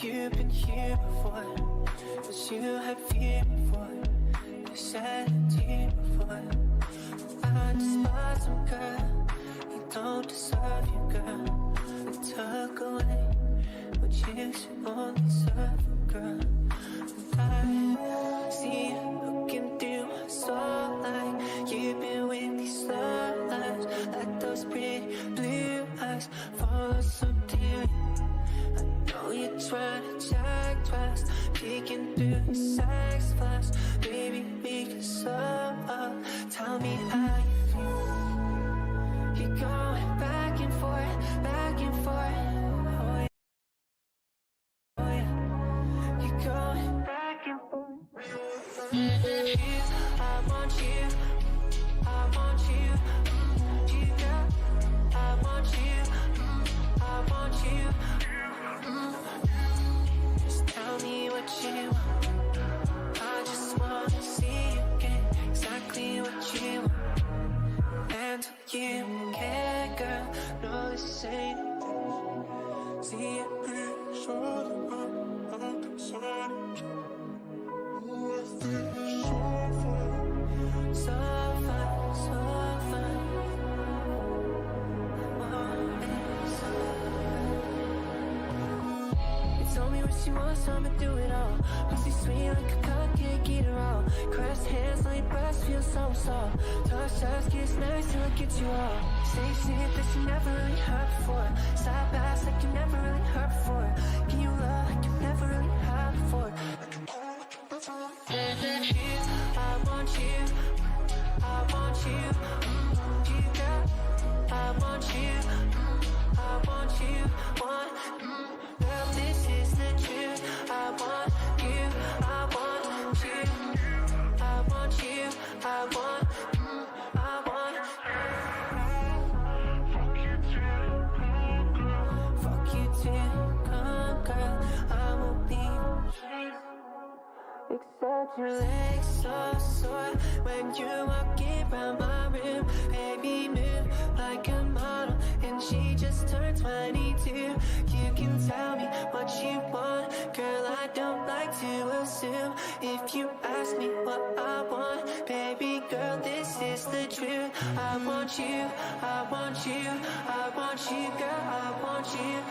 You've been here before, cause you had fear before, you said it before. I despise him, girl, he don't deserve you, girl. I took away what you should only serve, girl. And I see you looking through my soul like you've been with these slow lies, like those pretty blue eyes follow so dearly. I know you're trying to check twice, peeking through the sex flash. Baby, we can slow up. Tell me how you feel. You're going back and forth, back and forth. Oh yeah, oh yeah. You're going back and forth. I want you, I want you, you got. I want you, I want you. Just tell me what you want. I just wanna see you get exactly what you want. And you care, girl, no, this ain't it. See it being shoulder up the side. I think it's so fun, so fun, so fun. Tell me what she wants, I'ma do it all. Pussy sweet like a cock, can't get her all. Caress hands on your breast, feel so soft. Touch us, kiss nice till I get you all. Say shit that you never really heard before. Side pass like you never really heard before. Give you love like you never really had before. I want you, I want you, you got. I want you, I want you, girl, this is the truth. I want you, I want you, I want you, I want, I want. Fuck you too, come girl, I won't leave. Except your legs so sore when you're walking around my room. Baby, move like a model, and she just turned 22. You can tell me what you want, girl, I don't like to assume. If you ask me what I want, baby girl, this is the truth. I want you, I want you, I want you, girl, I want you.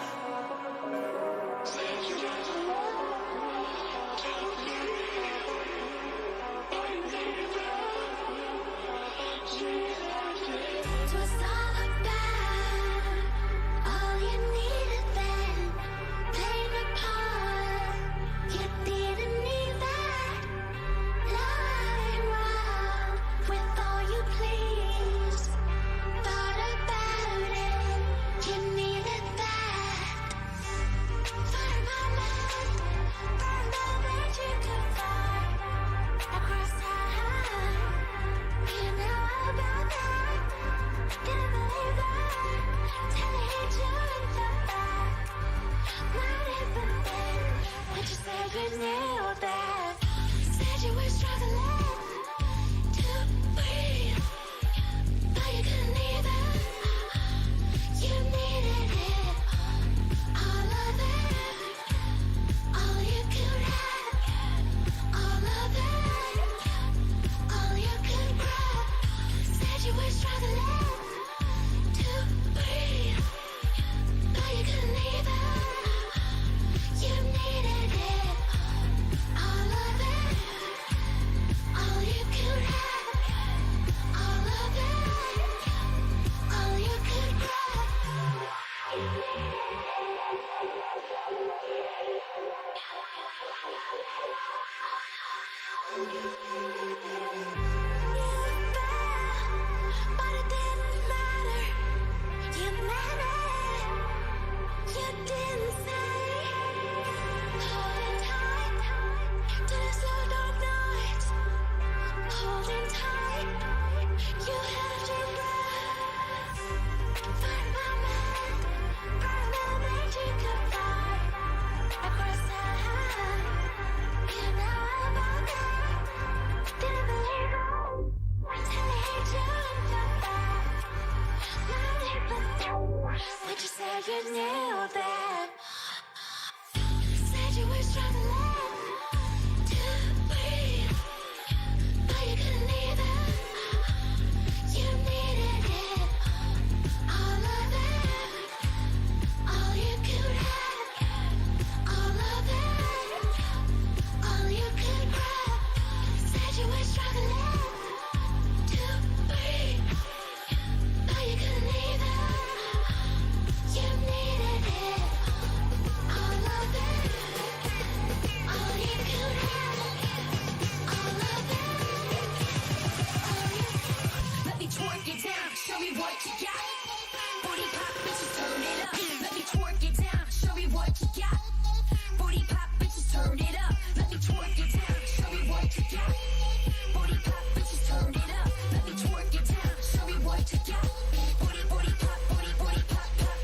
you knew that. Said you were struggling to breathe, but you couldn't leave it. You needed it, all of it, all you could have, all of it, all you could grab. Said you were struggling to breathe, but you couldn't leave it. You needed it, all of it, all you could have, all of it, all you. Let me twerk it down, show me what you got. Booty pop, bitches, turn it up. Let me twerk it down, show me what you got. Booty pop, bitches, turn it up. Let me twerk it down, show me what you got. Booty pop, bitches, turn it up. Let me twerk it down, show me what you got. Booty, booty pop, booty, booty pop, pop.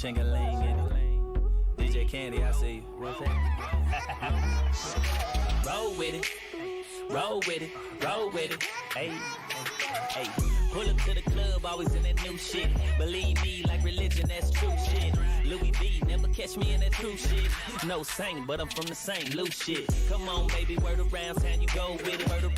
Chingaling in it. DJ Candy, I see you. Roll with it, roll with it, roll with it. Hey, hey. Pull up to the club, always in that new shit. Believe me, like religion, that's true shit. Louis V, never catch me in that true shit. No saint, but I'm from the same loose shit. Come on, baby, word around town, you go with it. Word,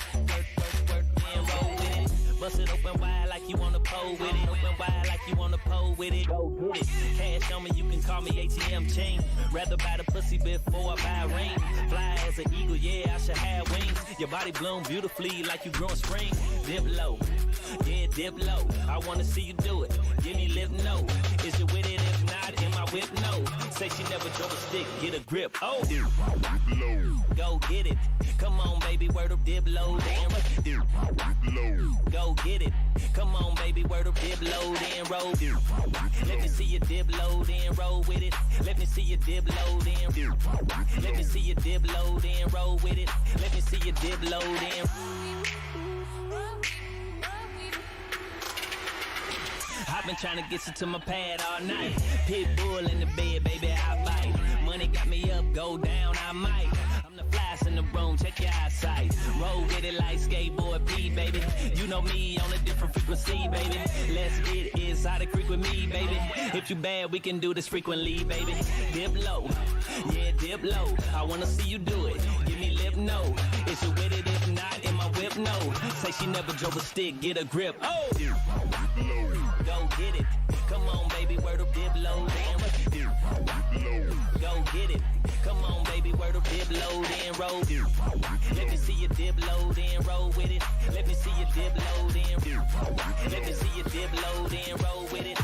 then roll with it. Bust it open wide like you wanna pole with it. Open wide like you wanna pole with it. Go get it. Cash on me, you can call me ATM chain. Rather buy the pussy before I buy a ring. Fly as an eagle, yeah, I should have wings. Your body bloom beautifully like you growing spring. Dip low, yeah, dip low. I wanna see you do it. Give me lip no. Is you with it? If not, in my whip no. Say she never drove a stick, get a grip. Oh, go get it. Come on, baby, word up, dip low. Damn, go get it. Come on, baby, word up, dip low, then roll. Let me see you dip low, then roll with it. Let me see you dip low, then. Let me see you dip low, then roll with it. Let me see you dip low, then. I I've been trying to get you to my pad all night. Pitbull in the bed, baby, I bite. Money got me up, go down, I might. I'm the flyest in the room, check your eyesight. Roll with it like skateboard B, baby. You know me on a different frequency, baby. Let's get exotic, freak with me, baby. If you bad, we can do this frequently, baby. Dip low, yeah, dip low. I wanna see you do it. Give me lip, no. Is you with it? If not, in my whip, no. Say she never drove a stick, get a grip. Oh, go get it. Come on, baby, word of dip low, damn. Go get it. Come on, baby, word of dip low, then roll. Let me see you dip low, then roll with it. Let me see you dip low, then. Let me see you dip low, then roll with it.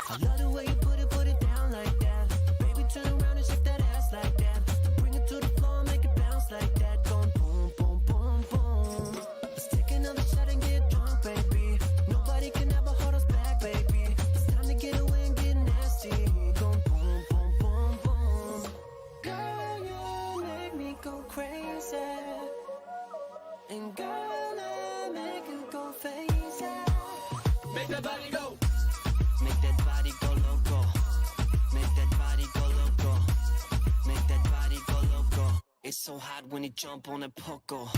I love the way you put it down like that. Baby, turn around and shake that ass like that. Bring it to the floor, make it bounce like that. Going boom, boom, boom, boom. Let's take another shot and get drunk, baby. Nobody can ever hold us back, baby. It's time to get away and get nasty. Going boom, boom, boom, boom. Girl, you make me go crazy. And girl, I make you go crazy. Make that body go. Make that body go loco. Make that body go loco. Make that body go loco. It's so hot when you jump on a poco.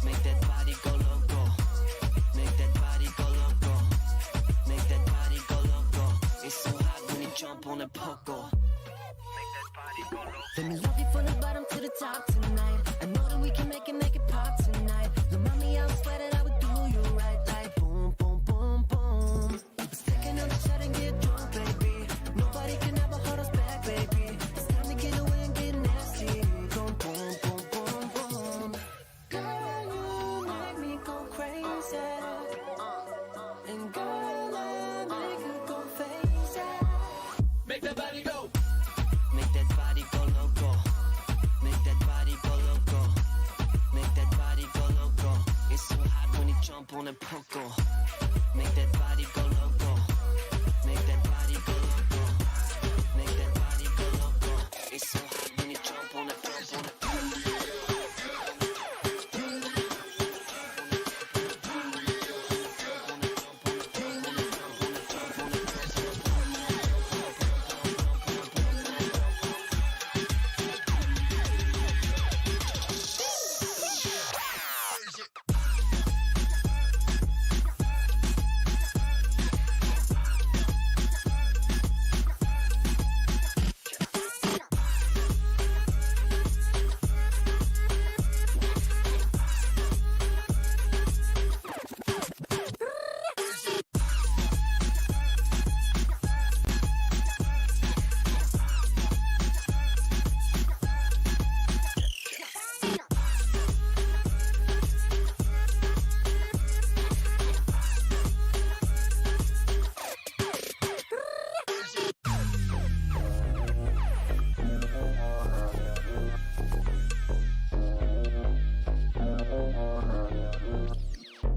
Make that body go loco. Make that body go loco. Make that body go loco. It's so hot when you jump on a poco. Make that body go loco. Let me love you from the bottom to the top tonight. I know that we can make it pop tonight. Look, mommy, I swear that I would do you right. Like boom, boom, boom, boom. Let's take another shot and get drunk, baby. Nobody can ever hold us back, baby. It's time to get away and get nasty. Going boom, boom, boom, boom. Girl, you make me go crazy. And girl, I make you go crazy. Make that body go. Make that body go loco. Make that body go loco. Make that body go loco. It's so hot when you jump on a poco. Make that body go loco. Make that body go loco. Make that body go loco. It's so hot when you jump on a poco.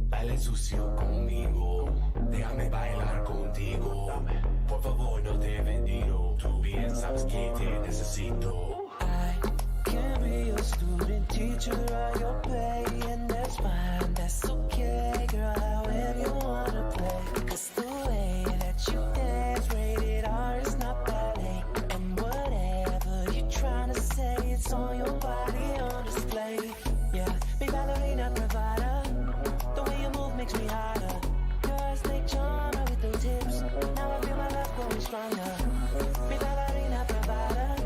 Baila sucio conmigo, déjame bailar contigo. Por favor, no te retiro. Tú bien sabes que te necesito. I can be your student teacher or your play, and that's fine, that's okay, girl, however you wanna play. Cause the way that you dance, rated R, is not ballet. And whatever you're trying to say, it's on your body on display. Yeah, mi ballerina provider. The way you move makes me harder. Your snake charmer with those hips. Now I feel my love growing stronger. Mi ballerina provider.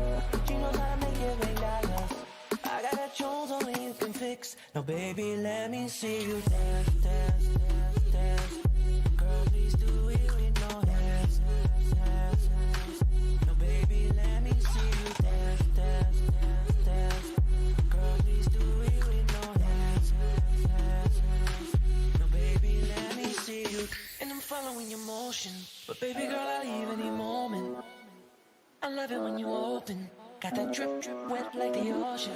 She knows how to make it rain dollars. I got a Jones only you can fix. Now baby, let me see you dance, dance, dance, dance. Girl, please do it with no hands, hands, hands, hands. Now baby, let me see you dance, dance, dance, dance. Girl, please do it with no hands, hands, hands, hands. Now baby, let me see you. And I'm following your motion, but baby girl, I'll leave any moment. I love it when you open. Got that drip, drip, wet like the ocean.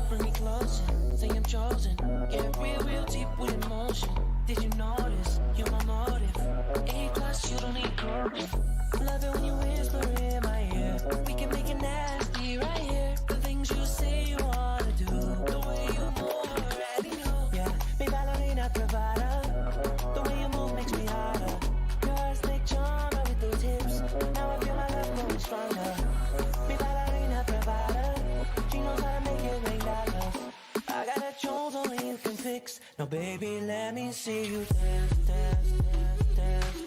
Bring me closer, say I'm chosen. Get real, real deep with emotion. Did you notice? You're my motive. A-class, you don't need courage. Love it when you whisper in my ear. We can make it nasty right here. The things you say you wanna do. The way you move, I already know. Yeah, mi ballerina provider. The way you move makes me harder. Now baby, let me see you dance, dance, dance, dance.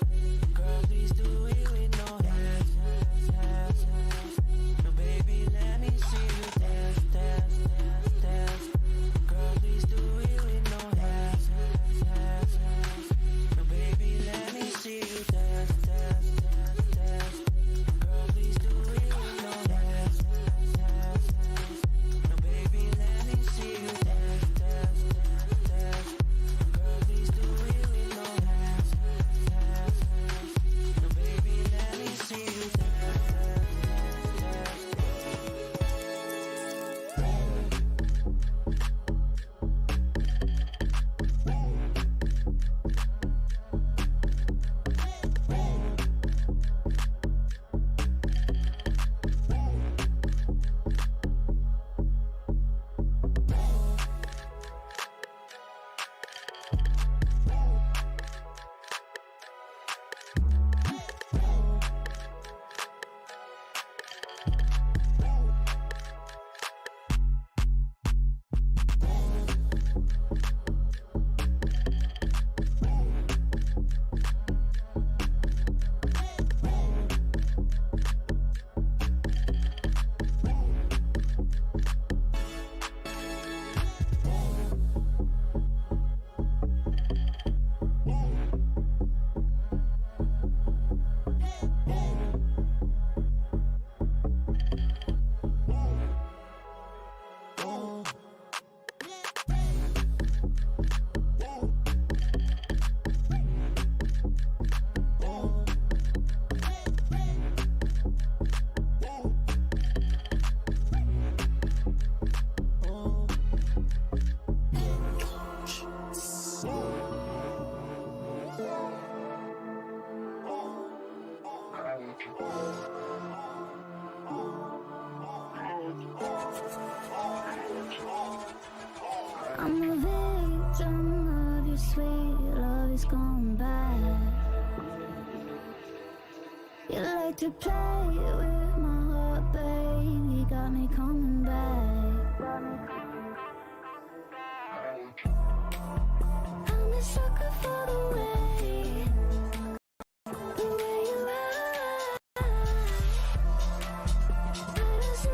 Girl, please do it with no hands, hands, hands, hands. Now baby, let me see you dance, dance, dance, dance. Girl, please do it with no hands, hands, hands, hands. Now baby, let me see you dance, dance, dance, dance. Girl, please do it with no hands, hands, hands, hands. Now baby, let me see you dance, dance, dance, dance. Girl, please do it with no hands, hands, hands, hands. Now baby, let me see you dance, dance, I'm a victim of your sweet love is gone bad. You like to play with my heart, babe. You got me coming back. I'm a sucker for the way you ride. I don't see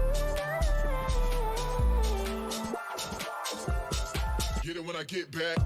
Get it when I get back.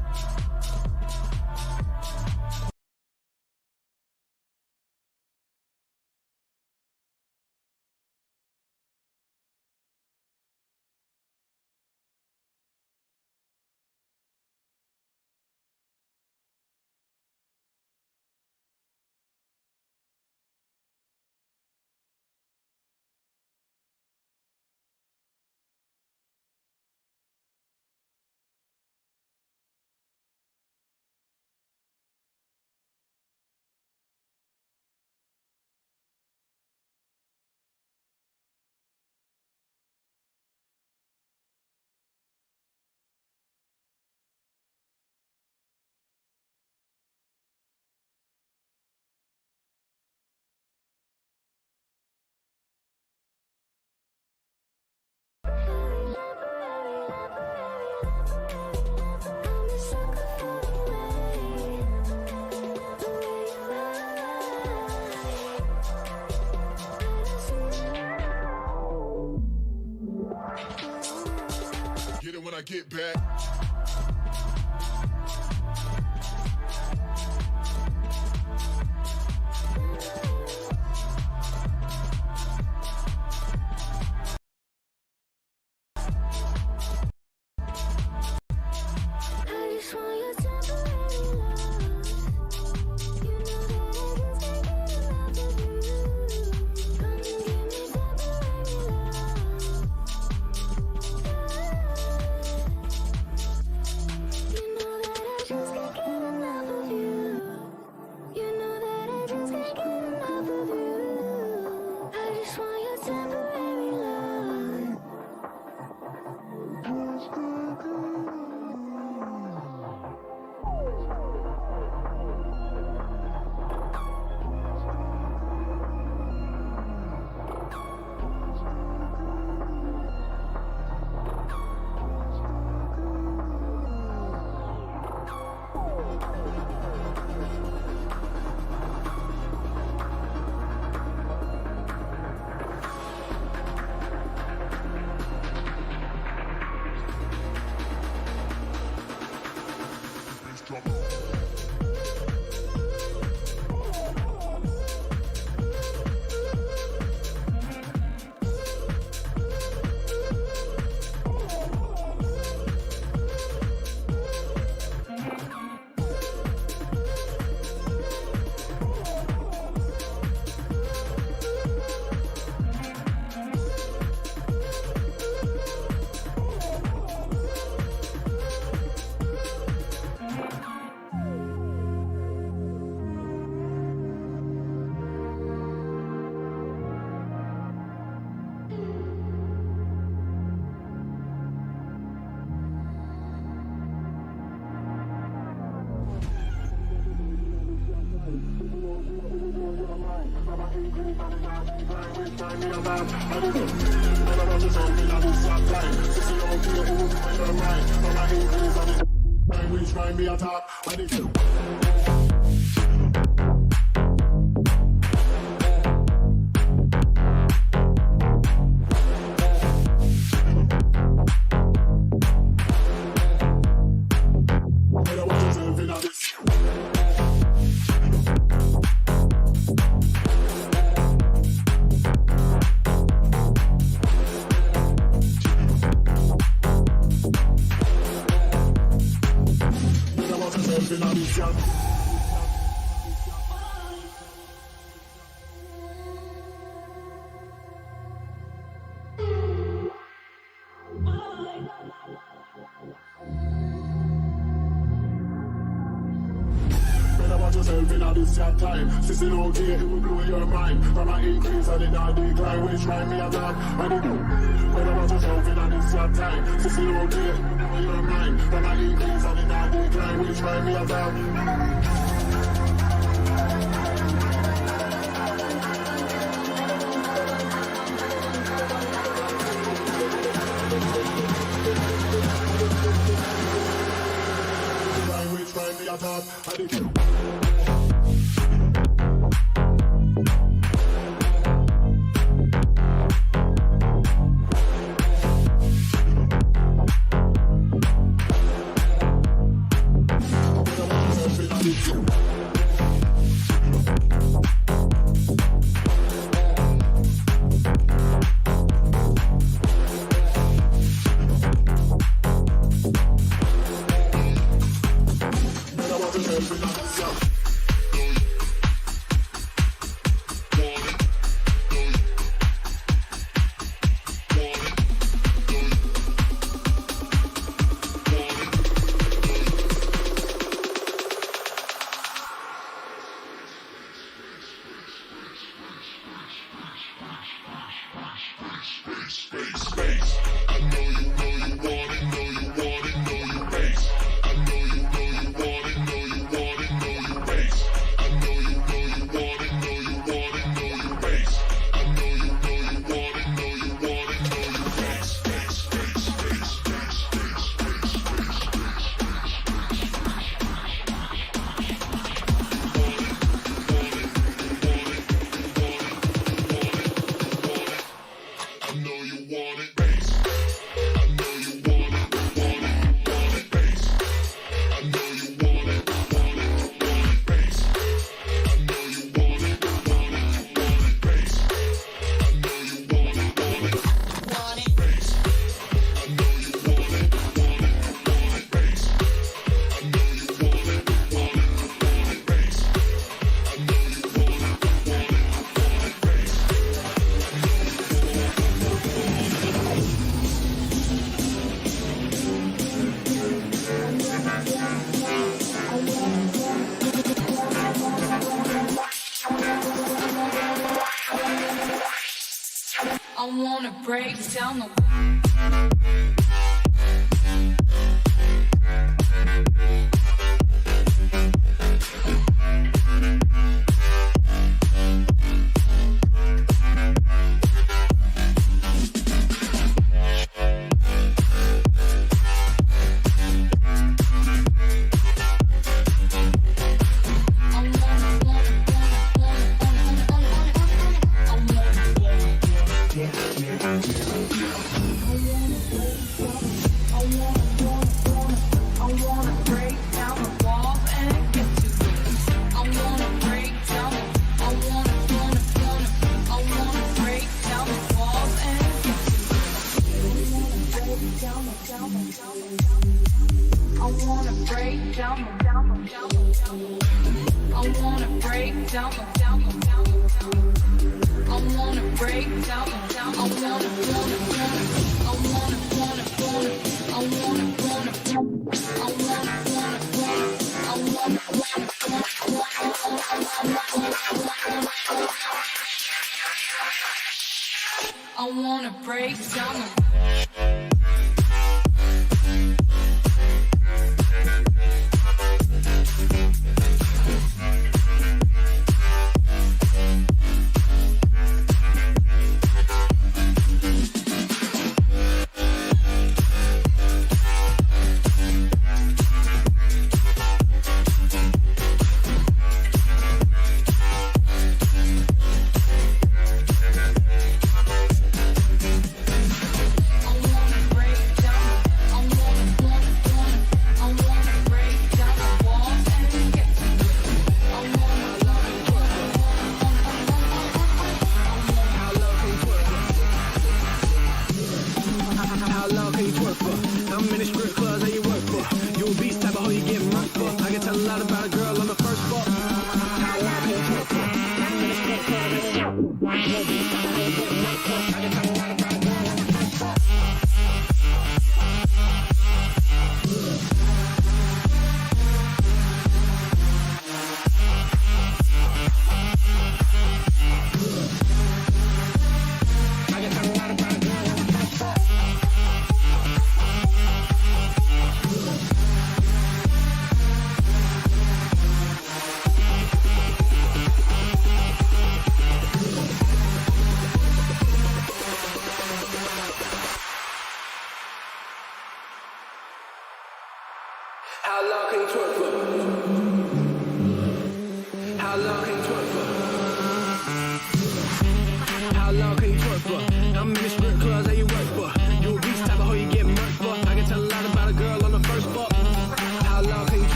Get it when I get back. Yourself in a this your time. Sissy don't care, it will blow your mind. From an increase and it not decline, which rhyme me a talk. And it do. When about yourself in a this your time. Sissy don't care, it will blow your mind. From an increase and it not decline, which rhyme me a talk. I wanna break down the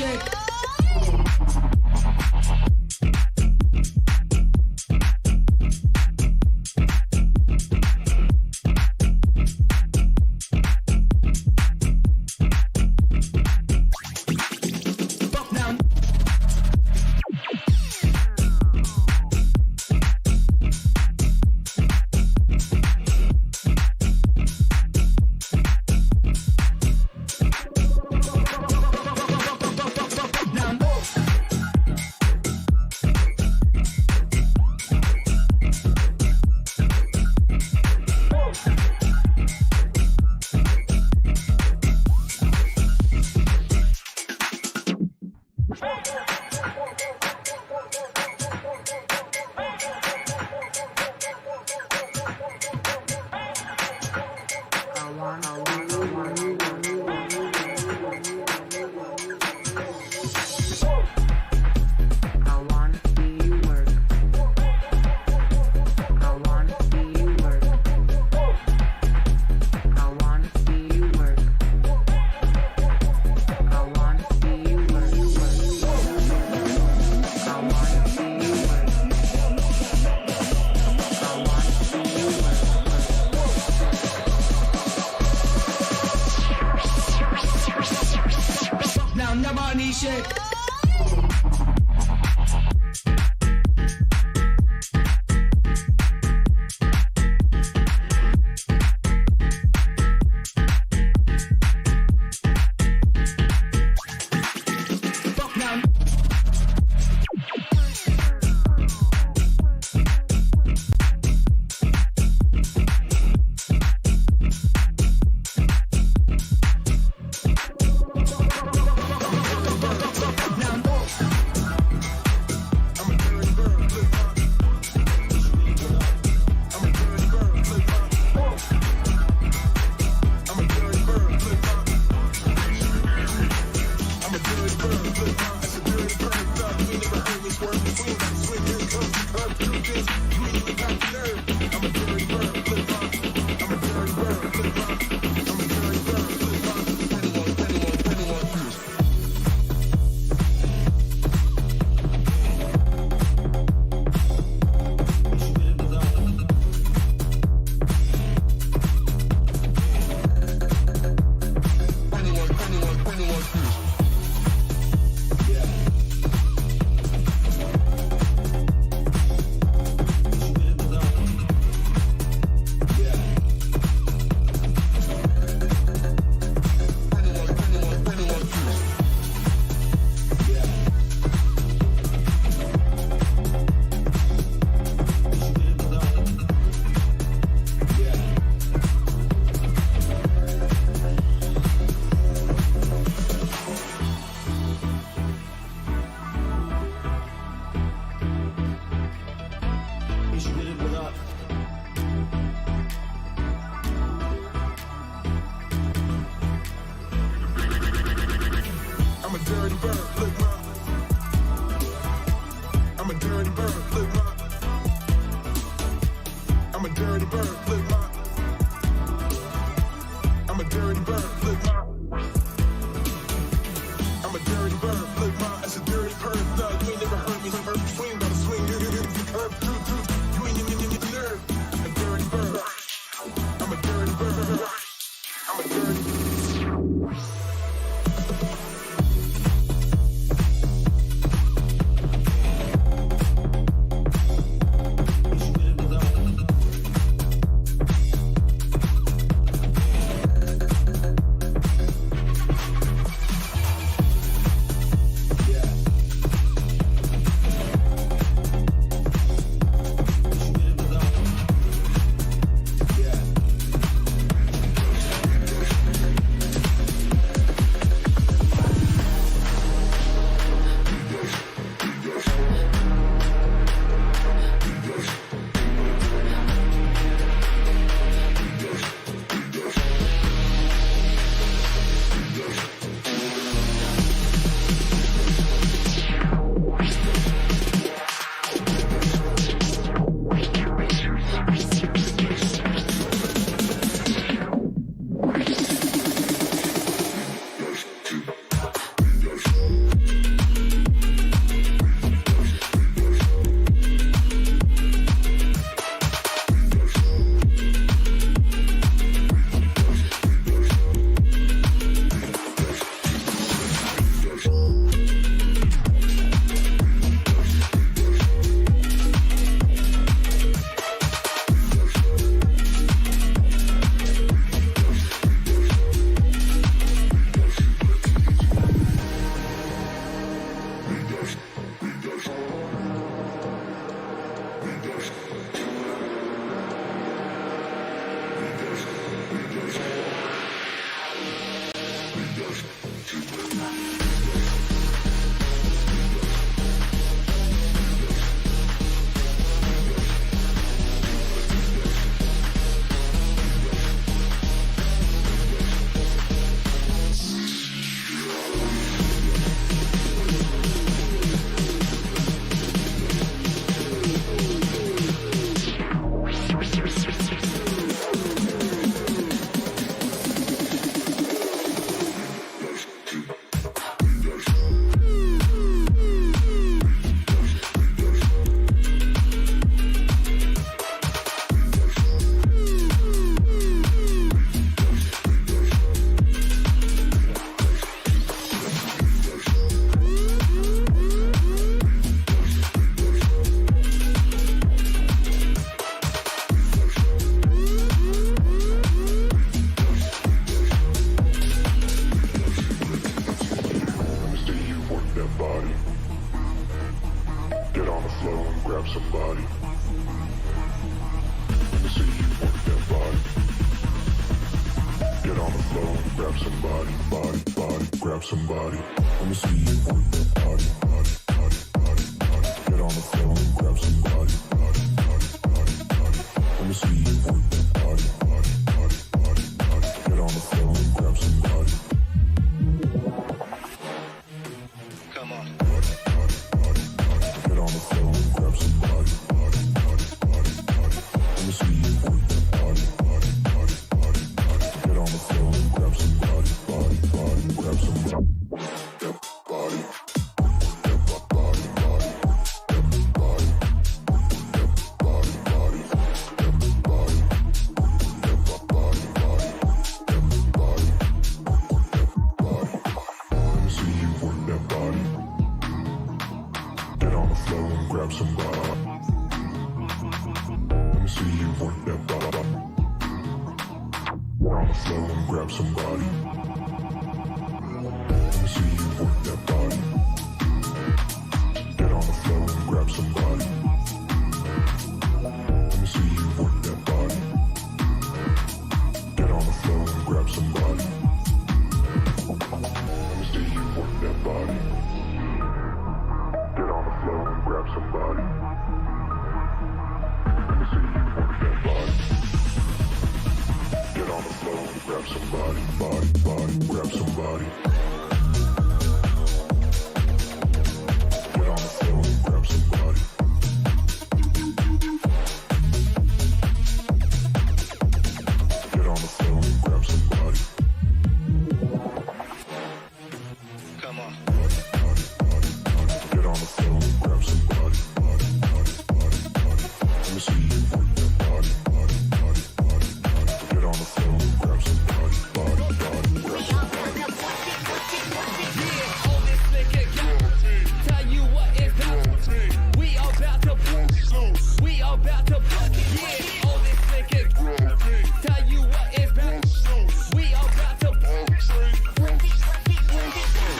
shake. Shake. floor and grab somebody, body, grab somebody. Let me see you work that body. Get on the floor and grab somebody, body. Let me see you work that body. Get on the floor and grab somebody. Come on. Get on the floor and grab somebody, Let me see you work that body. Get on the floor and grab somebody, body, grab somebody. That body. Grab somebody. Let me see you work that body. Get on the floor and grab somebody. Let me see you work that body. Get on the floor and grab somebody. Let me see you work that body. Get on the floor and grab somebody. Let me see you work that body. Get on the floor and grab somebody. Let me see you work that body. Get on the floor and grab somebody. Body, grab somebody. Get on the floor and grab somebody. Get on the floor and grab somebody. Come on. Get on the floor and grab somebody. Let me see you work that body. Get on the floor and grab somebody. Body, grab somebody. Yeah, all this nigga got. Tell you what it's about. We all about to push. We all about to push. Yeah, all this nigga got. Tell you what it's about. We all about to push.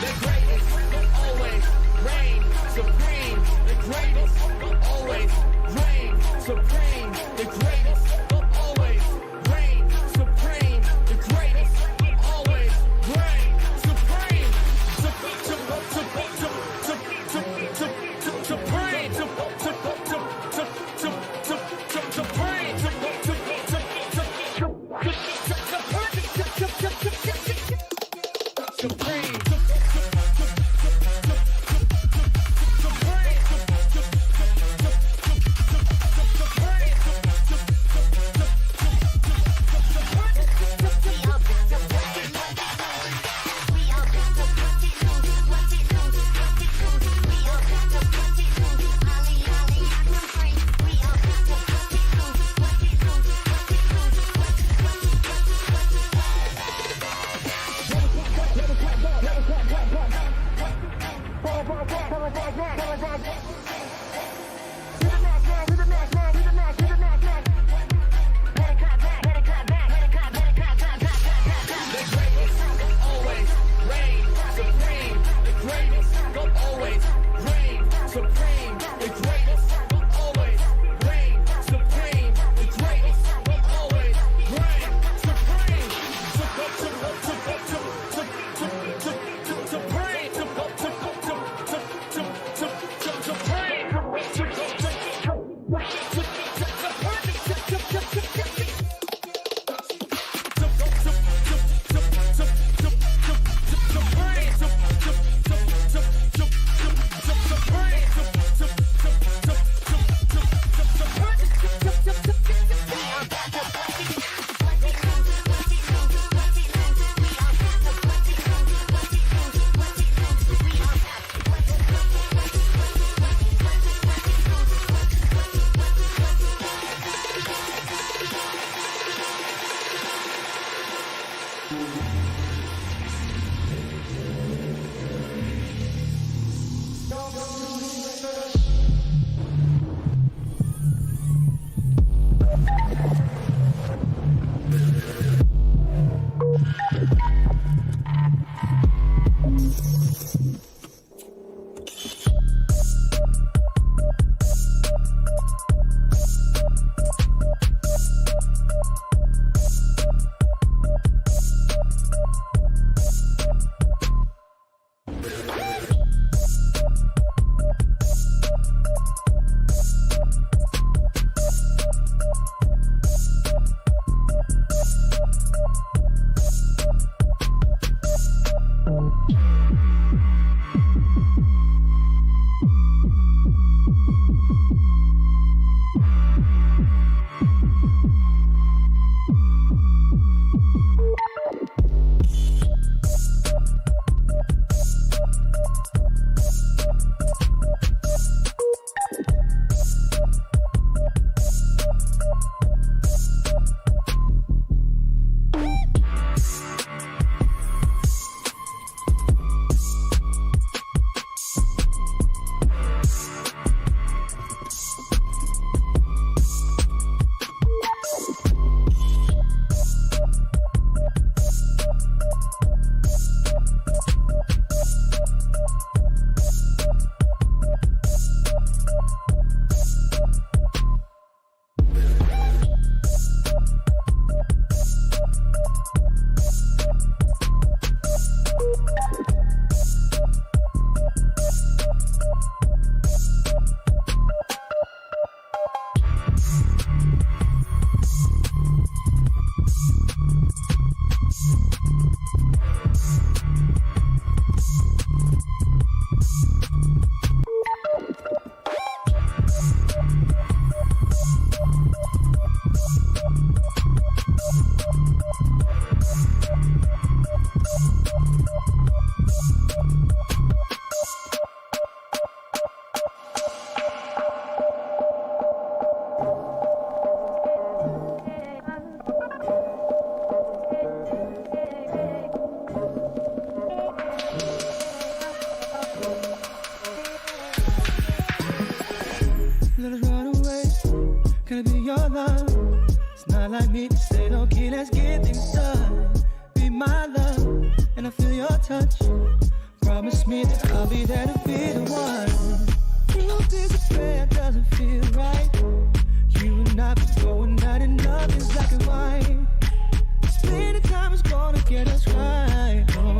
The greatest will always reign supreme. The greatest will always reign supreme. The greatest will always reign supreme. The greatest will always reign supreme. Let us run away. Can it be your love? It's not like me to say, okay, let's get things done. Be my love, and I feel your touch. Promise me that I'll be there to be the one. Truth is afraid doesn't feel right. You and I be going out and nothing's black and white. Spending time is gonna get us right. Oh.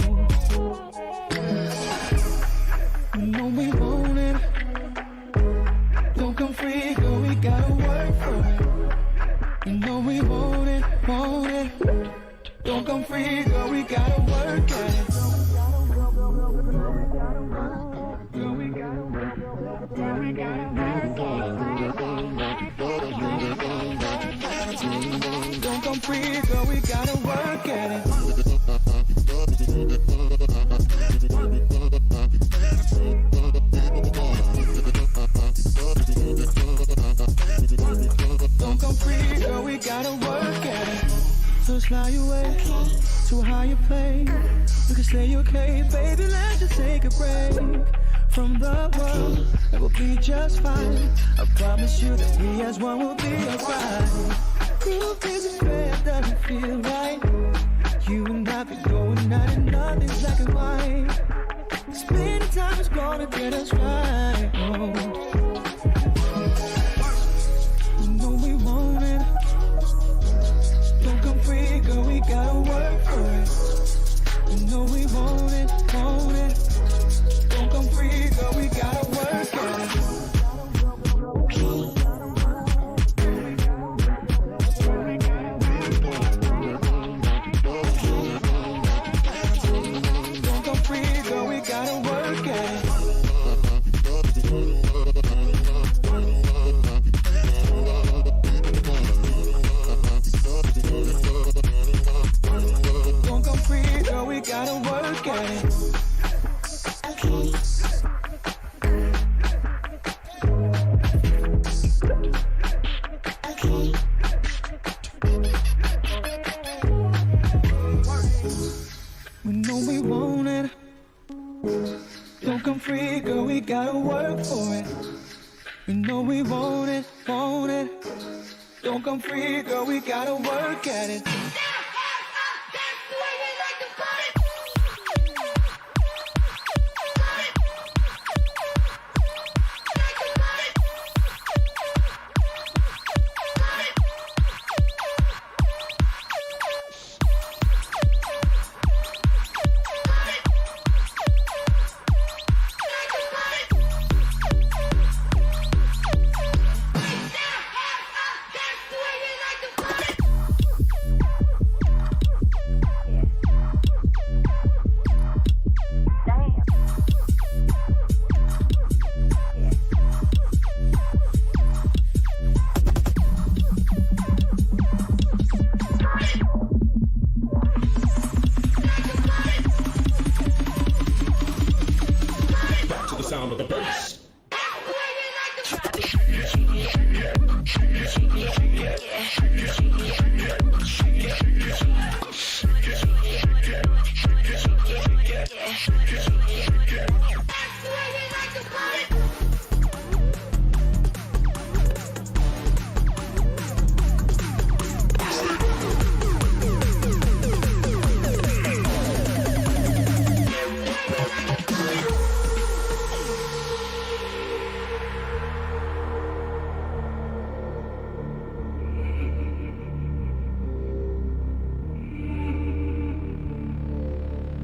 You know we want it. Don't come free, girl, we gotta work for it. You know we want it, want it. Don't come free, girl, we gotta work at it. Girl, we gotta work. Girl, we gotta work. Don't come free, girl, we gotta work at it. Don't come free, girl, we gotta work at it. So let's fly away to a higher plane. We can stay okay, baby, let's just take a break from the world, and we'll be just fine. I promise you that we as one will be alright. Proof is afraid doesn't feel right. You and I be going out and nothing's black and white. Spending time is gonna get us right. Oh. You know we want it. Don't come free, girl, we gotta work for it. You know we want it, want it. Don't come free, girl, we gotta work at it. Don't come free, girl, we gotta work at it. Don't come free, girl, we gotta work at it. We know we want it. Don't come free, girl, we gotta work for it. We know we want it, want it. Don't come free, girl, we gotta work at it.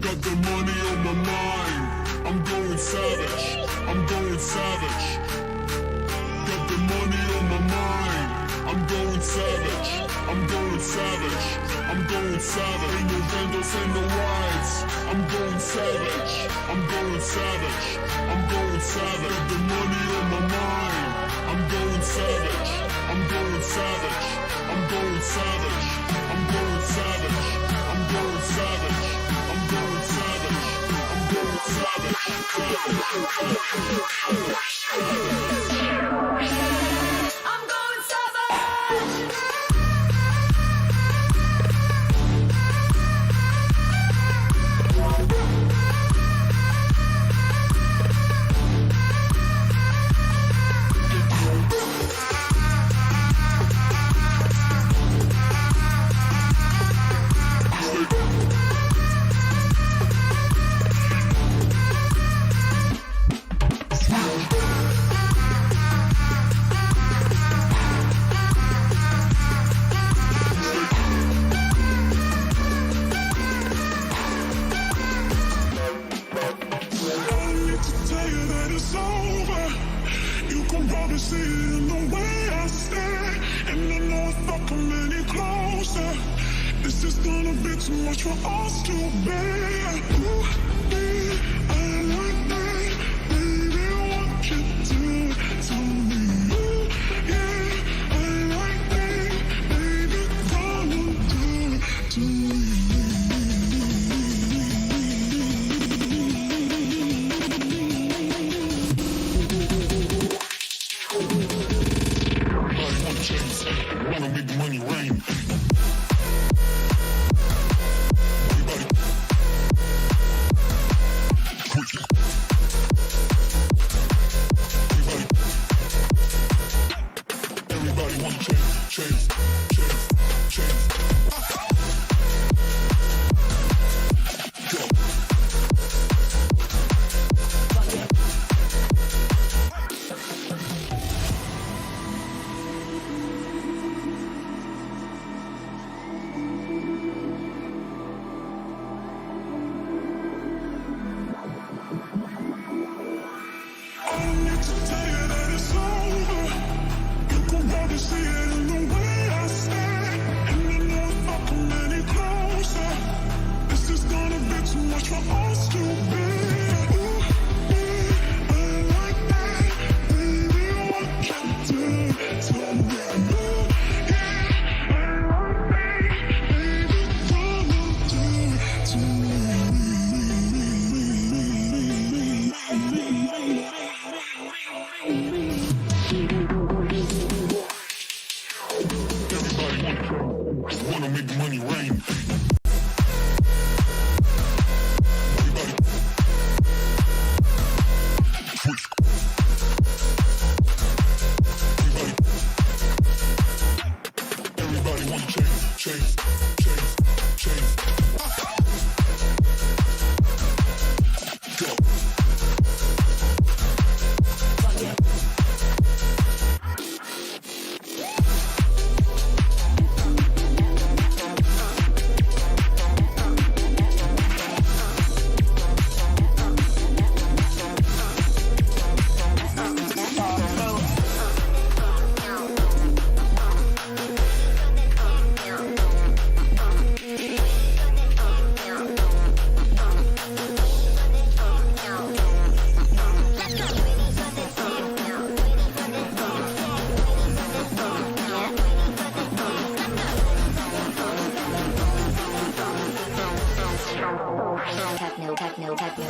Got the money on my mind. I'm going savage. I'm going savage. Got the money on my mind. I'm going savage. I'm going savage. I'm going savage. Ain't no vandals, ain't no rides. I'm going savage. I'm going savage. I'm going savage. Got the money on my mind. I'm going savage. I'm going savage. I'm going savage. I'm going savage. I'm going savage. I'm going savage. I'm going savage. I'm going savage. See it in the way I stare, and I know if I come any closer, this is gonna be too much for us to bear. Ooh, I like that, baby, what you do to me. Ooh, yeah, I like that, baby, come and do it to me. Wanna make the money rain. Everybody wanna chase. Go. Wanna make the money rain. Everybody wanna chase. Go. Techno.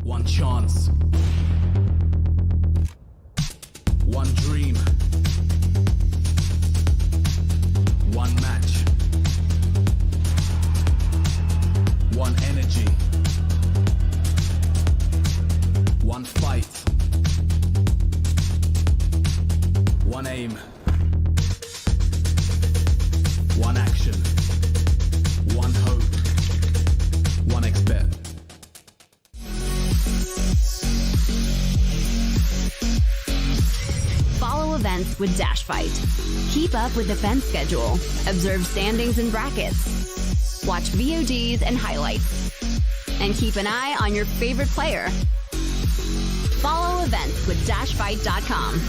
One chance, one dream, one match, one energy, one fight, one aim, one action, one hope, one expert. Follow events with Dash Fight. Keep up with the fence schedule. Observe standings and brackets. Watch VODs and highlights. And keep an eye on your favorite player. Follow events with dashfight.com.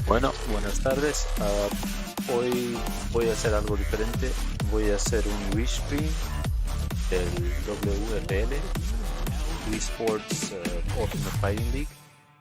Bueno, buenas tardes. Hoy voy a hacer algo diferente. Voy a hacer un restream del WFL, Wii Sports Ultimate Fighting League,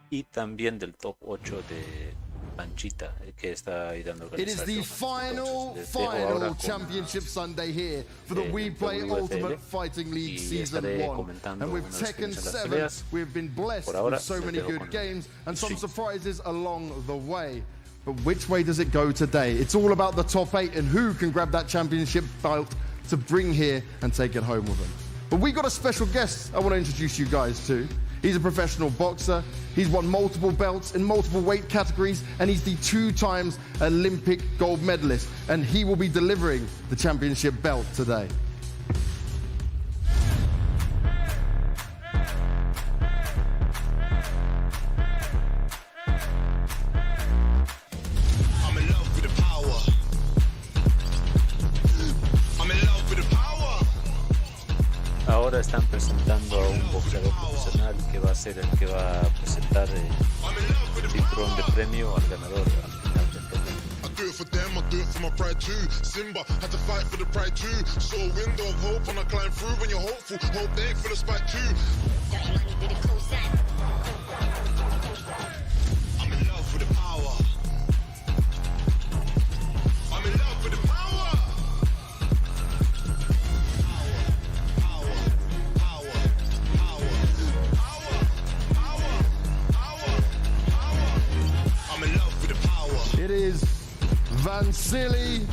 y también del top 8 de Panchita, que está ayudando a organizar. It is the final championship Sunday here for the We Play Ultimate Fighting League Season 1. And with Tekken 7, we've been blessed with so many good games and some surprises along the way. But which way does it go today? It's all about the top 8 and who can grab that championship belt to bring here and take it home with them. But we got a special guest I want to introduce you guys to. He's a professional boxer. He's won multiple belts in multiple weight categories, and he's the 2-time Olympic gold medalist. And he will be delivering the championship belt today. ahora están presentando a un boxeador profesional que va a ser el que va a presentar el cinturón de premio al ganador al final del torneo. I do it for them, I do it for my pride too. Simba had to fight for the pride too. Saw a window of hope and I climbed through. When you're hopeful, hope they ain't for the spite too. I'm in love with the power. I'm in love with the power. I'm in love with the power. It is Vasily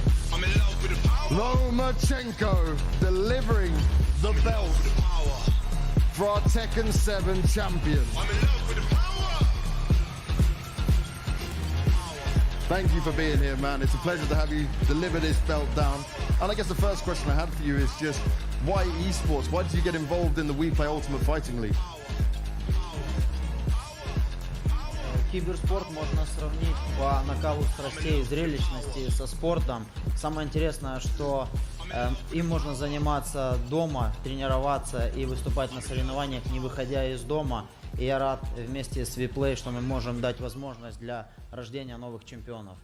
Lomachenko delivering the belt for our Tekken 7 champion. Thank you for being here, man. It's a pleasure to have you deliver this belt down. And I guess the first question I had for you is just, why esports? Why did you get involved in the WePlay Ultimate Fighting League? Киберспорт можно сравнить по накалу страстей и зрелищности со спортом. Самое интересное, что им можно заниматься дома, тренироваться и выступать на соревнованиях, не выходя из дома. И я рад вместе с WePlay, что мы можем дать возможность для рождения новых чемпионов.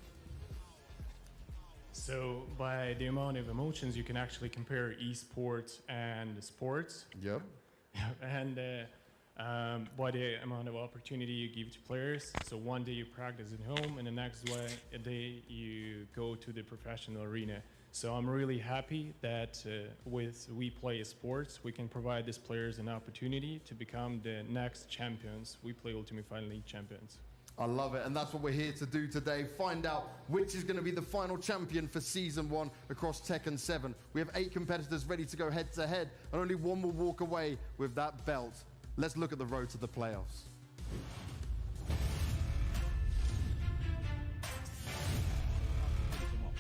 So by the amount of emotions, you can actually compare esports and sports. Yep. And by the amount of opportunity you give to players. So one day you practice at home, and the next day you go to the professional arena. So I'm really happy that with WePlay Sports, we can provide these players an opportunity to become the next champions, WePlay Ultimate Fighting League champions. I love it, and that's what we're here to do today. Find out which is going to be the final champion for Season 1 across Tekken 7. We have 8 competitors ready to go head-to-head, and only one will walk away with that belt. Let's look at the road to the playoffs.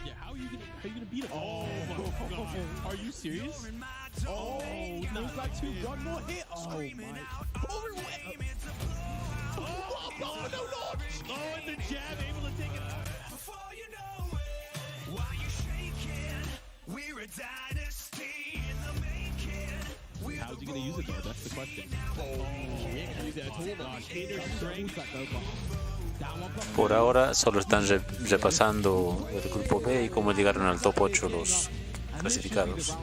Yeah, how are you gonna beat him? Oh my God. Are you serious? Oh, looks like 2. One more hit. Oh my. Oh, no, launch. Oh, and the jab able to take it. Before you know it, why you shaking? We're a dynasty in the making. How's he gonna use it though? That's the question. Oh, he ain't gonna use it at all. Gosh, inner strength. Por ahora solo están repasando el grupo B y cómo llegaron al top 8 los clasificados.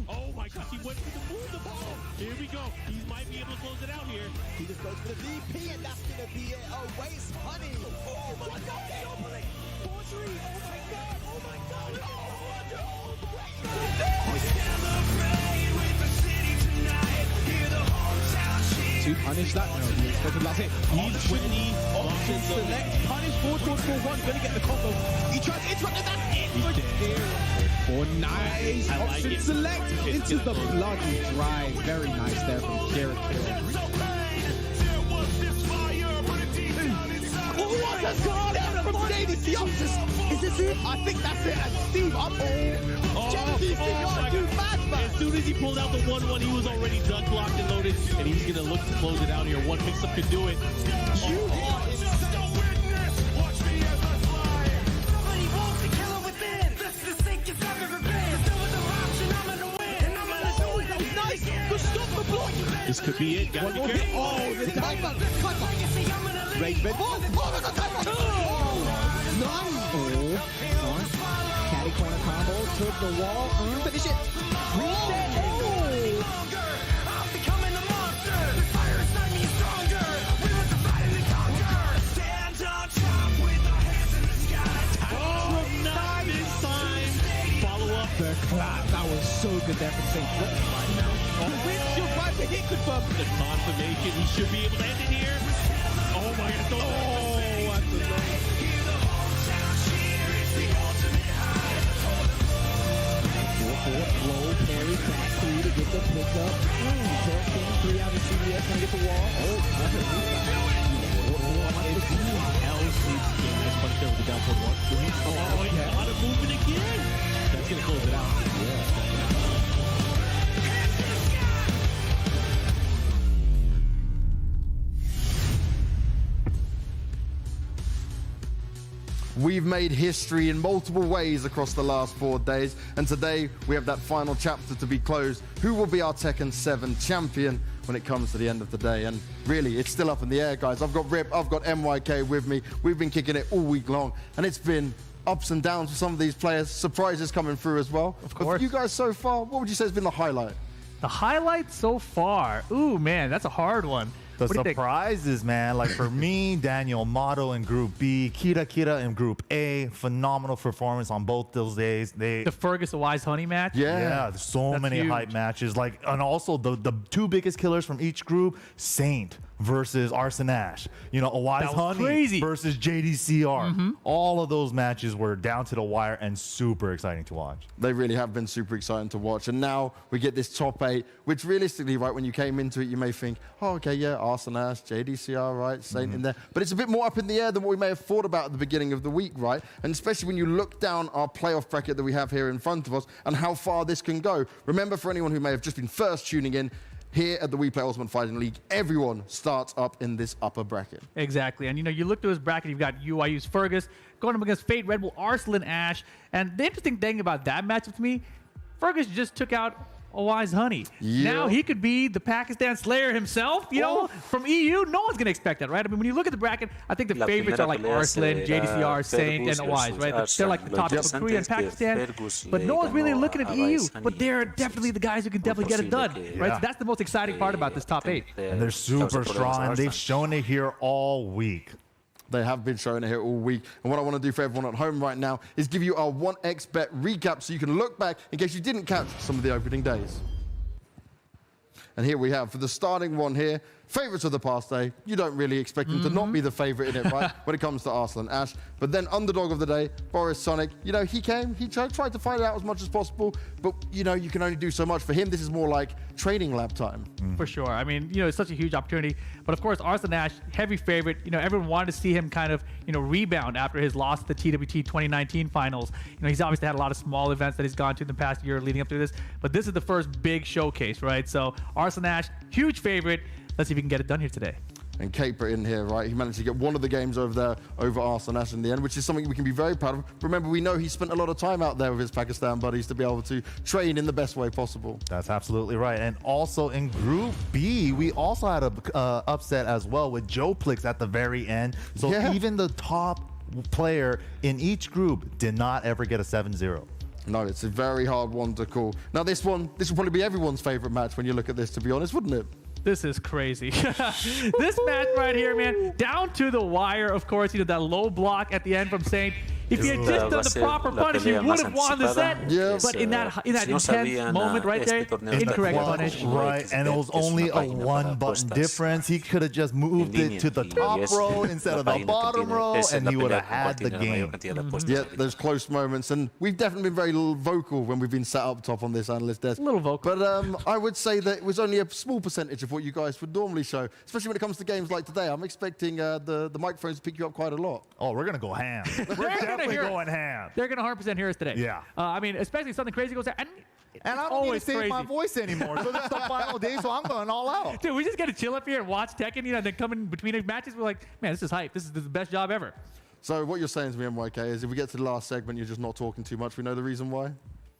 Oh my gosh, he went for the move the ball. Here we go. He might be able to close it out here. He just goes for the VP, and that's gonna be it. Oh, waste money. Oh my God, doubling. Forgery. Oh my God. Oh my God. Oh, to punish that. No, he expected last hit. He's winning. Option select. Punish forward towards 4-1. Gonna get the combo. He tries to interrupt, and that's it for Derek. Oh, nice. Option select into the bloody drive. Very nice there from Derek. Oh, what a card out from Davis. The options. Is this it? I think that's it. And Steve up. As soon as he pulled out the 1-1, he was already done, blocked, and loaded, and he's gonna look to close it out here. One mix-up could do it. You are just a witness. Watch me as I fly. Somebody wants to kill her within. This is the sickest I've ever been. Still with the option, I'm gonna win. And I'm gonna do it. That was nice. Good stop the block. This could be it. Gotta be careful. Oh, the timer. Rage bed. Oh, the timer. Oh, nice. Caddy corner combo to the wall. Finish it. Reset. Oh. I'm becoming a monster. The fire inside me is stronger. We want to fight and conquer. Stand on top with our hands in the sky. Oh, not this time. Follow up. The clap. That was so good there from St. Right now. Windshield right to hit confirmed. The confirmation. He should be able to end it here. Oh my God. Oh, that's a nice. Low parry back through to get the pickup. Derek King 3 out of CBS gonna get the wall. Oh, that's a Nice punch there with the down forward one. Oh, he got it moving again. That's gonna close it out. Yeah. We've made history in multiple ways across the last 4 days, and today we have that final chapter to be closed. Who will be our Tekken 7 champion when it comes to the end of the day? And really, it's still up in the air, guys. I've got Rip, I've got MYK with me. We've been kicking it all week long, and it's been ups and downs for some of these players. Surprises coming through as well. Of course. But for you guys so far, what would you say has been the highlight? The highlight so far? Ooh, man, that's a hard one. The surprises, man. Like for me, Daniel Motto in Group B, Kita in Group A. Phenomenal performance on both those days. The Fergus Wise Honey match? Yeah, there's so many hype matches. Like, and also the two biggest killers from each group, Saint versus Arson Ash. You know, Wise Honey versus JDCR. All of those matches were down to the wire and super exciting to watch. They really have been super exciting to watch. And now we get this top 8, which realistically, right, when you came into it, you may think, oh, okay, yeah, Arson Ash, JDCR, right, Saint in there. But it's a bit more up in the air than what we may have thought about at the beginning of the week, right? And especially when you look down our playoff bracket that we have here in front of us and how far this can go. Remember, for anyone who may have just been first tuning in, here at the We Play Ultimate Fighting League, everyone starts up in this upper bracket. Exactly. And, you know, you look through his bracket, you've got UIU's Fergus going up against Fate, Red Bull, Arslan, Ash. And the interesting thing about that matchup to me, Fergus just took out a Wise Honey. Yeah. Now he could be the Pakistan Slayer himself, you know, from EU. No one's going to expect that, right? I mean, when you look at the bracket, I think the favorites are like Arslan, JDCR, Saint, and Wise, right? They're like the top of Korea and Pakistan. But no one's really looking at EU. But they're definitely the guys who can definitely get it done, right? So that's the most exciting part about this top 8. And they're super strong. They've shown it here all week. They have been showing it here all week. And what I want to do for everyone at home right now is give you our 1xBet recap so you can look back in case you didn't catch some of the opening days. And here we have, for the starting one here, favorites of the past day. You don't really expect them to not be the favorite in it, right, when it comes to Arslan Ash. But then underdog of the day, Boris Sonic. You know, he came, he tried to find out as much as possible, but, you know, you can only do so much. For him, this is more like training lab time. For sure. I mean, you know, it's such a huge opportunity. But, of course, Arslan Ash, heavy favorite. You know, everyone wanted to see him kind of, you know, rebound after his loss to the TWT 2019 finals. You know, he's obviously had a lot of small events that he's gone to in the past year leading up to this. But this is the first big showcase, right? So, Arslan Ash, huge favorite. Let's see if we can get it done here today. And Caper in here, right? He managed to get one of the games over there over Arslan Ash in the end, which is something we can be very proud of. Remember, we know he spent a lot of time out there with his Pakistan buddies to be able to train in the best way possible. That's absolutely right. And also in Group B, we also had a upset as well with Joe Plix at the very end. So even the top player in each group did not ever get a 7-0. No, it's a very hard one to call. Now this will probably be everyone's favorite match when you look at this, to be honest, wouldn't it? This is crazy. This match right here, man, down to the wire, of course, you know, that low block at the end from Saint. If he had just done the proper punish, he would have won the set. Yeah. But in that intense moment right there, incorrect punish. Right, and it was only a 1-button difference. He could have just moved it to the top row instead of the bottom row, and he would have had the game. Yeah, there's close moments, and we've definitely been very vocal when we've been sat up top on this analyst desk. A little vocal. But I would say that it was only a small percentage of what you guys would normally show, especially when it comes to games like today. I'm expecting the microphones to pick you up quite a lot. Oh, we're going to go ham. We're definitely going ham. They're going to 100% hear us today. Yeah. I mean, especially something crazy goes there. And I don't need to save my voice anymore. So this is the final day, so I'm going all out. Dude, we just got to chill up here and watch Tekken, you know, and then come in between the matches. We're like, man, this is hype. This is the best job ever. So what you're saying to me, MYK, is if we get to the last segment, you're just not talking too much. We know the reason why?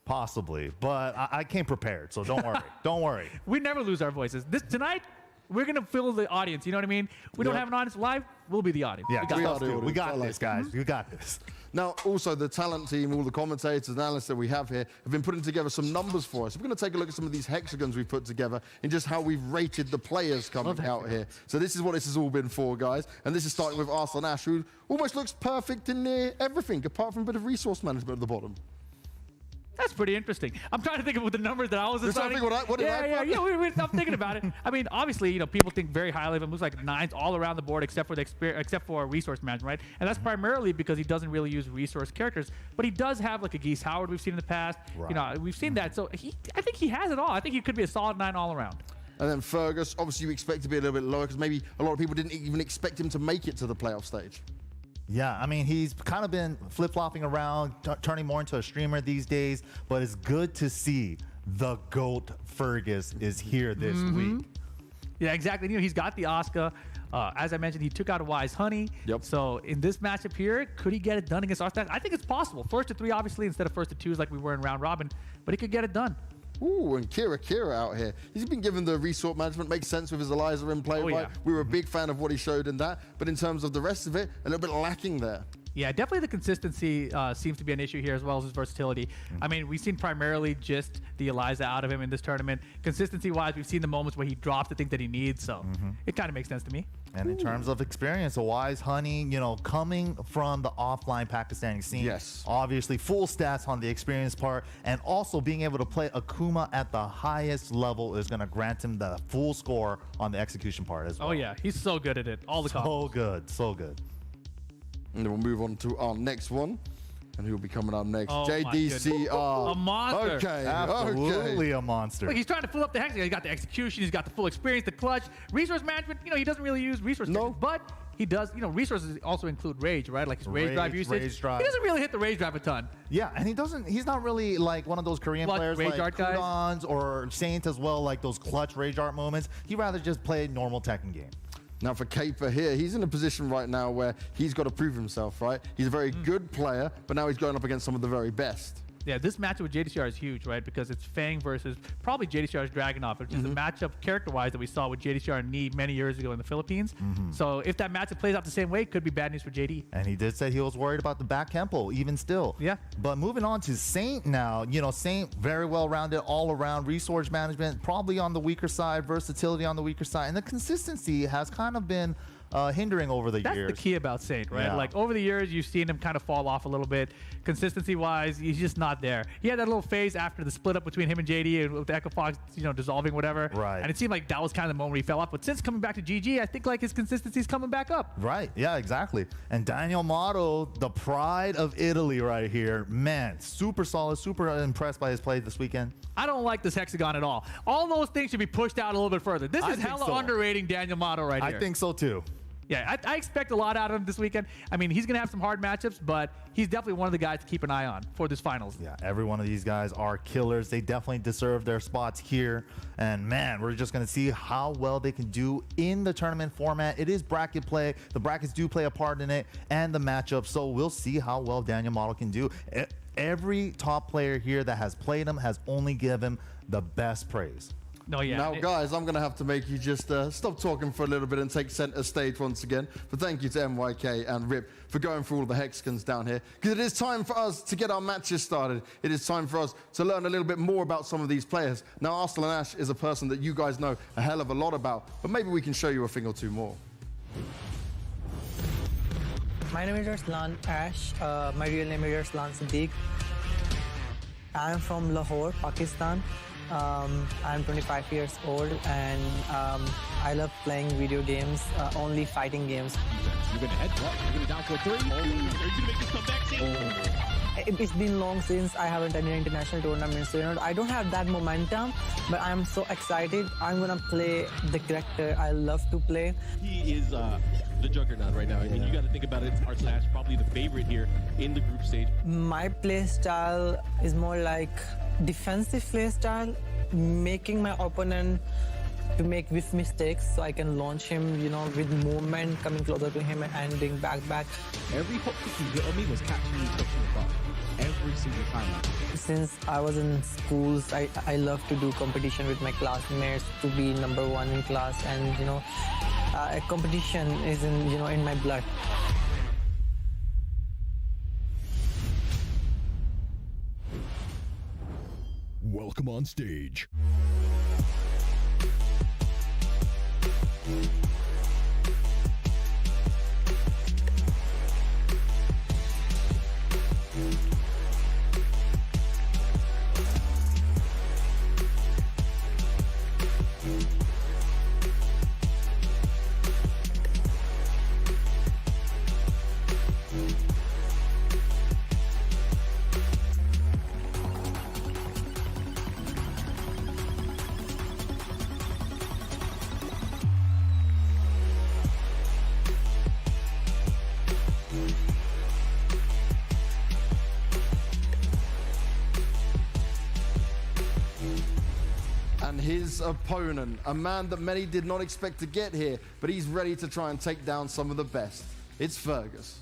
Possibly, but I came prepared, so don't worry. Don't worry. We never lose our voices. Tonight, we're going to fill the audience. You know what I mean? We don't have an audience live. We'll be the audience. Yeah, we got this, guys. You got this. Now, also, the talent team, all the commentators and analysts that we have here have been putting together some numbers for us. We're going to take a look at some of these hexagons we've put together and just how we've rated the players coming out here. So this is what this has all been for, guys. And this is starting with Arslan Ash, who almost looks perfect in near everything, apart from a bit of resource management at the bottom. That's pretty interesting. I'm trying to think of what the numbers that I was assigning. I'm thinking about it. I mean, obviously, you know, people think very highly of him. Looks like 9s all around the board, except for resource management, right? And that's primarily because he doesn't really use resource characters. But he does have like a Geese Howard we've seen in the past. Right. You know, we've seen that. So I think he has it all. I think he could be a solid 9 all around. And then Fergus, obviously you expect to be a little bit lower because maybe a lot of people didn't even expect him to make it to the playoff stage. Yeah, I mean, he's kind of been flip-flopping around, turning more into a streamer these days, but it's good to see the GOAT Fergus is here this week. Yeah, exactly. You know, he's got the Asuka. As I mentioned, he took out a Wise Honey. So in this matchup here, could he get it done against Arslan? I think it's possible. First to 3, obviously, instead of first to 2s like we were in round robin, but he could get it done. Ooh, and Kira out here. He's been given the resort management. Makes sense with his Eliza in play, right? Yeah. We were a big fan of what he showed in that. But in terms of the rest of it, a little bit lacking there. Yeah, definitely the consistency seems to be an issue here, as well as his versatility. I mean, we've seen primarily just the Eliza out of him in this tournament. Consistency-wise, we've seen the moments where he drops the things that he needs, so it kind of makes sense to me. And in terms of experience, a Wise Honey, you know, coming from the offline Pakistani scene, obviously full stats on the experience part, and also being able to play Akuma at the highest level is going to grant him the full score on the execution part as well. Oh yeah, he's so good at it. All the combos. So good. And then we'll move on to our next one. And who'll be coming up next? Oh, JDCR. a monster. Okay. Absolutely a monster. Look, he's trying to fill up the hexagon. He's got the execution. He's got the full experience, the clutch. Resource management, you know, he doesn't really use resource management, but he does, you know, resources also include rage, right? Like his rage drive usage. Rage drive. He doesn't really hit the rage drive a ton. Yeah, and he's not really like one of those Korean players rage like art guys? Kudons or Saint as well, like those clutch rage art moments. He'd rather just play normal Tekken game. Now for Caper here, he's in a position right now where he's got to prove himself, right? He's a very good player, but now he's going up against some of the very best. Yeah, this matchup with JDCR is huge, right? Because it's Fang versus probably JDCR's Dragunov, which is a matchup character-wise that we saw with JDCR and Knee many years ago in the Philippines. So if that matchup plays out the same way, it could be bad news for JD. And he did say he was worried about the back tempo, even still. Yeah. But moving on to Saint now, you know, Saint very well-rounded all-around resource management, probably on the weaker side, versatility on the weaker side, and the consistency has kind of been hindering over the years. That's the key about Saint, right? Yeah. Like over the years, you've seen him kind of fall off a little bit. Consistency-wise, he's just not there. He had that little phase after the split up between him and JD and with the Echo Fox, you know, dissolving whatever. Right. And it seemed like that was kind of the moment where he fell off. But since coming back to GG, I think like his consistency's coming back up. Right. Yeah, exactly. And Daniel Motto, the pride of Italy right here. Man, super solid, super impressed by his play this weekend. I don't like this hexagon at all. All those things should be pushed out a little bit further. This is hella underrating Daniel Motto right here. I think so too. Yeah, I expect a lot out of him this weekend. I mean, he's going to have some hard matchups, but he's definitely one of the guys to keep an eye on for this finals. Yeah, every one of these guys are killers. They definitely deserve their spots here. And man, we're just going to see how well they can do in the tournament format. It is bracket play. The brackets do play a part in it, and the matchup. So we'll see how well Daniel Motto can do. Every top player here that has played him has only given him the best praise. No, yeah. Now, guys, I'm going to have to make you just stop talking for a little bit and take center stage once again. But thank you to MYK and Rip for going through all the hexagons down here. Because it is time for us to get our matches started. It is time for us to learn a little bit more about some of these players. Now, Arslan Ash is a person that you guys know a hell of a lot about. But maybe we can show you a thing or two more. My name is Arslan Ash. My real name is Arslan Siddiq. I am from Lahore, Pakistan. I'm 25 years old and I love playing video games, only fighting games. You're going to head what? You're going to down for 3? Are you going to make this comeback? It's been long since I haven't done an international tournament, so you know, I don't have that momentum, but I'm so excited. I'm going to play the character I love to play. He is the juggernaut right now. I mean, you got to think about it. Arslan Ash, probably the favorite here in the group stage. My play style is more like defensive play style, making my opponent to make with mistakes so I can launch him, you know, with movement, coming closer to him and doing back. Every hook that you hit on me was catching me touching the ball. Every single time. Since I was in schools, I love to do competition with my classmates to be #1 in class, and you know, a competition is in my blood. Welcome on stage. his opponent, a man that many did not expect to get here, but he's ready to try and take down some of the best. It's Fergus.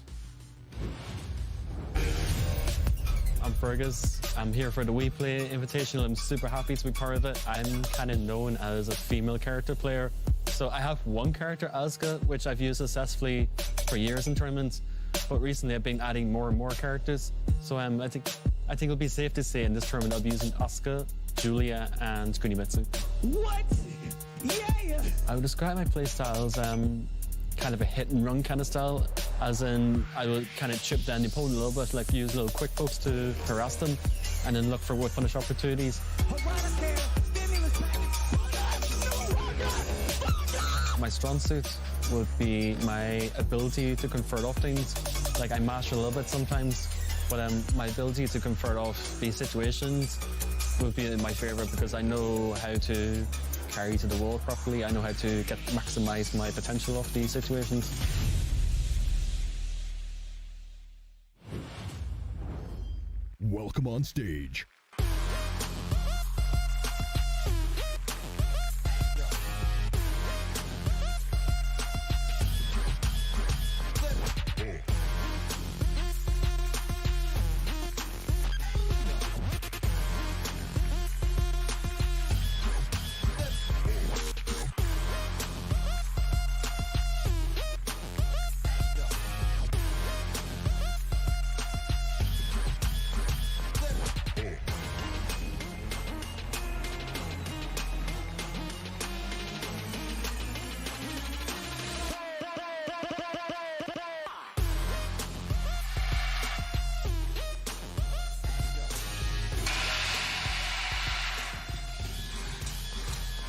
I'm Fergus. I'm here for the WePlay Invitational. I'm super happy to be part of it. I'm kind of known as a female character player. So I have one character, Asuka, which I've used successfully for years in tournaments. But recently I've been adding more and more characters. So I think it'll be safe to say in this tournament I'll be using Asuka, Julia, and Kunimitsu. What? Yeah! I would describe my playstyle as kind of a hit and run kind of style, as in I will kind of chip down the opponent a little bit, like use little quick pokes to harass them, and then look for whip punish opportunities. My strong suit would be my ability to convert off things. Like I mash a little bit sometimes, but my ability to convert off these situations would be my favorite because I know how to carry to the wall properly. I know how to maximize my potential of these situations. Welcome on stage.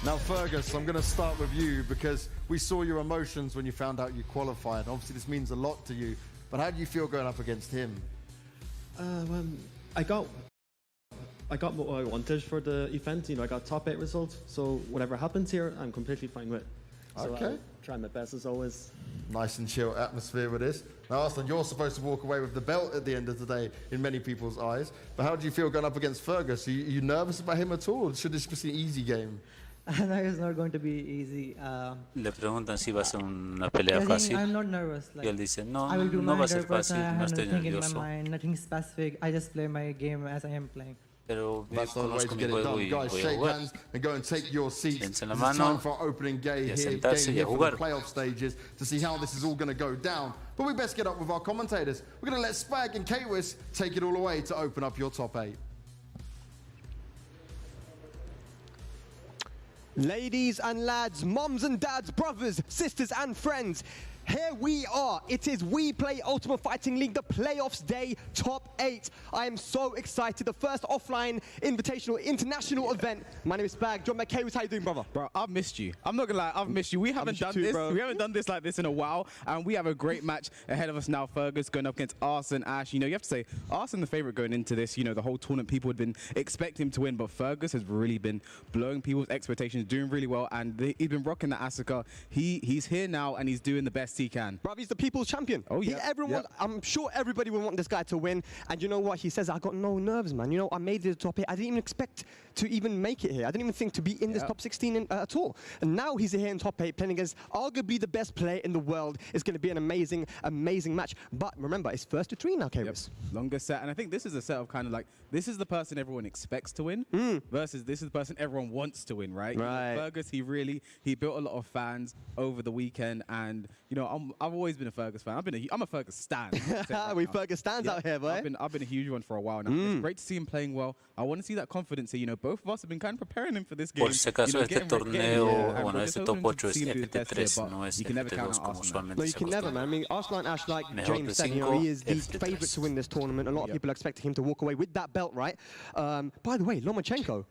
Now, Fergus, I'm going to start with you because we saw your emotions when you found out you qualified. Obviously, this means a lot to you, but how do you feel going up against him? I got what I wanted for the event. You know, I got top 8 result, so whatever happens here, I'm completely fine with. So Okay. I'll try my best as always. Nice and chill atmosphere with this. Now, Arslan, you're supposed to walk away with the belt at the end of the day in many people's eyes, but how do you feel going up against Fergus? Are you nervous about him at all, or should this be an easy game? No, it's not going to be easy. Le preguntan si va a ser una pelea I think fácil. I'm not nervous. Y él dice, no, I will do no my va a ser 100%. fácil, I no have estoy nothing in my nervioso. mind, nothing specific. I just play my game as I am playing. Pero That's not the way conozco to mi get it juego done. y Guys, voy a shake jugar. hands and go and take your seats. Dense la It's mano time for our opening game y a here, sentarse y a for the jugar. playoff stages to see how this is all going to go down. But we best get up with our commentators. We're going to let Spag and Kwis take it all away to open up your top 8. Ladies and lads, mums and dads, brothers, sisters and friends, here we are. It is We Play Ultimate Fighting League, the playoffs day, top 8. I am so excited. The first offline invitational international event. My name is Spag. John McKay, how you doing, brother? Bro, I've missed you. I'm not gonna lie, I've missed you. We haven't done this. We haven't done this like this in a while, and we have a great match ahead of us now. Fergus going up against Arslan, Ash. You know, you have to say Arslan the favorite going into this. You know, the whole tournament people had been expecting him to win, but Fergus has really been blowing people's expectations, doing really well, and he's been rocking the Asuka. He's here now, and he's doing the best he can. Bro, he's the people's champion. Oh, yeah. I'm sure everybody will want this guy to win. And you know what? He says, I got no nerves, man. You know, I made it to the top 8. I didn't even expect to even make it here. I didn't even think to be in this top 16 at all. And now he's here in top 8 playing against arguably the best player in the world. It's going to be an amazing, amazing match. But remember, it's first to 3 now, Kwis. Longest set. And I think this is a set of kind of like, this is the person everyone expects to win versus this is the person everyone wants to win, right? Right. You know, Fergus, he built a lot of fans over the weekend. And, you know, I've always been a Fergus fan. I'm a Fergus stan. We Fergus stands out here, boy. I've been a huge one for a while now. It's great to see him playing well. I want to see that confidence here. You know, both of us have been kind of preparing him for this game. Por si acaso este torneo, bueno, este top 8 es FT3, no es FT2 como usualmente No, you se can never, acostumbra. man. I mean, Arslan Ash, like Mejor James de said, you know, cinco, he is the FT3. favorite to win this tournament. A lot of people are expecting him to walk away with that belt, right? By the way, Lomachenko,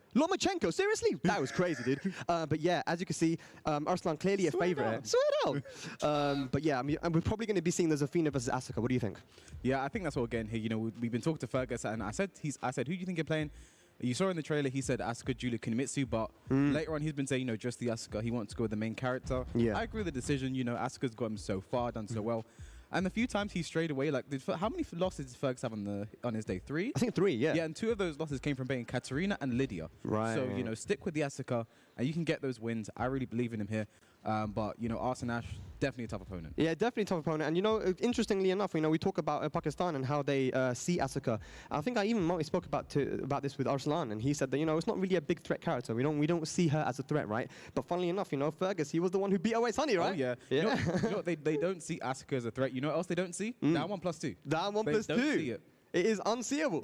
seriously? That was crazy, dude. But yeah, as you can see, Arslan clearly a favorite. Swear down. But yeah, I mean, and we're probably going to be seeing the Zafina versus Asuka. What do you think? Yeah, I think that's what, again, here, you know, we've been talking to Fergus, and I said, who do you think you're playing? You saw in the trailer, he said Asuka, Julia, Kunimitsu, but later on he's been saying, you know, just the Asuka. He wants to go with the main character. Yeah. I agree with the decision. You know, Asuka's got him so far, done so well. And the few times he strayed away, like, how many losses did Fergus have on his day? 3? I think 3, yeah. Yeah, and 2 of those losses came from being Katarina and Lydia. Right. So, you know, stick with the Asuka, and you can get those wins. I really believe in him here. But, you know, Arsene Ash, definitely a tough opponent. Yeah, definitely a tough opponent. And, you know, interestingly enough, you know, we talk about Pakistan and how they see Asuka. I think I even spoke about this with Arslan, and he said that, you know, it's not really a big threat character. We don't see her as a threat, right? But funnily enough, you know, Fergus, he was the one who beat Always Honey, right? Oh, yeah. You know what, they don't see Asuka as a threat. You know what else they don't see? Down 1+2. Down 1+2. They don't see it. It is unseeable,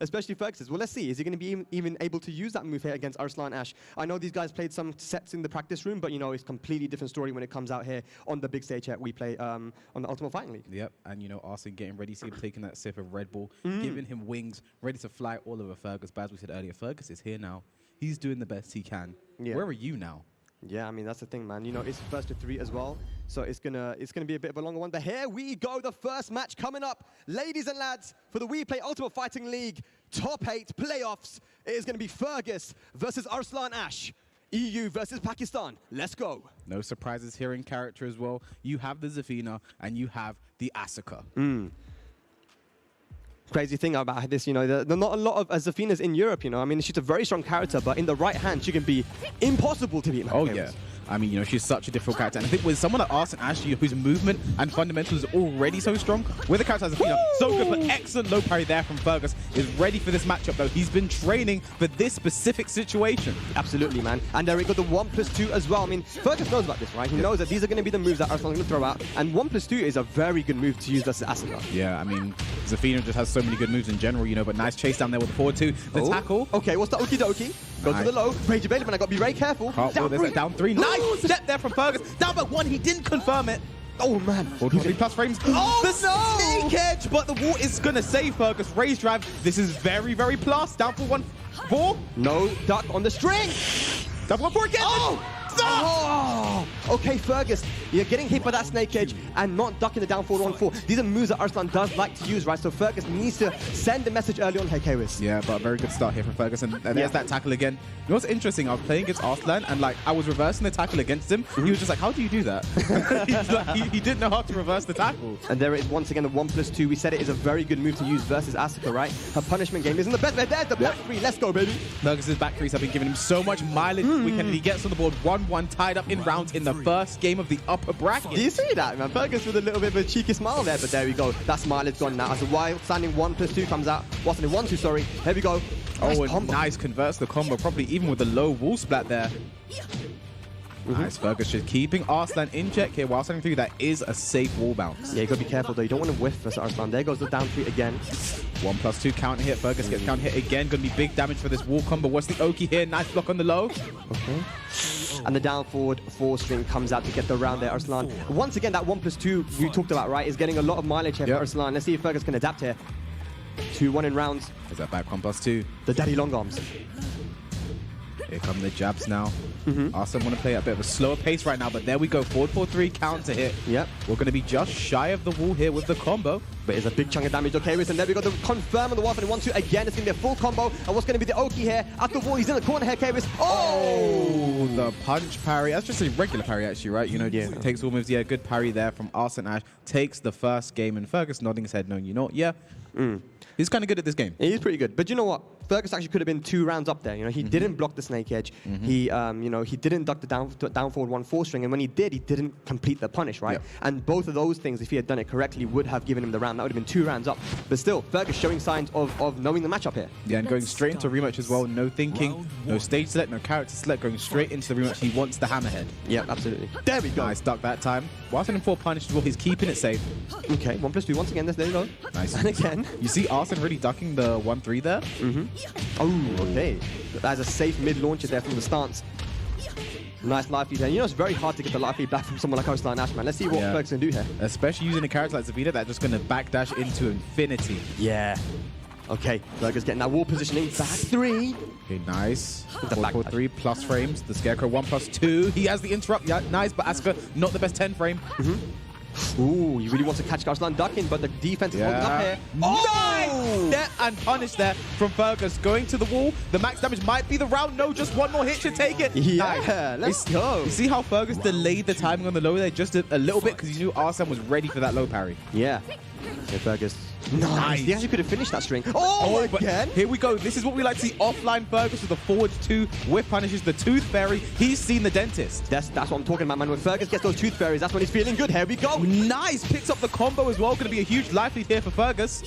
especially Fergus. Well, let's see. Is he going to be even able to use that move here against Arslan Ash? I know these guys played some sets in the practice room, but, you know, it's a completely different story when it comes out here on the big stage here. We play on the Ultimate Fighting League. Yep, and, you know, Arsene getting ready, see him taking that sip of Red Bull, giving him wings, ready to fly all over Fergus. But as we said earlier, Fergus is here now. He's doing the best he can. Yeah. Where are you now? Yeah, I mean, that's the thing, man. You know, it's first to 3 as well, so it's gonna be a bit of a longer one. But here we go, the first match coming up, ladies and lads, for the We Play Ultimate Fighting League Top 8 playoffs. It is gonna be Fergus versus Arslan Ash. EU versus Pakistan. Let's go. No surprises here in character as well. You have the Zafina and you have the Asuka. Crazy thing about this, you know, there are not a lot of Zafinas in Europe, you know. I mean, she's a very strong character, but in the right hand, she can be impossible to beat. Oh, yeah. I mean, you know, she's such a difficult character. And I think with someone like Arsene Ash, whose movement and fundamentals is already so strong, with a character like Zafina, so good, but excellent low parry there from Fergus, is ready for this matchup, though. He's been training for this specific situation. Absolutely, man. And there we got the 1+2 as well. I mean, Fergus knows about this, right? He knows that these are going to be the moves that Arsenal's going to throw out. And 1+2 is a very good move to use versus Asuka. Yeah, I mean, Zafina just has so many good moves in general, you know, but nice chase down there with the forward 2. The tackle. Okay, what's the okie dokie? Go to the low. Rage available, I got to be very careful. Down 3. Nice step there from Fergus. Down by 1, he didn't confirm it. Oh, man. 3 plus frames. Oh, the sneak edge, but the wall is going to save Fergus. Raise drive. This is very, very plus. Down for 1-4. No duck on the string. Down for 1-4 again. Oh! Okay, Fergus, you're getting hit by that snake edge and not ducking the down forward 1-4. These are moves that Arslan does like to use, right? So Fergus needs to send a message early on here, Kawis. Yeah, but a very good start here from Fergus. And there's that tackle again. You know what's interesting? I was playing against Arslan and, like, I was reversing the tackle against him. He was just like, how do you do that? he didn't know how to reverse the tackle. And there it is once again, the 1+2. We said it is a very good move to use versus Asuka, right? Her punishment game isn't the best. There's the back 3. Let's go, baby. Fergus's back 3s have been giving him so much mileage. He gets on the board 1-1, tied up in rounds in the first game of the upper bracket. Do you see that, man? Fergus with a little bit of a cheeky smile there, but there we go. That smile is gone now. As a wild standing 1+2 comes out. What's in 1-2, sorry. Here we go. Nice converts the combo properly, even with the low wall splat there. Nice, Fergus just keeping Arslan in check here while standing through. That is a safe wall bounce. Yeah, you got to be careful though. You don't want to whiff versus Arslan. There goes the down 3 again. 1+2 counter hit. Fergus gets counter hit again. Going to be big damage for this wall combo. What's the Oki here? Nice block on the low. Okay. And the down forward 4 string comes out to get the round there, Arslan. Once again, that 1+2 we talked about, right, is getting a lot of mileage here for Arslan. Let's see if Fergus can adapt here. 2-1 in rounds. Is that back 1+2? The daddy long arms. Here come the jabs now. Arslan want to play at a bit of a slower pace right now, but there we go. Forward 4-3 counter hit. Yep. We're going to be just shy of the wall here with the combo. But it's a big chunk of damage. Okay, and there we go. The confirm on the 1-2 again. It's going to be a full combo. And what's going to be the Oki here? At the wall, he's in the corner here, Kawis. Oh, the punch parry. That's just a regular parry, actually, right? You know, takes all moves. Yeah, good parry there from Arslan Ash. Takes the first game, and Fergus nodding his head, knowing, you know what? Yeah. He's kind of good at this game. He's pretty good. But you know what? Fergus actually could have been 2 rounds up there. You know, he didn't block the snake edge. He, you know, he didn't duck the down forward 1-4 string. And when he did, he didn't complete the punish, right? And both of those things, if he had done it correctly, would have given him the round. That would have been 2 rounds up. But still, Fergus showing signs of knowing the matchup here. Yeah, and going straight into rematch as well. No thinking, no stage select, no character select. Going straight into the rematch. He wants the hammerhead. Yeah, absolutely. There we go. Nice duck that time. Whilst in 4 punish as well, he's keeping it safe. Okay, 1+2 once again. There you go. Nice. And again. You see Arslan really ducking the 1-3 there? Oh, okay. That's a safe mid-launcher there from the stance. Nice life feed there. You know, it's very hard to get the life feed back from someone like Arslan Ash, man. Let's see what Fergus can do here. Especially using a character like Zafina that's just going to backdash into infinity. Yeah. Okay, Fergus getting that wall positioning. Back 3. Okay, nice. 4-4-3 plus frames. The Scarecrow 1+2. He has the interrupt. Yeah, nice, but Asuka not the best 10 frame. Ooh, he really wants to catch Arslan ducking, but the defense is holding up here. Oh! Nice! And punish there from Fergus. Going to the wall. The max damage might be the round. No, just one more hit should take it. Yeah, let's go. You see how Fergus delayed the timing on the low there just a little bit because he knew Arslan was ready for that low parry. Yeah. Okay, Fergus. Nice. He actually could have finished that string. Oh, again. Here we go. This is what we like to see. Offline Fergus with the forward 2 whiff punishes the Tooth Fairy. He's seen the dentist. That's what I'm talking about, man. When Fergus gets those Tooth Fairies, that's when he's feeling good. Here we go. Nice. Picks up the combo as well. Going to be a huge life lead here for Fergus.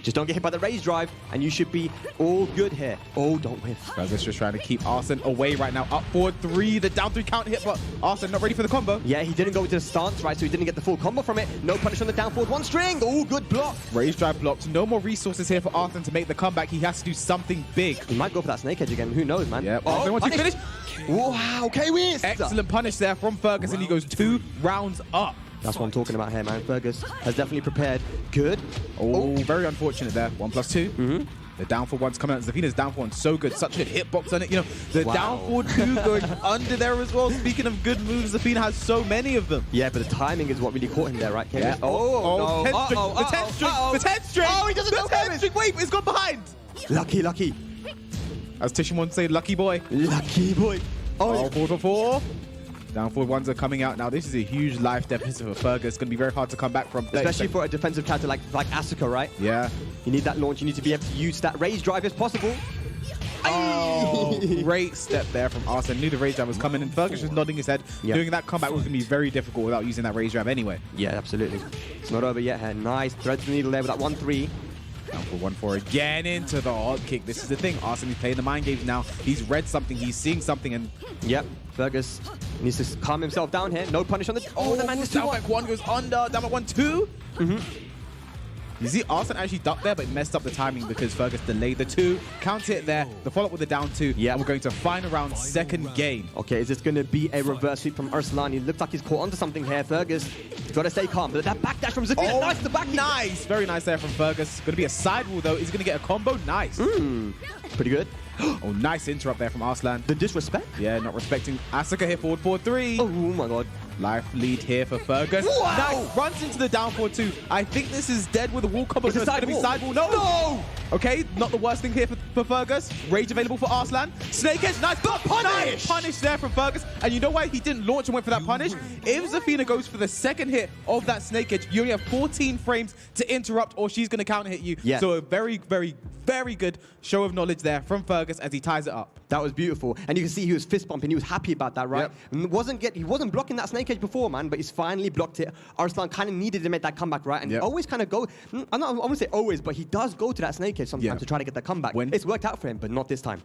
Just don't get hit by the raise drive, and you should be all good here. Oh, don't whiff. Fergus just trying to keep Arslan away right now. Up forward 3. The down 3 count hit, but Arslan not ready for the combo. Yeah, he didn't go into the stance, right, so he didn't get the full combo from it. No punish on the down forward 1 string. Oh, good block. Raise drive blocked. No more resources here for Arslan to make the comeback. He has to do something big. He might go for that snake edge again. Who knows, man? Yeah. Oh, wants to finish. Wow, okay, we excellent punish there from Fergus, and he goes 2 rounds up. That's what I'm talking about here, man. Fergus has definitely prepared. Good. Oh, very unfortunate there. 1+2. The down for 1's coming out. Zafina's down for 1 so good. Such a good hitbox on it. You know, the down for 2 going under there as well. Speaking of good moves, Zafina has so many of them. Yeah, but the timing is what really caught him there, right? Yeah. No. The 10th string. The 10th string. Oh, he doesn't know. The 10th string. Wait, it's gone behind. Lucky. As Tishon would say, lucky boy. Lucky boy. Oh, 4-4. Down forward 1s are coming out. Now, this is a huge life deficit for Fergus. It's going to be very hard to come back from. Especially for a defensive character like Asuka, right? Yeah. You need that launch. You need to be able to use that raise drive if possible. Oh, great step there from Arslan. Knew the raise drive was coming in. Fergus was nodding his head. Doing that comeback was going to be very difficult without using that raise drive anyway. Yeah, absolutely. It's not over yet here. Nice. Threads the needle there with that 1-3. Down for 1-4 again into the hard kick. This is the thing. Arslan is playing the mind games now. He's read something. He's seeing something. And yep, Fergus needs to calm himself down here. No punish on the... Oh, the man is down back 1 goes under. Down back 1-2. You see Arslan actually ducked there, but messed up the timing because Fergus delayed the 2. Counter it there. The follow-up with the down 2. Yeah, and we're going to final round, second game. Okay, is this going to be a reverse sweep from Arslan? He looks like he's caught onto something here. Fergus, he's got to stay calm. But that backdash from Zafina, oh, nice, the back. Nice. Very nice there from Fergus. Going to be a sidewall, though. He's going to get a combo. Nice. Pretty good. Oh, nice interrupt there from Arslan. The disrespect? Yeah, not respecting. Asuka here forward 4-3. Oh, my God. Life lead here for Fergus. Wow. Now runs into the down 4-2. I think this is dead with a wall combo. It's going to be sidewall. No! Okay, not the worst thing here for Fergus. Rage available for Arslan. Snake edge, nice punish! Nice punish there from Fergus. And you know why he didn't launch and went for that punish? If Zafina goes for the second hit of that snake edge, you only have 14 frames to interrupt or she's going to counter hit you. Yeah. So a very, very, very good show of knowledge there from Fergus as he ties it up. That was beautiful. And you can see he was fist bumping. He was happy about that, right? Yep. He wasn't blocking that snake edge before, man, but he's finally blocked it. Arslan kind of needed to make that comeback, right? And he always kind of go, I wouldn't say always, but he does go to that snake edge sometimes to try to get that comeback. It's worked out for him, but not this time.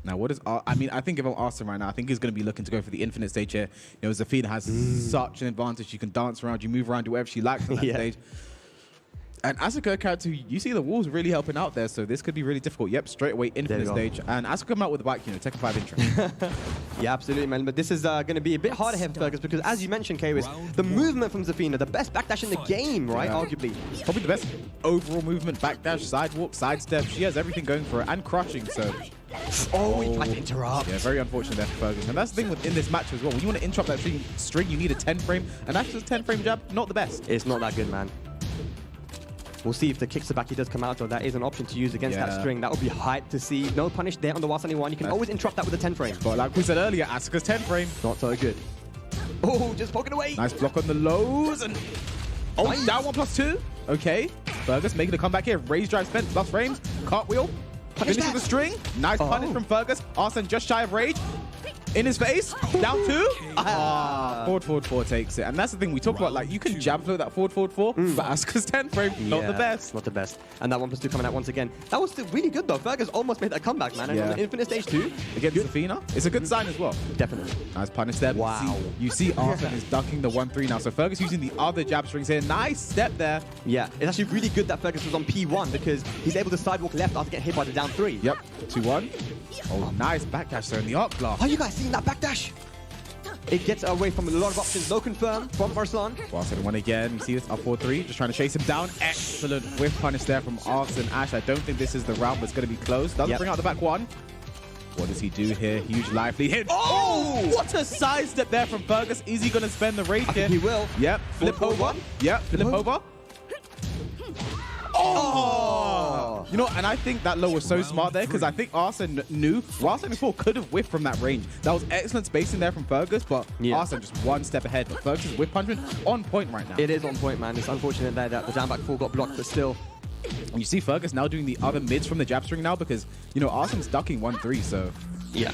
Now, what is... I mean, I think if I'm Arslan right now, I think he's going to be looking to go for the infinite stage here. You know, Zafina has such an advantage. She can dance around, you move around, do whatever she likes on that stage. And Asuka character, you see the walls really helping out there, so this could be really difficult. Yep, straight away infinite stage. And Asuka come out with the back, you know, Tekken 5 intro. Yeah, absolutely, man. But this is going to be a bit harder here for Fergus because, as you mentioned, Kaiwis, the movement from Zafina, the best backdash in the game, right? Arguably. Probably the best overall movement, backdash, sidewalk, sidestep. She has everything going for it and crushing, so... Oh, he tried to interrupt. Yeah, very unfortunate there for Fergus. And that's the thing within this match as well. When you want to interrupt that string, you need a 10 frame. And that's just a 10 frame jab, not the best. It's not that good, man. We'll see if the kicksabaki does come out, or that is an option to use against that string. That would be hype to see. No punish there on the Wasani 1. You can always interrupt that with a 10 frame. But like we said earlier, Asuka's 10 frame. Not so good. Oh, just poking away. Nice block on the lows. And oh, nice. Down 1+2. Okay. Fergus making a comeback here. Raise drive spent, plus frames. Cartwheel. Finish with the string. Nice punish from Fergus. Arslan just shy of rage. In his face, down 2. Forward 4 takes it. And that's the thing we talk about, like, you can jab throw that forward 4, but Asuka's 10 frame, not the best. Not the best. And that 1+2 coming out once again. That was still really good, though. Fergus almost made that comeback, man. And on the infinite stage 2. Against Zafina, it's a good sign as well. Definitely. Nice punish there. Wow. You see Arslan is ducking the 1-3 now. So Fergus using the other jab strings here. Nice step there. Yeah, it's actually really good that Fergus was on P1 because he's able to sidewalk left after getting hit by the down 3. Yep. 2-1. Oh, nice backdash there in the arc glass. Are you guys seeing that backdash? It gets away from a lot of options. No confirm from Arslan. Arslan 1 again. You see this up 4-3. Just trying to chase him down. Excellent whiff punish there from Arslan Ash. I don't think this is the round, but it's going to be close. Doesn't bring out the back 1. What does he do here? Huge life lead hit. Oh! What a side step there from Fergus. Is he going to spend the rage here? He will. Yep. Flip over. Yep. Flip over. Oh! You know, and I think that low was so smart there because I think Arsene knew Wild 74 could have whiffed from that range. That was excellent spacing there from Fergus, but Arsene just one step ahead. But Fergus' whiff punishment on point right now. It is on point, man. It's unfortunate that the down back 4 got blocked, but still. And you see Fergus now doing the other mids from the jab string now because, you know, Arsene's ducking 1-3, so. Yeah.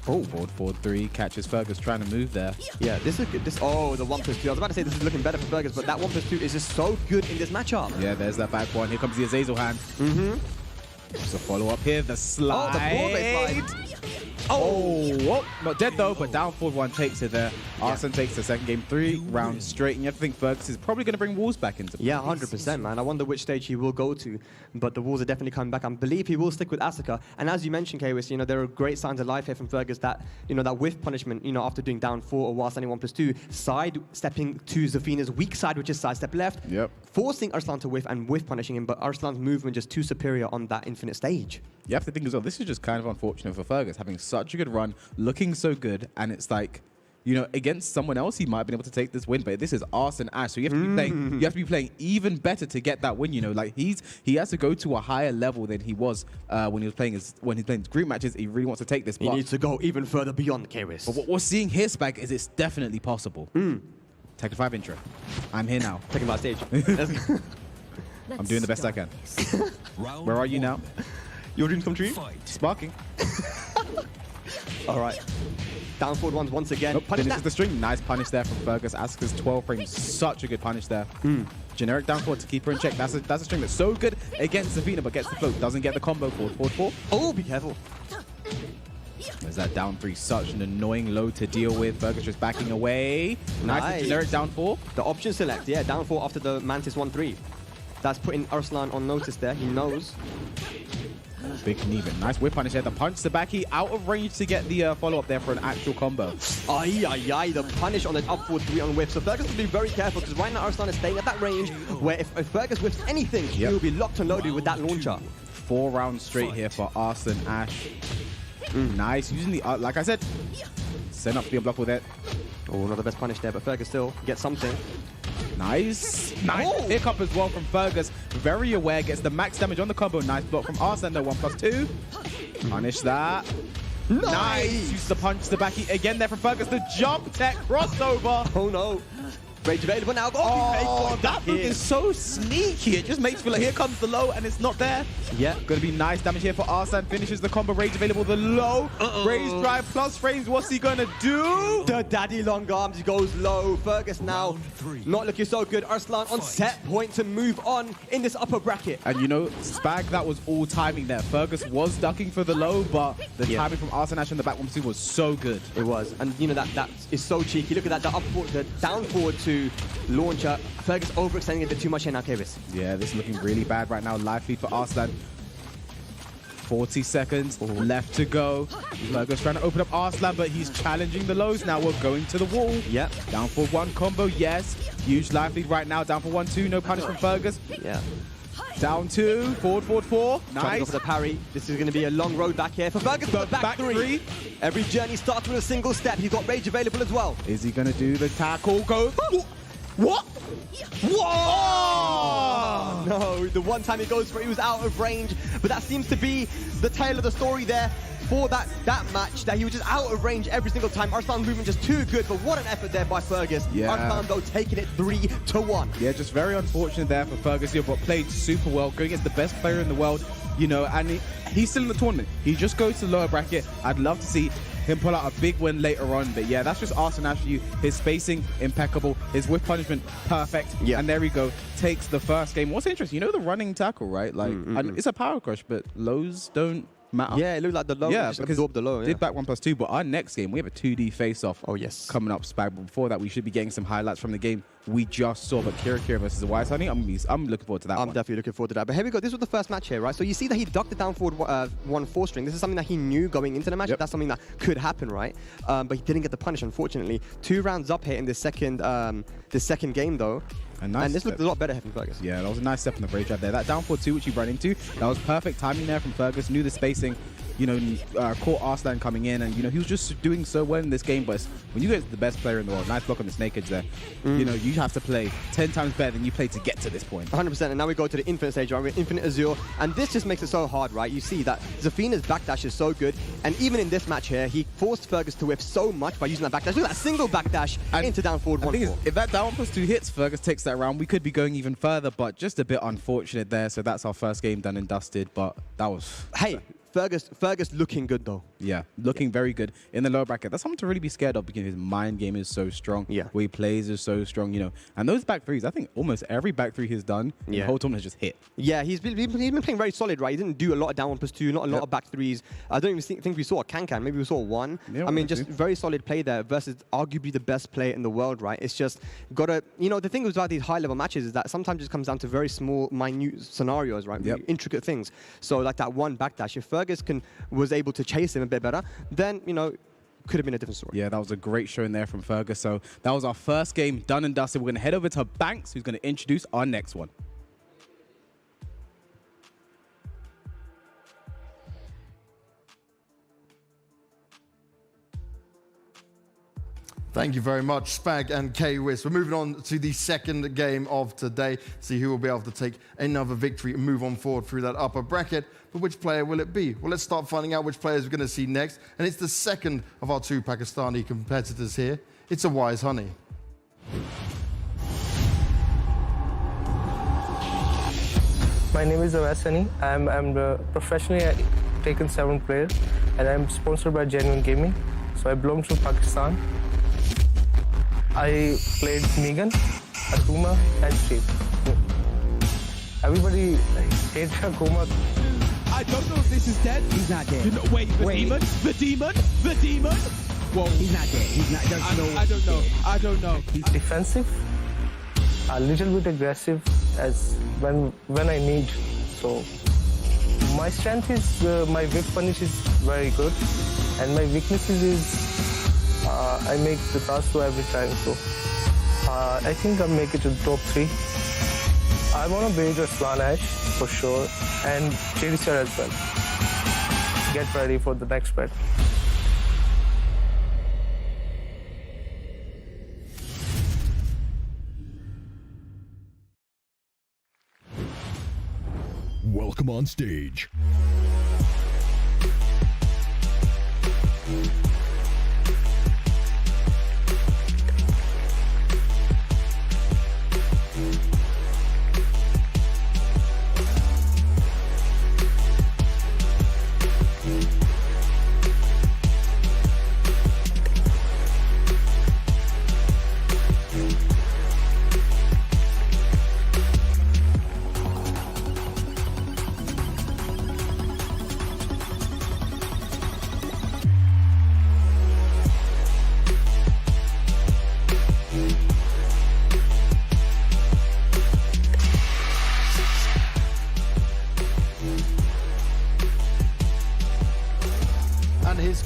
Oh, forward 3 catches Fergus trying to move there. Yeah, this is good. Oh, the 1+2. I was about to say this is looking better for Fergus, but that 1+2 is just so good in this matchup. Yeah, there's that back one. Here comes the Azazel hand. Just a follow up here. The slide. Oh, the forward slide. Oh, not dead though, but down forward 1 takes it there. Arsene takes the second game, 3 rounds straight, and you have to think Fergus is probably going to bring Wolves back into play. Yeah, 100%, man. I wonder which stage he will go to, but the Wolves are definitely coming back. I believe he will stick with Asuka, and as you mentioned, Kawis, you know, there are great signs of life here from Fergus that, you know, that whiff punishment, you know, after doing down 4 or while standing 1+2, side stepping to Zafina's weak side, which is side step left, forcing Arslan to whiff and whiff punishing him, but Arslan's movement just too superior on that infinite stage. You have to think as well, this is just kind of unfortunate for Fergus, having such a good run, looking so good, and it's like, you know, against someone else, he might have been able to take this win, but this is Arsene Ash, so you have to be playing. You have to be playing even better to get that win. You know, like he has to go to a higher level than he was when he was playing his group matches. He really wants to take this. He needs to go even further beyond Kawis. But what we're seeing here, Spag, is it's definitely possible. Tekken 5 intro. I'm here now. Tekken 5 stage. I'm doing the best I can. Where are you now? Your dreams come true? Sparking. All right. Down forward ones once again. Finishes the string. Nice punish there from Fergus. Asuka's 12 frames. Such a good punish there. Generic down forward to keep her in check. That's a string that's so good against Zafina, but gets the float. Doesn't get the combo forward 4. Oh, be careful. There's that down 3. Such an annoying low to deal with. Fergus just backing away. Nice generic down 4. The option select. Yeah, down 4 after the Mantis 1-3. That's putting Arslan on notice there. He knows. Big knee, but nice whip punish there. The punch Sabaki out of range to get the follow-up there for an actual combo. The punish on the up forward 3 on whip. So Fergus will be very careful because right now Arslan is staying at that range where if Fergus whips anything, he will be locked and loaded with that launcher. 4 rounds straight here for Arsene Ash. Nice. Using the, like I said, send up the unblock with it. Oh, not the best punish there, but Fergus still gets something. Nice pick up as well from Fergus. Very aware, gets the max damage on the combo. Nice block from Arsene though, 1+2. Punish that. Nice. Use the punch to back again there from Fergus. The jump tech crossover. Oh no. Rage available now. That move is so sneaky. It just makes you feel like here comes the low and it's not there. Yeah. Gonna be nice damage here for Arsene. Finishes the combo. Rage available. The low. Raise drive plus frames. What's he gonna do? The daddy long arms goes low. Fergus now not looking so good. Arslan on set point to move on in this upper bracket. And you know, Spag, that was all timing there. Fergus was ducking for the low, but the timing from Arsene Ash on the back 1-2 was so good. It was. And you know, that is so cheeky. Look at that. The up forward, the down forward to launcher. Fergus overextending a bit too much here now, Kawis. Yeah, this is looking really bad right now. Life lead for Arslan. 40 seconds left to go. Fergus trying to open up Arslan, but he's challenging the lows now. We're going to the wall. Yep. Down for 1 combo, yes. Huge life lead right now. Down for 1-2. No punish from Fergus. Yeah. Down 2. Forward 4. Nice. Trying to go for the parry. This is going to be a long road back here for Fergus. Back 3. Every journey starts with a single step. He's got rage available as well. Is he going to do the tackle? Go. What? Whoa! No, the one time he goes for it, he was out of range. But that seems to be the tale of the story there for that match, that he was just out of range every single time. Arslan's movement just too good, but what an effort there by Fergus. Yeah. Arslan, though, taking it 3-1. Yeah, just very unfortunate there for Fergus here, but played super well, going against the best player in the world, you know, and he's still in the tournament. He just goes to the lower bracket. I'd love to see him pull out a big win later on, but yeah, that's just Arsene Ash for you. His spacing impeccable, his whiff punishment perfect, and there we go, takes the first game. What's interesting, you know the running tackle, right? Like, and it's a power crush, but lows don't matter. Yeah, it looked like the low just absorbed the low. Did back 1+2, but our next game we have a 2D face-off. Oh yes, coming up, Spag. But before that, we should be getting some highlights from the game we just saw. But Kira versus the Wise Honey, I'm looking forward to that. I'm definitely looking forward to that. But here we go. This was the first match here, right? So you see that he ducked the down forward 1-4 string. This is something that he knew going into the match. That's something that could happen, right? But he didn't get the punish, unfortunately. 2 rounds up here in this second game, though. And this looked a lot better from Fergus. Yeah, that was a nice step on the Brave Jab there. That down 4-2 which he ran into, that was perfect timing there from Fergus. Knew the spacing, you know, caught Arslan coming in, and you know he was just doing so well in this game. But when you get the best player in the world, nice block on the snake edge there. You know, you have to play 10 times better than you played to get to this point. 100%. And now we go to the Infinite stage, right? We're Infinite Azure, and this just makes it so hard, right? You see that Zafina's backdash is so good, and even in this match here, he forced Fergus to whiff so much by using that backdash. Look at that single backdash into down forward 1-4. If that down plus 2 hits, Fergus takes that round. We could be going even further, but just a bit unfortunate there. So that's our first game done and dusted. But that was. Hey. Fergus looking good though. Yeah, looking very good in the lower bracket. That's something to really be scared of because his mind game is so strong. Yeah. Where he plays is so strong, you know. And those back threes, I think almost every back three he's done, the whole tournament has just hit. Yeah, he's been playing very solid, right? He didn't do a lot of down 1+2, not a lot of back threes. I don't even think we saw a can. Maybe we saw one. Yeah, I mean, just very solid play there versus arguably the best player in the world, right? It's just gotta, you know, the thing about these high level matches is that sometimes it comes down to very small, minute scenarios, right? Yep. Intricate things. So like that one backdash, if Fergus was able to chase him a bit better, then, you know, could have been a different story. Yeah, that was a great showing there from Fergus. So that was our first game done and dusted. We're going to head over to Banks, who's going to introduce our next one. Thank you very much, Spag and K-Wiz. We're moving on to the second game of today. See who will be able to take another victory and move on forward through that upper bracket. But which player will it be? Well, let's start finding out which players we're going to see next. And it's the second of our 2 Pakistani competitors here. It's a Wise Honey. My name is Awais Honey. I'm professionally taken 7 player, and I'm sponsored by Genuine Gaming. So I belong to Pakistan. I played Megan, Akuma, and Steve. Everybody hates Akuma. I don't know if this is dead. He's not dead. Wait, the demon. Whoa. He's not dead. He's not. I don't know. He's defensive, a little bit aggressive as when I need. So my strength is my whip punish is very good, and my weaknesses is I make the task two every time. So I think I'll make it to top 3. I want to beat Arslan Ash for sure, and JDCR as well. Get ready for the next bet. Welcome on stage.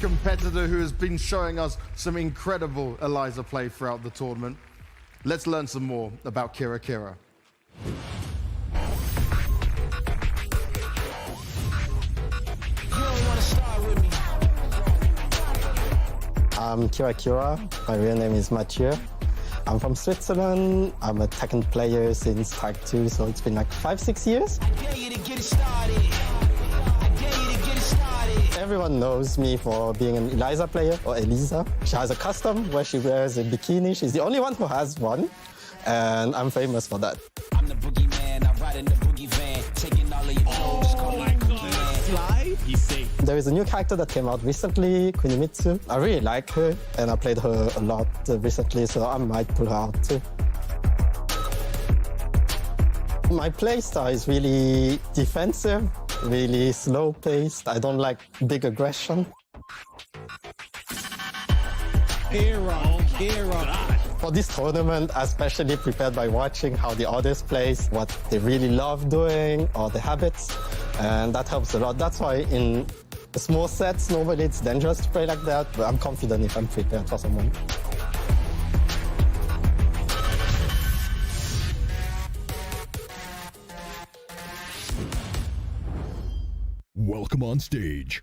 Competitor who has been showing us some incredible Eliza play throughout the tournament. Let's learn some more about Kira Kira. I'm Kira Kira. My real name is Mathieu. I'm from Switzerland. I'm a Tekken player since Tag 2, so it's been like 5-6 years. Everyone knows me for being an Eliza player, or Elisa. She has a custom where she wears a bikini. She's the only one who has one, and I'm famous for that. I'm the boogeyman, I ride in the boogie van, taking all of your clothes, call me Fly? He's safe. There is a new character that came out recently, Kunimitsu. I really like her, and I played her a lot recently, so I might pull her out too. My playstyle is really defensive, really slow-paced. I don't like big aggression. For this tournament, I especially prepared by watching how the others play, what they really love doing, or the habits, and that helps a lot. That's why in small sets, normally it's dangerous to play like that, but I'm confident if I'm prepared for someone. Welcome on stage.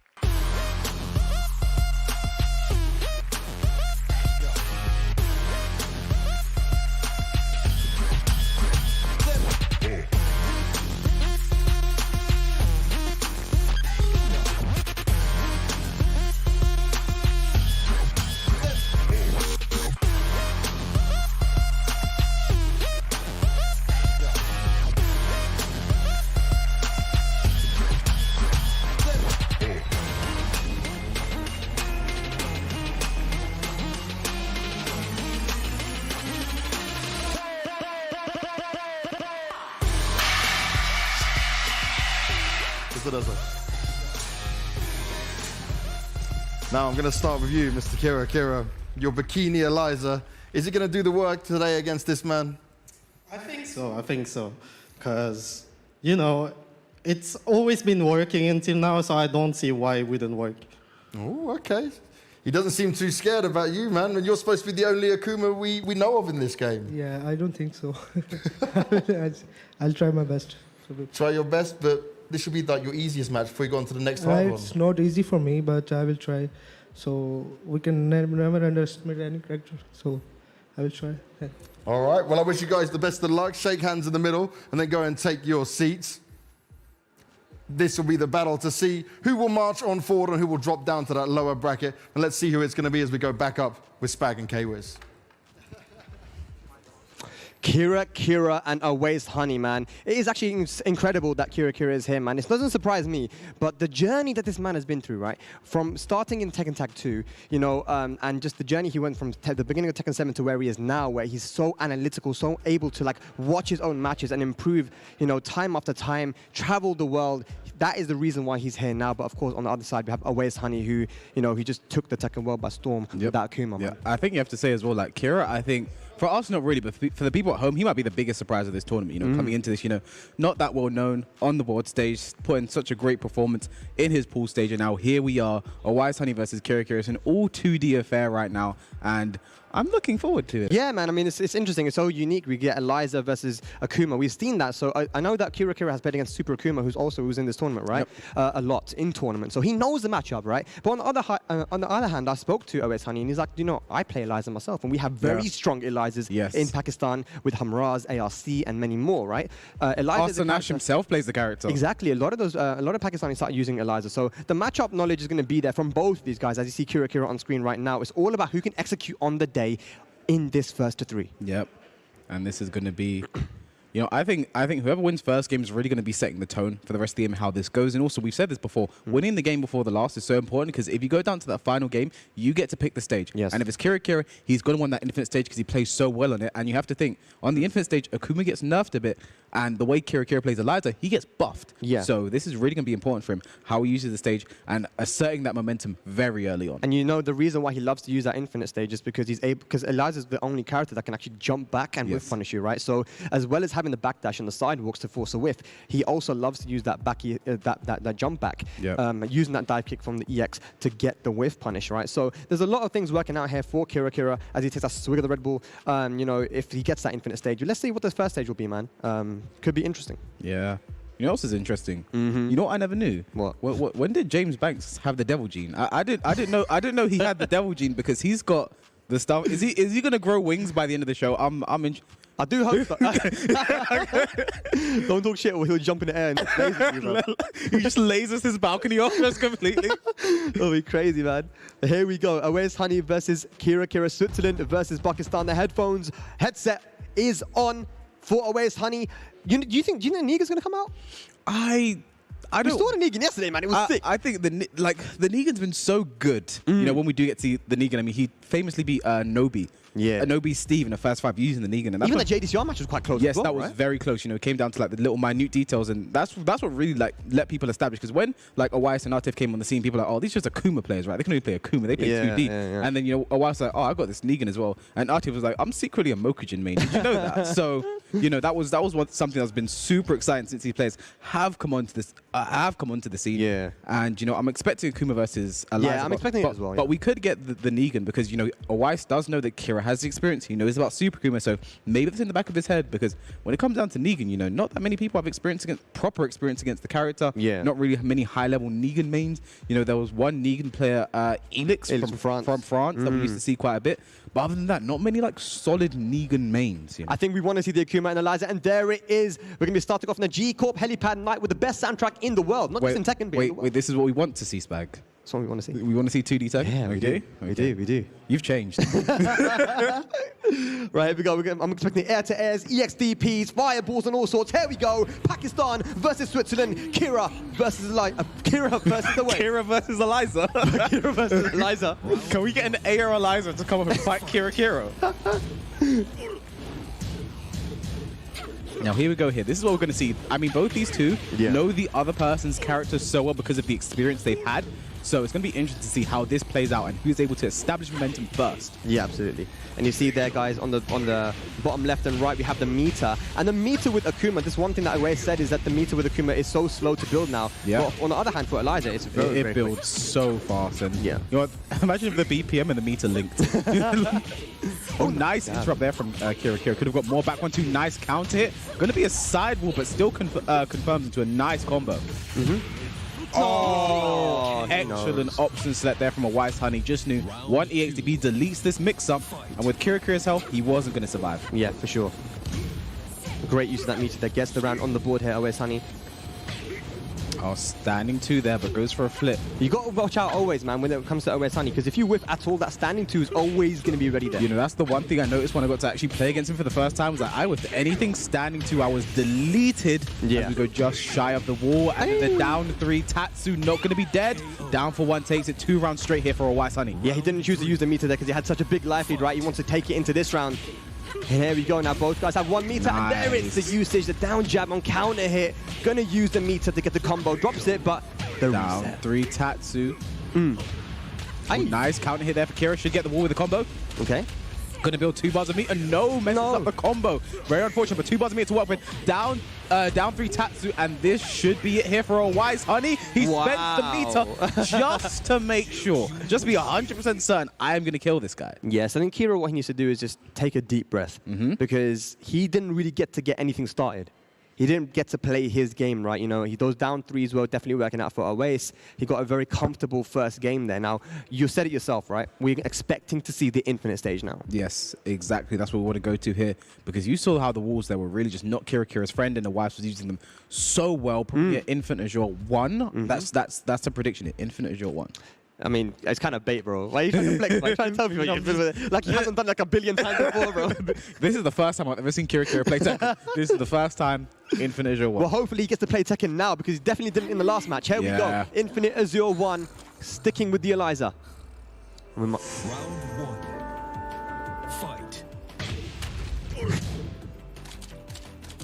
Now I'm going to start with you, Mr. Kira. Kira, your bikini Eliza. Is it going to do the work today against this man? I think so. Because, you know, it's always been working until now, so I don't see why it wouldn't work. Oh, okay. He doesn't seem too scared about you, man. And you're supposed to be the only Akuma we know of in this game. Yeah, I don't think so. I'll try my best. Try your best, but this should be like your easiest match before you go on to the next hard one. It's not easy for me, but I will try. So we can never underestimate any character. So I will try. Yeah. All right. Well, I wish you guys the best of luck. Shake hands in the middle and then go and take your seats. This will be the battle to see who will march on forward and who will drop down to that lower bracket. And let's see who it's going to be as we go back up with Spag and K-Wiz. Kira, and a waste honey, man. It is actually incredible that Kira is here, man. It doesn't surprise me, but the journey that this man has been through, right? From starting in Tekken Tag 2, you know, and just the journey he went from the beginning of Tekken 7 to where he is now, where he's so analytical, so able to like watch his own matches and improve, you know, time after time, travel the world. That is the reason why he's here now. But of course, on the other side, we have a waste honey who, you know, he just took the Tekken world by storm with that Akuma, man. I think you have to say as well, like Kira, I think, for us, not really, but for the people at home, he might be the biggest surprise of this tournament, you know, coming into this, you know, not that well known on the board stage, putting such a great performance in his pool stage, and now here we are, a Wise Honey versus Kira. It's an all 2D affair right now, and I'm looking forward to it. Yeah, man. I mean, it's interesting. It's so unique. We get Eliza versus Akuma. We've seen that. So I know that Kira has played against Super Akuma, who's in this tournament, right? Yep. A lot in tournament. So he knows the matchup, right? But on the other hand, I spoke to OS Honey, and he's like, you know, I play Eliza myself, and we have very strong Elizas in Pakistan with Hamraz, ARC, and many more, right? Eliza Nash himself plays the character. Exactly. A lot of Pakistanis start using Eliza. So the matchup knowledge is going to be there from both these guys. As you see Kira on screen right now, it's all about who can execute on the day in this first to three. Yep. And this is going to be, you know, I think whoever wins first game is really going to be setting the tone for the rest of the game, how this goes. And also, we've said this before, winning the game before the last is so important, because if you go down to that final game, you get to pick the stage. Yes. And if it's Kira, he's going to want that infinite stage because he plays so well on it. And you have to think, on the infinite stage, Akuma gets nerfed a bit, and the way Kira plays Eliza, he gets buffed. Yeah. So this is really going to be important for him, how he uses the stage and asserting that momentum very early on. And you know, the reason why he loves to use that infinite stage is because because Eliza's the only character that can actually jump back and whiff punish you, right? So as well as having the backdash and the sidewalks to force a whiff, he also loves to use that that jump back, using that dive kick from the EX to get the whiff punish, right? So there's a lot of things working out here for Kira as he takes that swig of the Red Bull. You know, if he gets that infinite stage, let's see what the first stage will be, man. Could be interesting. Yeah. You know what else is interesting? You know what I never knew? What? When did James Banks have the devil gene? I didn't know he had the devil gene, because he's got the stuff. Is he gonna grow wings by the end of the show? I do hope so. Don't talk shit or he'll jump in the air and laser you, bro. He just lasers his balcony off just completely. That'll be crazy, man. Here we go. Awais Honey versus Kira. Switzerland versus Pakistan. The headset is on for Awais Honey. Do you think Negan's gonna come out? I don't. We saw the Negan yesterday, man. It was sick. I think the Negan's been so good. You know, when we do get to see the Negan, I mean, he famously beat Nobi. Yeah. Nobi Steve in the first 5 using the Negan. And even the JDCR match was quite close. Yes, as well, that was very close. You know, it came down to like the little minute details, and that's what really like let people establish. Because when like Awais and Atif came on the scene, people were like, oh, these are just Akuma players, right? They can only play Akuma. They play 2D. Yeah. And then you know, Awais like, oh, I got this Negan as well. And Atif was like, I'm secretly a Mokujin main. Did you know that? So you know, that was something that's been super exciting since these players have come onto the scene. Yeah. And you know, I'm expecting Akuma versus Eliza. Yeah, I'm expecting it as well. But we could get the Negan, because you know, Awais does know that Kira Kira has the experience. He knows about Super Kuma, so maybe that's in the back of his head, because when it comes down to Negan, you know, not that many people have proper experience against the character. Yeah. Not really many high-level Negan mains. You know, there was one Negan player, Elix from France that we used to see quite a bit. But other than that, not many like solid Negan mains. You know? I think we want to see the Akuma and Eliza, and there it is. We're going to be starting off on a G Corp helipad night with the best soundtrack in the world, not just in Tekken. Wait, this is what we want to see, Spag. That's what we want to see. We want to see 2D Tekken? Yeah, we do. Okay. We do. You've changed. Right, here we go. I'm expecting air-to-airs, EXDPs, fireballs and all sorts. Here we go. Pakistan versus Switzerland. Kira versus Eliza. Kira versus the way. Kira versus Eliza. Kira versus Eliza. Can we get an A or Eliza to come up and fight Kira? Now here we go here. This is what we're going to see. I mean, both these two know the other person's character so well because of the experience they've had. So it's going to be interesting to see how this plays out and who's able to establish momentum first. Yeah, absolutely. And you see there, guys, on the bottom left and right, we have the meter. And the meter with Akuma, this one thing that I always said is that the meter with Akuma is so slow to build now. Yeah. But on the other hand, for Eliza, it's very, it builds quick. So fast. And yeah. You know what? Imagine if the BPM and the meter linked. Oh, nice interrupt there from Kira. Could have got more back 1-2. Nice counter hit. Going to be a sidewall, but still confirms into a nice combo. Oh, excellent option select there from a Wise Honey. Just knew one EXDP deletes this mix-up, and with Kira's help, he wasn't going to survive. Yeah, for sure. Great use of that meter that gets the round on the board here, Wise Honey. Oh, standing 2 there, but goes for a flip. You got to watch out always, man, when it comes to OS Honey, because if you whiff at all, that standing 2 is always going to be ready there. You know, that's the one thing I noticed when I got to actually play against him for the first time, was that I whiffed anything standing 2, I was deleted. Yeah. As we go just shy of the wall, and the down 3, Tatsu not going to be dead. Down for 1, takes it 2 rounds straight here for a Wise Honey. Yeah, he didn't choose to use the meter there because he had such a big life lead, right? He wants to take it into this round. And here we go now, both guys have 1 meter, and there it's the usage, the down jab on counter hit. Gonna use the meter to get the combo, drops it, but the down reset. 3 Tatsu. Nice counter hit there for Kira, should get the wall with the combo. Okay. Gonna build 2 bars of meter, no, messes up the combo. Very unfortunate, but 2 bars of meter to work with. Down 3 Tatsu, and this should be it here for a Wise Honey. He spent the meter just to make sure, just to be 100% certain, I am gonna kill this guy. Yes, I think Kira, what he needs to do is just take a deep breath, because he didn't really get to get anything started. He didn't get to play his game, right? You know, those down 3s were definitely working out for Oasis. He got a very comfortable first game there. Now, you said it yourself, right? We're expecting to see the infinite stage now. Yes, exactly. That's what we want to go to here, because you saw how the walls there were really just not Kira's friend, and the Wives was using them so well. Probably Infinite Azure 1. That's the prediction. Infinite Azure 1. I mean, it's kind of bait, bro. Why are you trying to flex? Why are you trying to tell people you're good with it? Like he hasn't done like a billion times before, bro. This is the first time I've ever seen Kira play Tekken. This is the first time Infinite Azure 1. Well, hopefully he gets to play Tekken now, because he definitely didn't in the last match. Here we go. Infinite Azure 1, sticking with the Eliza. Round 1. Fight.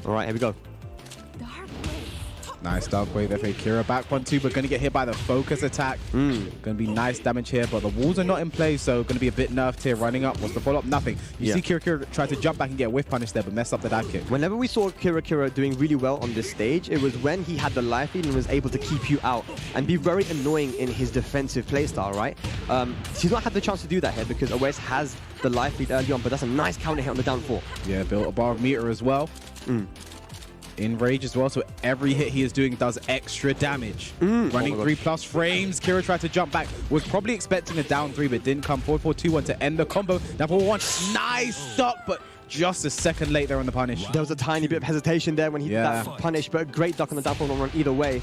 All right, here we go. Nice dark wave there for Kira. Back 1-2, but going to get hit by the focus attack. Going to be nice damage here, but the walls are not in place, so going to be a bit nerfed here. Running up. What's the follow-up? Nothing. You see Kira try to jump back and get a whiff punish there, but messed up the dive kick. Whenever we saw Kira doing really well on this stage, it was when he had the life lead and was able to keep you out and be very annoying in his defensive playstyle, right? He's not had the chance to do that here because Oasis has the life lead early on, but that's a nice counter hit on the down 4. Yeah, built a bar of meter as well. In rage as well, so every hit he is doing does extra damage. Running 3+ frames. Kira tried to jump back. Was probably expecting a down 3, but didn't come. 4-4-2-1 to end the combo. Now 4-1. Nice stock, but just a second late there on the punish. There was a tiny bit of hesitation there when he did that punish, but a great duck on the down 4 run either way.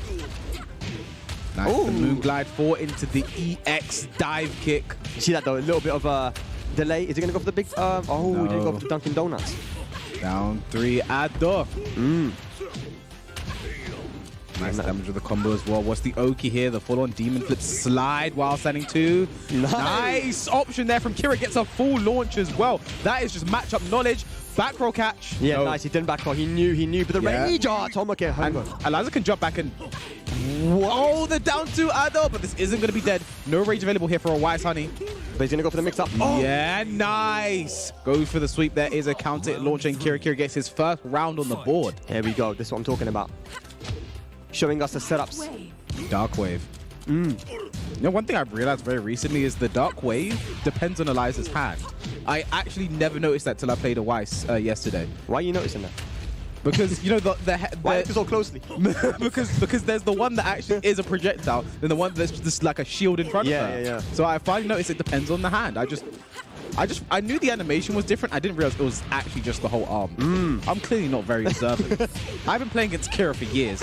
Nice. The moon glide 4 into the EX dive kick. You see that though? A little bit of a delay. Is he going to go for the big... he didn't go for the Dunkin' Donuts. Down 3, Ado. Nice damage with the combo as well. What's the Oki here? The full-on demon flip slide while standing 2. Nice option there from Kira. Gets a full launch as well. That is just matchup knowledge. Back roll catch. Yeah, nice. He didn't back roll. He knew. But the rage art. And Eliza can jump back and... Whoa, the down 2 Ado. But this isn't going to be dead. No rage available here for a Wise Honey. But he's going to go for the mix-up. Yeah, nice. Goes for the sweep. There is a counter launching. Kira gets his first round on the board. Here we go. This is what I'm talking about. Showing us the setups. Dark wave. You know, one thing I've realized very recently is the Dark Wave depends on Eliza's hand. I actually never noticed that till I played a Weiss yesterday. Why are you noticing that? Because, you know, why look so closely? because there's the one that actually is a projectile, then the one that's just like a shield in front of her. Yeah. So I finally noticed it depends on the hand. I knew the animation was different. I didn't realize it was actually just the whole arm. I'm clearly not very observant. I've been playing against Kira for years.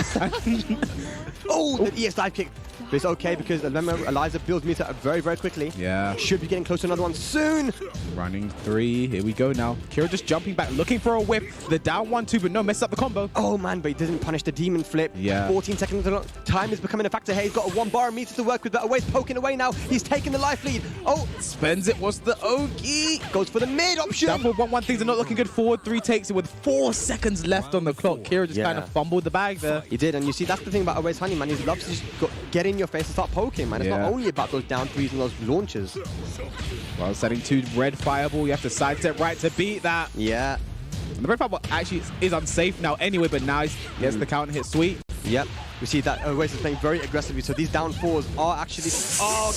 Oh, the EX dive kick. But it's okay because remember, Eliza builds meter very, very quickly. Yeah. Should be getting close to another one soon. Running 3. Here we go now. Kira just jumping back, looking for a whip. The down 1-2, but no, messes up the combo. Oh, man, but he doesn't punish the demon flip. Yeah. 14 seconds. Time is becoming a factor here. He's got a 1 bar meter to work with, but Away's poking away now. He's taking the life lead. Oh. Spends it. What's the Ogi? Goes for the mid option. Down for 1-1. Things are not looking good. Forward 3 takes it with 4 seconds left on the clock. Kira just kind of fumbled the bag there. He did, and you see, that's the thing about Away's Honey, man. He loves to just get in your face and start poking. Man, it's not only about those down 3s and those launches. Well, setting 2 red fireball. You have to sidestep right to beat that. Yeah. And the red fireball actually is unsafe now anyway, but now he gets the counter hit sweet. Yep. We see that Oasis is playing very aggressively, so these down 4s are actually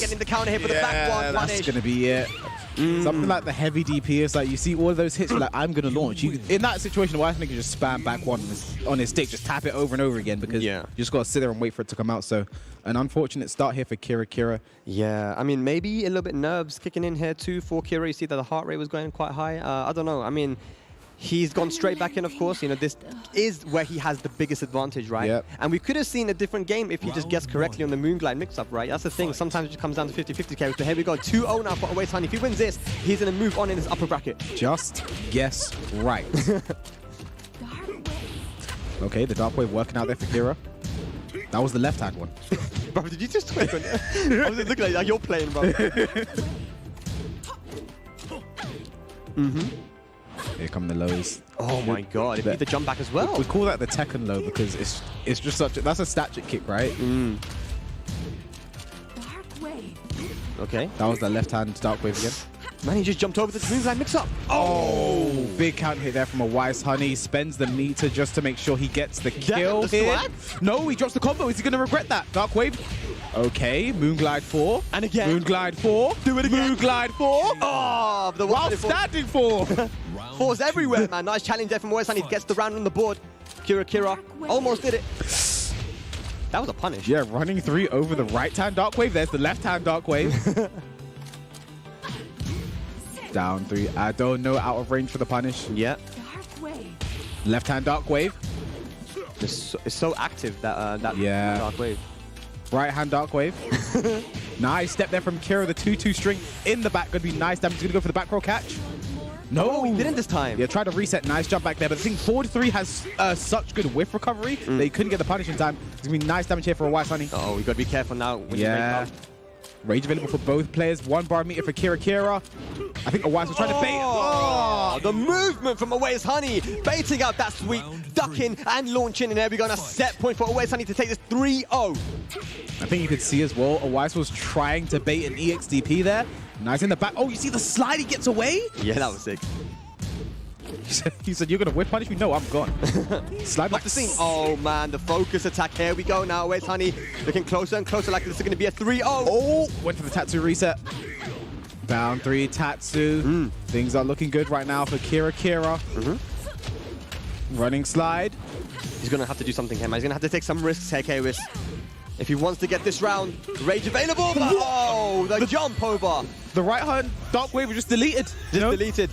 getting the counter hit for the back one. That's going to be it. Something like the heavy DP is like you see all of those hits, you're like, I'm going to launch. In that situation, why I think you just spam back one on his stick, just tap it over and over again because you just got to sit there and wait for it to come out. So an unfortunate start here for Kira. Yeah, I mean, maybe a little bit nerves kicking in here too for Kira. You see that the heart rate was going quite high. I don't know. I mean, he's gone straight back in, of course. You know, this is where he has the biggest advantage, right? Yep. And we could have seen a different game if he just guessed correctly on the Moonglide mix-up, right? That's the thing. Sometimes it just comes down to 50-50 carries. But here we go. 2-0 now for Away's Honey. If he wins this, he's going to move on in his upper bracket. Just guess right. Okay, the Dark Wave working out there for Kira. That was the left-hand one. Bro, did you just twitch on it? I was just looking like you're playing, bro. Here come the lows. Oh my god, it beat the jump back as well. We call that the Tekken low because it's just such that's a static kick, right? Okay. That was the left-hand Dark Wave again. Man, he just jumped over the Moonglide mix-up. Oh, big counter hit there from Away's Honey. Spends the meter just to make sure he gets the kill here. No, he drops the combo. Is he going to regret that? Dark Wave. Okay, Moonglide 4. And again. Moonglide 4. Do it again. Moonglide 4. Oh, the while standing 4. 4's everywhere, man. Nice challenge there from Away's Honey. Gets the round on the board. Kira almost did it. That was a punish. Yeah, running 3 over the right-hand Dark Wave. There's the left-hand Dark Wave. Down 3. I don't know. Out of range for the punish. Yeah. Left-hand Dark Wave. It's so active, that Dark Wave. Right-hand Dark Wave. Nice step there from Kira. The 2-2 string in the back. Going to be nice damage. He's going to go for the back row catch. No, he didn't this time. Yeah, tried to reset. Nice jump back there. But the thing, forward 3 has such good whiff recovery that he couldn't get the punish in time. It's going to be nice damage here for Away's Honey. Oh, we got to be careful now. When Rage available for both players. 1 bar meter for Kira. I think Away's was trying to bait. Oh, the movement from Away's Honey. Baiting out that sweep, ducking and launching. And there we go. And a set point for Away's Honey to take this 3-0. I think you could see as well, Away's was trying to bait an EXDP there. Nice in the back. Oh, you see the slide? He gets away? Yeah, that was sick. He said, you're going to whip punish me? No, I'm gone. Slide back the scene. Oh, man, the focus attack. Here we go now. Away's Honey looking closer and closer like this is going to be a 3-0. Oh, went for the Tatsu reset. Down 3, Tatsu. Things are looking good right now for Kira. Running slide. He's going to have to do something here, man. He's going to have to take some risks here, Kwis. If he wants to get this round, Rage available. Oh, the jump over. The right hand Dark Wave was just deleted. Deleted.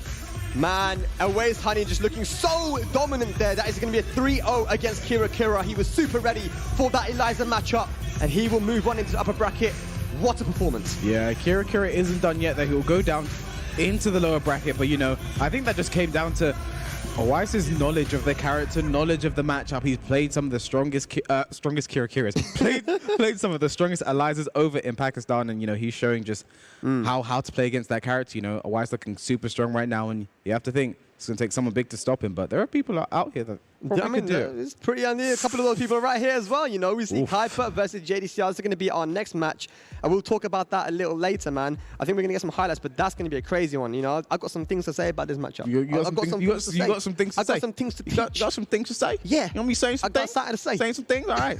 Man, Away's Honey just looking so dominant there. That is going to be a 3-0 against Kira. He was super ready for that Eliza matchup, and he will move on into the upper bracket. What a performance. Yeah, Kira isn't done yet. That he'll go down into the lower bracket, but you know, I think that just came down to Away's knowledge of the character, knowledge of the matchup. He's played some of the strongest Kira's. played some of the strongest Elizas over in Pakistan, and you know, he's showing just how to play against that character. You know, Away's looking super strong right now, and you have to think it's going to take someone big to stop him. But there are people out here that probably could do it. It's pretty near. A couple of those people are right here as well. You know, we see Hyper versus JDCR. This is going to be our next match, and we'll talk about that a little later, man. I think we're going to get some highlights, but that's going to be a crazy one. You know, I've got some things to say about this matchup. You got some things to say? I got some things to teach. You got some things to say? Yeah. You want me saying some things? I got something to say. Saying some things? All right.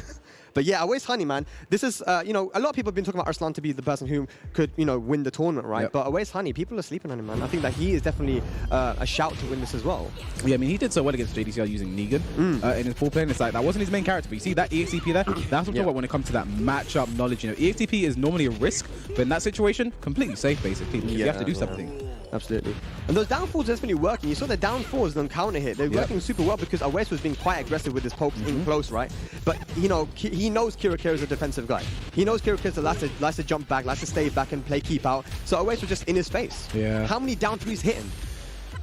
But yeah, Always Honey, man. This is, you know, a lot of people have been talking about Arslan to be the person who could, you know, win the tournament, right? But Always Honey, people are sleeping on him, man. I think that he is definitely a shout to win this as well. Yeah, I mean, he did so well against JDCR using Negan in his full play. And it's like, that wasn't his main character. But you see that EXTP there? That's what I'm talking about when it comes to that matchup knowledge. You know, EXTP is normally a risk, but in that situation, completely safe, basically. Because you have to do something. Absolutely. And those downfalls are definitely working. You saw the downfalls on counter hit. They're working super well because Awais was being quite aggressive with his pokes in close, right? But, you know, he knows Kirakira is a defensive guy. He knows Kirakira likes to jump back, likes to stay back and play keep out. So Awais was just in his face. Yeah. How many down threes hit him?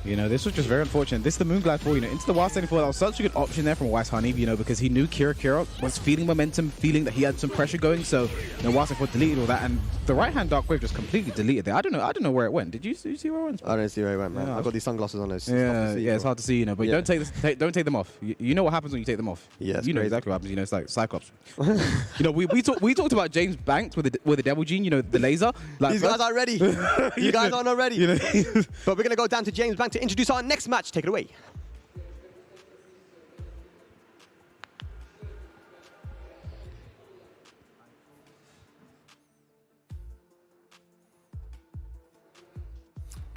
You know, this was just very unfortunate. This is the Moonglide 4, you know, into the Wild Standing 4. That was such a good option there from Wise Honey, you know, because he knew Kirakira was feeling momentum, feeling that he had some pressure going. So, you know, Wild Standing 4 deleted all that, and the right-hand Dark Wave just completely deleted there. I don't know where it went. Did you see where it went? I don't see where it went, man. Yeah. I've got these sunglasses on. It's hard to see, you know, but don't take them off. You know what happens when you take them off. Yeah, you know exactly what happens. You know, it's like Cyclops. You know, we talked about James Banks with the Devil Gene. You know, the laser. Like, these guys are ready. You guys are not ready. You know? But we're gonna go down to James Banks to introduce our next match. Take it away.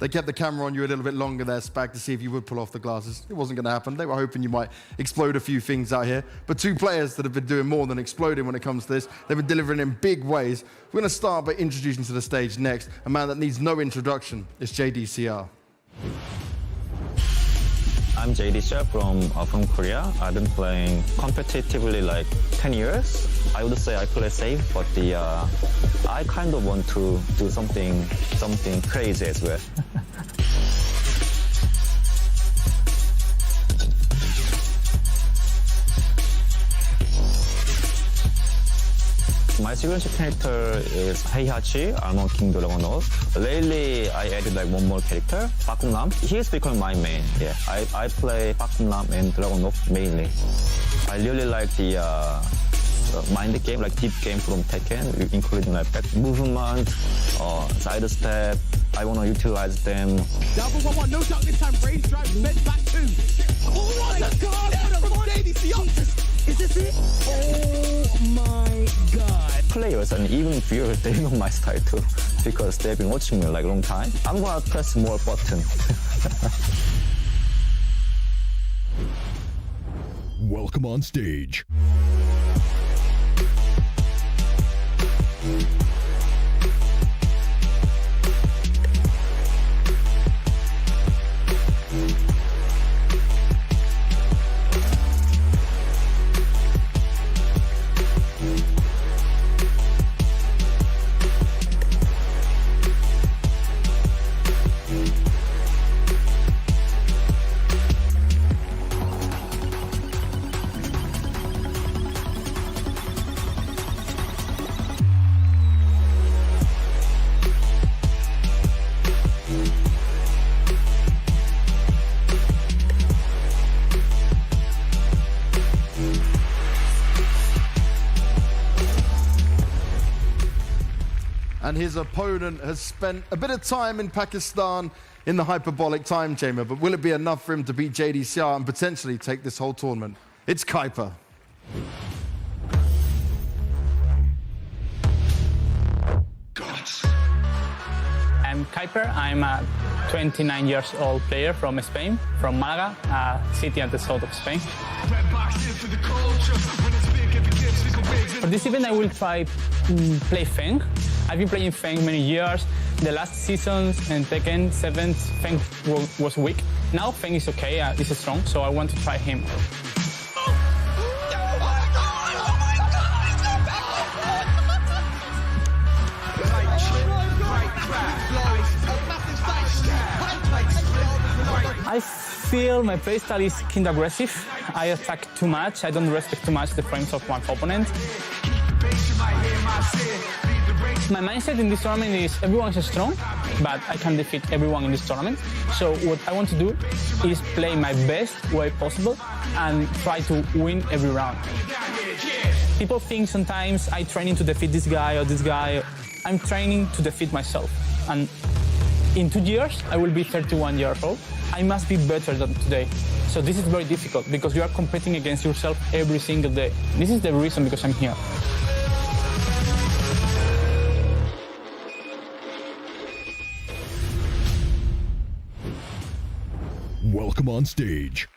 They kept the camera on you a little bit longer there, Spag, to see if you would pull off the glasses. It wasn't going to happen. They were hoping you might explode a few things out here. But two players that have been doing more than exploding when it comes to this. They've been delivering in big ways. We're going to start by introducing to the stage next a man that needs no introduction. It's JDCR. I'm JDCR from Korea. I've been playing competitively like 10 years. I would say I play safe, but I kind of want to do something crazy as well. My signature character is Heihachi, Armor King Dragonaut. Lately, I added like one more character, Bakumnam. He is becoming my main. Yeah, I play Bakumnam and Dragonaut mainly. I really like the mind game, like deep game from Tekken, including like back movement, side step. I want to utilize them. Down for 1-1, no shot this time. Rage drive, bent back 2. Oh my god, from JDCR. Is this it? Oh my god. Players and even viewers, they know my style too, because they've been watching me like a long time. I'm gonna press more button. Welcome on stage. And his opponent has spent a bit of time in Pakistan in the hyperbolic time chamber, but will it be enough for him to beat JDCR and potentially take this whole tournament? It's Kuiper. I'm Kuiper. I'm a 29 years old player from Spain, from Malaga, a city at the south of Spain. For this event, I will try to play Feng. I've been playing Feng many years. The last seasons in Tekken 7, Feng was weak. Now Feng is okay, is strong, so I want to try him. I feel my playstyle is kind of aggressive. I attack too much. I don't respect too much the frames of my opponent. My mindset in this tournament is everyone is strong, but I can defeat everyone in this tournament. So what I want to do is play my best way possible and try to win every round. People think sometimes I'm training to defeat this guy or this guy. I'm training to defeat myself. And In 2 years, I will be 31 years old. I must be better than today. So this is very difficult because you are competing against yourself every single day. This is the reason because I'm here. Welcome on stage.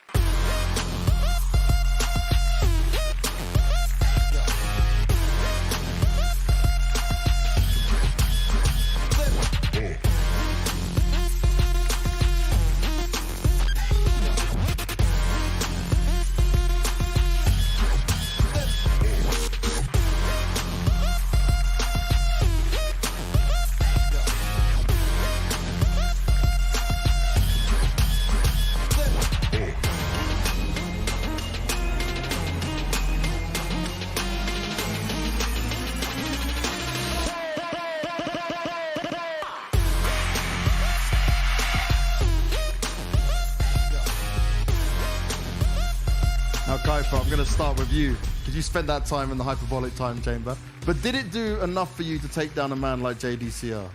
Now, Kaifa, I'm going to start with you, because you spent that time in the hyperbolic time chamber. But did it do enough for you to take down a man like JDCR? Of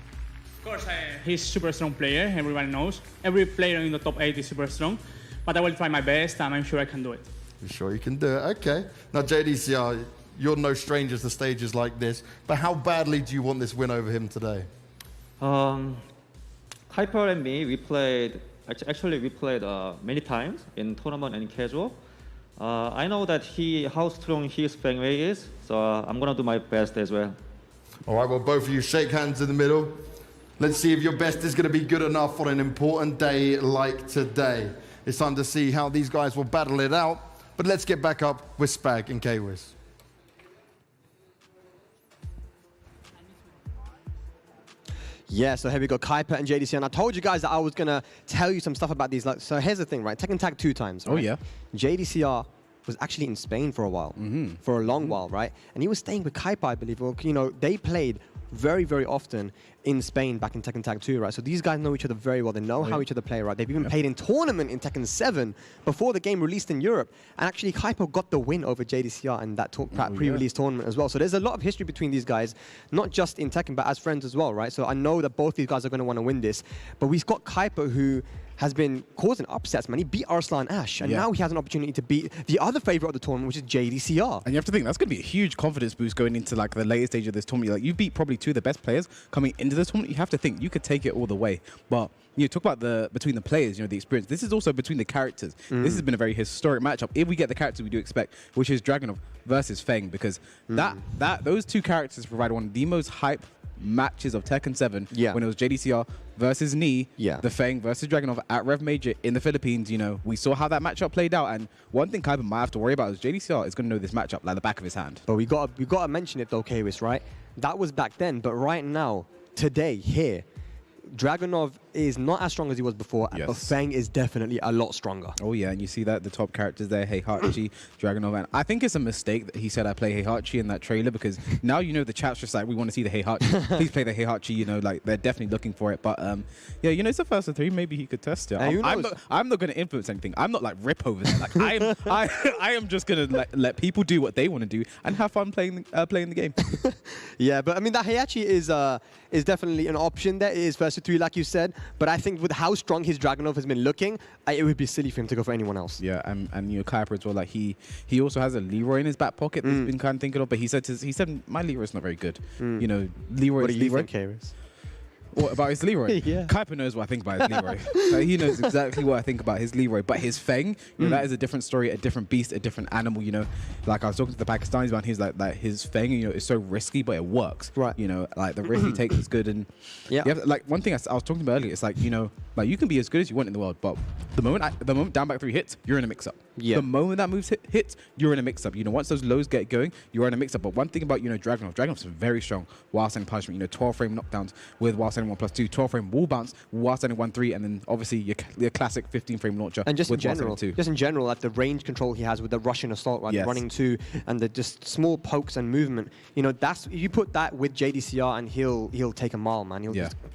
course, he's a super strong player, everyone knows. Every player in the top 8 is super strong. But I will try my best, and I'm sure I can do it. You're sure you can do it? Okay. Now, JDCR, you're no stranger to stages like this, but how badly do you want this win over him today? Hyper and me, we played many times in tournament and casual. I know that how strong his Feng Wei is, so I'm gonna do my best as well. All right, well, both of you shake hands in the middle. Let's see if your best is gonna be good enough on an important day like today. It's time to see how these guys will battle it out, but let's get back up with Spag and K-Wiz. Yeah, so here we go, Kuiper and JDC, and I told you guys that I was gonna tell you some stuff about these. Like, so here's the thing, right? Tekken Tag 2 times. Right? Oh yeah. JDCR was actually in Spain for a while, for a long while, right? And he was staying with Kuiper, I believe. Well, you know, they played very, very often in Spain back in Tekken Tag 2, right? So these guys know each other very well. They know how each other play, right? They've even played in tournament in Tekken 7 before the game released in Europe. And actually, Kuiper got the win over JDCR in that pre-release tournament as well. So there's a lot of history between these guys, not just in Tekken, but as friends as well, right? So I know that both these guys are going to want to win this. But we've got Kuiper, who has been causing upsets, man. He beat Arslan Ash, and now he has an opportunity to beat the other favorite of the tournament, which is JDCR. And you have to think, that's going to be a huge confidence boost going into like the later stage of this tournament. Like, you beat probably 2 of the best players coming into this tournament. You have to think you could take it all the way. But you talk about between the players, you know, the experience. This is also between the characters. This has been a very historic matchup. If we get the characters we do expect, which is Dragunov versus Feng, because those 2 characters provide one of the most hype matches of Tekken 7 when it was JDCR versus Ni, the Feng versus Dragunov at Rev Major in the Philippines. You know, we saw how that matchup played out, and one thing Kuiper might have to worry about is JDCR is going to know this matchup like the back of his hand. But we got to mention it though, Kwis, right? That was back then, but right now, today, here, Dragunov is not as strong as he was before, but Feng is definitely a lot stronger. Oh yeah, and you see that the top characters there, Heihachi, Dragunov, and I think it's a mistake that he said I play Heihachi in that trailer, because now you know the chat's just like, we want to see the Heihachi. Please play the Heihachi, you know, like they're definitely looking for it. But yeah, you know, it's the first of 3. Maybe he could test it. I'm not going to influence anything. I'm not like Rip over there. Like I am just going to let people do what they want to do and have fun playing the game. Yeah, but I mean that Heihachi is definitely an option. There is versus 3, like you said. But I think with how strong his Dragunov has been looking, it would be silly for him to go for anyone else. Yeah, and you know, Kuiper as well. Like he also has a Leroy in his back pocket that he's been kind of thinking of. But he said my Leroy's not very good. You know, Leroy. What do you think, Kairis? What about his Leroy? Kuiper knows what I think about his Leroy. Like, he knows exactly what I think about his Leroy. But his Feng, you know, that is a different story, a different beast, a different animal. You know, like I was talking to the Pakistanis about, he's like his Feng, you know, is so risky, but it works. Right. You know, like the risk he takes is good, and like one thing I was talking about earlier, it's like, you know, like you can be as good as you want in the world, but the moment down back 3 hits, you're in a mix-up. The moment that move hits, you're in a mix-up. You know, once those lows get going, you're in a mix-up. But one thing about, you know, Dragunov's very strong while standing punishment. You know, 12 frame knockdowns with while standing 1+2, 12 frame wall bounce while standing 1-3, and then obviously your classic 15 frame launcher. And just with in general, like the range control he has with the Russian assault, right? The running 2 and the just small pokes and movement. You know, that's, you put that with JDCR and he'll take a mile, man.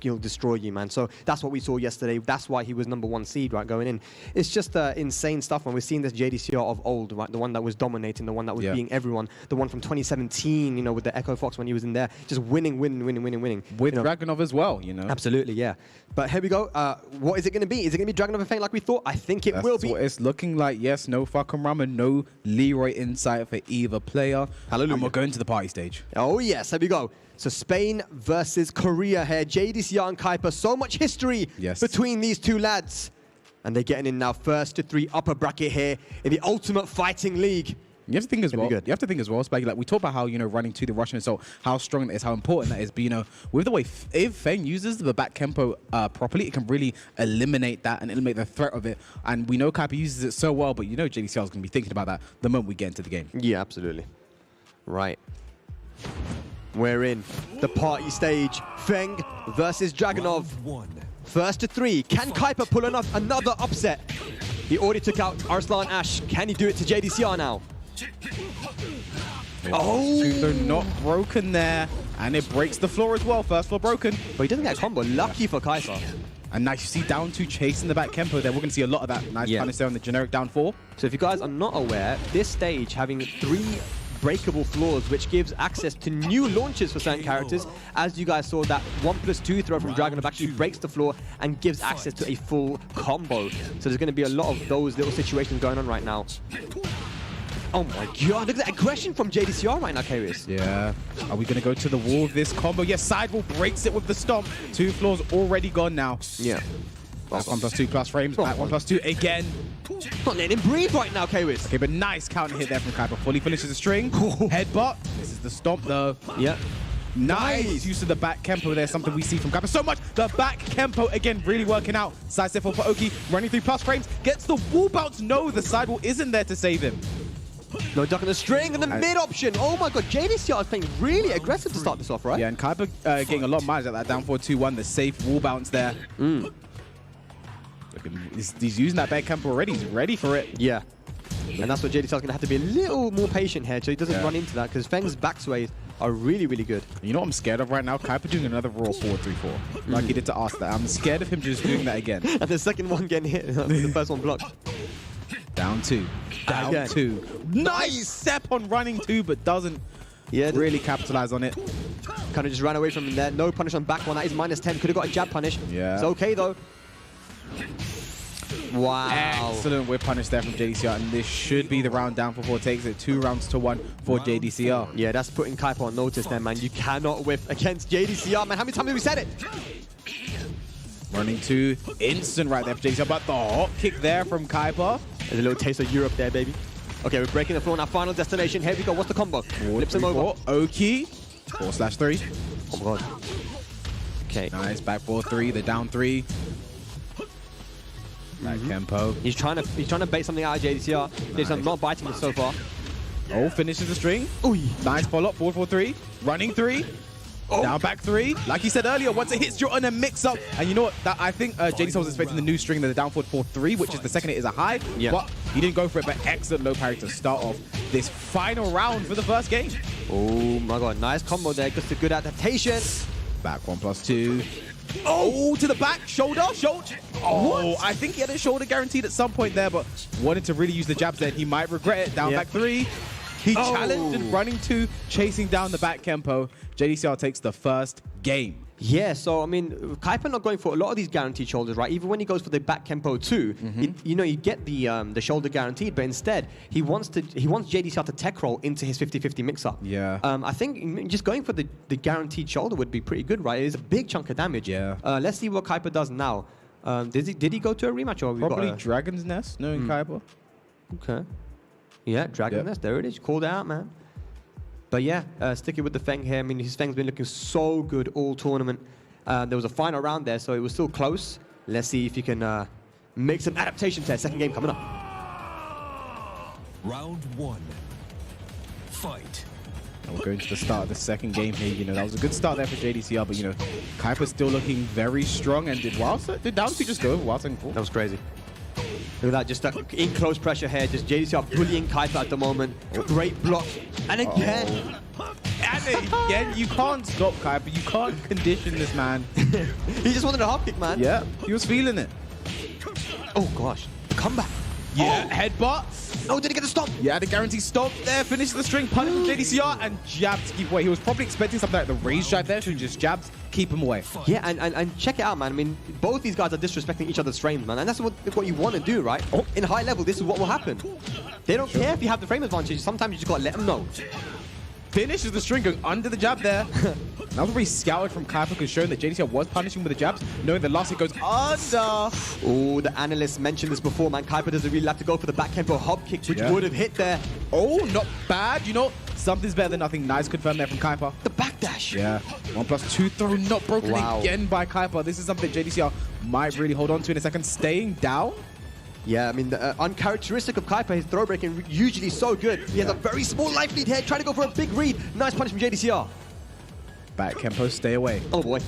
He'll destroy you, man. So that's what we saw yesterday. That's why he was #1 seed, right, going in. It's just insane stuff, man. We're seeing this JDCR of old, right? The one that was dominating, the one that was beating everyone, the one from 2017, you know, with the Echo Fox when he was in there, just winning. With Dragunov as well. you know? Absolutely, yeah. But here we go. What is it going to be? Is it going to be Dragon of a Fang like we thought? I think it will be. That's what it's looking like. Yes, no fucking ramen, no Leroy insight for either player. Hallelujah. And we're going to the party stage. Oh, yes. Here we go. So Spain versus Korea here. JDCR and Kuiper. So much history between these two lads. And they're getting in now first to 3 upper bracket here in the Ultimate Fighting League. You have to think as well. You have to think as well, Spaggy. Like we talk about how running to the Russian assault, how strong that is, how important that is. But with the way if Feng uses the back tempo properly, it can really eliminate that and eliminate the threat of it. And we know Kuiper uses it so well, but JDCR is going to be thinking about that the moment we get into the game. Yeah, absolutely. Right. We're in the party stage. Feng versus Dragunov. First to 3. Can Kuiper pull another upset? He already took out Arslan Ash. Can he do it to JDCR now? Oh, they're not broken there. And it breaks the floor as well. First floor broken. But he doesn't get a combo. Lucky for Kuiper. And nice, you see down 2 chasing the back Kempo there. We're going to see a lot of that. Nice punish there on the generic down 4. So if you guys are not aware, this stage having 3 breakable floors, which gives access to new launches for certain characters. As you guys saw, that 1+2 throw from Dragunov actually breaks the floor and gives access to a full combo. So there's going to be a lot of those little situations going on right now. Oh my god, look at that aggression from JDCR right now, Karius. Yeah. Are we going to go to the wall with this combo? Yes, sidewall breaks it with the stomp. 2 floors already gone now. Yeah. Back 1+2 plus frames. Back 1+2 again. Not letting him breathe right now, Karius. Okay, but nice counter hit there from Kuiper. Fully finishes the string. Headbutt. This is the stomp though. Yeah. Nice use of the back Kempo there, something we see from Kuiper so much. The back Kempo again really working out. Side step for Oki, running 3+ frames, gets the wall bounce. No, the sidewall isn't there to save him. No duck on the string and the mid option. Oh my god, JDCR is playing really aggressive to start this off, right? Yeah, and Kuiper getting a lot of mileage at that down 4-2-1, the safe wall bounce there. Look at him. He's using that back Kempo already. He's ready for it. Yeah. And that's what JDCR is going to have to be a little more patient here so he doesn't run into that, because Feng's back sways are really, really good. You know what I'm scared of right now? Kuiper doing another raw 4-3-4. Like he did to us that. I'm scared of him just doing that again. And the second one getting hit, the first one blocked. Down 2. Down 2. Nice step on running 2, but doesn't really capitalize on it. Kind of just ran away from him there. No punish on back one. That is -10. Could have got a jab punish. Yeah. It's okay though. Wow. Excellent whip punish there from JDCR, and this should be the round down for 4. Takes it 2 rounds to 1 for JDCR. Yeah, that's putting Kuiper on notice there, man. You cannot whip against JDCR, man. How many times have we said it? Running 2, instant right there for JDCR, but the hot kick there from Kuiper. There's a little taste of Europe there, baby. Okay, we're breaking the floor on our final destination. Here we go. What's the combo? Flips him over. Oki. 4/3. Oh my god. Okay. Nice. Back 4-3. The down 3. Back Kempo. He's trying to bait something out of JDCR. JDCR not biting it so far. Oh, finishes the string. Ooh. Nice follow-up. 4-4-3. Running 3. Oh. Down back 3. Like you said earlier, once it hits, you're on a mix-up. And you know what? I think JDCR was expecting the new string, the down 4-4-3, which is the second hit is a high. Yeah. But he didn't go for it, but excellent low parry to start off this final round for the first game. Oh my god, nice combo there. Just a good adaptation. Back 1+2. Oh, to the back, shoulder. Oh, what? I think he had a shoulder guaranteed at some point there, but wanted to really use the jabs there. He might regret it. Down back 3. He challenged and running 2, chasing down the back Kempo. JDCR takes the first game. Yeah, so I mean, Kuiper not going for a lot of these guaranteed shoulders, right? Even when he goes for the back Kempo 2, you get the shoulder guaranteed, but instead he wants JDCR to tech roll into his 50-50 mix-up. Yeah. I think just going for the guaranteed shoulder would be pretty good, right? It's a big chunk of damage. Yeah. Let's see what Kuiper does now. Did he go to a rematch or probably Dragon's Nest, knowing Kuiper? Okay. Yeah, Dragon's Nest. There it is. Called out, man. But yeah, sticking with the Feng here. I mean, his Feng's been looking so good all tournament. There was a final round there, so it was still close. Let's see if he can make some adaptations there. Second game coming up. Round 1. Fight. And we're going to the start of the second game here. That was a good start there for JDCR, but Kuiper's still looking very strong. And did down 2 just go over Wild That was crazy. Look at that, just in close pressure here. Just JDCR bullying Kuiper at the moment. Great block. And again. And again, you can't stop Kuiper. You can't condition this man. He just wanted a hop kick, man. Yeah, he was feeling it. Oh, gosh. Comeback. Yeah, headbutt. Oh, did he get the stop? Yeah, the guarantee stop there. Finishes the string, punish from JDCR, and jabbed to keep away. He was probably expecting something like the raise drive there, so he just jabbed, keep him away. Yeah, and check it out, man. I mean, both these guys are disrespecting each other's frames, man. And that's what you want to do, right? In high level, this is what will happen. They don't care if you have the frame advantage. Sometimes you just got to let them know. Finishes the string, going under the jab there. That was very scouted from Kaipa, because showing that JDCR was punishing with the jabs, knowing the last hit goes under. Oh, the analyst mentioned this before, man. Kaipa doesn't really have to go for the back tempo hop kick, which would have hit there. Oh, not bad. You know, something's better than nothing. Nice confirm there from Kaipa. The backdash. Yeah. 1+2 throw, not broken again by Kaipa. This is something JDCR might really hold on to in a second. Staying down. Yeah, I mean, the uncharacteristic of Kaipa, his throw breaking usually so good. He has a very small life lead here, trying to go for a big read. Nice punish from JDCR. Back Kempo, stay away. Oh boy.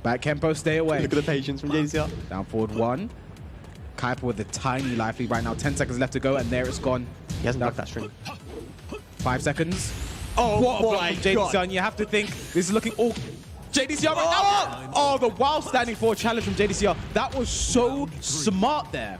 Back Kempo, stay away. Look at the patience from JDCR. Down forward 1. Kaipa with a tiny life lead right now. 10 seconds left to go, and there it's gone. He hasn't got that string. 5 seconds. Oh, what a block from JDCR, and you have to think this is looking all... JDCR right now! Oh, the wild standing forward challenge from JDCR. That was so smart there.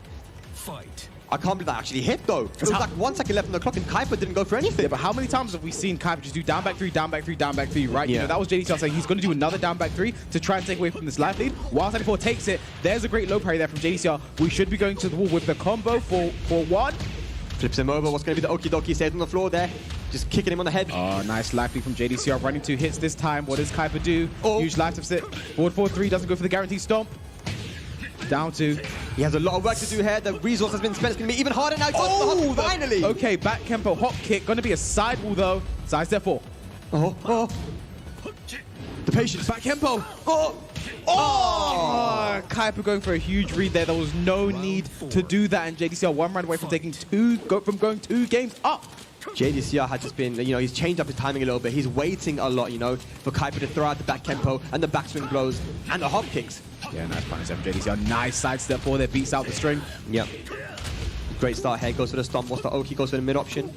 Fight. I can't believe that actually hit, though. It was like 1 second left on the clock, and Kaipa didn't go for anything. Yeah, but how many times have we seen Kaipa just do down back 3, down back 3, down back 3, right? Yeah. You know, that was JDCR saying he's going to do another down back 3 to try and take away from this life lead. Wild standing forward takes it. There's a great low parry there from JDCR. We should be going to the wall with the combo for 1. Flips him over. What's going to be the okie dokie? Stays on the floor there. Just kicking him on the head. Oh, nice life lead from JDCR. Running 2 hits this time. What does Kaipa do? Huge life deficit. Forward 4-3. Doesn't go for the guaranteed stomp. Down 2. He has a lot of work to do here. The resource has been spent. It's going to be even harder now. Oh, finally. Okay, back Kempo hop kick. Going to be a side wall, though. Side step 4. Oh. The patience. Back Kempo. Oh! Kaipa going for a huge read there. There was no need to do that, and JDCR 1 round away from taking going 2 games up. JDCR has just been, you know, he's changed up his timing a little bit. He's waiting a lot, you know, for Kaipa to throw out the back tempo and the backswing blows and the hop kicks. Yeah, nice punish from JDCR. Nice side step 4 there, beats out the string. Yep. Great start here. Goes for the stomp. What's the Oki? Goes for the mid option.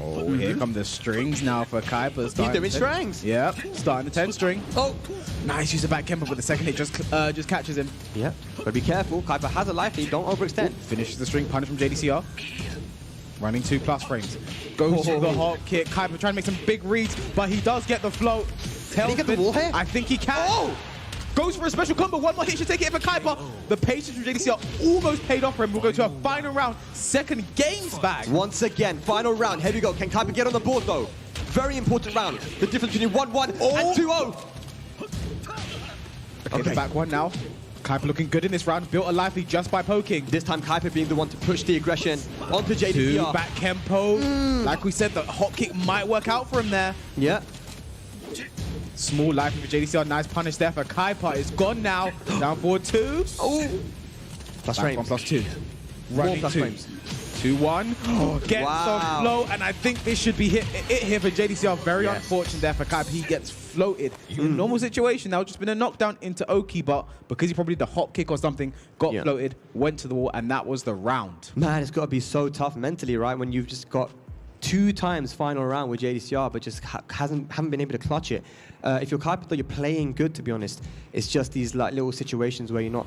Oh, here come the strings now for Kaipa. He's doing strings. Yep, starting the 10 string. Oh, nice use of back Kempo, but the second hit just catches him. Yep, but be careful. Kaipa has a life lead. Don't overextend. Finishes the string, punish from JDCR. Running 2+ frames. Goes for the hop kick. Kaipa trying to make some big reads, but he does get the float. Can he get the wall here? I think he can. Oh! Goes for a special combo. 1 more hit should take it for Kaipa. The patience from JDCR almost paid off for him. We'll go to a final round. Second games back. Once again, final round. Here we go. Can Kaipa get on the board, though? Very important round. The difference between 1-1 and 2-0. Okay, the back one now. Kaipa looking good in this round. Built a life lead just by poking. This time, Kaipa being the one to push the aggression onto JDCR. 2 back Kempo. Like we said, the hop kick might work out for him there. Yeah. Small life for JDCR. Nice punish there for Kaipa. It's gone now. Down forward 2. Oh. Plus frames. 1+2. Running 2. Frames. 2-1. Gets some flow, and I think this should be it here for JDCR. Very unfortunate there for Kaipa. He gets floated. In a normal situation, that would just been a knockdown into Oki, but because he probably did the hop kick or something, got floated, went to the wall, and that was the round. Man, it's got to be so tough mentally, right? When you've just got 2 times final round with JDCR, but just haven't been able to clutch it. If you're Kaipa, though, you're playing good, to be honest. It's just these like little situations where you're not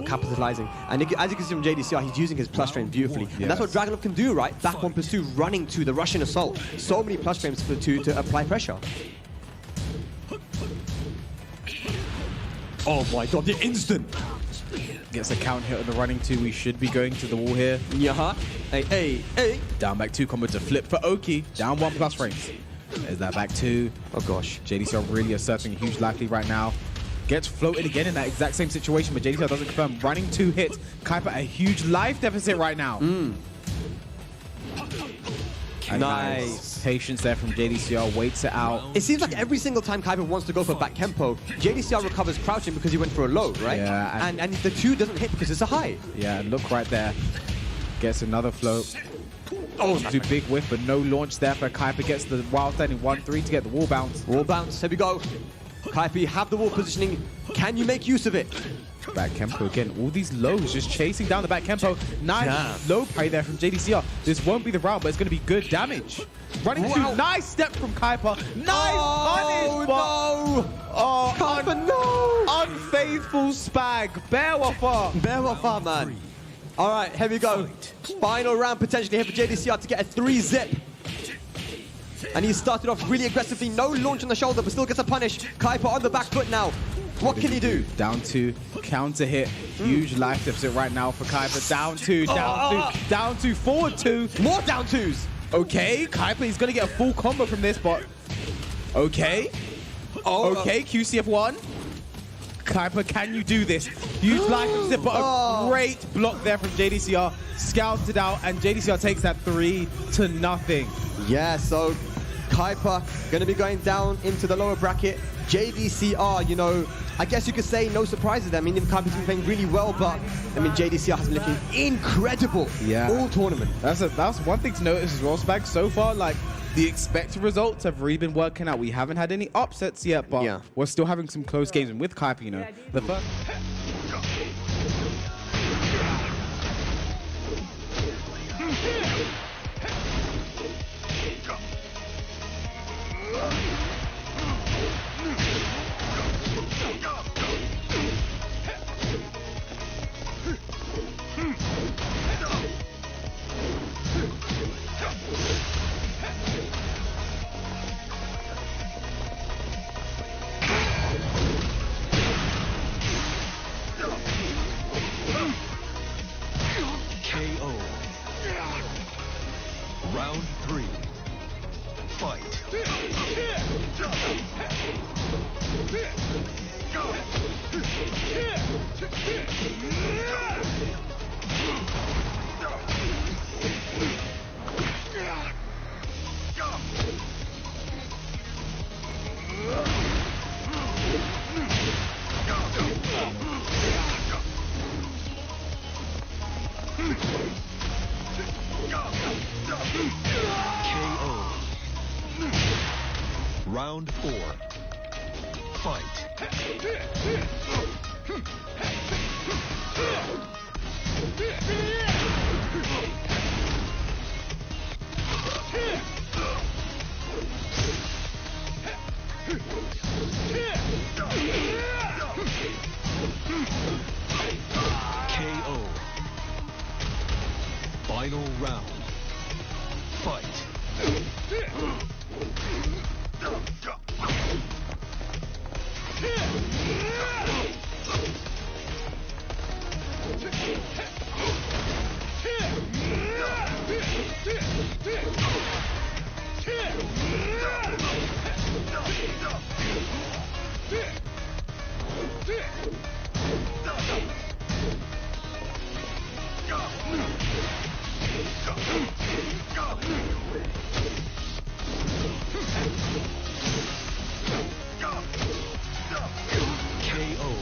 capitalizing. And as you can see from JDCR, he's using his plus frame beautifully. And that's what Dragunov can do, right? Back 1+2, running to the Russian assault. So many plus frames to apply pressure. Oh my god, the instant! Gets a count hit on the running 2. We should be going to the wall here. Yeah. Hey. Down back 2 combo to flip for Oki. Down 1+ frames. There's that back 2. Oh gosh. JDCR really asserting a huge life lead right now. Gets floated again in that exact same situation, but JDCR doesn't confirm. Running 2 hits. Kaipa a huge life deficit right now. Nice. Patience there from JDCR. Waits it out. It seems like every single time Kaipa wants to go for back tempo, JDCR recovers crouching because he went for a low, right? Yeah. And the 2 doesn't hit because it's a high. Yeah, look right there. Gets another float. Oh, do big whiff, but no launch there for Kaipa. Gets the wild standing 1-3 to get the wall bounce. Wall bounce. Here we go. Kaipa, you have the wall positioning. Can you make use of it? Back Kempo again. All these lows just chasing down the back Kempo. Nice low play there from JDCR. This won't be the round, but it's going to be good damage. Running 2. Nice step from Kaipa. Nice punish, but... Oh, Kaipa, no! Unfaithful spag. Bear Wafa. Bear Wafa, man. All right, here we go. Final round potentially here for JDCR to get a 3-zip. And he started off really aggressively. No launch on the shoulder, but still gets a punish. Kuiper on the back foot now. What can he do? Down 2, counter hit. Huge life deficit right now for Kuiper. Down 2, down 2, forward 2. More down 2s. Okay, Kuiper, he's going to get a full combo from this, but... Okay. Okay, QCF1. Kuiper, can you do this? Huge life deficit, but a great block there from JDCR. Scouted out, and JDCR takes that 3-0. Yeah, so Kuiper going to be going down into the lower bracket. JDCR, you know, I guess you could say no surprises there. I mean, Kuiper's been playing really well, but I mean, JDCR has been looking incredible all tournament. That's one thing to notice as well, Spag. So far, like, the expected results have really been working out. We haven't had any upsets yet, but we're still having some close games. And with Kuiper, you know, the first... Round 3. Fight. KO. Round 4. Fight. KO. Final round. Fight. KO.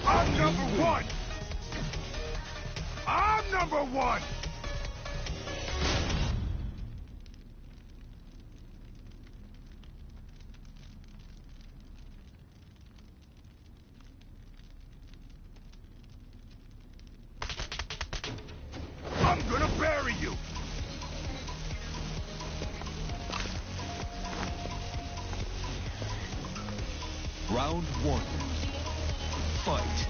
I'm number 1. I'm number 1. I'm gonna bury you. Round 1. Fight.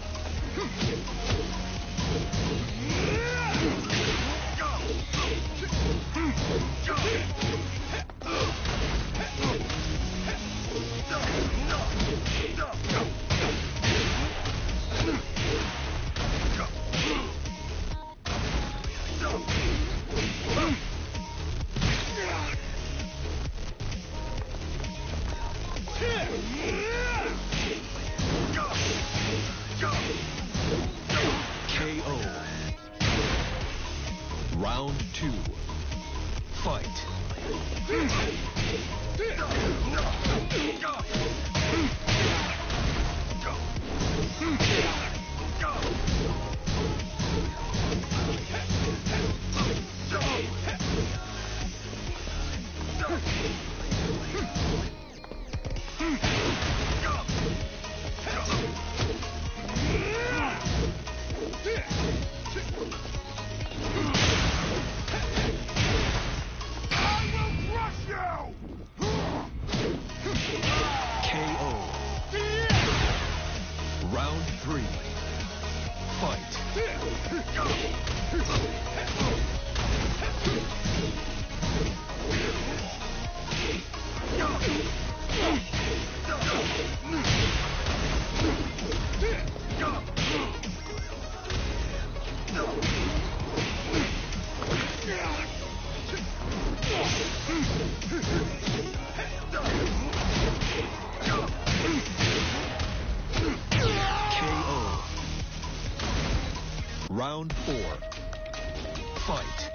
KO. Round 2. Fight. KO. Round 3. Fight. Round 4. Fight.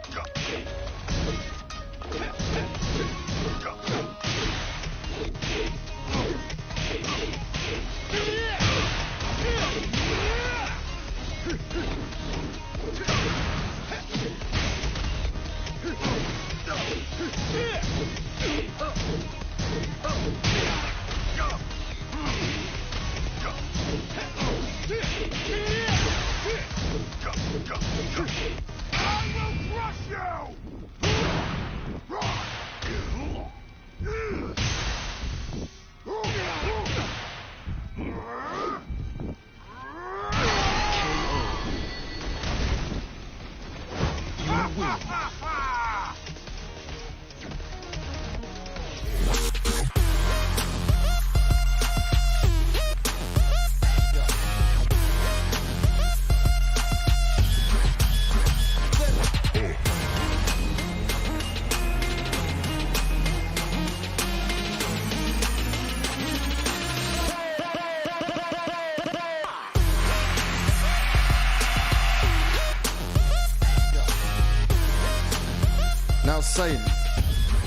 Now, Saint,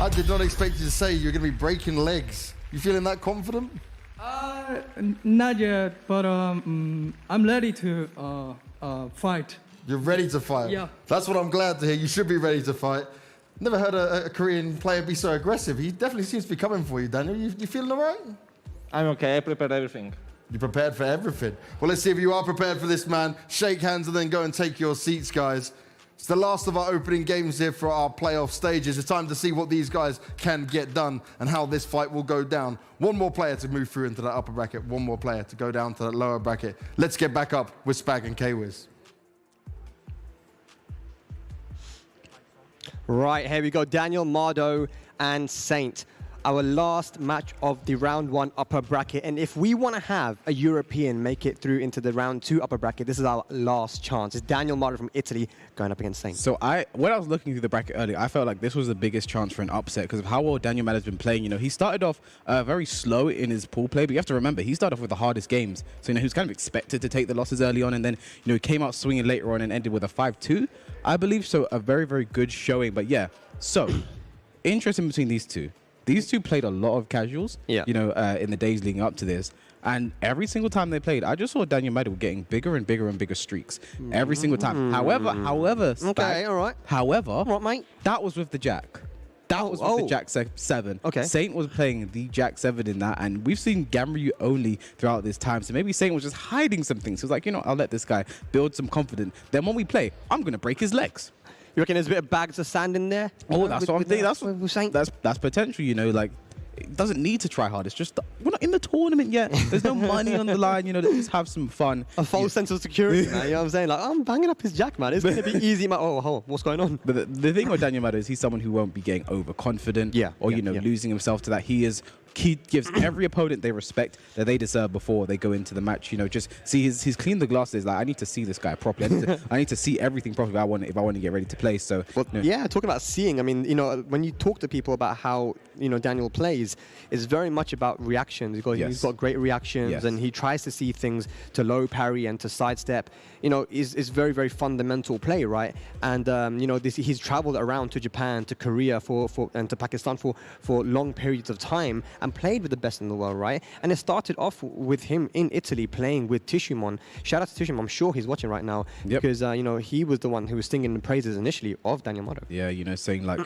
I did not expect you to say you're going to be breaking legs. You feeling that confident? Not yet, but I'm ready to fight. You're ready to fight? Yeah. That's what I'm glad to hear. You should be ready to fight. Never heard a Korean player be so aggressive. He definitely seems to be coming for you, Daniel. You feeling all right? I'm okay. I prepared everything. You're prepared for everything. Well, let's see if you are prepared for this, man. Shake hands and then go and take your seats, guys. It's the last of our opening games here for our playoff stages. It's time to see what these guys can get done and how this fight will go down. One more player to move through into that upper bracket. One more player to go down to that lower bracket. Let's get back up with Spag and K-Wiz. Right, here we go. Daniel, Mardo, and Saint. Our last match of the round 1 upper bracket. And if we want to have a European make it through into the round 2 upper bracket, this is our last chance. It's Daniel Mardo from Italy going up against Saint. So when I was looking through the bracket earlier, I felt like this was the biggest chance for an upset because of how well Daniel Mardo's been playing. You know, he started off very slow in his pool play, but you have to remember, he started off with the hardest games. So, you know, he was kind of expected to take the losses early on, and then, you know, he came out swinging later on and ended with a 5-2, I believe. So a very, very good showing. But yeah, so interesting between these two. These two played a lot of casuals, you know, in the days leading up to this. And every single time they played, I just saw Daniel Mardo getting bigger and bigger and bigger streaks every single time. However, Spag, okay, all right. However, what, mate? That was with the Jack. That was with the Jack 7. Okay. Saint was playing the Jack 7 in that, and we've seen Gamryu only throughout this time. So maybe Saint was just hiding some things. He was like, you know, I'll let this guy build some confidence. Then when we play, I'm going to break his legs. You reckon there's a bit of bags of sand in there? Oh, that's what I'm thinking. That's potential, you know, like, it doesn't need to try hard. It's just, we're not in the tournament yet. There's no money on the line, you know, let's just have some fun. A false sense of security, man. You know what I'm saying? Like, I'm banging up his Jack, man. It's going to be easy, man. Oh, hold on. What's going on? But the thing with Daniel Mardo is he's someone who won't be getting overconfident or, you know, losing himself to that. He gives every opponent they respect that they deserve before they go into the match. You know, just see he's cleaned the glasses. Like, I need to see this guy properly. I need to see everything properly if I want to get ready to play. So, well, yeah, talking about seeing. I mean, you know, when you talk to people about how, you know, Daniel plays, it's very much about reactions. He's got great reactions, and he tries to see things to low parry and to sidestep. You know, is very, very fundamental play, right? And you know, he's traveled around to Japan, to Korea and to Pakistan for long periods of time, and played with the best in the world, right? And it started off with him in Italy playing with Tishumon. Shout out to Tishumon. I'm sure he's watching right now because you know, he was the one who was singing the praises initially of Daniel Mardo. Yeah, you know, saying like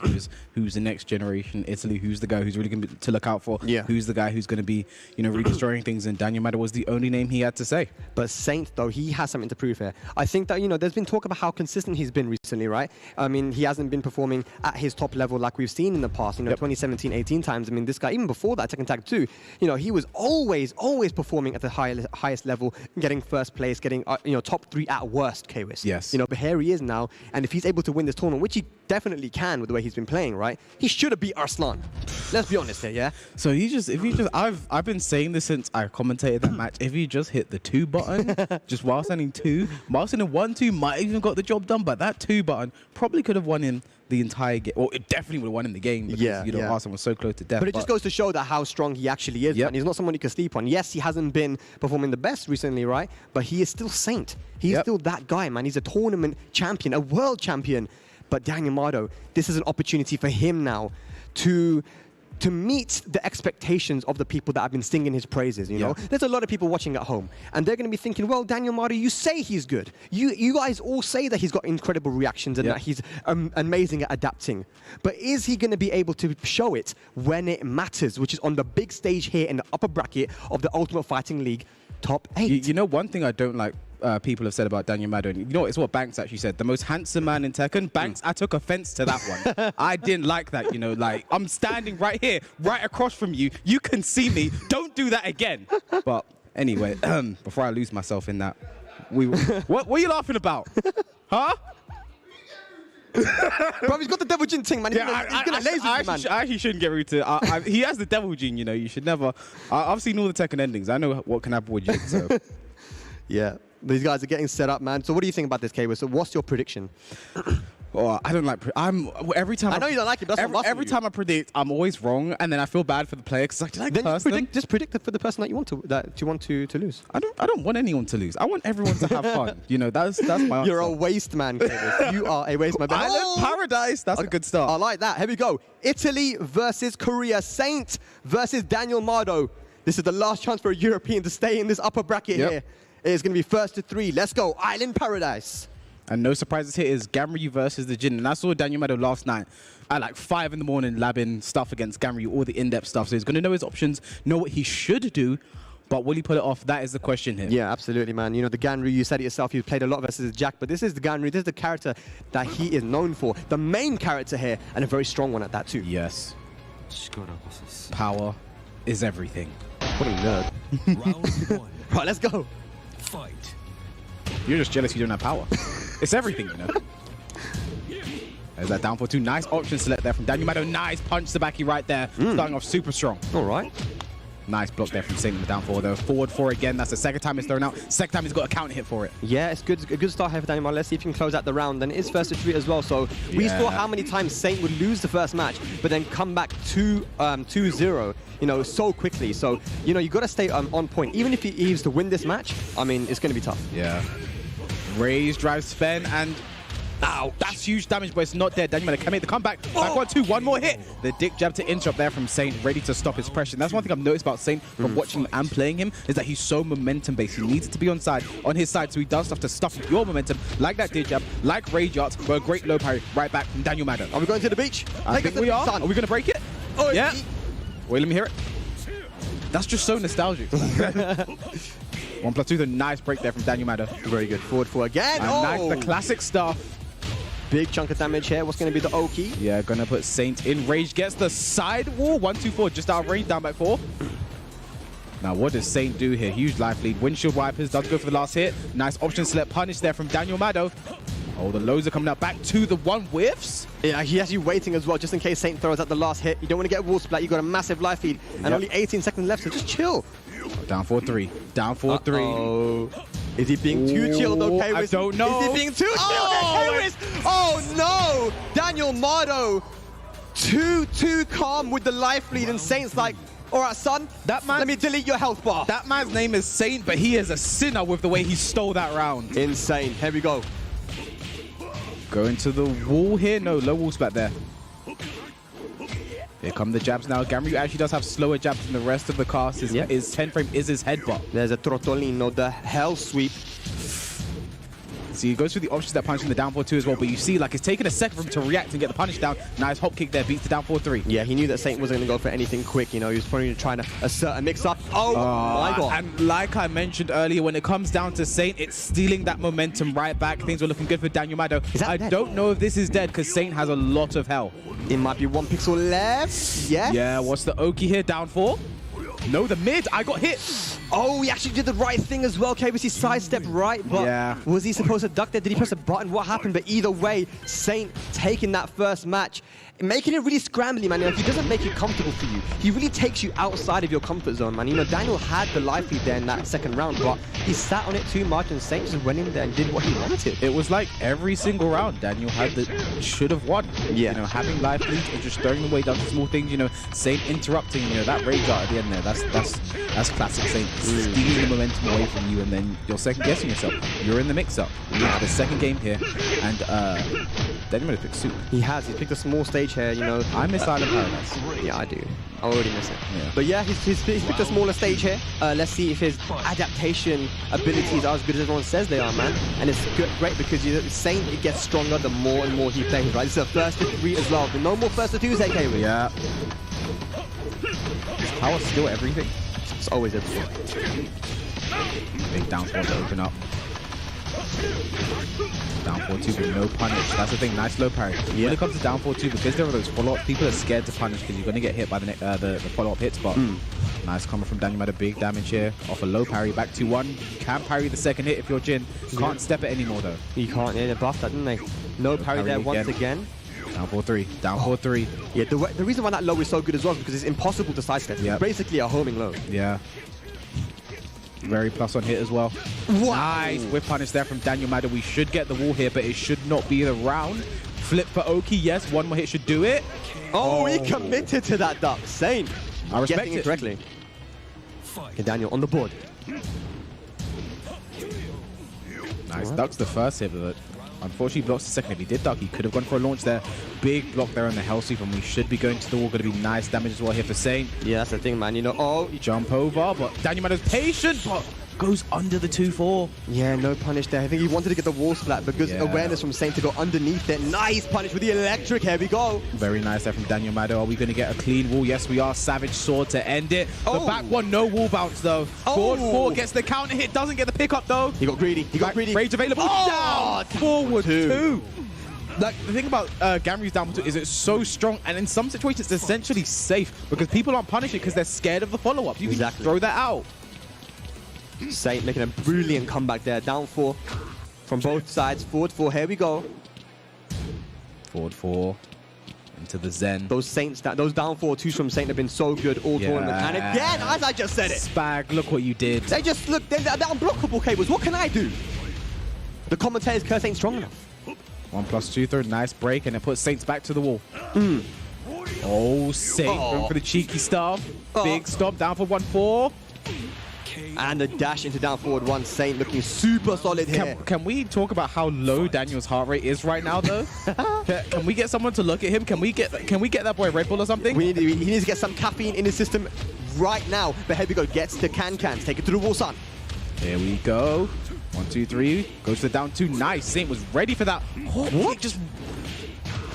who's the next generation Italy, who's the guy who's really going to look out for, who's the guy who's going to be, you know, really destroying things, and Daniel Mardo was the only name he had to say. But Saint, though, he has something to prove here. I think that, you know, there's been talk about how consistent he's been recently, right? I mean, he hasn't been performing at his top level like we've seen in the past, you know, 2017, 18 times. I mean, this guy, even before that, Tekken Tag 2, you know, he was always performing at the highest level, getting first place, getting, you know, top 3 at worst, K-Wiz. Yes. You know, but here he is now, and if he's able to win this tournament, which he definitely can with the way he's been playing, right? He should have beat Arslan. Let's be honest here, yeah? So I've been saying this since I commentated that match. If he just hit the 2 button, just while standing 2, while standing 1-2 might have even got the job done, but that 2 button probably could have won him the entire game. Well, it definitely would have won in the game because, Arsene was so close to death. But it just goes to show that how strong he actually is. And he's not someone you can sleep on. Yes, he hasn't been performing the best recently, right? But he is still Saint. He's still that guy, man. He's a tournament champion, a world champion. But Daniel Mado, this is an opportunity for him now to meet the expectations of the people that have been singing his praises, you know? There's a lot of people watching at home, and they're going to be thinking, well, Daniel Mado, you say he's good. You guys all say that he's got incredible reactions and that he's amazing at adapting. But is he going to be able to show it when it matters, which is on the big stage here in the upper bracket of the Ultimate Fighting League top 8? You know, one thing I don't like people have said about Daniel Mado, and you know, it's what Banks actually said. The most handsome man in Tekken. Banks, I took offense to that one. I didn't like that, you know, like, I'm standing right here, right across from you. You can see me. Don't do that again. But anyway, before I lose myself in that, what are you laughing about? Huh? Bro, he's got the devil gene thing, man. He's gonna laser you, man. I actually shouldn't get rude to. He has the devil gene, you know. You should never. I've seen all the Tekken endings. I know what can happen with Jin. So. Yeah, these guys are getting set up, man. So what do you think about this, Kawa? So what's your prediction? Oh, I don't like. Every time. I know you don't like it, but that's every time I predict, I'm always wrong, and then I feel bad for the player because I like person. Just predict it for the person that you want to lose. I don't want anyone to lose. I want everyone to have fun. You know, that's my answer. You're a waste man, Kawa. You are a waste man. Island Paradise. That's a good start. I like that. Here we go. Italy versus Korea. Saint versus Daniel Mado. This is the last chance for a European to stay in this upper bracket here. It is going to be first to 3. Let's go. Island Paradise. And no surprises here is Gamryu versus the Jin. And I saw Daniel Mado last night at like 5 in the morning labbing stuff against Gamryu, all the in-depth stuff. So he's going to know his options, know what he should do. But will he pull it off? That is the question here. Yeah, absolutely, man. You know, the Ganryu, you said it yourself, you played a lot versus Jack, but this is the Ganryu, this is the character that he is known for. The main character here, and a very strong one at that too. Yes. Power is everything. What a nerd. Right, let's go. Fight. You're just jealous you don't have power. It's everything, you know. There's that down for 2. Nice option select there from Daniel Mado. Nice punch Sabaki right there. Starting off super strong. All right. Nice block there from Saint in the down 4 though. Forward 4 again. That's the second time it's thrown out. Second time he's got a counter hit for it. Yeah, it's good. A good start here for Daniel Mado. Let's see if he can close out the round. And it is first to 3 as well. So we saw how many times Saint would lose the first match, but then come back 2-0. You know, so quickly. So, you know, you got to stay on point. Even if he is to win this match, I mean, it's going to be tough. Yeah. Raise, drive, Sven, and ow, that's huge damage, but it's not dead. Daniel Mado can make the comeback. Back 1-2, one more hit. The dick jab to interrupt there from Saint, ready to stop his pressure. And that's one thing I've noticed about Saint from watching him and playing him, is that he's so momentum-based. He needs to be on his side, so he does stuff to stuff your momentum, like that dick jab, like rage arts, but a great low parry right back from Daniel Mado. Are we going to the beach? I think we are. Are we going to break it? Oh, yeah. Wait, let me hear it. That's just so nostalgic. 1+2, the nice break there from Daniel Mado. Very good. Forward 4 again. And nice, the classic stuff. Big chunk of damage here. What's going to be the Oki? Yeah, gonna put Saint in rage. Gets the side wall. 1-2-4, just out of range. Down by 4. Now, what does Saint do here? Huge life lead. Windshield wipers. Does go for the last hit. Nice option select punish there from Daniel Mado. Oh, the lows are coming out. Back to the 1 whiffs. Yeah, he has you waiting as well, just in case Saint throws out the last hit. You don't want to get a wall splat. You got a massive life feed, and only 18 seconds left, so just chill. Down 4-3. Down 4-3. Oh, is he being too chill though, Kawa? I don't know. Is he being too chill? Oh no! Daniel Mado, too calm with the life lead, and Saint's like, all right, son, let me delete your health bar. That man's name is Saint, but he is a sinner with the way he stole that round. Insane. Here we go. Going to the wall here. No, low wall splat there. Here come the jabs now. Gamryu actually does have slower jabs than the rest of the cast. His 10 frame is his headbutt. There's a Trottolino, the hell sweep. See, he goes through the options that punch in the down 4-2 as well, but you see, like, it's taken a second for him to react and get the punish down. Nice hop kick there, beats the down 4-3. Yeah, he knew that Saint wasn't going to go for anything quick, you know, he was probably trying to assert a mix-up. Oh my god. And like I mentioned earlier, when it comes down to Saint, it's stealing that momentum right back. Things were looking good for Daniel Mado. I don't know if this is dead, because Saint has a lot of health. It might be 1 pixel left, yes? Yeah, what's the Oki here, down 4? No, the mid, I got hit. Oh, he actually did the right thing as well. KBC sidestepped right, but was he supposed to duck there? Did he press a button? What happened? But either way, Saint taking that first match, making it really scrambly, man. If he doesn't make it comfortable for you, he really takes you outside of your comfort zone, man. You know, Daniel had the life lead there in that second round, but he sat on it too much, and Saint just went in there and did what he wanted. It was like every single round Daniel had should have won. Yeah. You know, having life leads and just throwing away down to small things. You know, Saint interrupting. You know, that rage art at the end there. That's classic Saint. Stealing the momentum away from you, and then you're second guessing yourself. You're in the mix-up. We have the second game here, and Daniel picked Soup. He has. He's picked a small stage here. You know, I miss Island Paradise. Yeah, I do. I already miss it. Yeah. But yeah, he's picked a smaller stage here. Let's see if his adaptation abilities are as good as everyone says they are, man. And it's great because Saint, it gets stronger the more and more he plays, right? This is a first to 3 as well. But no more first to 2s, AK. Yeah. Is power still everything? It's always everything. Big downfall to open up. Downfall 2 with no punish. That's the thing. Nice low parry. Yeah. When it comes to downfall 2, because there are those follow-up, people are scared to punish because you're going to get hit by the follow-up hits. But nice coming from Daniel Mado. Big damage here. Off a low parry. Back to 1. Can parry the second hit if you're Jin. Can't step it anymore though. You can't. Yeah, they buffed that, didn't they? No parry there once again. Downfall 3. Downfall 3. Yeah, the reason why that low is so good as well is because it's impossible to sidestep. It's basically a homing low. Yeah. Very plus on hit as well. Wow. Nice whip punish there from Daniel Mado. We should get the wall here, but it should not be the round. Flip for Oki. Yes, one more hit should do it. Oh, he committed to that duck. Saint. I respect Getting it correctly. Okay, Daniel on the board. Nice. Ducks the first hit, but unfortunately blocks the second. If he did duck, he could have gone for a launch there. Big block there on the hell sweep, and we should be going to the wall. Going to be nice damage as well here for Saint. Yeah, that's the thing, man. You know, oh, you jump over, but Daniel Mado's patient, but goes under the 2-4. Yeah, no punish there. I think he wanted to get the wall splat because awareness from Saint to go underneath it. Nice punish with the electric. Here we go. Very nice there from Daniel Mado. Are we going to get a clean wall? Yes, we are. Savage sword to end it. The back one, no wall bounce though. Forward 4 gets the counter hit, doesn't get the pickup though. He got greedy. He got greedy. Rage available. Down. Forward 2. Like, the thing about Gamry's down 2 is it's so strong, and in some situations it's essentially safe because people aren't punishing because they're scared of the follow-up. You can throw that out. Saint making a brilliant comeback there. Down 4 from both sides. Forward 4. Here we go. Forward 4 into the Zen. Those Saints, those down 4-2s from Saint have been so good all tournament. And again, as I just said it. Spag, look what you did. They just look. They're unblockable cables. What can I do? The commentators curse ain't strong enough. 1+2 throw, nice break, and it puts Saints back to the wall. Oh, Saint going for the cheeky stuff. Big stop, down for 1-4. And the dash into down forward 1. Saint looking super solid here. Can we talk about how low Daniel's heart rate is right now, though? Can we get someone to look at him? Can we get that boy a Red Bull or something? He needs to get some caffeine in his system right now. But here we go. Gets the cans. Take it to the wall, son. Here we go. 1, 2, 3. Goes to down 2. Nice. Saint was ready for that. What? Just.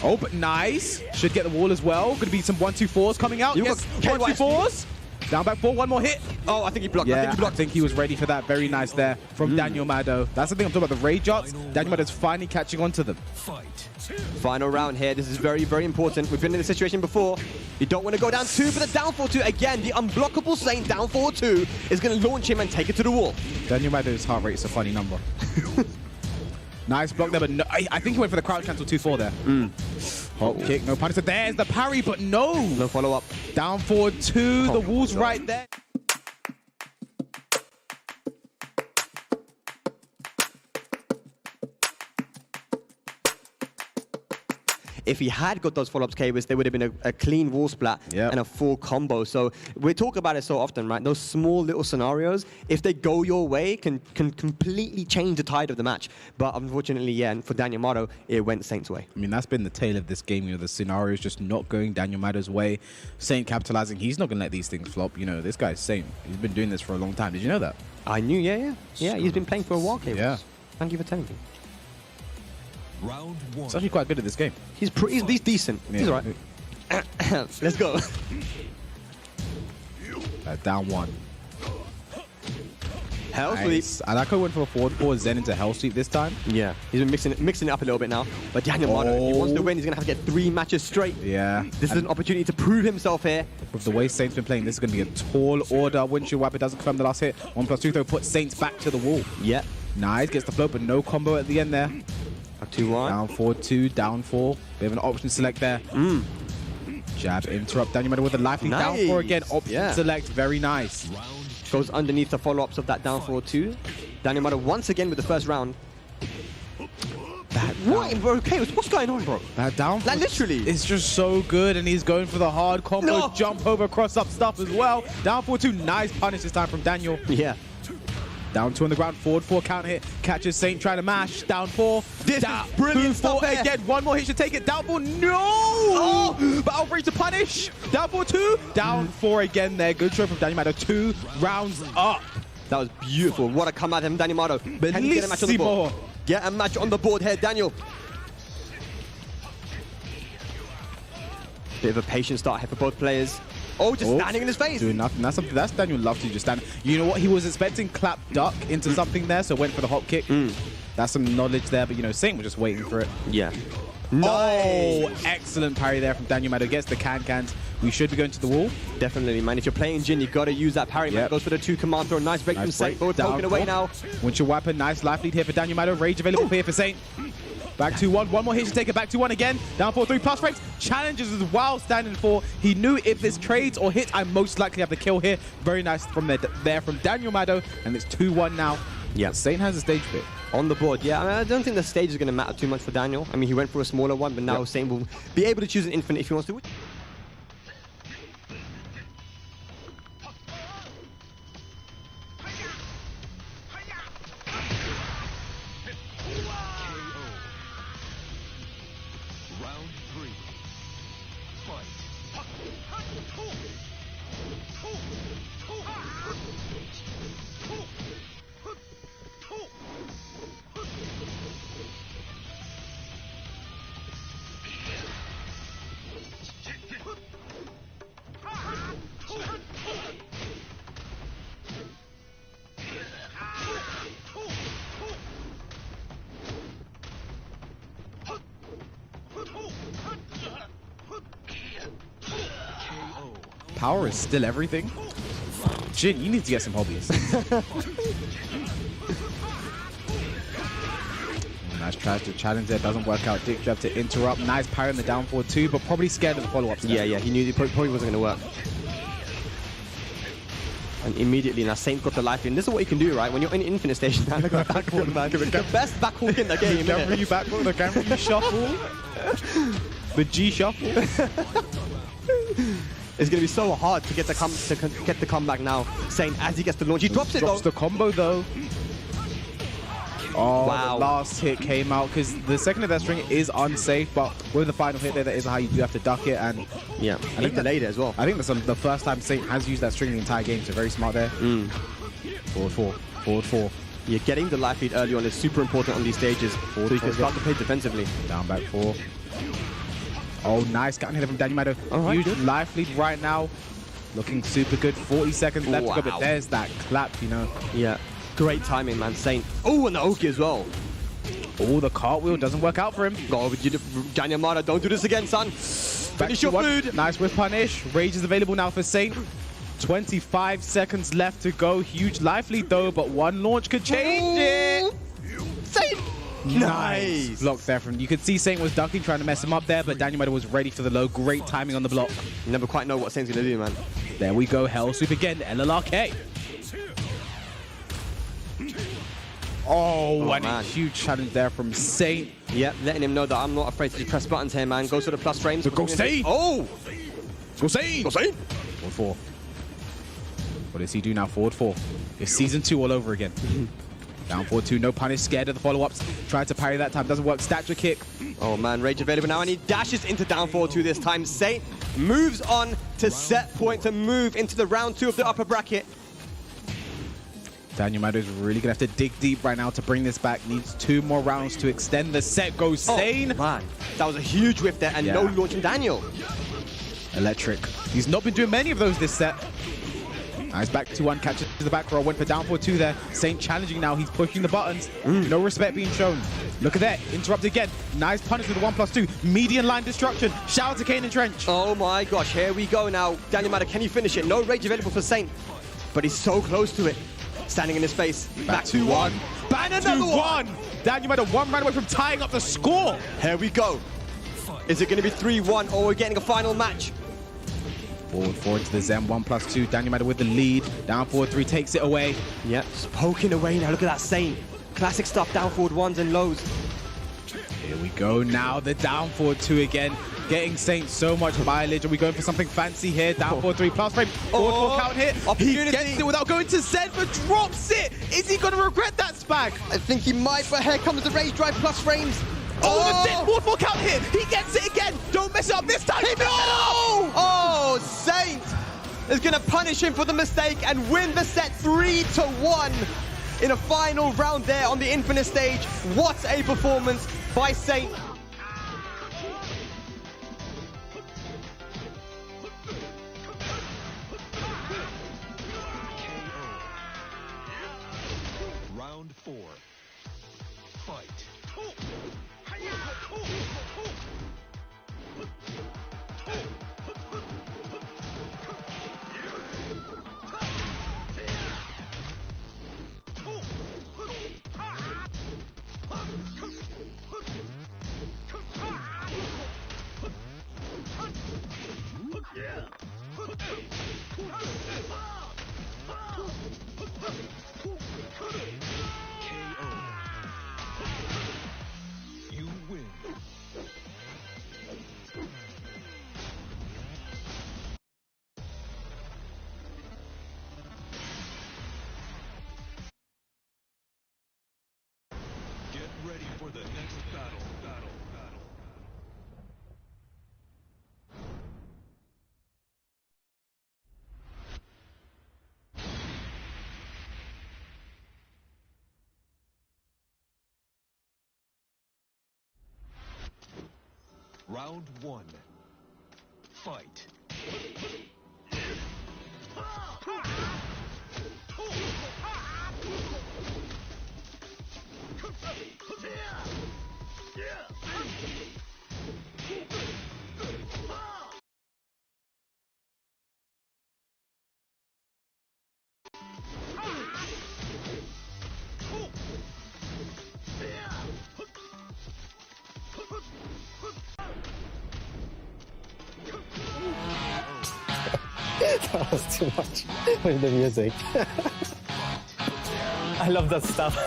Oh, but nice. Should get the wall as well. Going to be some 1-2-4s coming out. Yes. 1-2-4s. Down back 4. One more hit. Oh, I think he blocked. Yeah, I think he was ready for that. Very nice there from Daniel Mado. That's the thing I'm talking about. The rage arts. Daniel Mado's finally catching on to them. Final round here. This is very, very important. We've been in this situation before. You don't want to go down 2 for the down 4-2. Again, the unblockable Saint down 4-2 is going to launch him and take it to the wall. Daniel Mado's heart rate is a funny number. Nice block there, but no, I think he went for the crouch cancel 2-4 there. Hop kick, no punish. There's the parry, but no. No follow-up. Down forward 2. The wall's right there. If he had got those follow-ups, Kbis, there would have been a clean wall splat and a full combo. So we talk about it so often, right? Those small little scenarios, if they go your way, can completely change the tide of the match. But unfortunately, yeah, and for Daniel Mado, it went Saint's way. I mean, that's been the tale of this game. You know, the scenarios just not going Daniel Mado's way. Saint capitalizing. He's not going to let these things flop. You know, this guy's Saint. He's been doing this for a long time. Did you know that? I knew, yeah. He's been playing for a while, Kbis. Yeah. Thank you for telling me. Round 1. He's actually quite good at this game. He's decent. Yeah. He's all right. Let's go. Down 1. Hell Nice. sweep. I like how he went for a forward four, Zen into hell sweep this time. Yeah, he's been mixing it up a little bit now. But Daniel Mado, if he wants to win, he's going to have to get 3 matches straight. Yeah. This is an opportunity to prove himself here. With the way Saint's been playing, this is going to be a tall order. Windshield Wiper doesn't confirm the last hit. 1+2 though puts Saints back to the wall. Yeah. Nice, gets the float, but no combo at the end there. 2-1. Down 4-2, down 4. Bit of an option select there. Jab, interrupt. Daniel Mado with a lively down 4 again. Option select, very nice. Goes underneath the follow-ups of that down 4-2. Daniel Mado once again with the first round. What? Bro, okay, what's going on, bro? That down, like literally, it's just so good, and he's going for the hard combo, jump over, cross up stuff as well. Down 4-2, nice punish this time from Daniel. Yeah. Down 2 on the ground, forward 4 counter hit, catches Saint trying to mash. Down 4, this down is brilliant stuff here. again. One more hit should take it. Down 4, no! But outrage to punish. Down 4-2, down 4 again there. Good show from Daniel Mado. 2 rounds up. That was beautiful. What a come at him, Daniel Mado. Can he get a match on the board? Get a match on the board here, Daniel. Bit of a patient start here for both players. Oh, just standing in his face. Doing nothing. That's something. That's Daniel loves to just stand. You know what? He was expecting clap duck into something there, so went for the hop kick. That's some knowledge there, but you know, Saint was just waiting for it. Yeah. Nice. Oh, excellent parry there from Daniel Mado. Gets the can-cans. We should be going to the wall. Definitely, man. If you're playing Jin, you got to use that parry, man. Goes for the 2 command throw. Nice break from Saint. Forward poking away now. Windshield Wiper. Nice life lead here for Daniel Mado. Rage available here for Saint. Back 2-1. One more hit to take it back 2-1 again. Down 4-3 plus frames. Challenges as well, standing 4. He knew if this trades or hits, I most likely have the kill here. Very nice from there from Daniel Mado. And it's 2-1 now. Yeah. Saint has a stage bit. On the board, yeah. I mean, I don't think the stage is going to matter too much for Daniel. I mean, he went for a smaller one, but now Saint will be able to choose an infinite if he wants to. Round 3. Fight. Power is still everything. Jin, you need to get some hobbies. Nice tries to challenge there, doesn't work out. Dick jab to interrupt. Nice parry on the down 4-2, but probably scared of the follow-ups. Yeah, he knew it probably wasn't going to work. And immediately now Saint got the life in. This is what you can do, right? When you're in infinite station, now look at back hook, man. The best back hook in the game. The camera you back hook, the camera you shuffle. The G shuffle. It's going to be so hard to get the comeback now. Saint, as he gets the launch, he drops it though. Drops the combo though. Oh, wow. The last hit came out because the second of that string is unsafe, but with the final hit there, that is how you do have to duck it. And yeah, I think delayed it as well. I think that's the first time Saint has used that string in the entire game, so very smart there. Forward 4, forward 4. Yeah, getting the life lead early on is super important on these stages, so you can start to play defensively. Down back 4. Oh, nice counter hit from Daniel Mado. Right, huge life lead right now. Looking super good. 40 seconds left to go, but there's that clap, you know. Yeah, great timing, man. Saint. Oh, and the Oki as well. Oh, the cartwheel doesn't work out for him. God, Daniel Mado, don't do this again, son. Finish your food. Nice whip punish. Rage is available now for Saint. 25 seconds left to go. Huge life lead though, but one launch could change it. Saint. Nice. Block there from. You could see Saint was ducking, trying to mess him up there, but Daniel Mado was ready for the low. Great timing on the block. You never quite know what Saint's gonna do, man. There we go. Hell sweep again. LLRK. Oh, and a huge challenge there from Saint. Yep, letting him know that I'm not afraid to just press buttons here, man. Goes for the plus frames. Go Saint. Oh. Go Saint. Go Saint. Forward 4. What does he do now? Forward 4. It's season 2 all over again. Down 4-2, no punish, scared of the follow-ups. Tried to parry that time, doesn't work. Stature kick. Oh man, Rage available now, and he dashes into down 4-2 this time. Saint moves on to set point to move into the round 2 of the upper bracket. Daniel Mado is really gonna have to dig deep right now to bring this back. Needs 2 more rounds to extend the set. Goes Sane. Oh, man, that was a huge whiff there, and no launch from Daniel. Electric. He's not been doing many of those this set. Nice back 2-1, catches the back row, went for down 4-2 there. Saint challenging now, he's pushing the buttons. No respect being shown. Look at that, interrupt again. Nice punish with the 1+2. Median line destruction. Shout out to Kane and Trench. Oh my gosh, here we go now. Daniel Matter, can you finish it? No rage available for Saint, but he's so close to it. Standing in his face. Back 2-1. Bang another one. Daniel Matter 1 round away from tying up the score. Here we go. Is it going to be 3-1 or we're getting a final match? Forward to the Zen 1+2. Daniel Matter with the lead. Down 4-3 takes it away. Yep, just poking away now. Look at that Saint. Classic stuff, down forward ones and lows. Here we go now. The down 4-2 again. Getting Saint so much mileage. Are we going for something fancy here? Down 4-3 plus frame. Forward 4 count hit. He gets it without going to Zen, but drops it. Is he going to regret that spag? I think he might, but here comes the rage drive plus frames. Oh, the Zen forward 4 count hit. He gets it again. Don't mess it up this time. No! Oh, Saint is going to punish him for the mistake and win the set 3-1 in a final round there on the Infinite stage. What a performance by Saint. Round 4. Fight. You win. Get ready for the next battle. Round 1. Fight. That was too much with the music. I love that stuff.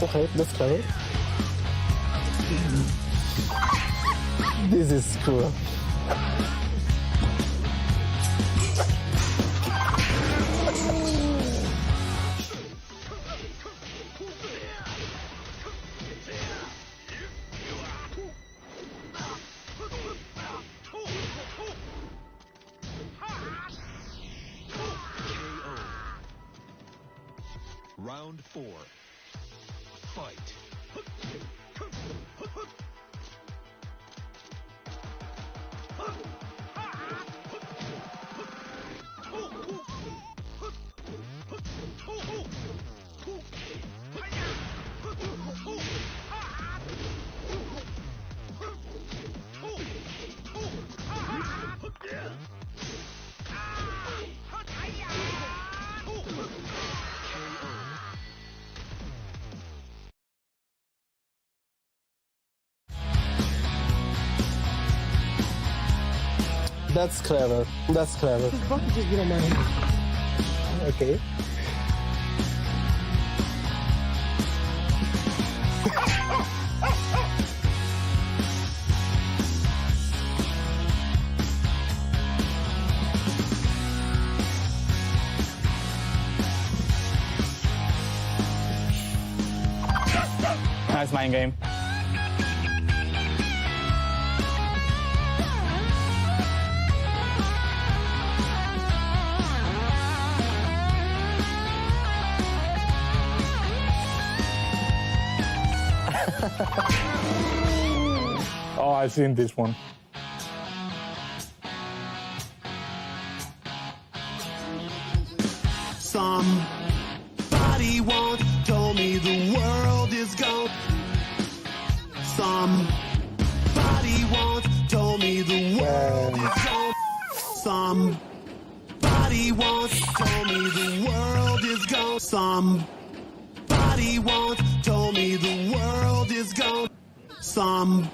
Okay, that's clever. This is cool. Round 4. Fight. That's clever. That's clever. Okay. Nice mind game. Oh, I've seen this one. Somebody once told me the world is gone. Somebody once told me the world is gone. Somebody once told me the world is gone. Somebody once told me the world is gone. Somebody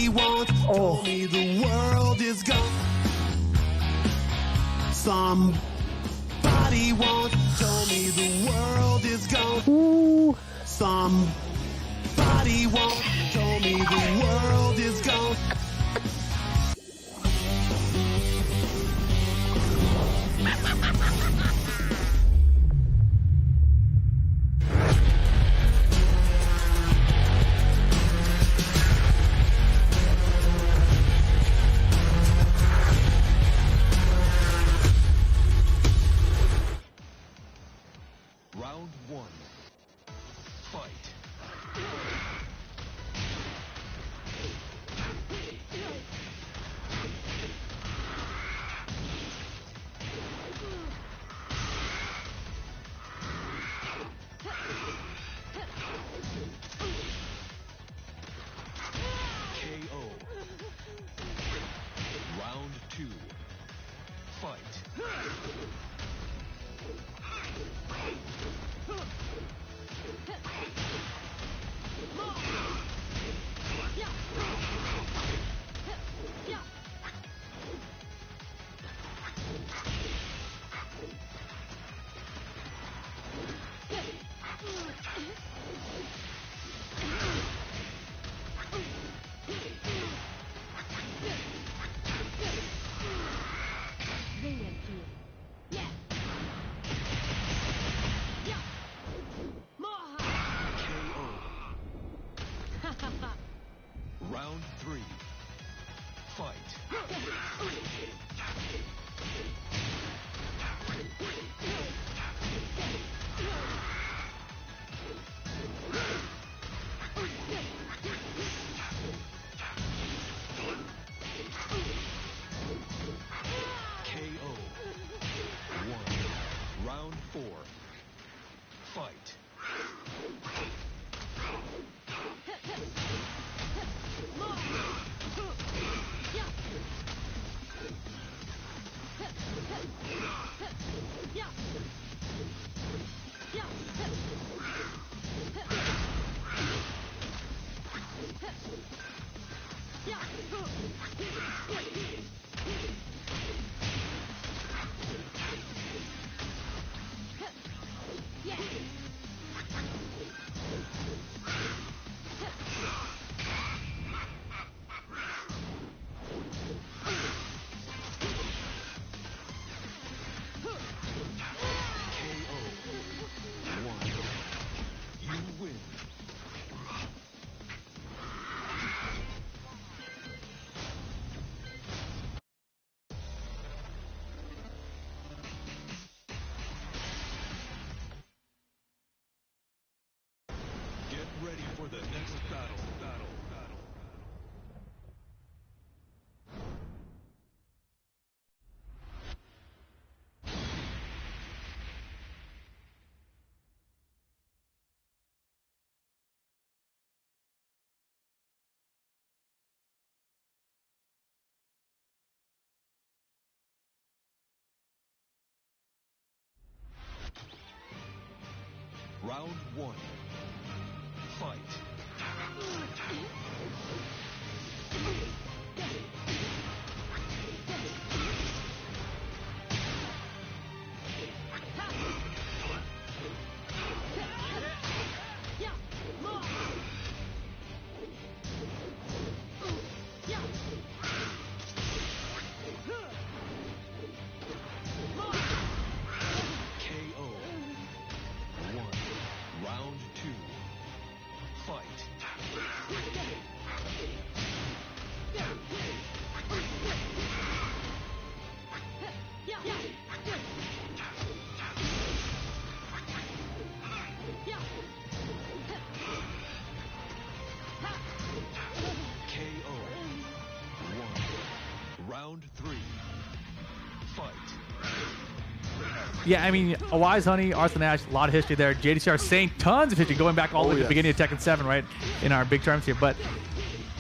once told me the world is gone. Somebody once told me the world is gone. Somebody once told me the world is gone. Round one. Fight. KO. Round two. Fight. Round three. Fight. KO. One. Round four. Fight. Get ready for the next battle. Round one. Fight. KO. One. Round two. Yeah, I mean, a Wise Honey, Arthur Nash, a lot of history there. JDCR saying tons of history, going back all the way to the beginning of Tekken 7, right, in our big terms here. But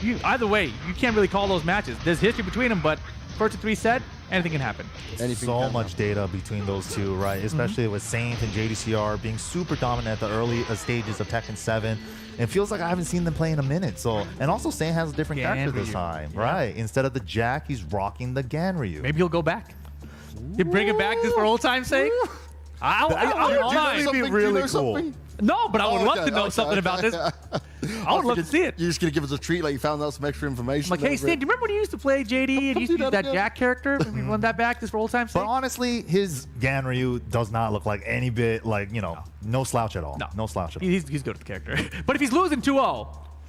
either way, you can't really call those matches. There's history between them, but first to 3 set, anything can happen. So much data between those two, right? Especially with Saint and JDCR being super dominant at the early stages of Tekken 7. It feels like I haven't seen them play in a minute. So, and also Saint has a different character this time, right? Instead of the Jack, he's rocking the Ganryu. Maybe he'll go back. You bring it back just for old time's sake? I would be really cool. No, but I would love to know something about this. I would love to see it. You're just going to give us a treat like you found out some extra information. Like, hey, Stan, do you remember when you used to play JD and you used to use that Jack character? Maybe run that back just for old time's sake? But honestly, his Ganryu does not look like any bit like, no slouch at all. No slouch at all. He's good at the character. But if he's losing 2-0,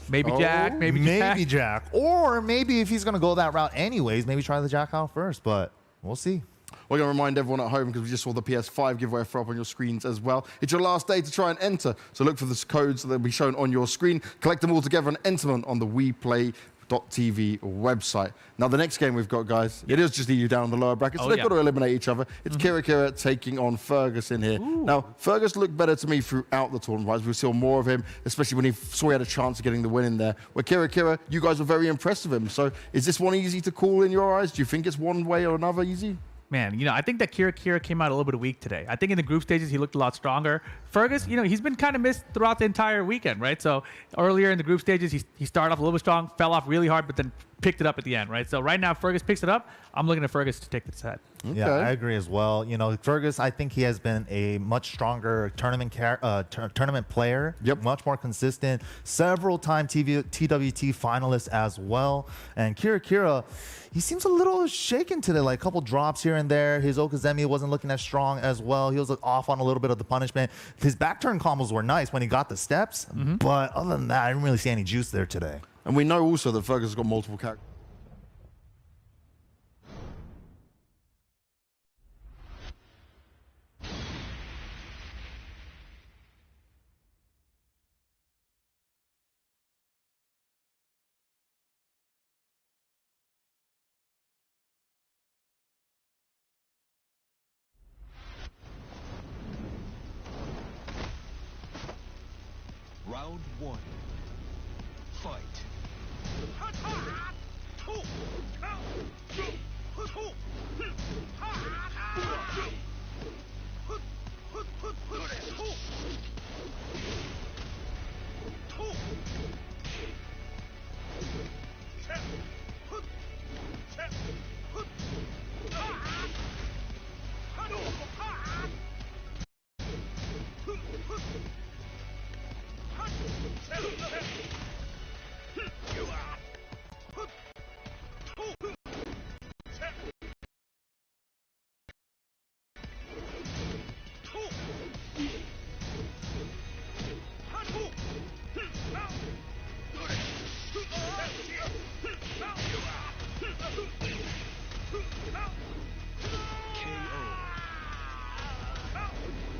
maybe Jack, maybe Jack. Or maybe if he's going to go that route anyways, maybe try the Jack out first. But we'll see. We're going to remind everyone at home, because we just saw the PS5 giveaway throw up on your screens as well. It's your last day to try and enter, so look for the codes that will be shown on your screen. Collect them all together and enter them on the WePlay.tv website. Now, the next game we've got, guys, it is just EU down in the lower bracket, so they've got to eliminate each other. It's Kira Kira taking on Fergus in here. Now, Fergus looked better to me throughout the tournament, right? We saw more of him, especially when he saw he had a chance of getting the win in there. Where Kira Kira, you guys were very impressed with him. So is this one easy to call in your eyes? Do you think it's one way or another easy? Man, I think that Kira came out a little bit weak today. I think in the group stages, he looked a lot stronger. Fergus, he's been kind of missed throughout the entire weekend, right? So earlier in the group stages, he started off a little bit strong, fell off really hard, but then picked it up at the end, right? So right now, Fergus picks it up. I'm looking at Fergus to take the set. Okay. Yeah, I agree as well. Fergus, I think he has been a much stronger tournament player. Yep. Much more consistent. Several-time TWT finalist as well. And Kira, he seems a little shaken today, like a couple drops here and there. His Okazemi wasn't looking as strong as well. He was off on a little bit of the punishment. His back turn combos were nice when he got the steps, but other than that, I didn't really see any juice there today. And we know also that Fergus has got multiple characters. Round 1. Fight.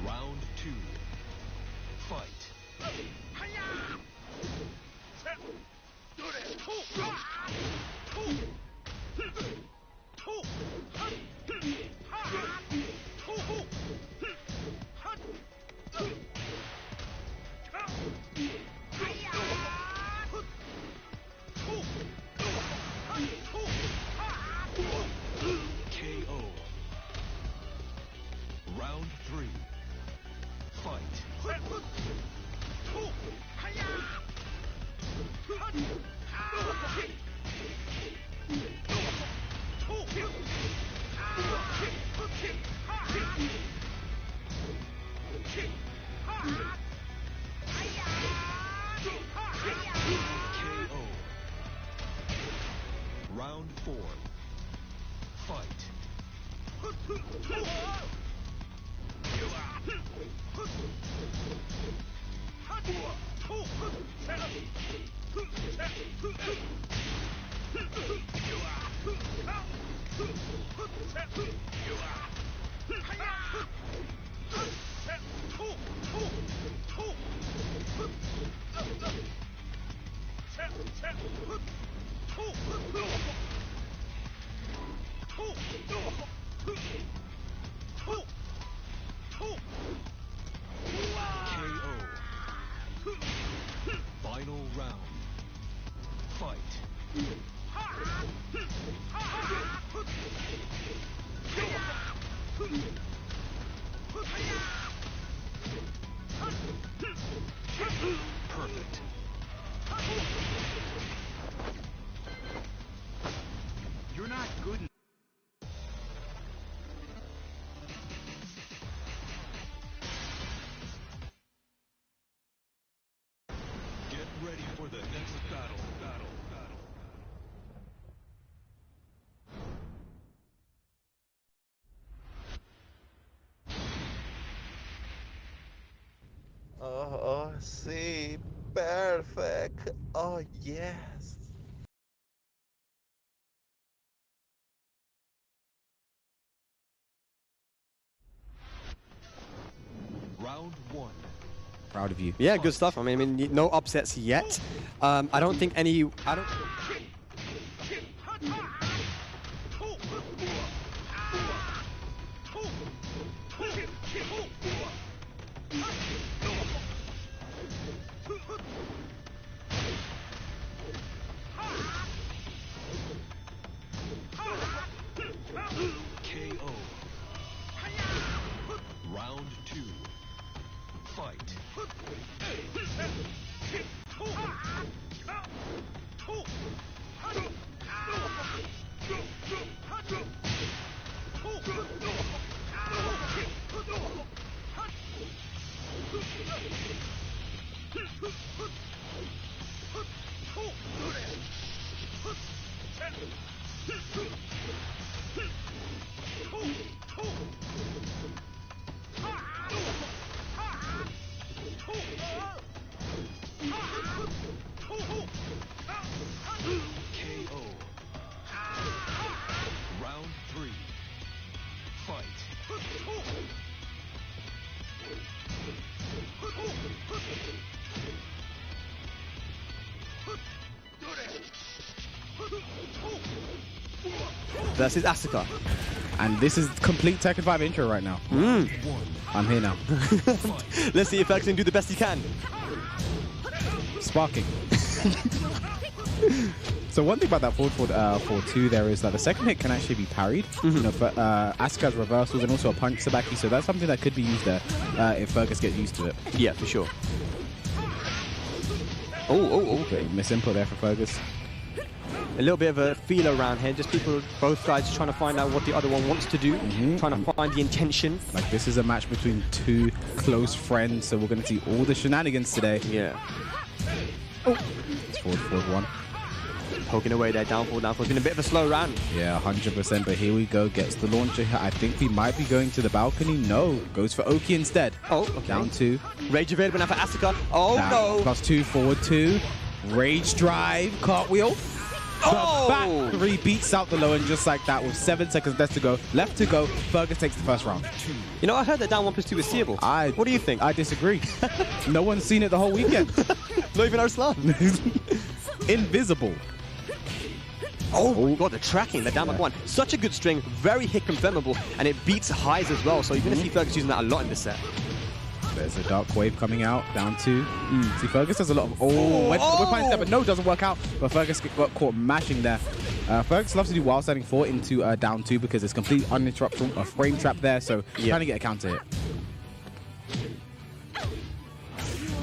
Round 2. Fight. KO. Round 3. Fight. KO. Round 4. Fight. You're not good. Get ready for the next battle. Oh, sí, perfect. Oh, yes. Round one. Proud of you. Yeah, good stuff. I mean, no upsets yet. I don't think any. I don't. KO. Round two. Fight. KO. Round three. Fight. Versus Asuka. And this is complete Tekken 5 intro right now. I'm here now. Let's see if Fergus can do the best he can. Sparking. So one thing about that forward 4-2 there is that the second hit can actually be parried. You know, for Asuka's reversals and also a punch sabaki, so that's something that could be used there if Fergus gets used to it. Yeah, for sure. Okay, misinput there for Fergus. A little bit of a feel around here, just people, both sides trying to find out what the other one wants to do, trying to find the intention. Like, this is a match between two close friends, so we're going to see all the shenanigans today. Yeah. It's forward 1. Poking away there, down forward. It's been a bit of a slow round. Yeah, 100%, but here we go. Gets the launcher here. I think we might be going to the balcony. No, goes for Oki instead. Oh, okay. Down 2. Rage available now for Asuka. Oh, Down, no. +2, forward 2. Rage drive, cartwheel. The back 3 beats out the low, and just like that, with 7 seconds left to go, Fergus takes the first round. You know, I heard that down 1+2 is seeable. What do you think? I disagree. No one's seen it the whole weekend. Not even Arslan. Invisible. Oh, God, the tracking, the down back 1. Such a good string, very hit confirmable, and it beats highs as well, so you're going to see Fergus using that a lot in this set. There's a dark wave coming out, down 2. See, Fergus does a lot of... went for the whip line step, but no, doesn't work out. But Fergus got caught mashing there. Fergus loves to do wild standing 4 into down 2 because it's complete uninterrupted, a frame trap there, so trying to get a counter hit.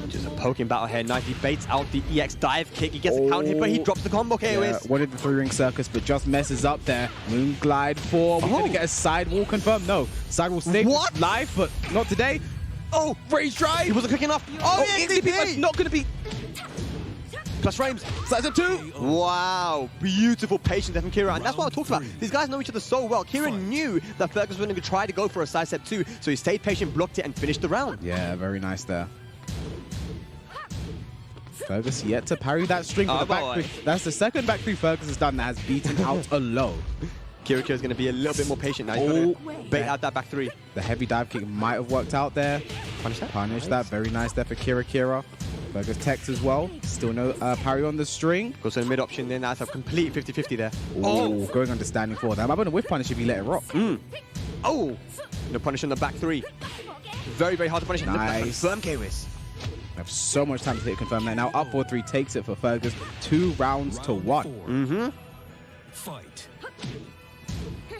Just a poking battle here. Nice, he baits out the EX dive kick. He gets a counter hit, but he drops the combo KOs. Wanted the 3-ring circus, but just messes up there. Moon glide 4. We're going to get a sidewall confirmed. No, sidewall stay live, but not today. Oh, Rage drive! He wasn't quick enough. Oh, XDP! Not going to be... Plus frames. Slides up 2. Wow, beautiful patience there from Kira. And that's what I talked about. These guys know each other so well. Kira knew that Fergus was going to try to go for a side step 2, so he stayed patient, blocked it, and finished the round. Yeah, very nice there. Fergus yet to parry that string with the back 3. That's the second back 3 Fergus has done that has beaten out a low. Kira is going to be a little bit more patient now. He's going to bait out that back 3. The heavy dive kick might have worked out there. Punish that. Punish that. Very nice there for Kira. Fergus techs as well. Still no parry on the string. Goes to the mid option then. That's a complete 50-50 there. Oh, going under standing 4. That might be a whiff punish if you let it rock. Oh, no punish on the back 3. Very, very hard to punish. Nice. Confirm KOs. We have so much time to hit confirm there. Now up 4-3 takes it for Fergus. 2 rounds to 1. Fight.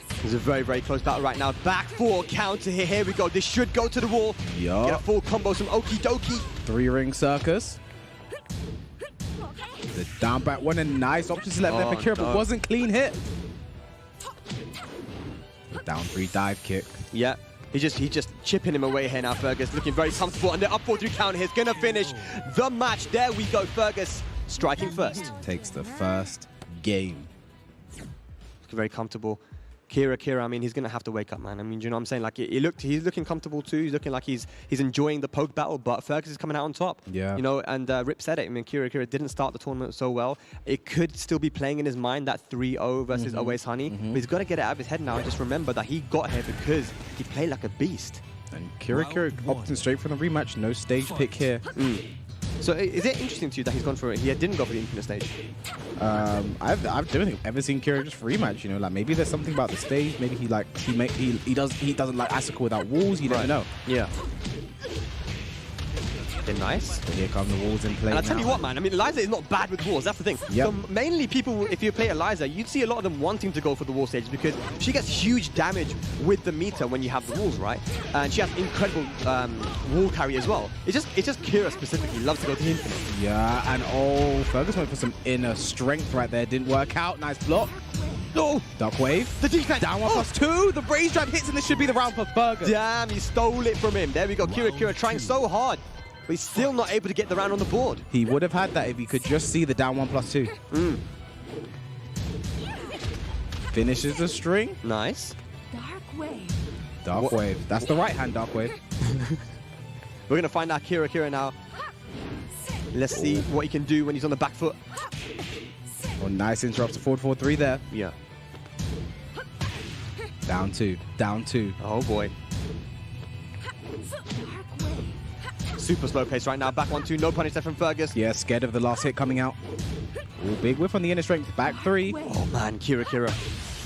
This is a very, very close battle right now. Back 4 counter here. Here we go. This should go to the wall. Yup. Get a full combo, some okie dokie. 3-ring circus. The down back one, a nice option select there for Kira, but wasn't clean hit. Down 3 dive kick. Yeah. He's just chipping him away here now, Fergus. Looking very comfortable. And the up 4-3 counter here is going to finish the match. There we go, Fergus striking first. Takes the first game. Looking very comfortable. Kira, I mean, he's going to have to wake up, man. I mean, you know what I'm saying? Like, he's looking comfortable too. He's looking like he's enjoying the poke battle, but Fergus is coming out on top. Yeah. You know, and Rip said it. I mean, Kira didn't start the tournament so well. It could still be playing in his mind, that 3-0 versus Always Honey. But he's got to get it out of his head now and just remember that he got here because he played like a beast. And Kira opting straight for the rematch. No stage pick here. So is it interesting to you that he's gone for it? He didn't go for the infinite stage. I don't think I've ever seen Kira just for rematch. You know, like maybe there's something about the stage. Maybe he doesn't like Asuka without walls. You never know. Yeah. They're nice. But here come the walls in play. And I'll tell you what, man. I mean, Eliza is not bad with walls. That's the thing. Yep. So mainly people, if you play Eliza, you'd see a lot of them wanting to go for the wall stage because she gets huge damage with the meter when you have the walls, right? And she has incredible wall carry as well. It's just Kira specifically loves to go to the infinite. Yeah, and Fergus went for some inner strength right there. Didn't work out. Nice block. Oh! Duck wave. The defense. Down 1+2. The raise drive hits, and this should be the round for Fergus. Damn, he stole it from him. There we go. Kira trying so hard. But he's still not able to get the round on the board. He would have had that if he could just see the down 1+2. Finishes the string. Nice. Dark wave. That's the right hand dark wave. We're going to find out Kira now. Let's see what he can do when he's on the back foot. Oh, nice interrupts to forward 4-3 there. Yeah. Down 2. Down 2. Oh, boy. Super slow pace right now. Back 1-2. No punish there from Fergus. Yeah, scared of the last hit coming out. Ooh, big whiff on the inner strength. Back 3. Oh, man. Kira.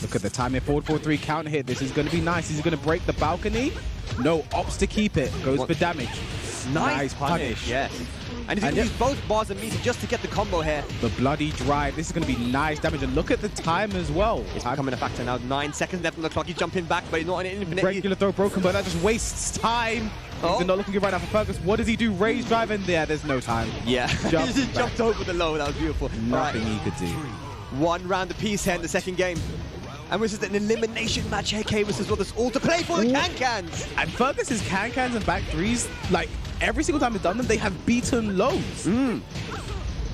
Look at the time here. Forward 4-3 counter hit. This is going to be nice. He's going to break the balcony. No, opts to keep it. Goes for damage. Nice punish. Yes. And he's going to use both bars and meter just to get the combo here. The bloody drive. This is going to be nice damage. And look at the time as well. It's becoming a factor now. 9 seconds left on the clock. He's jumping back, but he's not on an infinite. Regular throw broken, but that just wastes time. He's not looking good right now for Fergus. What does he do? Raise drive in there. There's no time. Yeah. He just jumped over the low. That was beautiful. Nothing he could do. 1 round apiece here in the second game. And this is an elimination match here, Kayvis, as well. There's all to play for the Can-Cans. And Fergus's Can-Cans and back 3s, like, every single time he's done them, they have beaten lows. Oh,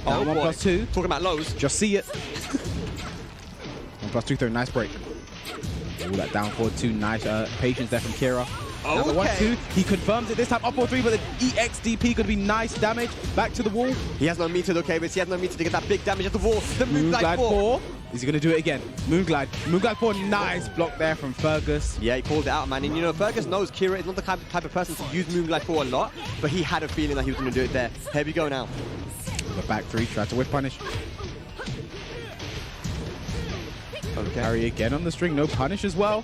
1+2. Talking about lows. Just see it. 1+2 throw. Nice break. All that down forward 2. Nice patience there from Kira. Okay. 1-2. He confirms it this time. Up 4-3, but the EXDP could be nice damage. Back to the wall. He has no meter though, Kayvis. He has no meter to get that big damage at the wall. The Moonglide 4. Is he going to do it again? Moonglide. Moonglide 4. Nice block there from Fergus. Yeah, he called it out, man. And you know, Fergus knows Kira is not the type of person to use Moonglide 4 a lot, but he had a feeling that he was going to do it there. Here we go now. The back 3. Tried to whip punish. Okay. Carry again on the string. No punish as well.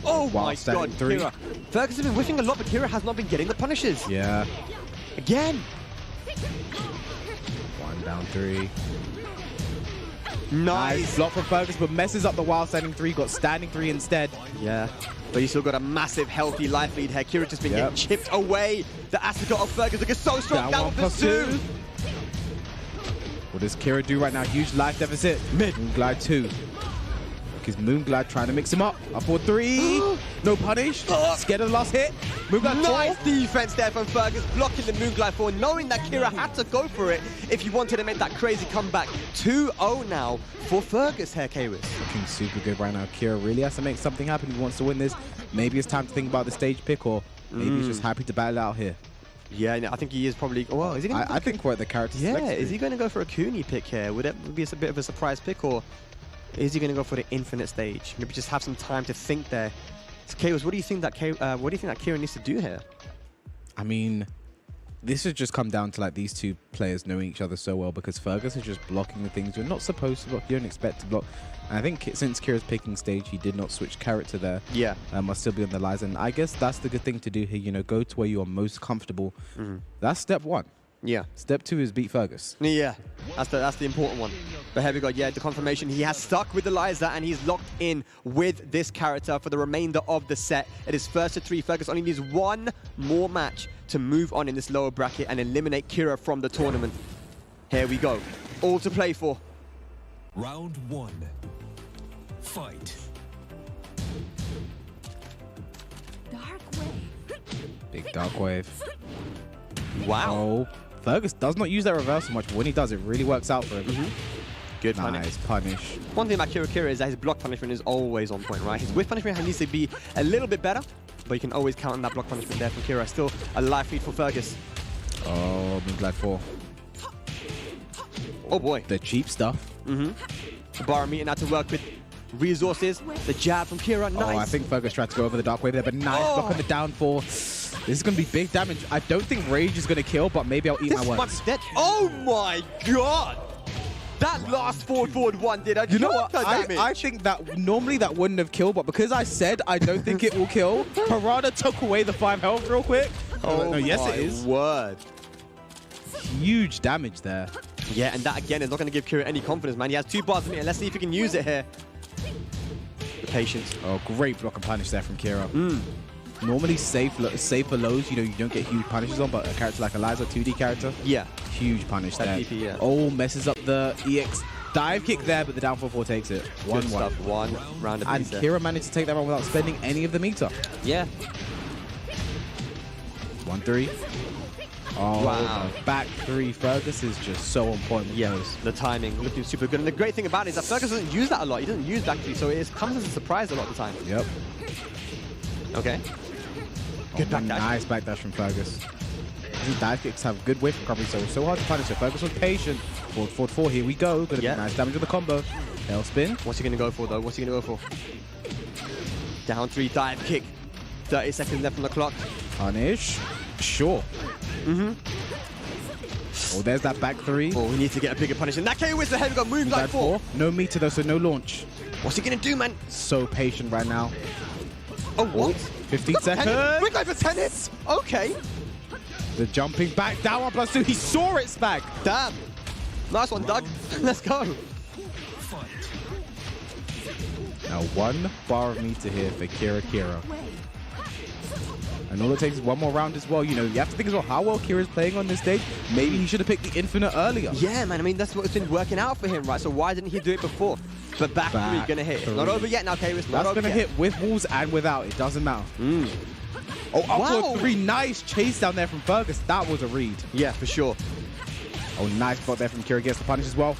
Oh my god, 3. Kira. Fergus has been whiffing a lot, but Kira has not been getting the punishes. Yeah. Again. 1 down 3. Nice block from Fergus, but messes up the wild standing 3. Got standing 3 instead. Yeah. But he's still got a massive, healthy life lead here. Kira just been getting chipped away. The Asuka of Fergus looking so strong. Down 1+2. What does Kira do right now? Huge life deficit. Mid. Moonglide 2. Because Moonglide trying to mix him up. Up 4-3. No punish. Scared of the last hit. Moonglide 4. Nice defense there from Fergus, blocking the Moonglide 4, knowing that Kira had to go for it if he wanted to make that crazy comeback. 2-0 now for Fergus here, Kayvis. Looking super good right now. Kira really has to make something happen if he wants to win this. Maybe it's time to think about the stage pick, or maybe he's just happy to battle out here. Yeah, I think he is probably. Well, is he going to? I think we're at the character. Yeah, is he going to go for a Cooney pick here? Would it be a bit of a surprise pick, or is he going to go for the infinite stage? Maybe just have some time to think there. So, Kayvis, what do you think that Kira needs to do here? I mean, this has just come down to like these two players knowing each other so well, because Fergus is just blocking the things you're not supposed to block, you don't expect to block. And I think since Kira's picking stage, he did not switch character there. Yeah. Must still be on the lies. And I guess that's the good thing to do here, you know, go to where you are most comfortable. That's step 1. Yeah. Step 2 is beat Fergus. Yeah, that's the important one. But here we go. Yeah, the confirmation. He has stuck with Eliza, and he's locked in with this character for the remainder of the set. It is first to 3. Fergus only needs 1 more match to move on in this lower bracket and eliminate Kira from the tournament. Here we go. all to play for. Round 1. Fight. Big dark wave. Wow. Oh, Fergus does not use that reversal much, but when he does, it really works out for him. Good nice punish. One thing about Kira is that his block punishment is always on point, right? His whiff punishment needs to be a little bit better, but you can always count on that block punishment there from Kira. Still a live feed for Fergus. Oh, Moonglide 4. Oh boy. The cheap stuff. Bar meeting out to work with resources. The jab from Kira, nice. Oh, I think Fergus tried to go over the dark wave there, but nice block on the downfall. This is going to be big damage. I don't think Rage is going to kill, but maybe I'll eat my words. Oh my god! That last forward one did a You know what? damage. I think that normally that wouldn't have killed, but because I said I don't think it will kill, Harada took away the 5 health real quick. Oh no, yes my it is. word. Huge damage there. Yeah, and that again is not going to give Kira any confidence, man. He has 2 bars in it. Let's see if he can use it here. The patience. Oh, great block and punish there from Kira. Normally safer lows, you don't get huge punishes on, but a character like Eliza, 2D character, yeah, huge punish that there. DP, yeah. Oh, messes up the EX dive kick there, but the down 4-4 takes it. 1-1. Stuff. One round of And Kira managed to take that one without spending any of the meter. Yeah. 1-3. Oh, wow. Back 3. Fergus is just so on point with those. The timing looking super good. And the great thing about it is that Fergus doesn't use that a lot. He doesn't use back 3, so it comes as a surprise a lot of the time. Yep. Okay. Good backdash. Nice backdash from Fergus. These dive kicks have good whiff recovery, so hard to punish. So Fergus was patient. Forward 4. Here we go. Gonna be nice damage with the combo. Tail spin. What's he gonna go for though? What's he gonna go for? Down 3 dive kick. 30 seconds left on the clock. Punish. Sure. Oh, there's that back 3. Oh, we need to get a bigger punish. And that KO is the head. We got Moonglide 4. No meter though, so no launch. What's he gonna do, man? So patient right now. Oh, what? 15 seconds. Moonglide for 10 hits. Okay. The jumping back down 1+2. He saw it spag. Damn. Nice one, Doug. Let's go. Now 1 bar of meter here for Kira. And all it takes is 1 more round as well. You have to think as well how well Kira's playing on this stage. Maybe he should have picked the Infinite earlier. Yeah, man. I mean, that's what's been working out for him, right? So why didn't he do it before? But back 3 gonna hit. 3. Not over yet now, Kira. That's gonna hit with walls and without. It doesn't matter. Oh, upward 3. Nice chase down there from Fergus. That was a read. Yeah, for sure. Oh, nice block there from Kira. Gets the punish as well.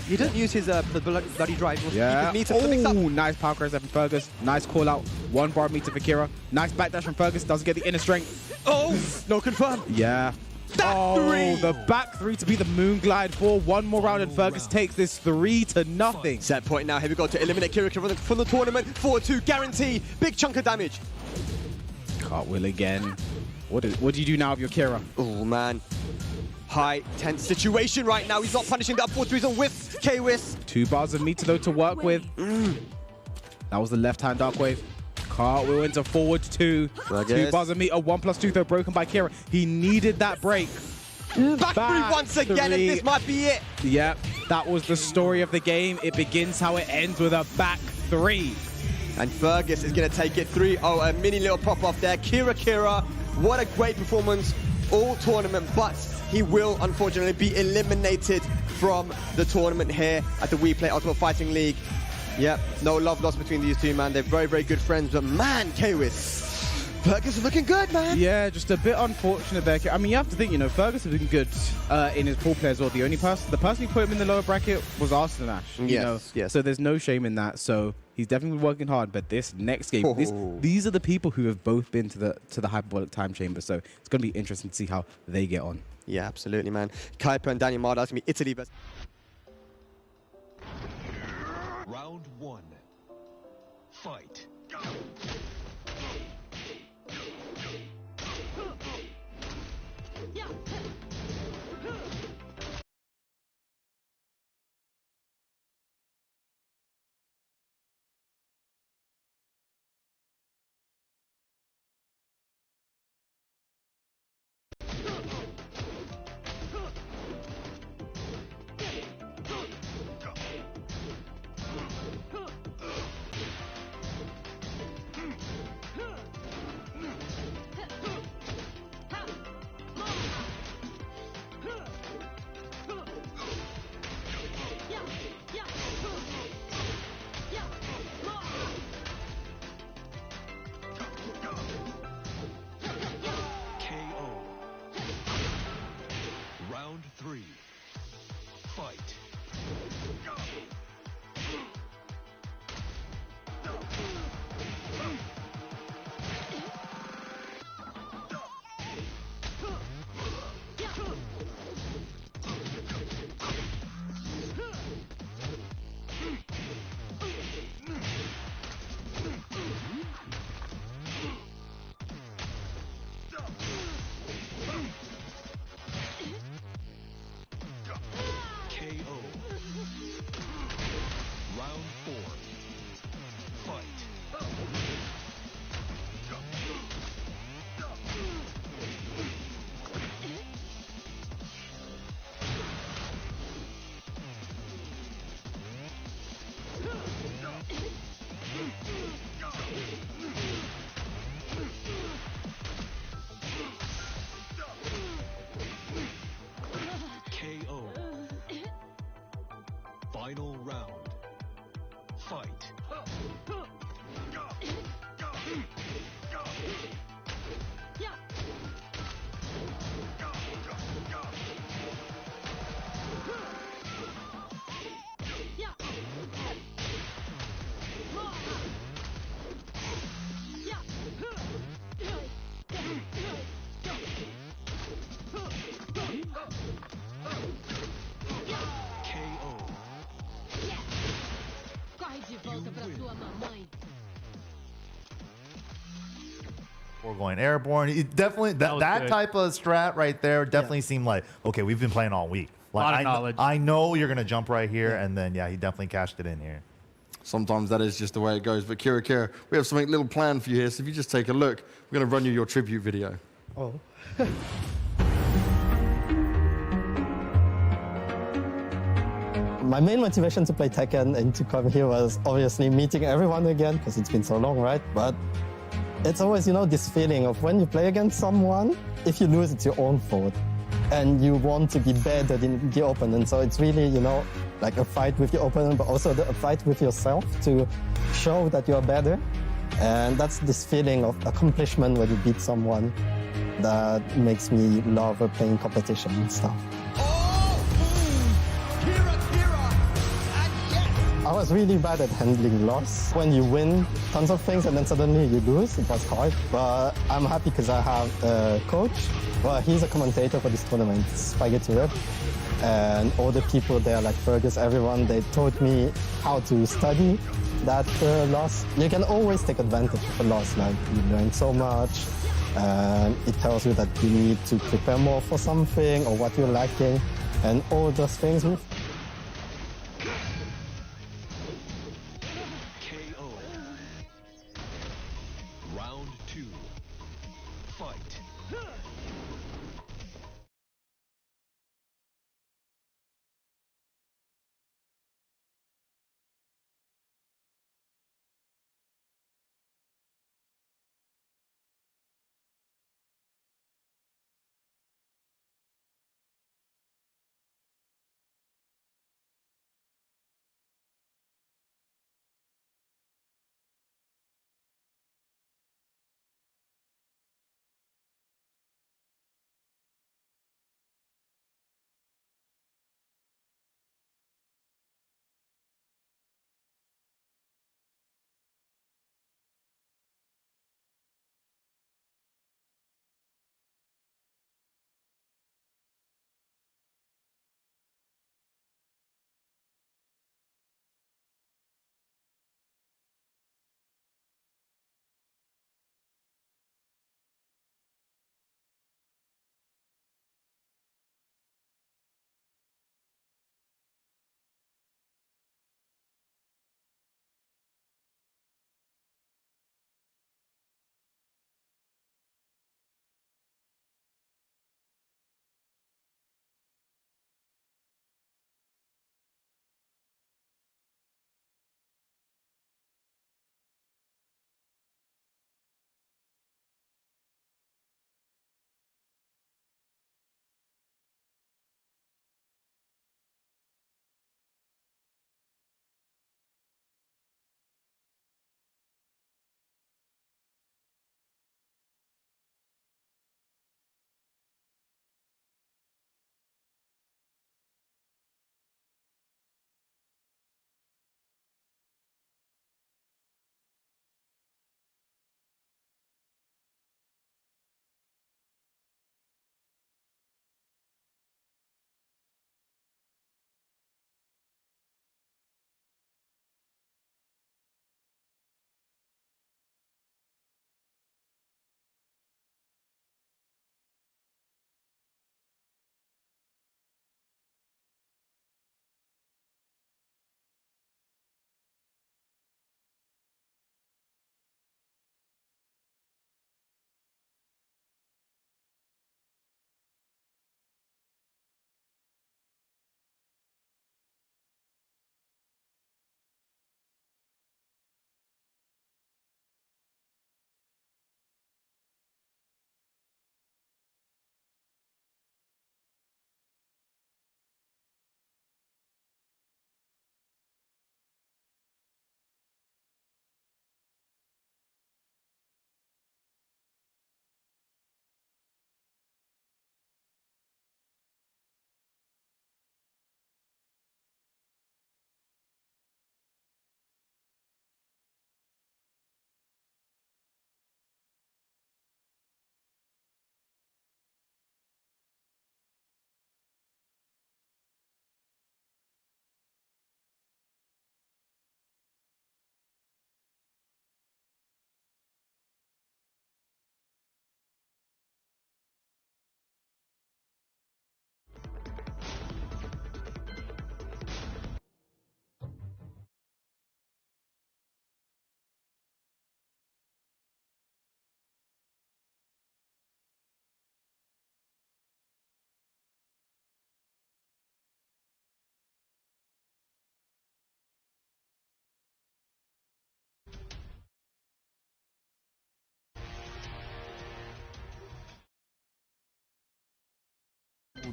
He doesn't use his bloody drive. Yeah. Oh, nice power crash there from Fergus. Nice call out. 1 bar meter for Kira. Nice backdash from Fergus. Doesn't get the inner strength. Oh, no confirm. Yeah. The back 3 to be the Moonglide 4. 1 more round and Fergus takes this 3-0. Set point now. Here we go to eliminate Kira from the tournament. 4-2 guarantee. Big chunk of damage. Cartwheel again. What do you do now of your Kira? Oh, man. High, tense situation right now. He's not punishing the up 4-3s on whiff. K-Wiss. 2 bars of meter, though, to work with. That was the left-hand dark wave. Cartwheel into forward 2. 2 bars of meter. 1+2, though, broken by Kira. He needed that break. Back 3 once again, and this might be it. Yep, that was the story of the game. It begins how it ends with a back 3. And Fergus is going to take it 3-0. A mini little pop-off there. Kira, what a great performance all tournament, but he will unfortunately be eliminated from the tournament here at the WePlay Ultimate Fighting League. Yep, no love lost between these two, man. They're very, very good friends, but man, K-Wiss, Fergus is looking good, man. Yeah, just a bit unfortunate there. I mean, you have to think, Fergus has been good in his pool play as well. The person who put him in the lower bracket was Arsene. Yes. So there's no shame in that. So he's definitely working hard. But this next game, these are the people who have both been to the hyperbolic time chamber. So it's going to be interesting to see how they get on. Yeah, absolutely, man. Kuiper and Daniel Marda, that's going to be Italy best. Round 1. Fight. Fight. KO. Round 4. Fight. KO. Final round. Fight. KO. Corre de volta pra sua mamãe. We're going airborne. It definitely that good. type of strat right there definitely seemed like, okay, we've been playing all week. Like, Lot of knowledge. I know you're gonna jump right here, and then yeah, he definitely cashed it in here. Sometimes that is just the way it goes. But Kira, we have something little planned for you here. So if you just take a look, we're going to run you your tribute video. Oh. My main motivation to play Tekken and to come here was obviously meeting everyone again, because it's been so long, right? But it's always, this feeling of when you play against someone, if you lose, it's your own fault. And you want to be better than the opponent. So it's really, like a fight with your opponent, but also a fight with yourself to show that you're better. And that's this feeling of accomplishment when you beat someone that makes me love playing competition and stuff. I was really bad at handling loss. When you win tons of things and then suddenly you lose, it was hard. But I'm happy because I have a coach. Well, he's a commentator for this tournament, Spaghetti Rep. And all the people there, like Fergus, everyone, they taught me how to study that loss. You can always take advantage of a loss, like you learn so much. And it tells you that you need to prepare more for something or what you're lacking and all those things. Round 2. Fight.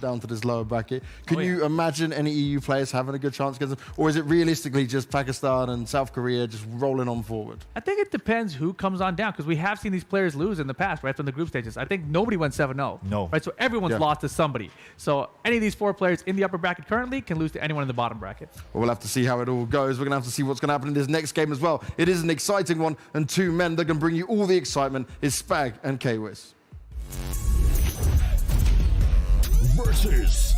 down to this lower bracket. Can you imagine any EU players having a good chance against them? Or is it realistically just Pakistan and South Korea just rolling on forward? I think it depends who comes on down, because we have seen these players lose in the past, right, from the group stages. I think nobody went 7-0. No. Right, so everyone's lost to somebody. So any of these 4 players in the upper bracket currently can lose to anyone in the bottom bracket. Well, we'll have to see how it all goes. We're going to have to see what's going to happen in this next game as well. It is an exciting one, and 2 men that can bring you all the excitement is Spag and K-Wiz. Versus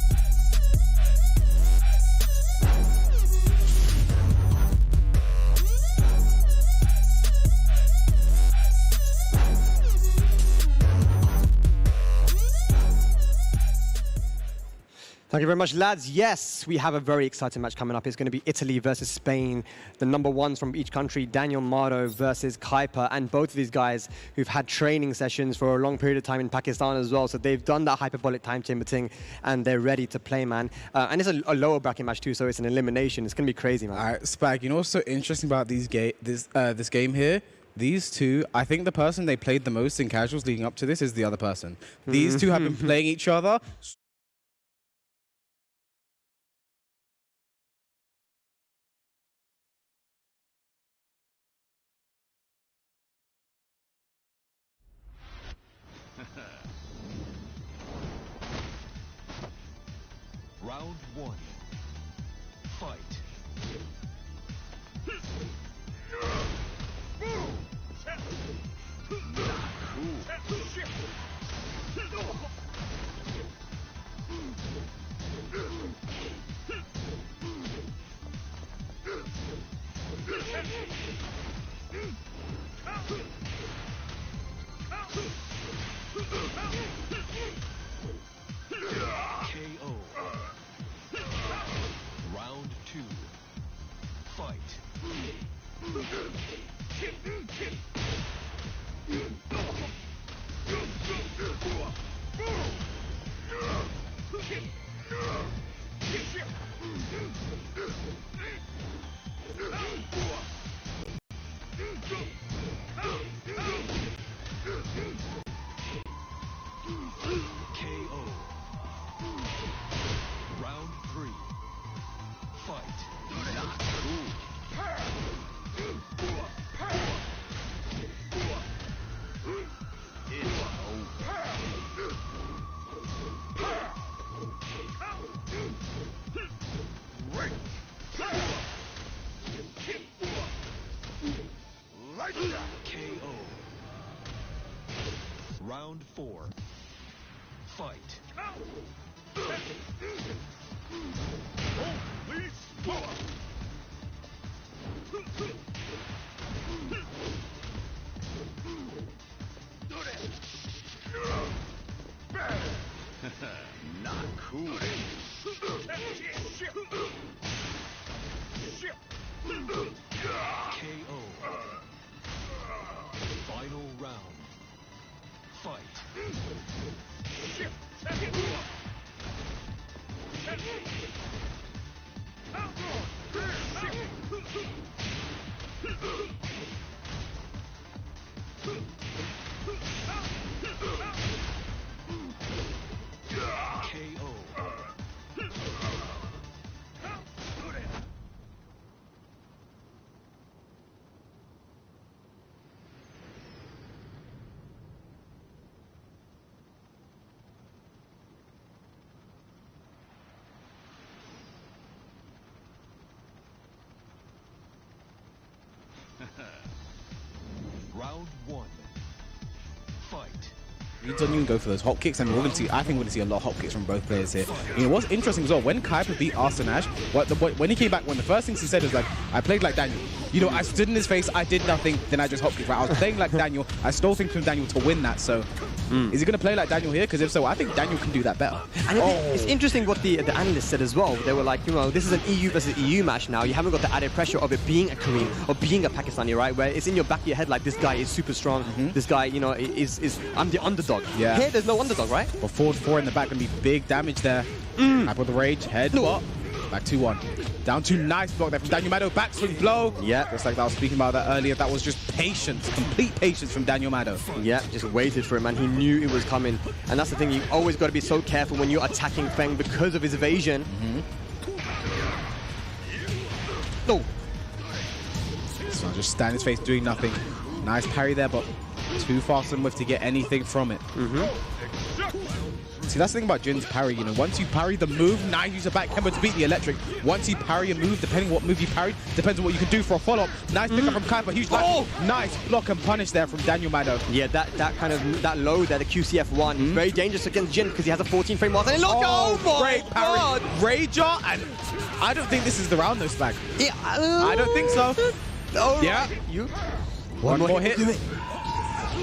Thank you very much, lads. Yes, we have a very exciting match coming up. It's going to be Italy versus Spain. The number ones from each country, Daniel Mardo versus Kuiper. And both of these guys who've had training sessions for a long period of time in Pakistan as well. So they've done that hyperbolic time chamber thing, and they're ready to play, man. And it's a lower bracket match too, so it's an elimination. It's going to be crazy, man. All right, Spag, you know what's so interesting about this game here? These two, I think the person they played the most in casuals leading up to this is the other person. These two have been playing each other. Round 1. Fight. KO. Round 2. Fight. KO. Round 3. Fight. Not cool. It's KO. Round 4. Fight. Holy smoke! Not cool. KO. Final round. Fight. KO. Round 1. Fight. You don't even go for those hop kicks, and we're going to see. I think we're going to see a lot of hop kicks from both players here. You know what's interesting as well? When Kuiper beat Arsenash, when he came back, one of the first things he said was like, "I played like Daniel. You know, I stood in his face, I did nothing, then I just hop kicked. Right? I was playing like Daniel. I stole things from Daniel to win that. So, is he going to play like Daniel here? Because if so, I think Daniel can do that better." And it's interesting what the analysts said as well. They were like, you know, this is an EU versus EU match now. You haven't got the added pressure of it being a Korean or being a Pakistani, right? Where it's in your back of your head like, this guy is super strong. This guy, you know, is I'm the underdog. Yeah. Here, there's no underdog, right? But forward 4 in the back going to be big damage there. I put the rage, head. No. Back 2-1. Down to nice block there from Daniel Mado. Backswing blow. Yeah. Just like I was speaking about that earlier. That was just patience. Complete patience from Daniel Mado. Yeah, just waited for it, man. He knew it was coming. And that's the thing. You always got to be so careful when you're attacking Feng because of his evasion. No. So just stand his face, doing nothing. Nice parry there, but too fast and with to get anything from it. See, that's the thing about Jin's parry, you know, once you parry the move, now you use a back combo to beat the electric. Once you parry a move, depending what move you parried, depends on what you can do for a follow-up. Nice pick up from Kuiper, huge life. Nice block and punish there from Daniel Mado. Yeah, that low there, the QCF1, is very dangerous against Jin because he has a 14 frame master. And look, oh my great parry. God. Rager, and I don't think this is the round though, Spag. Yeah, I don't think so. Yeah. One more hit.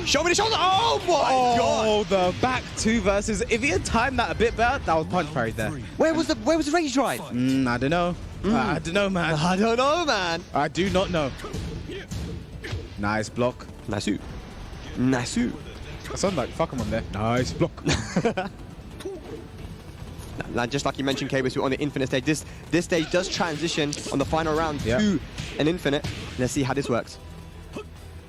Show me the shoulder. Oh my God. Oh, the back two versus. If he had timed that a bit better, that was punch parried there. Where was the rage drive? I don't know. I don't know, man. I don't know, man. I do not know. Nice block. Nasu. Nasu. I sound like fuck him on there. Nice block. Now, just like you mentioned, Kabus, we're on the infinite stage. This stage does transition on the final round to an infinite. Let's see how this works.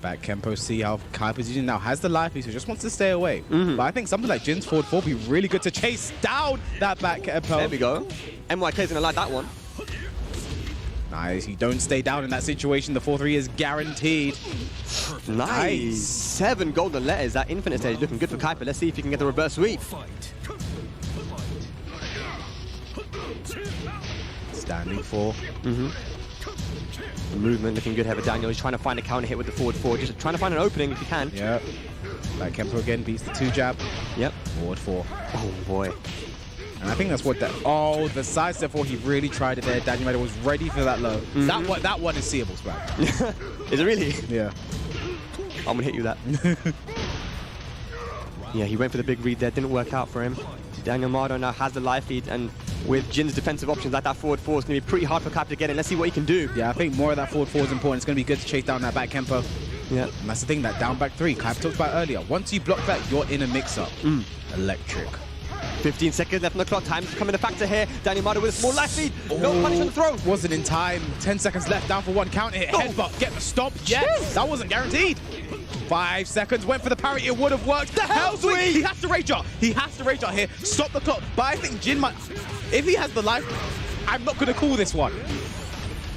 Back Kempo, see how Kuiper's using now. Has the life piece, so just wants to stay away. But I think something like Jin's forward 4 would be really good to chase down that back Kempo. There we go. MYK's gonna like that one. Nice. You don't stay down in that situation. The 4-3 is guaranteed. Nice. 7 golden letters. That infinite stage looking good for Kuiper. Let's see if he can get the reverse sweep. Standing 4. The movement looking good here for Daniel. He's trying to find a counter hit with the forward 4. Just trying to find an opening if he can. Yep. Back Kempo again beats the 2 jab. Yep. Forward 4. Oh boy. And I think that's what that. Oh, the side step 4. He really tried it there. Daniel Mado was ready for that low. That one is seeable, Spag. Is it really? Yeah. I'm gonna hit you with that. Yeah, he went for the big read there. Didn't work out for him. Daniel Mado now has the life lead, and with Jin's defensive options like that forward 4, it's going to be pretty hard for Kuiper to get in. Let's see what he can do. Yeah, I think more of that forward 4 is important. It's going to be good to chase down that back Kempo. Yeah. And that's the thing, that down back 3, Kuiper talked about earlier. Once you block that, you're in a mix-up. Electric. 15 seconds left on the clock. Time's coming a factor here. Daniel Mado with a small life lead. No punish on the throw. Wasn't in time. 10 seconds left. Down for 1. Counter hit. Headbutt. Get the stop. Yes. That wasn't guaranteed. 5 seconds. Went for the parry. It would have worked. The hell swing. He has to rage out. He has to rage out here. Stop the clock. But I think Jin might. If he has the life, I'm not going to call this one.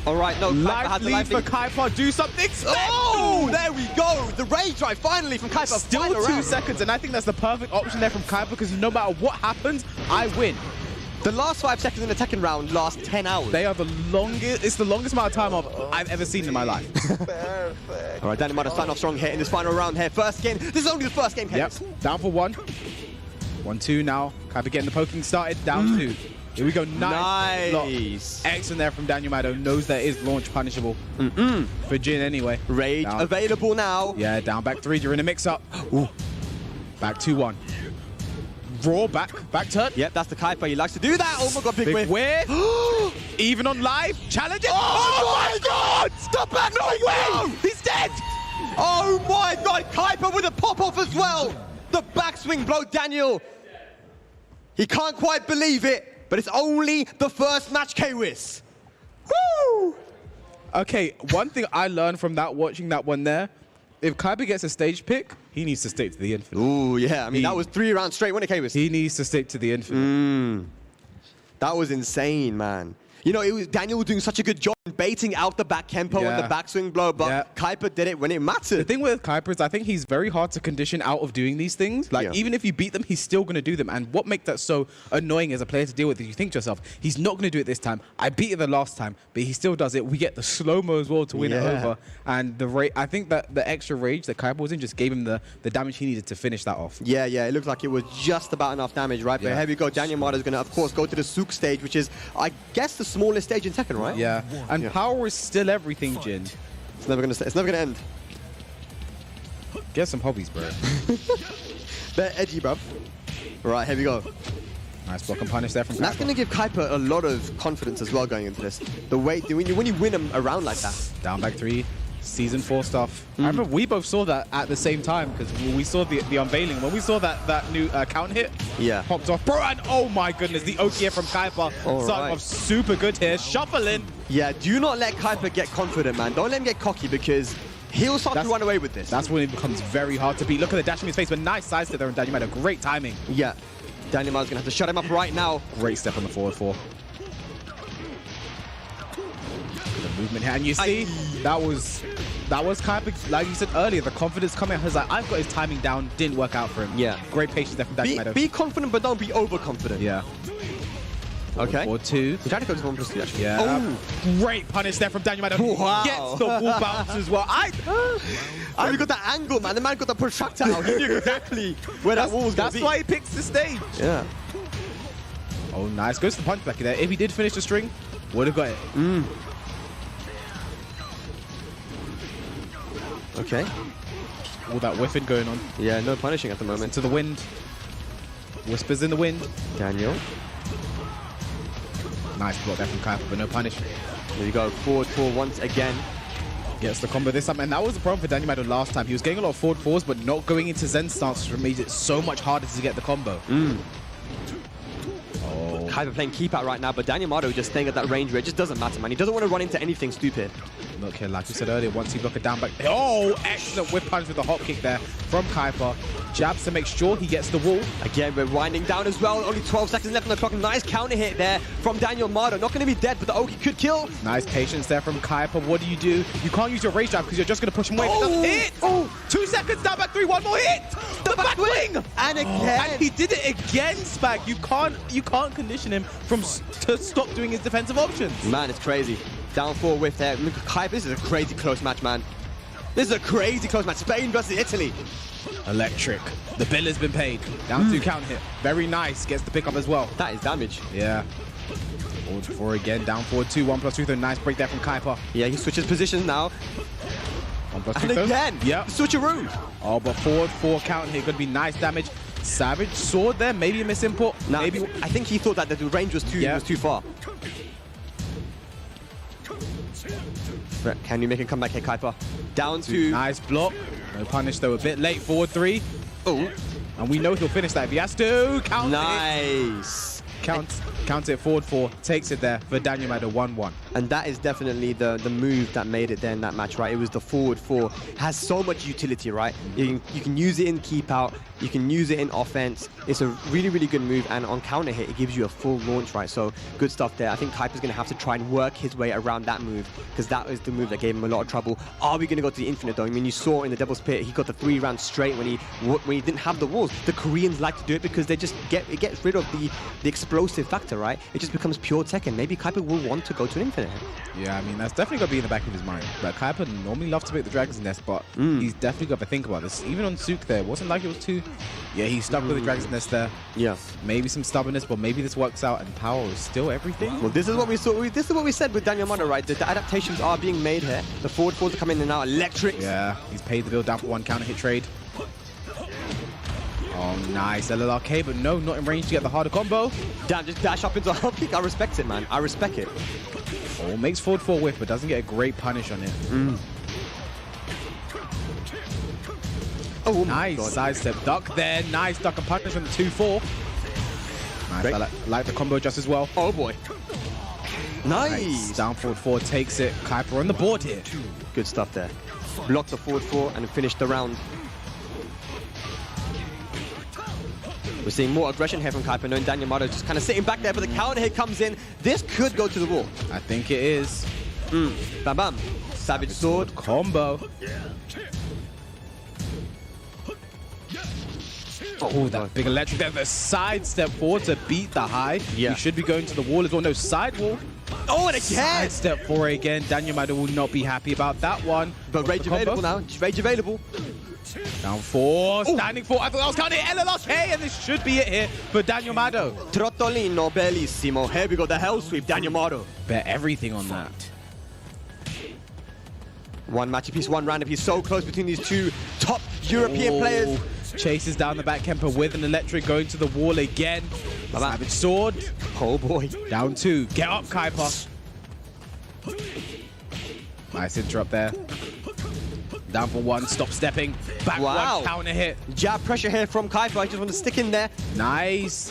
All right, no, life lead for Kuiper. Do something special. Oh, there we go. The rage drive finally from Kuiper. Still 2 seconds, and I think that's the perfect option there from Kuiper because no matter what happens, I win. The last 5 seconds in the second round last 10 hours. They are the longest. It's the longest amount of time I've ever seen in my life. Perfect. All right, Daniel Mado starting off strong here in this final round here. First game. This is only the first game. Yep. Down for 1. 1-2 now. Kuiper getting the poking started. Down 2. Here we go. Nice. Excellent there from Daniel Mado. Knows that is launch punishable. For Jin anyway. Rage down. Available now. Yeah, down back 3. You're in a mix-up. Back 2-1. Raw back turn. Yep, that's the Kuiper. He likes to do that. Oh my God, big whiff. Whiff. Even on live. Challenge it. Oh my God. Stop back. No way. He's dead. Oh my God. Kuiper with a pop-off as well. The backswing blow, Daniel. He can't quite believe it. But it's only the first match, Kwis. Woo! Okay, one thing I learned from that, watching that one there, if Kuiper gets a stage pick, he needs to stick to the infinite. Ooh, yeah. I mean, that was 3 rounds straight, wasn't it, Kwis? He needs to stick to the infinite. That was insane, man. You know, Daniel was doing such a good job baiting out the back Kempo and the backswing blow, but Kuiper did it when it mattered. The thing with Kuiper is I think he's very hard to condition out of doing these things. Like, even if you beat them, he's still going to do them. And what makes that so annoying as a player to deal with is you think to yourself, he's not going to do it this time. I beat it the last time, but he still does it. We get the slow-mo as well to win it over. And I think that the extra rage that Kuiper was in just gave him the damage he needed to finish that off. Yeah, it looked like it was just about enough damage, right? But here we go. Daniel Mado is going to, of course, go to the Souk stage, which is, I guess, the smallest stage in Tekken, right? Yeah, and power is still everything, Jin. It's never gonna end. Get some hobbies, bro. They're edgy, bro. Right, here we go. Nice block and punish there from Kuiper. That's gonna give Kuiper a lot of confidence as well going into this. The way when you win him around like that. Down back 3. Season 4 stuff. I remember we both saw that at the same time because we saw the unveiling. When we saw that new count hit, popped off. Bro, and oh my goodness, the OKF from Kuiper starting off super good here. Shuffling. Yeah, do not let Kuiper get confident, man. Don't let him get cocky because he'll start to run away with this. That's when it becomes very hard to beat. Look at the dash in his face, but nice sidestep there, and Daniel Mado. Great timing. Yeah, Daniel Mado's going to have to shut him up right now. Great step on the forward 4. The movement here, and you see, that was kind of, like you said earlier, the confidence coming out. He's like, I've got his timing down, didn't work out for him. Yeah. Great patience there from Daniel Mado. Be confident, but don't be overconfident. Yeah. Okay. 4-2. He's trying to go to 1+2 actually. Yeah. Oh, great punish there from Daniel Mado. Wow. Gets the wall bounce as well. He got that angle, man. The man got the projectile. He knew exactly where that wall was going to be. That's why he picks the stage. Yeah. Oh, nice. Goes to the punch back there. If he did finish the string, would have got it. Okay. All that whiffing going on. Yeah, no punishing at the moment. To the wind. Whispers in the wind. Daniel. Nice block there from Kuiper, but no punish. There you go. Forward 4 once again. Gets the combo this time, and that was the problem for Daniel Mado last time. He was getting a lot of forward 4s, but not going into Zen stance made it so much harder to get the combo. Kuiper playing keep out right now, but Daniel Mado just staying at that range where it just doesn't matter, man. He doesn't want to run into anything stupid. Look here, like we said earlier, once he blocked it down back. Oh, excellent whip punch with the hop kick there from Kuiper. Jabs to make sure he gets the wall. Again, we're winding down as well. Only 12 seconds left on the clock. Nice counter hit there from Daniel Mado. Not going to be dead, but the Oki could kill. Nice patience there from Kuiper. What do? You can't use your rage jab because you're just going to push him away. Oh, hit! Oh, 2 seconds, down back 3, one more hit! The back wing! And again! And he did it again, Spag. You can't condition him to stop doing his defensive options. Man, it's crazy. Down 4 whiff there. Look, Kuiper, this is a crazy close match, man. This is a crazy close match. Spain versus Italy. Electric. The bill has been paid. Down 2 count hit. Very nice. Gets the pickup as well. That is damage. Yeah. Forward 4 again. Down forward 2. 1+2. Though nice break there from Kuiper. Yeah, he switches positions now. 1+2. And again. Yep. Switcheroo. Oh, but forward 4 count hit. Gonna be nice damage. Savage sword there. Maybe a misimport. Nah, maybe. I think he thought that the range was too far. Can you make him come back here, Kuiper? Down 2. Nice block. No punish though. A bit late. Forward 3. Oh. And we know he'll finish that if he has to. Count nice. It. Count it. Forward 4. Takes it there for Daniel Mado. 1-1. And that is definitely the move that made it there in that match, right? It was the forward 4. Has so much utility, right? You can use it in keep out. You can use it in offense. It's a really, really good move. And on counter hit, it gives you a full launch, right? So good stuff there. I think Kuiper's going to have to try and work his way around that move because that was the move that gave him a lot of trouble. Are we going to go to the infinite though? I mean, you saw in the Devil's Pit, he got the 3 rounds straight when he didn't have the walls. The Koreans like to do it because they just gets rid of the explosive factor, right? It just becomes pure Tekken. Maybe Kuiper will want to go to an infinite. Yeah, I mean, that's definitely got to be in the back of his mind. But Kuiper normally loves to make the Dragon's Nest, but he's definitely got to think about this. Even on Sook there, it wasn't like it was too... Yeah, he's stuck with the Dragon's Nest there. Yeah. Maybe some stubbornness, but maybe this works out and power is still everything. Well, this is what we saw. This is what we said with Daniel Mado, right? The adaptations are being made here. The forward 4s are coming in now. Electric. Yeah, he's paid the bill down for 1 counter hit trade. Oh, nice. LLRK, but no, not in range to get the harder combo. Damn, just dash up into a hop kick. I respect it, man. I respect it. Oh, makes forward 4 whiff, but doesn't get a great punish on it. Oh, nice sidestep duck there. Nice duck and punish on the 2-4. Nice. I like the combo just as well. Oh boy. Nice. Down forward 4 takes it. Kuiper on the board here. Good stuff there. Blocked the forward 4 and finished the round. We're seeing more aggression here from Kuiper, knowing Daniel Mado just kind of sitting back there, but the counter hit comes in. This could go to the wall. I think it is. Bam bam. Savage sword. Combo. Oh, that big electric there. The side step forward to beat the high. Yeah. You should be going to the wall as well. No, side wall. Oh, and again. Side step 4 again. Daniel Mado will not be happy about that one. But rage available now. Rage available. Down 4, standing 4. I thought that was counting LLRK, and this should be it here for Daniel Mado. Trottolino, bellissimo. Here we go, the hell sweep, Daniel Mado. Bet everything on that. One match apiece, one round apiece. So close between these two top European players. Chases down the back Kemper with an electric, going to the wall again. Savage sword. Oh boy. Down 2. Get up, Kuiper. Nice interrupt there. Down for one, stop stepping. Back one, counter hit. Jab pressure here from Kaipa. I just want to stick in there. Nice.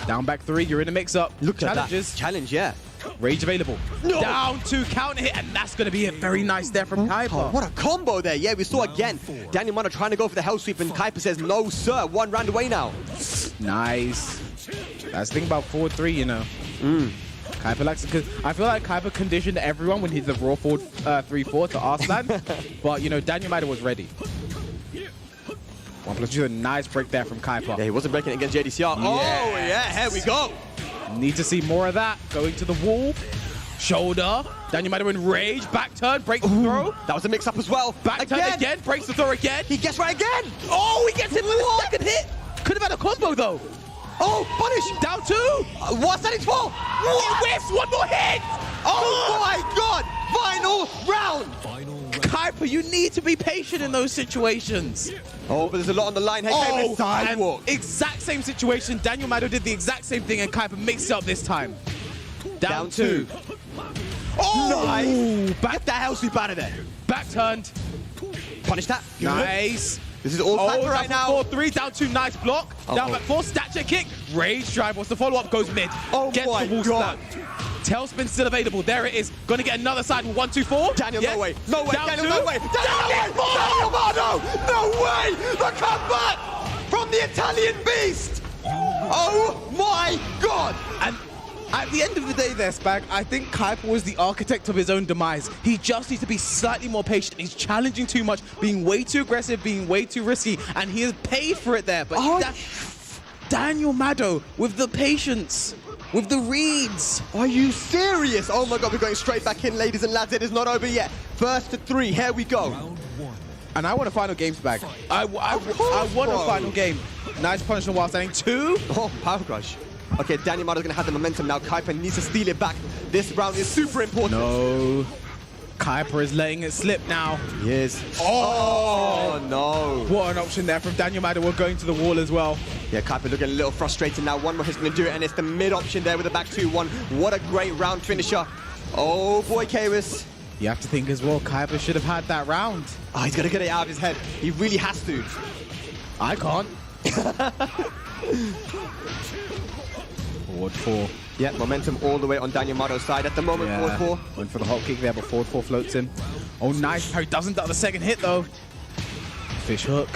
Down back three, you're in a mix-up. Look at Challenges. that. Challenge, yeah. Rage available. No. Down two, counter hit, and that's going to be it. Very nice there from Kaipa. What a combo there. Yeah, we saw again. Daniel Mano trying to go for the hell sweep, and Kaipa says, no, sir. 1 round away now. Nice. That's the thing about 4-3, you know. Kaipa likes to, I feel like Kaipa conditioned everyone when he's the raw forward 3-4 to Arslan. But, you know, Daniel Mano was ready. 1+2, a nice break there from Kaipa. Yeah, he wasn't breaking it against JDCR. Yes. Oh, yeah, here we go. Need to see more of that. Going to the wall. Shoulder. Daniel Mano in rage. Back turn. Break the throw. That was a mix-up as well. Back turn again. Breaks the throw again. He gets right again. Oh, he gets hit with the second hit. Could have had a combo, though. Oh, punish. Down two. What's that? It's for? He whiffs. One more hit. Oh, my God. Final round. Kaipa, you need to be patient in those situations. Oh, but there's a lot on the line here. Oh, sidewalk. Exact same situation. Daniel Mano did the exact same thing, and Kaipa mixed it up this time. Down two. Oh! Nice. Back the hell sweep out of there. Back turned. Punish that. Nice. This is all Kaipa right now. 4-3, down two, nice block. Down back four, stature kick. Rage drive. What's the follow-up? Goes mid. Oh, gets my the wall God. slam. Tailspin still available. There it is. Going to get another side with 1-2-4. Daniel, yes. no way. No way. Down Daniel, two. no way. Daniel, Daniel Mano. No way. The comeback from the Italian beast. Oh, my God. And at the end of the day there, Spag, I think Kaipa was the architect of his own demise. He just needs to be slightly more patient. He's challenging too much, being way too aggressive, being way too risky, and he has paid for it there. But Daniel Mano with the patience, with the reads. Are you serious? Oh my God, we're going straight back in, ladies and lads. It is not over yet. First to 3, here we go. And I want a final game, Spag. I want a final game. Nice punishment while standing. 2. Oh, power crush. Okay, Daniel Mano's gonna have the momentum now. Kaipa needs to steal it back. This round is super important. No. Kaipa is letting it slip now. He is. Oh, no. What an option there from Daniel Mano. We're going to the wall as well. Yeah, Kaipa looking a little frustrated now. One more he's going to do it, and it's the mid option there with the back 2-1. What a great round finisher. Oh, boy, Kairis. You have to think as well, Kaipa should have had that round. Oh, he's going to get it out of his head. He really has to. I can't. Forward 4. Yeah, momentum all the way on Daniel Mano's side at the moment. Yeah. Forward 4. Went for the hot kick there, but forward 4 floats him. Oh, nice. He doesn't duck the second hit, though. Fish hook.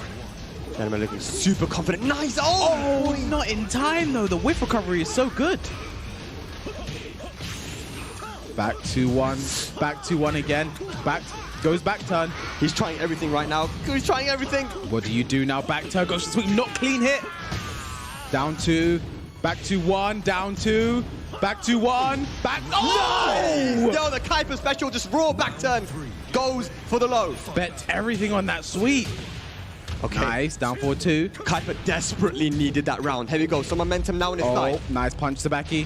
Daniel looking super confident. Nice. Oh, not in time, though. The whiff recovery is so good. Back 2-1. Back 2-1 again. Back. Goes back turn. He's trying everything right now. He's trying everything. What do you do now? Back turn. Goes to sweep. Not clean hit. Down 2. Back 2-1. Down 2. Back 2-1. Back. Oh! No, the Kaipa special. Just raw back turn. Goes for the low. Bet everything on that sweep. Okay. Nice. Down 4-2. Kaipa desperately needed that round. Here we go. Some momentum now on his side. Nice punch to Baki.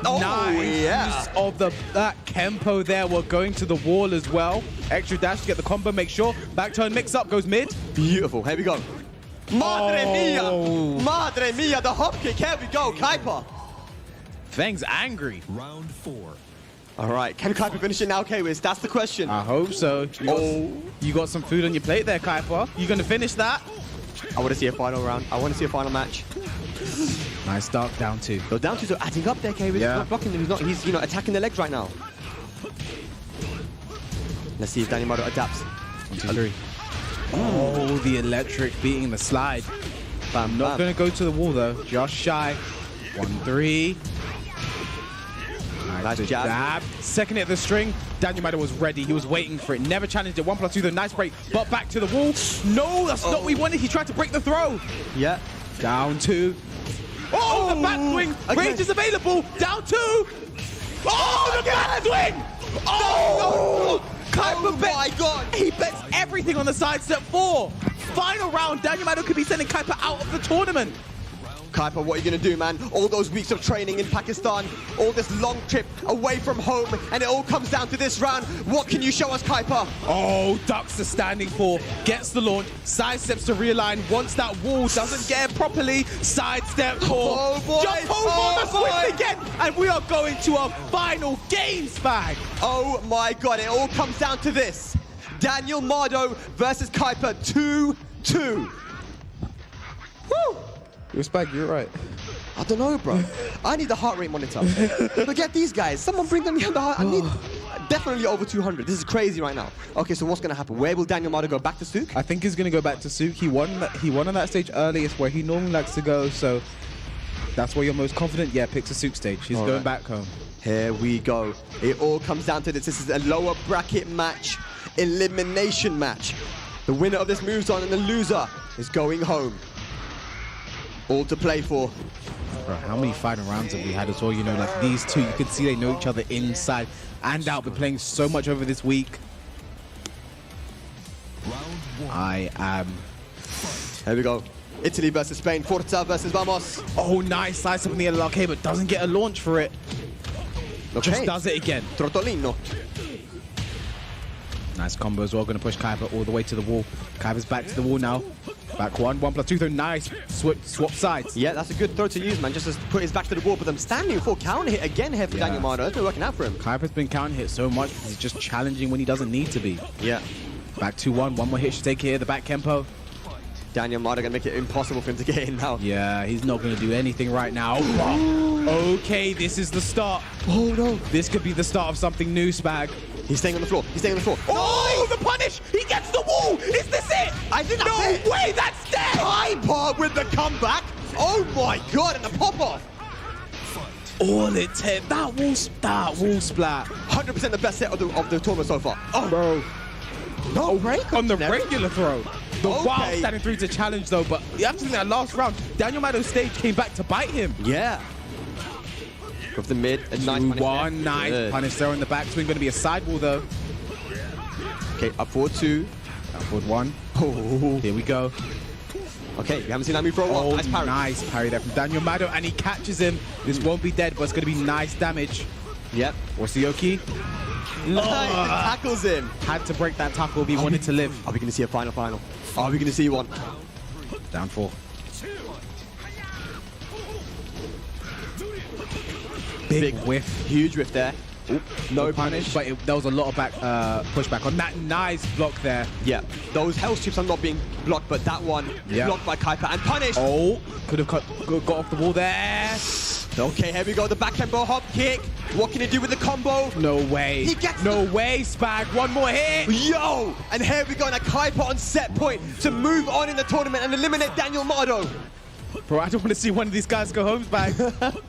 Oh, nice yeah. use of that Kempo there. We're going to the wall as well. Extra dash to get the combo, make sure. Back turn mix up, goes mid. Beautiful, here we go. Madre mia! Madre mia, the hop kick, here we go, Kaipa. Feng's angry. Round 4. All right, can Kaipa finish it now, K-Wiz? That's the question. I hope so. You got some food on your plate there, Kaipa. You gonna finish that? I want to see a final round. I want to see a final match. Nice start, down 2. Those down 2s are adding up there, K-Wiz. Yeah. He's not blocking them. He's attacking the legs right now. Let's see if Daniel Mano adapts. 1, 2, 3. Oh, the electric beating the slide. Bam, Not going to go to the wall, though. Just shy. 1-3. Nice jab. Second hit of the string. Daniel Mano was ready. He was waiting for it. Never challenged it. 1+2, the nice break. But back to the wall. No, that's not what we wanted. He tried to break the throw. Yeah. Down 2. Oh, the back swing. Rage is available. Down 2. Oh, the back swing. Oh, Kaipa bet. My God. He bets everything on the side step 4. Final round. Daniel Mano could be sending Kaipa out of the tournament. Kaipa, what are you going to do, man? All those weeks of training in Pakistan, all this long trip away from home, and it all comes down to this round. What can you show us, Kaipa? Oh, ducks the standing 4, gets the launch, side steps to realign. Once that wall doesn't get it properly, side step 4. Oh, boy. Jump over the switch again, and we are going to a final game, Spag. Oh, my God. It all comes down to this. Daniel Mardo versus Kuiper 2-2. Woo! Respect, you're right. I don't know, bro. I need the heart rate monitor. Forget these guys. Someone bring them the heart. I need definitely over 200. This is crazy right now. Okay, so what's going to happen? Where will Daniel Mardo go? Back to Sook? I think he's going to go back to Sook. He won on that stage early. It's where he normally likes to go, so that's where you're most confident. Yeah, picks a Sook stage. He's going back home. Here we go. It all comes down to this. This is a lower bracket match, elimination match. The winner of this moves on and the loser is going home. All to play for. Bro, how many final rounds have we had as well? You know, like these two, you can see they know each other inside and out. Been playing so much over this week. I am. Here we go. Italy versus Spain. Forza versus Vamos. Oh, nice. Slice up in the LRK, but doesn't get a launch for it. Okay. Just does it again. Trottolino. Nice combo as well. Going to push Kuiper all the way to the wall. Kuiper's back to the wall now. Back 1+2 though. Nice. Swap sides. Yeah, that's a good throw to use, man. Just to put his back to the wall. But I'm standing for counter hit again here for Daniel Mardo. That's been working out for him. Kuiper's been counter hit so much because he's just challenging when he doesn't need to be. Yeah. Back 2-1. One more hit should take here. The back Kempo. Daniel Mardo gonna make it impossible for him to get in now. Yeah, he's not gonna do anything right now. Okay, this is the start. Oh no. This could be the start of something new, Spag. He's staying on the floor. He's staying on the floor. Oh, the punish! He gets the wall! Is this it? I think that's it. No way, that's dead! Kuiper with the comeback. Oh my god, and the pop-off. All it takes. That wall splat. 100% the best set of the tournament so far. Oh, bro. No break on the regular throw. The wild standing through to challenge though, but you have to think that last round, Daniel Mardo's stage came back to bite him. Yeah. Off the mid, a nice punish. One nice punish there on the back swing. Going to be a sidewall though. Okay, up forward 2. Up forward 1. Oh. Here we go. Okay, we haven't seen that move for a while. Nice parry. Nice parry there from Daniel Mardo, and he catches him. This won't be dead, but it's going to be nice damage. Yep. What's the Yoki? Nice, tackles him. Had to break that tackle if he wanted to live. Are we going to see a final? Are we going to see one? Down 4. Big whiff. Huge whiff there. Oop, no punish. But there was a lot of pushback on that. Nice block there. Yeah, those health strips are not being blocked, but that one blocked by Kuiper and punished. Oh, could have got off the wall there. Okay, here we go. The back elbow hop kick. What can he do with the combo? No way. He gets no way, Spag. One more hit. Yo! And here we go. And a Kuiper on set point to move on in the tournament and eliminate Daniel Mardo. Bro, I don't want to see one of these guys go home, Spag.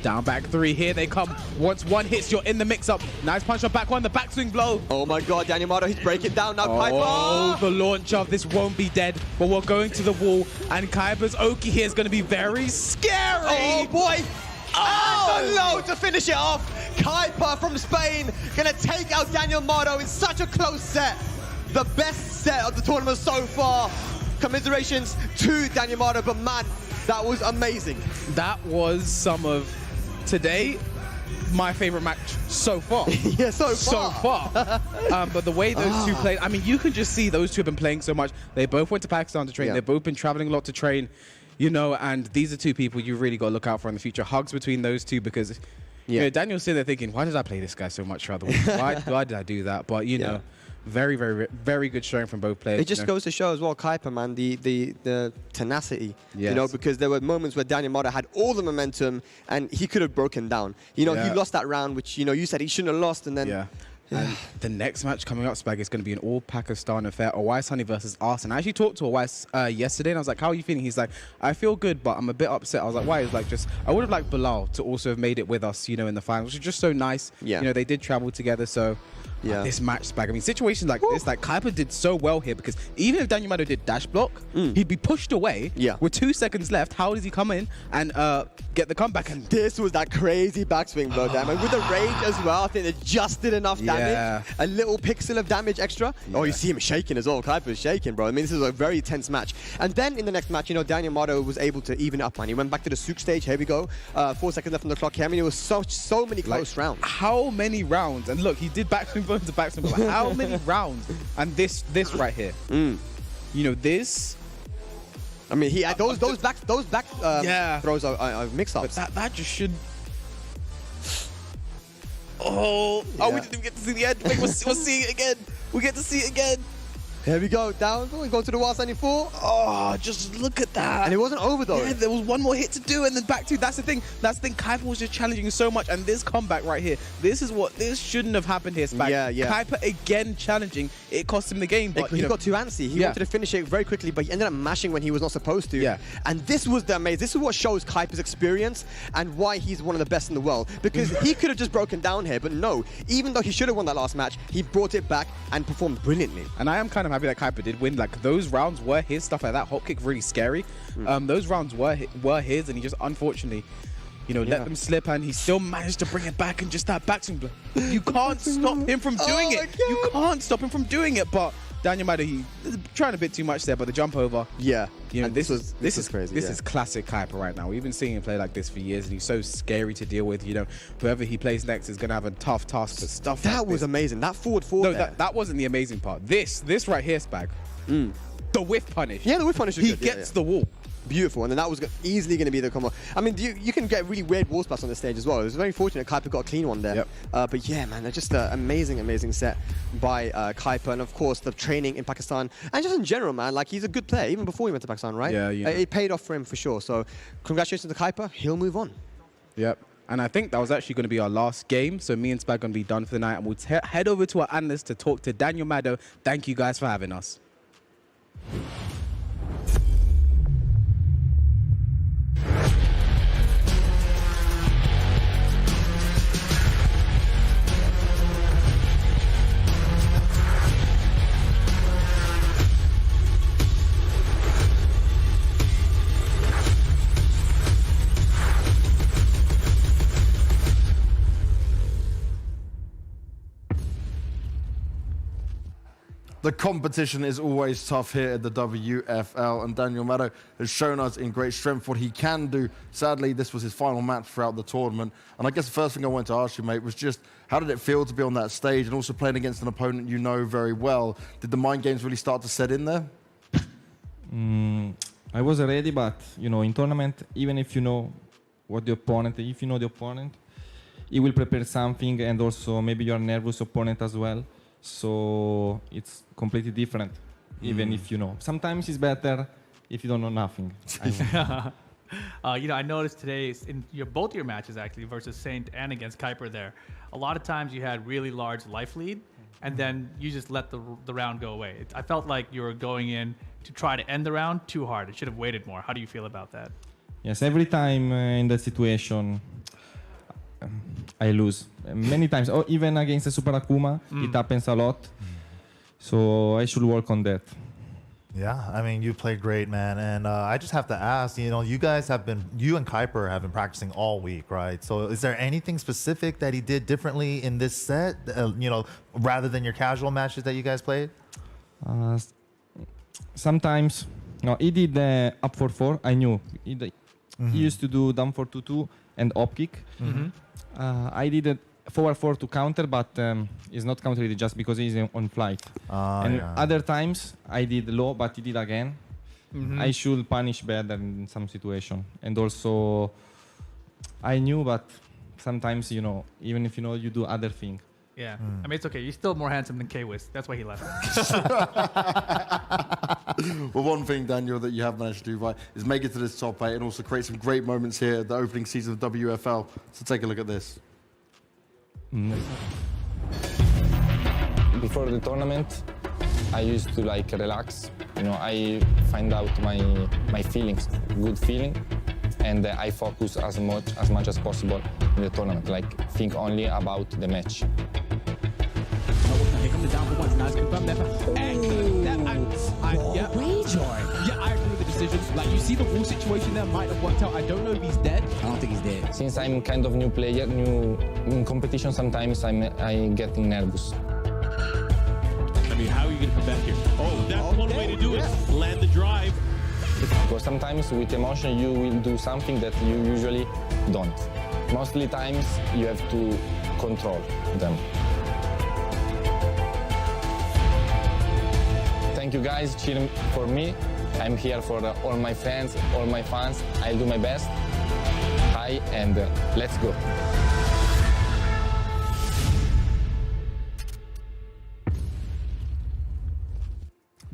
Down back 3. Here they come. Once one hits, you're in the mix-up. Nice punch on back 1. The backswing blow. Oh my God, Daniel Mardo, he's breaking down now. Kuiper. Oh, the launch of this won't be dead, but we're going to the wall, and Kuiper's Oki here is going to be very scary. Oh boy. Oh, and the low to finish it off. Kuiper from Spain gonna take out Daniel Mardo in such a close set. The best set of the tournament so far. Commiserations to Daniel Mardo, but man, that was amazing. That was some of today my favorite match so far. Yeah, so far. But the way those two played, I mean, you can just see those two have been playing so much. They both went to Pakistan to train. They've both been traveling a lot to train, you know, and these are two people you really got to look out for in the future. Hugs between those two, because you know, Daniel's sitting there thinking, why did I play this guy so much throughout the week? Why did I do that? But, you know, very, very, very good showing from both players. It just goes to show as well, Kuiper, man, the tenacity. Yes. You know, because there were moments where Daniel Mardo had all the momentum and he could have broken down. You know, he lost that round, which, you know, you said he shouldn't have lost, and then... And the next match coming up, Spag, is going to be an all-Pakistan affair. Awais Honey versus Arsen. I actually talked to Awais yesterday, and I was like, how are you feeling? He's like, I feel good, but I'm a bit upset. I was like, why? He's like, I would have liked Bilal to also have made it with us, you know, in the finals, which is just so nice. Yeah. You know, they did travel together, so... this match, Spag. I mean, situations like this, like Kuiper did so well here, because even if Daniel Mardo did dash block, he'd be pushed away. With 2 seconds left, how does he come in and get the comeback? And this was that crazy backswing blow, damn. And with the rage as well, I think they just did enough damage. A little pixel of damage extra. Oh, you see him shaking as well. Kuiper's shaking, bro. I mean, this is a very tense match. And then in the next match, you know, Daniel Mardo was able to even up, man. He went back to the Sook stage. Here we go. 4 seconds left on the clock here. I mean, it was so many close rounds. How many rounds? And look, he did backswing blow to backswing blow. How many rounds? And this right here. You know, this. I mean, he had those back throws are mix-ups. But that just should. Oh, we didn't even get to see the end. Wait, we'll see it again. We get to see it again. Here we go, down. We go to the Wild 94. Oh, just look at that. And it wasn't over though. Yeah, there was one more hit to do and then back to. That's the thing. Kuiper was just challenging so much. And this comeback right here, this shouldn't have happened here, Spag. Yeah. Kuiper again challenging. It cost him the game. But he got too antsy. He wanted to finish it very quickly, but he ended up mashing when he was not supposed to. Yeah. And this was the amazing. This is what shows Kuiper's experience and why he's one of the best in the world. Because he could have just broken down here, but no. Even though he should have won that last match, he brought it back and performed brilliantly. And I am kind of happy that Kuiper did win. Like, those rounds were his. Stuff like that hop kick really scary. Those rounds were his, and he just unfortunately, let them slip, and he still managed to bring it back and just that backswing. You can't stop him from doing it. You can't stop him from doing it. But Daniel Maddo, he's trying a bit too much there, but the jump over. Yeah. This is crazy. This is classic Kuiper right now. We've been seeing him play like this for years, and he's so scary to deal with. Whoever he plays next is going to have a tough task for stuff. That was amazing. That forward. No, that wasn't the amazing part. This right here, Spag. The whiff punish. Yeah, the whiff punish. He gets the wall. Beautiful, and then that was easily going to be the combo. I mean, you can get really weird wall splats on this stage as well. It was very fortunate Kuiper got a clean one there. Yep. But yeah, man, just an amazing set by Kuiper, and of course the training in Pakistan, and just in general, man, like he's a good player even before he went to Pakistan, right? Yeah. It paid off for him for sure. So congratulations to Kuiper. He'll move on. Yep. And I think that was actually going to be our last game. So me and Spag are going to be done for the night, and we'll head over to our analyst to talk to Daniel Maddo. Thank you guys for having us. The competition is always tough here at the WFL, and Daniel Maddo has shown us in great strength what he can do. Sadly, this was his final match throughout the tournament. And I guess the first thing I wanted to ask you, mate, was just how did it feel to be on that stage and also playing against an opponent you know very well? Did the mind games really start to set in there? I was ready, but, in tournament, even if you know what the opponent, if you know the opponent, he will prepare something, and also maybe you're a nervous opponent as well. So it's completely different, even if you know. Sometimes it's better if you don't know nothing. I noticed today in both your matches actually versus Saint and against Kuiper there, a lot of times you had really large life lead, and then you just let the round go away. I felt like you were going in to try to end the round too hard. It should have waited more. How do you feel about that? Yes, every time in that situation, I lose many times. Or even against the Super Akuma, it happens a lot. So I should work on that. Yeah, I mean, you played great, man. And I just have to ask, you and Kuiper have been practicing all week, right? So is there anything specific that he did differently in this set, rather than your casual matches that you guys played? Sometimes, he did up 4-4. I knew. He used to do down 4-2-2 and up kick. I did it forward 4 to counter, but it's not countered just because he's on flight. Other times I did low, but he did again. I should punish better in some situation. And also, I knew, but sometimes, even if you do other thing. Yeah, I mean, it's okay. You're still more handsome than K-Wiz. That's why he left. Well, one thing, Daniel, that you have managed to do right is make it to this top 8 and also create some great moments here at the opening season of WFL. So take a look at this. Before the tournament, I used to relax. I find out my feelings, good feeling, and I focus as much as possible in the tournament. Think only about the match. Here comes the down for once. Nice confirm there. Yeah, I agree with the decision. You see the wall situation there might have worked out. I don't know if he's dead. I don't think he's dead. Since I'm kind of new player, new in competition, sometimes I get nervous. I mean, how are you going to come back here? Oh, that's one way to do it. Land the drive. Because sometimes with emotion you will do something that you usually don't. Mostly times you have to control them. Thank you guys cheering for me. I'm here for all my friends, all my fans. I'll do my best. Hi, and let's go.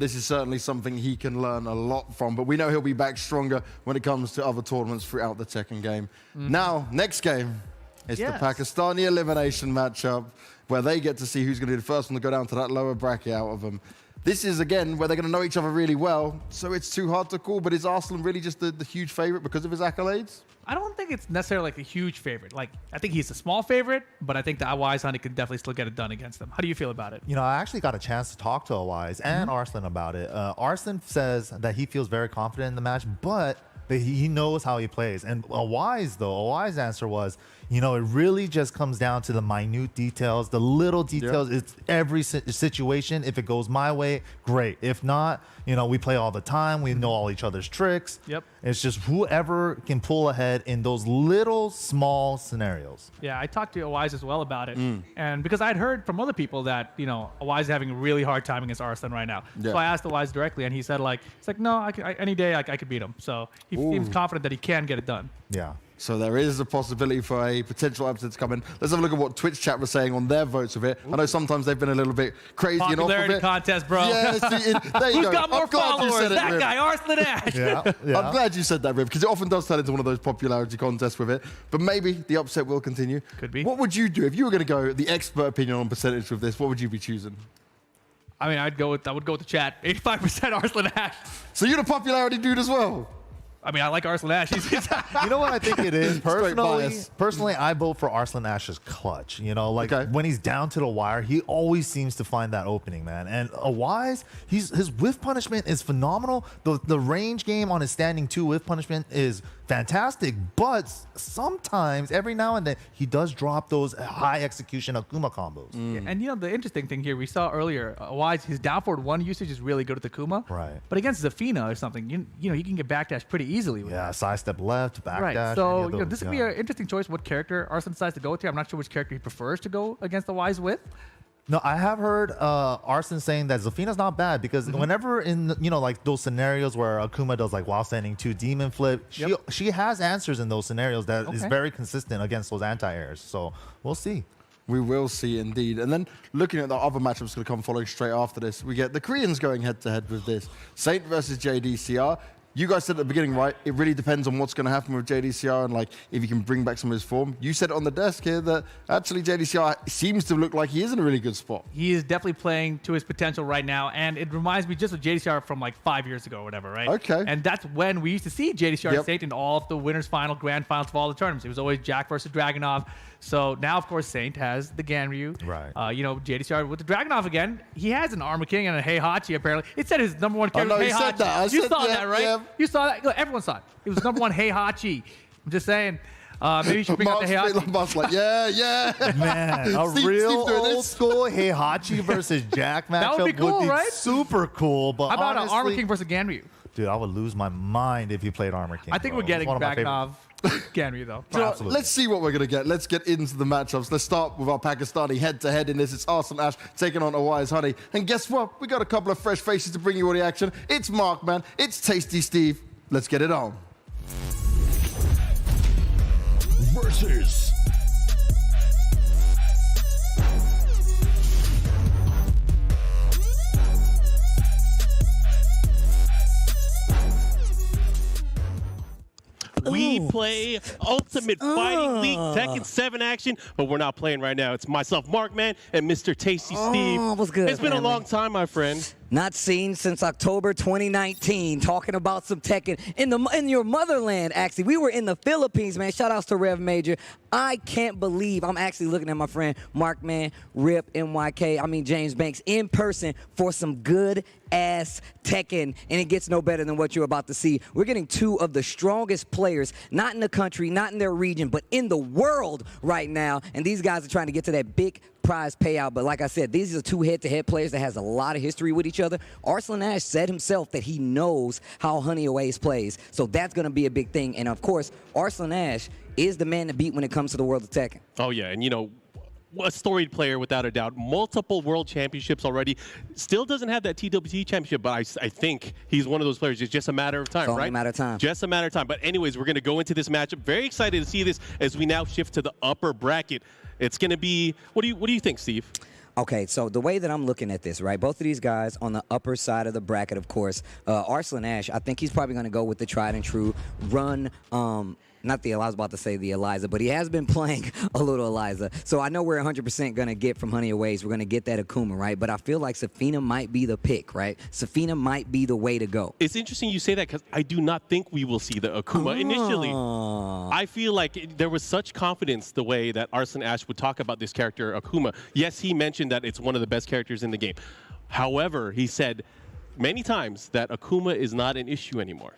this is certainly something he can learn a lot from. But we know he'll be back stronger when it comes to other tournaments throughout the Tekken game. Now, next game is the Pakistani elimination matchup, where they get to see who's going to be the first one to go down to that lower bracket out of them. This is, again, where they're going to know each other really well, so it's too hard to call. But is Arslan really just the huge favorite because of his accolades? I don't think it's necessarily like a huge favorite. Like, I think he's a small favorite, but I think the Awais Honey could definitely still get it done against them. How do you feel about it? You know, I actually got a chance to talk to Awais and Arslan about it. Arslan says that he feels very confident in the match, but he knows how he plays. And Awais' answer was, you know, it really just comes down to the minute details, the little details. It's every situation. If it goes my way, great. If not, you know, we play all the time. We know all each other's tricks. It's just whoever can pull ahead in those little, small scenarios. Yeah, I talked to Awais as well about it. And because I'd heard from other people that, you know, Awais is having a really hard time against Arslan right now. So I asked Awais directly, and he said, like, it's like, no, any day I could beat him. So he seems confident that he can get it done. Yeah. So there is a possibility for a potential upset to come in. Let's have a look at what Twitch chat was saying on their votes of it. I know sometimes they've been a little bit crazy and off of Popularity it. contest, bro. Yeah, there you Who's go. got more followers? That Rib. guy, Arslan Ash. I'm glad you said that, Rib, because it often does turn into one of those popularity contests with it. But maybe the upset will continue. Could be. What would you do if you were going to go the expert opinion on percentage with this? What would you be choosing? I mean, I would go with the chat. 85% Arslan Ash. So you're the popularity dude as well? I mean, I like Arslan Ash. You know what I think it is? Personally, I vote for Arslan Ash's clutch. You know, like when he's down to the wire, he always seems to find that opening, man. And Awais, his whiff punishment is phenomenal. The range game on his standing 2 whiff punishment is fantastic, but sometimes, every now and then, he does drop those high execution Akuma combos. Yeah, and you know, the interesting thing here, we saw earlier, Awais, his down forward 1 usage is really good with Akuma. Right. But against Zafina or something, you know, you can get backdash pretty easily with that. Sidestep left, backdash. Right. So you know, this could be an interesting choice what character Arslan decides to go with here. I'm not sure which character he prefers to go against Awais with. No, I have heard Arslan saying that Zafina's not bad because whenever in, you know, like those scenarios where Akuma does like while standing 2 demon flip, she has answers in those scenarios that is very consistent against those anti-airs. So we'll see. We will see indeed. And then looking at the other matchups going to come following straight after this, we get the Koreans going head-to-head with this. Saint versus JDCR. You guys said at the beginning, right, it really depends on what's going to happen with JDCR and like if he can bring back some of his form. You said on the desk here that actually JDCR seems to look like he is in a really good spot. He is definitely playing to his potential right now, and it reminds me just of JDCR from like 5 years ago or whatever, right? Okay. And that's when we used to see JDCR and Saint in all of the winners final, grand finals of all the tournaments. It was always Jack versus Dragunov. So now, of course, Saint has the Ganryu. Right. You know, JDCR with the Dragunov again. He has an Armor King and a Heihachi, apparently. It said his number 1 character was Heihachi. You saw that, right? Yeah. You saw that? Look, everyone saw it. It was number 1 Heihachi. I'm just saying. Maybe you should bring out the Heihachi. Mark's like, yeah. Man, a real old school Heihachi versus Jack matchup that would be cool, right? Super cool. But how about honestly, an Armor King versus Ganryu? Dude, I would lose my mind if he played Armor King. I think we're getting Dragunov. Ganryu, though. Absolutely. Let's see what we're going to get. Let's get into the matchups. Let's start with our Pakistani head-to-head in this. It's Arslan Ash taking on Awais Honey. And guess what? We got a couple of fresh faces to bring you all the action. It's Mark, man. It's Tasty Steve. Let's get it on. Versus We play Ultimate Fighting League Tekken 7 action, but we're not playing right now. It's myself, Markman, and Mr. Tasty Steve. What's good, It's been a long time, my friend. Not seen since October 2019. Talking about some Tekken in your motherland, actually. We were in the Philippines, man. Shout outs to Rev Major. I can't believe I'm actually looking at my friend Markman, Rip, NYK, James Banks, in person for some good-ass Tekken. And it gets no better than what you're about to see. We're getting 2 of the strongest players, not in the country, not in their region, but in the world right now. And these guys are trying to get to that big prize payout. But like I said, these are 2 head-to-head players that has a lot of history with each other. Arslan Ash said himself that he knows how Honey Awais plays. So that's going to be a big thing. And of course, Arslan Ash is the man to beat when it comes to the world of Tekken. Oh, yeah. And, you know, a storied player without a doubt. Multiple world championships already. Still doesn't have that TWT championship, but I think he's one of those players. It's just a matter of time, It's only right? a matter of time. Just a matter of time. But anyways, we're going to go into this matchup. Very excited to see this as we now shift to the upper bracket. It's going to be, what do you think, Steve? Okay, so the way that I'm looking at this, right, both of these guys on the upper side of the bracket, of course, Arslan Ash, I think he's probably going to go with the tried and true run, not the, I was about to say the Eliza, but he has been playing a little Eliza. So I know we're 100% going to get from Honey Aways. We're going to get that Akuma, right? But I feel like Safina might be the pick, right? Safina might be the way to go. It's interesting you say that because I do not think we will see the Akuma initially. I feel like there was such confidence the way that Arslan Ash would talk about this character, Akuma. Yes, he mentioned that it's one of the best characters in the game. However, he said many times that Akuma is not an issue anymore.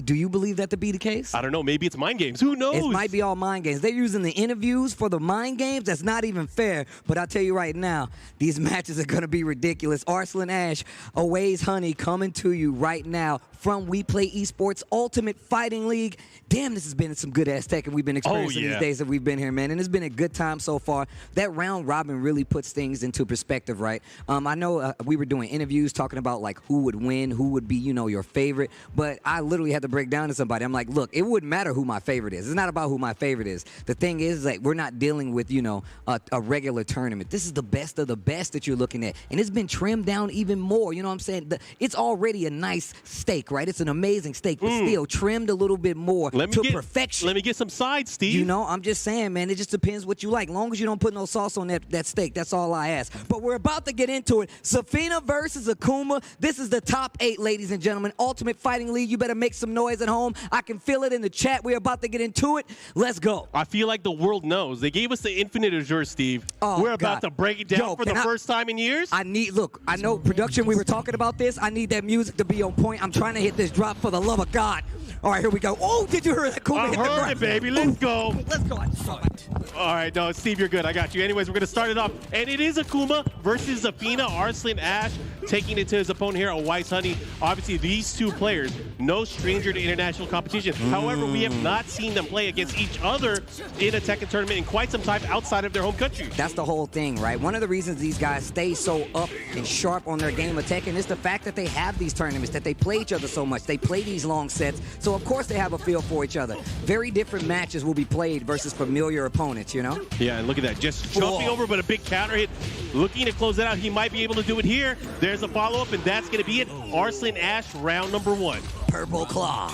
Do you believe that to be the case? I don't know. Maybe it's mind games. Who knows? It might be all mind games. They're using the interviews for the mind games. That's not even fair. But I'll tell you right now, these matches are going to be ridiculous. Arslan Ash, Aways Honey, coming to you right now from We Play Esports Ultimate Fighting League. Damn, this has been some good-ass tech and we've been experiencing these days that we've been here, man. And it's been a good time so far. That round robin really puts things into perspective, right? I know we were doing interviews talking about, like, who would win, who would be, you know, your favorite. But I literally had to break down to somebody. I'm like, look, it wouldn't matter who my favorite is. It's not about who my favorite is. The thing is, like, we're not dealing with, you know, a regular tournament. This is the best of the best that you're looking at. And it's been trimmed down even more. You know what I'm saying? It's already a nice steak, right? It's an amazing steak, but still trimmed a little bit more to perfection. Let me get some sides, Steve. You know, I'm just saying, man, it just depends what you like. Long as you don't put no sauce on that steak, that's all I ask. But we're about to get into it. Safina versus Akuma. This is the top 8, ladies and gentlemen. Ultimate Fighting League. You better make some noise at home. I can feel it in the chat. We're about to get into it. Let's go. I feel like the world knows. They gave us the Infinite Azure, Steve. Oh, we're about to break it down for the first time in years. I know production, we were talking about this. I need that music to be on point. I'm trying to hit this drop for the love of God. All right, here we go. Oh, did you hear that? Akuma hit the I heard ground. it, baby. Let's go. Let's go. I saw it. All right, no, Steve, you're good. I got you. Anyways, we're going to start it off. And it is Akuma versus Safina. Arslan Ash taking it to his opponent here, Aways Honey. Obviously, these two players, no stranger to international competition. However, we have not seen them play against each other in a Tekken tournament in quite some time outside of their home country. That's the whole thing, right? One of the reasons these guys stay so up and sharp on their game of Tekken is the fact that they have these tournaments, that they play each other so much. They play these long sets, so of course they have a feel for each other. Very different matches will be played versus familiar opponents, you know? Yeah, and look at that. Just jumping over, but a big counter hit. Looking to close it out. He might be able to do it here. There's a follow-up, and that's going to be it. Arslan Ash, round number 1. Purple Claw.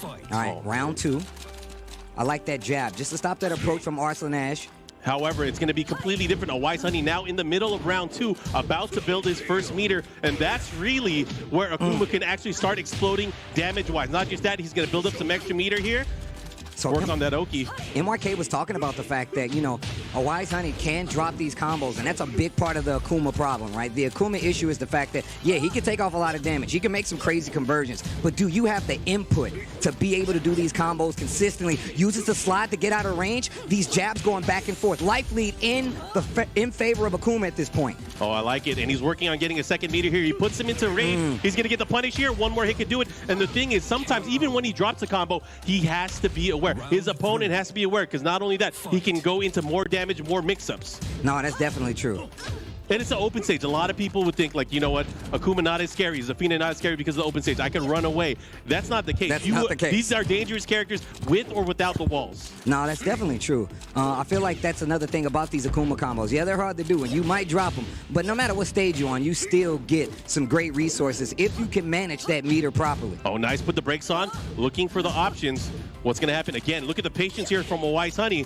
All right, round 2. I like that jab. Just to stop that approach from Arslan Ash. However, it's going to be completely different. Aways Honey now in the middle of round 2, about to build his first meter, and that's really where Akuma can actually start exploding damage-wise. Not just that, he's going to build up some extra meter here. So work on that Oki. MYK was talking about the fact that, you know, Aways Honey can drop these combos, and that's a big part of the Akuma problem, right? The Akuma issue is the fact that, yeah, he can take off a lot of damage. He can make some crazy conversions, but do you have the input to be able to do these combos consistently? Uses the slide to get out of range. These jabs going back and forth. Life lead in favor of Akuma at this point. Oh, I like it, and he's working on getting a second meter here. He puts him into range. He's going to get the punish here. One more hit could do it, and the thing is, sometimes, even when he drops a combo, he has to be aware. His opponent has to be aware, because not only that, he can go into more damage, more mix-ups. No, that's definitely true. And it's an open stage. A lot of people would think, like, you know what, Akuma not as scary, Safina not as scary because of the open stage. I can run away. That's not the case. That's not the case. These are dangerous characters with or without the walls. No, that's definitely true. I feel like that's another thing about these Akuma combos. Yeah, they're hard to do, and you might drop them, but no matter what stage you're on, you still get some great resources if you can manage that meter properly. Oh, nice. Put the brakes on. Looking for the options. What's going to happen? Again, look at the patience here from Aways Honey.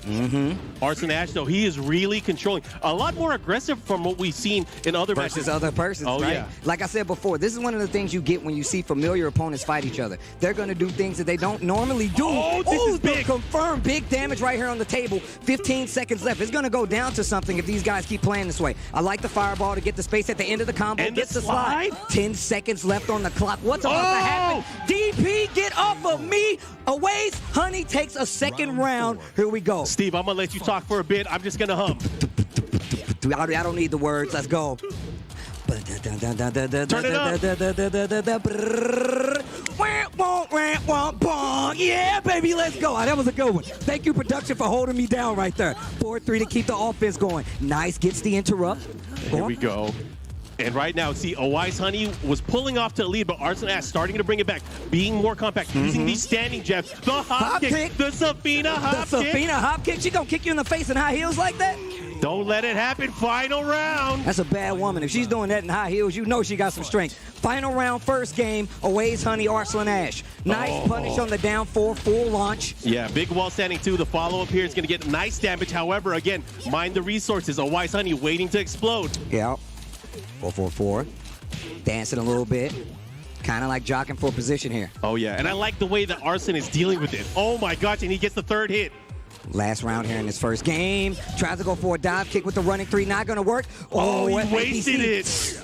Arslan Ash, though, he is really controlling. A lot more aggressive from what we've seen in other versus matches. other persons, oh, right? Yeah. Like I said before, this is one of the things you get when you see familiar opponents fight each other. They're going to do things that they don't normally do. Oh, this is big. Confirmed. Big damage right here on the table. 15 seconds left. It's going to go down to something if these guys keep playing this way. I like the fireball to get the space at the end of the combo. And Gets the slide. 10 seconds left on the clock. What's about to happen? DP, get off of me. Aways Honey takes a second round. Here we go. Steve, I'm going to let you talk for a bit. I'm just going to hum. I don't need the words. Let's go. Turn it up. Yeah, baby, let's go. That was a good one. Thank you, production, for holding me down right there. 4-3 to keep the offense going. Nice, gets the interrupt. Here we go. And right now, see, Aways Honey was pulling off to the lead, but Arslan Ash starting to bring it back, being more compact, using these standing jabs. The hop kick, the Safina hop kick. The Safina hop kick. She gonna kick you in the face in high heels like that? Don't let it happen. Final round. That's a bad woman. If she's doing that in high heels, you know she got some strength. Final round, first game, Aways Honey, Arslan Ash. Nice punish on the down 4, full launch. Yeah, big wall standing too. The follow-up here is going to get nice damage. However, again, mind the resources. Aways Honey waiting to explode. Yeah. 4-4-4. Dancing a little bit. Kind of like jockeying for position here. Oh, yeah. And I like the way that Arslan is dealing with it. Oh, my gosh. And he gets the third hit. Last round here in this first game. Tries to go for a dive kick with the running 3. Not going to work. Oh, he wasted it.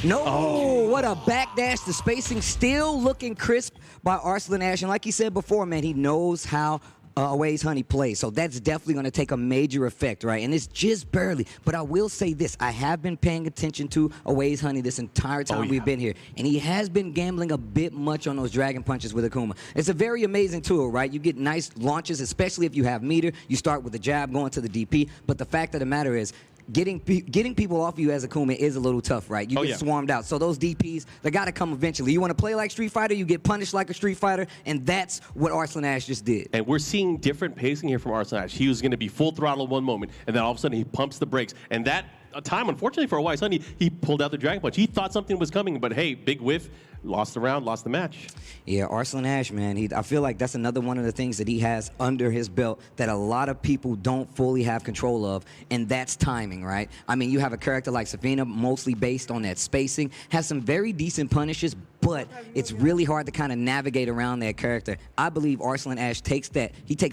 No, what a backdash. The spacing still looking crisp by Arslan Ash. And like he said before, man, he knows how Aways Honey plays. So that's definitely going to take a major effect, right? And it's just barely. But I will say this. I have been paying attention to Aways Honey this entire time we've been here. And he has been gambling a bit much on those dragon punches with Akuma. It's a very amazing tool, right? You get nice launches, especially if you have meter. You start with the jab, going to the DP. But the fact of the matter is, getting people off you as Akuma is a little tough, right? You get swarmed out. So those DPs, they got to come eventually. You want to play like Street Fighter, you get punished like a Street Fighter, and that's what Arslan Ash just did. And we're seeing different pacing here from Arslan Ash. He was going to be full throttle one moment, and then all of a sudden he pumps the brakes. And that time, unfortunately for Aways Honey, he pulled out the Dragon Punch. He thought something was coming, but hey, big whiff. Lost the round, lost the match. Yeah, Arslan Ash, man, I feel like that's another one of the things that he has under his belt that a lot of people don't fully have control of, and that's timing, right? I mean, you have a character like Safina, mostly based on that spacing, has some very decent punishes, but it's really hard to kind of navigate around that character. I believe Arslan Ash takes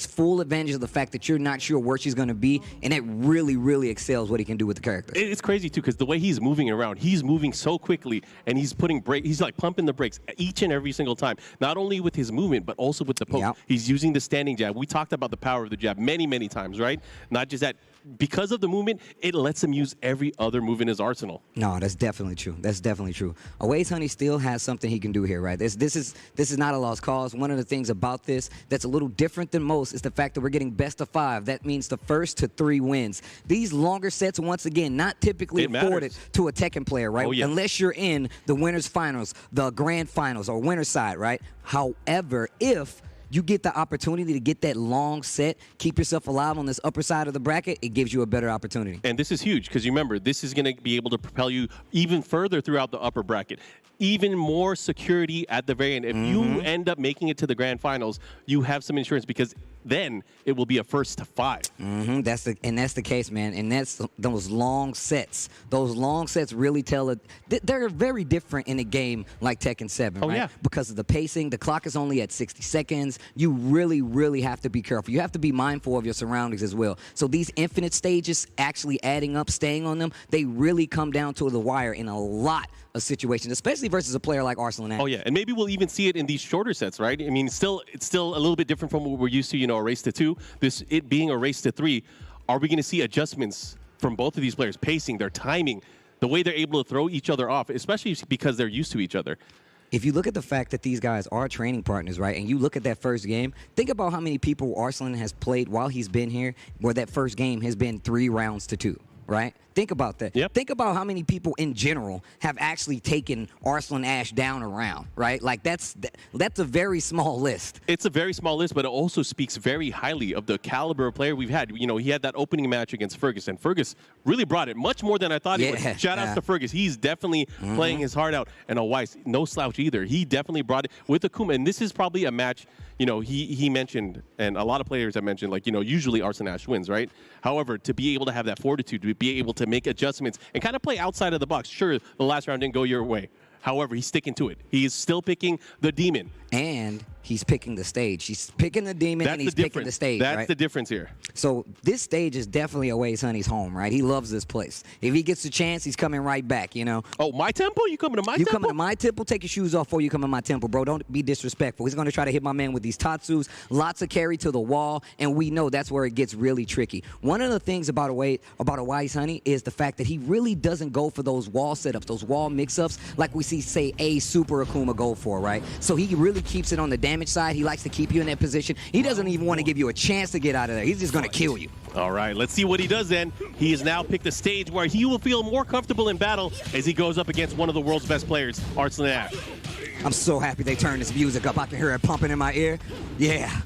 full advantage of the fact that you're not sure where she's going to be, and it really, really excels what he can do with the character. It's crazy, too, because the way he's moving around, he's moving so quickly, and he's putting he's like pumping the brakes each and every single time. Not only with his movement, but also with the poke. Yep. He's using the standing jab. We talked about the power of the jab many, many times, right? Not just that. Because of the movement, it lets him use every other move in his arsenal. No, that's definitely true. That's definitely true. Aways Honey still has something he can do here, right? This is not a lost cause. One of the things about this that's a little different than most is the fact that we're getting best of 5. That means the first to 3 wins. These longer sets, once again, not typically afforded to a Tekken player, right? Unless you're in the winners finals, the grand finals, or winner's side, right? However, if you get the opportunity to get that long set, keep yourself alive on this upper side of the bracket, it gives you a better opportunity. And this is huge because you remember, this is going to be able to propel you even further throughout the upper bracket. Even more security at the very end. If you end up making it to the grand finals, you have some insurance because then it will be a first to 5. That's the case, man. And that's those long sets. Those long sets really tell it. They're very different in a game like Tekken 7, right? Yeah. Because of the pacing. The clock is only at 60 seconds. You really, really have to be careful. You have to be mindful of your surroundings as well. So these infinite stages actually adding up, staying on them, they really come down to the wire in a lot of situations, especially versus a player like Arslan Ash. Oh yeah, and maybe we'll even see it in these shorter sets, right? I mean, it's still a little bit different from what we're used to, you know, a race to 2. It being a race to 3, are we going to see adjustments from both of these players, pacing, their timing, the way they're able to throw each other off, especially because they're used to each other? If you look at the fact that these guys are training partners, right, and you look at that first game, think about how many people Arslan has played while he's been here, where that first game has been 3 rounds to 2, right? Think about that. Yep. Think about how many people in general have actually taken Arslan Ash down around, right? Like that's a very small list. It's a very small list, but it also speaks very highly of the caliber of player we've had. You know, he had that opening match against Fergus, and Fergus really brought it much more than I thought he would. Shout out to Fergus. He's definitely playing his heart out. And Weiss, no slouch either. He definitely brought it with Akuma. And this is probably a match, you know, he mentioned, and a lot of players have mentioned, like, you know, usually Arslan Ash wins, right? However, to be able to have that fortitude, to be able to make adjustments and kind of play outside of the box. Sure, the last round didn't go your way. However, he's sticking to it. He is still picking the demon. And he's picking the stage. He's picking the demon and he's picking the stage, right? That's the difference here. So this stage is definitely Aways Honey's home, right? He loves this place. If he gets the chance, he's coming right back, you know? Oh, my temple? You coming to my temple? You coming to my temple? Take your shoes off before you come to my temple, bro. Don't be disrespectful. He's going to try to hit my man with these tatsus. Lots of carry to the wall, and we know that's where it gets really tricky. One of the things about Aways Honey is the fact that he really doesn't go for those wall setups, those wall mix-ups, like we see, say, a Super Akuma go for, right? So he really keeps it on the damage side. He likes to keep you in that position. He doesn't even want to give you a chance to get out of there. He's just going to kill you. All right, let's see what he does then. He has now picked a stage where he will feel more comfortable in battle as he goes up against one of the world's best players, Arslan Ash. I'm so happy they turned this music up. I can hear it pumping in my ear. Yeah.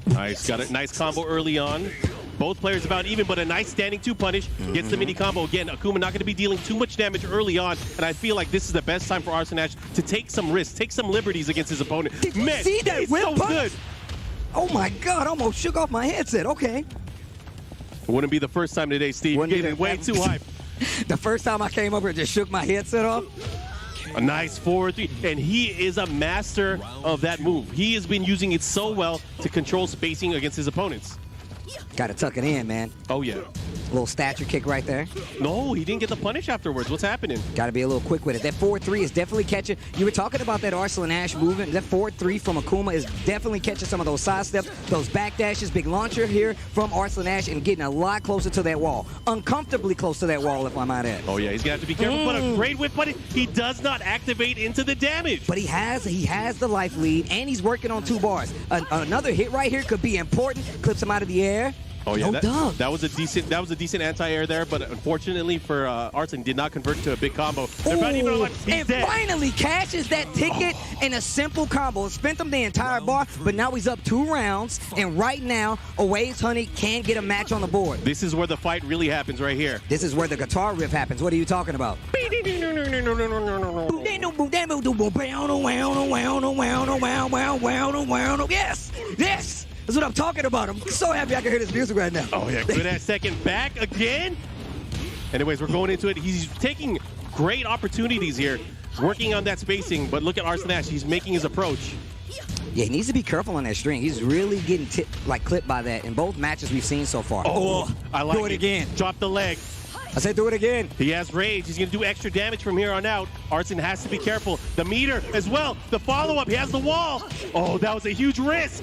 Nice, got a nice combo early on. Both players about even, but a nice standing 2 punish. Gets the mini combo. Again, Akuma not going to be dealing too much damage early on, and I feel like this is the best time for Arslan to take some risks, take some liberties against his opponent. Did you see that he's whip so punch? good. Oh my God, I almost shook off my headset. Okay. It wouldn't be the first time today, Steve. You're getting way too hype. The first time I came over and just shook my headset off. A nice forward 3, and he is a master of that move. He has been using it so well to control spacing against his opponents. Got to tuck it in, man. Oh, yeah. Little stature kick right there. No, he didn't get the punish afterwards. What's happening? Got to be a little quick with it. That forward 3 is definitely catching. You were talking about that Arslan Ash movement. That forward 3 from Akuma is definitely catching some of those side steps, those back dashes. Big launcher here from Arslan Ash and getting a lot closer to that wall. Uncomfortably close to that wall, if I might add. Oh, yeah. He's going to have to be careful. But a great whip, but he does not activate into the damage. But he has the life lead, and he's working on 2 bars. Another hit right here could be important. Clips him out of the air. Oh yeah, no that was a decent anti-air there, but unfortunately for Arslan, did not convert to a big combo. And finally cashes that ticket in a simple combo. Spent him the entire bar, but now he's up 2 rounds, and right now, Aways Honey can't get a match on the board. This is where the fight really happens right here. This is where the guitar riff happens. What are you talking about? Yes! Yes! That's what I'm talking about. I'm so happy I can hear this music right now. Oh, yeah. Good ass second back again. Anyways, we're going into it. He's taking great opportunities here, working on that spacing, but look at Arslan Ash. He's making his approach. Yeah, he needs to be careful on that string. He's really getting clipped by that in both matches we've seen so far. Oh, I like it. Do it again. Drop the leg. I said do it again. He has rage. He's going to do extra damage from here on out. Arslan has to be careful. The meter as well. The follow-up. He has the wall. Oh, that was a huge risk.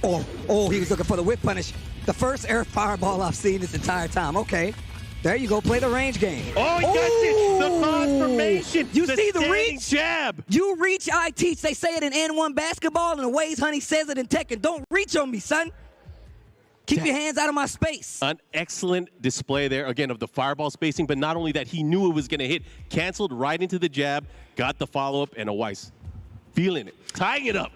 Oh, he was looking for the whip punish. The first air fireball I've seen this entire time. Okay. There you go. Play the range game. Oh, he got it. The confirmation. You see the reach? Jab. You reach, I teach. They say it in N1 basketball, and Aways Honey says it in Tekken. Don't reach on me, son. Keep your hands out of my space. An excellent display there, again, of the fireball spacing, but not only that, he knew it was going to hit. Canceled right into the jab, got the follow-up, and Aways feeling it, tying it up.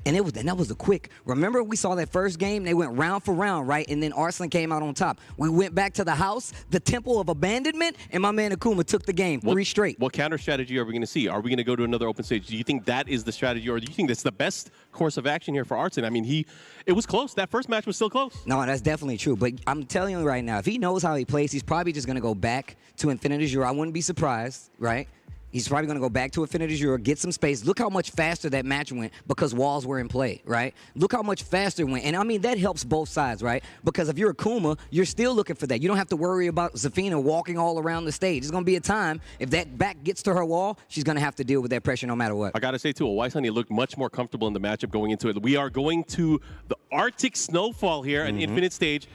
And that was a quick. Remember we saw that first game? They went round for round, right? And then Arslan came out on top. We went back to the house, the temple of abandonment, and my man Akuma took the game 3 straight. What counter strategy are we going to see? Are we going to go to another open stage? Do you think that is the strategy, or do you think that's the best course of action here for Arslan? I mean, it was close. That first match was still close. No, that's definitely true. But I'm telling you right now, if he knows how he plays, he's probably just going to go back to Infinite Azure. I wouldn't be surprised, right? He's probably going to go back to Infinite Azure, get some space. Look how much faster that match went because walls were in play, right? Look how much faster it went. And, I mean, that helps both sides, right? Because if you're Akuma, you're still looking for that. You don't have to worry about Zafina walking all around the stage. There's going to be a time, if that back gets to her wall, she's going to have to deal with that pressure no matter what. I got to say, too, Aways Honey looked much more comfortable in the matchup going into it. We are going to the Arctic Snowfall here, an Infinite stage.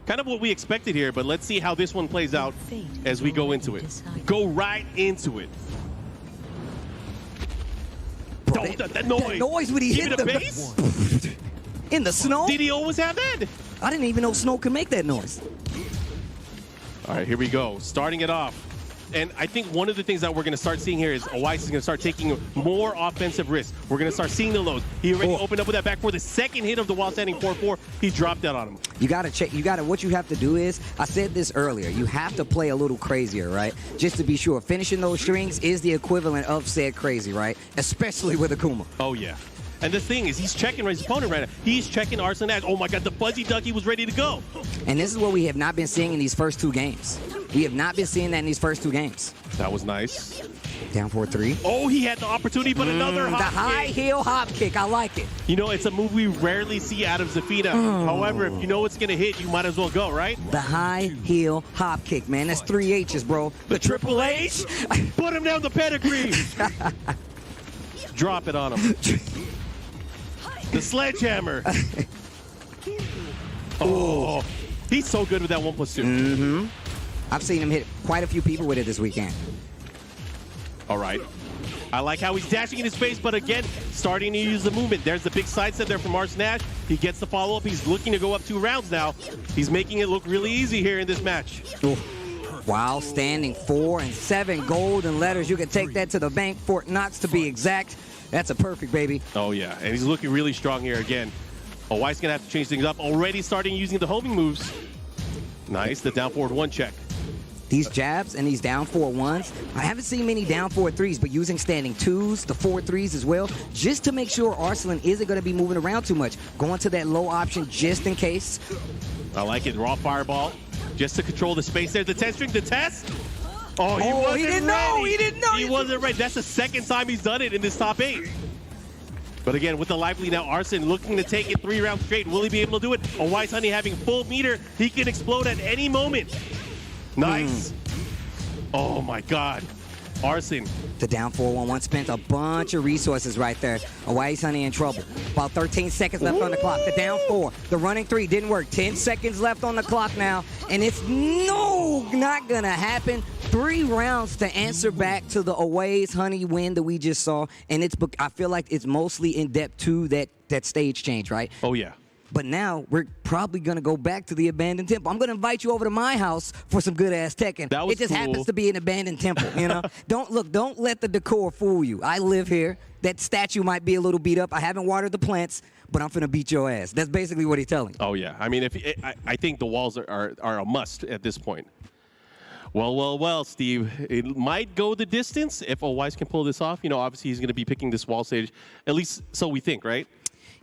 Kind of what we expected here, but let's see how this one plays out as we go into it. Go right into it. Bro, that noise when he hit the base? In the snow? Did he always have that? I didn't even know snow could make that noise. All right, here we go. Starting it off. And I think one of the things that we're going to start seeing here is Aways is going to start taking more offensive risks. We're going to start seeing the lows. He already opened up with that back for the second hit of the wall standing 4-4. He dropped that on him. You got to check. What you have to do is, I said this earlier, you have to play a little crazier, right? Just to be sure. Finishing those strings is the equivalent of said crazy, right? Especially with Akuma. Oh, yeah. And the thing is, he's checking his opponent right now. He's checking Arslan Ash. Oh, my God, the fuzzy ducky was ready to go. And this is what we have not been seeing in these first 2 games. We have not been seeing that in these first 2 games. That was nice. Down 4-3. Oh, he had the opportunity, but another hop kick. The high heel hop kick. I like it. You know, it's a move we rarely see out of Zafina. However, if you know it's going to hit, you might as well go, right? The high heel hop kick, man. That's 3 H's, bro. The Triple H? Put him down the pedigree. Drop it on him. The sledgehammer. Oh, he's so good with that 1+2. I've seen him hit quite a few people with it this weekend. All right. I like how he's dashing in his face, but again, starting to use the movement. There's the big side step there from Arslan Ash. He gets the follow-up. He's looking to go up 2 rounds now. He's making it look really easy here in this match. Wow, standing 4 and 7 golden letters. You can take that to the bank, Fort Knox to be exact. That's a perfect, baby. Oh, yeah. And he's looking really strong here again. White's going to have to change things up. Already starting using the homing moves. Nice, the down forward one check. These jabs and these down 4-1s, I haven't seen many down 4-3s, but using standing 2s, the 4-3s as well, just to make sure Arslan isn't going to be moving around too much. Going to that low option just in case. I like it. Raw fireball. Just to control the space there. The 10-string, the test. Oh, he wasn't he didn't ready. know. He didn't know. He wasn't ready. That's the second time he's done it in this top 8. But again, with the lively now, Arslan looking to take it 3 rounds straight. Will he be able to do it? A Wise Honey having full meter. He can explode at any moment. Nice. Oh my God. Arslan. The down 4-1-1 spent a bunch of resources right there. Wise Honey in trouble. About 13 seconds left on the clock. The down 4. The running 3 didn't work. 10 seconds left on the clock now. And it's not going to happen. 3 rounds to answer back to the Wise Honey win that we just saw. And I feel like it's mostly in depth to that stage change, right? Oh, yeah. But now we're probably going to go back to the abandoned temple. I'm going to invite you over to my house for some good-ass Tekken. It just happens to be an abandoned temple, you know? Don't let the decor fool you. I live here. That statue might be a little beat up. I haven't watered the plants, but I'm finna beat your ass. That's basically what he's telling. Oh, yeah. I mean, I think the walls are a must at this point. Well, Steve. It might go the distance if Wise can pull this off. You know, obviously he's going to be picking this wall stage. At least so we think, right?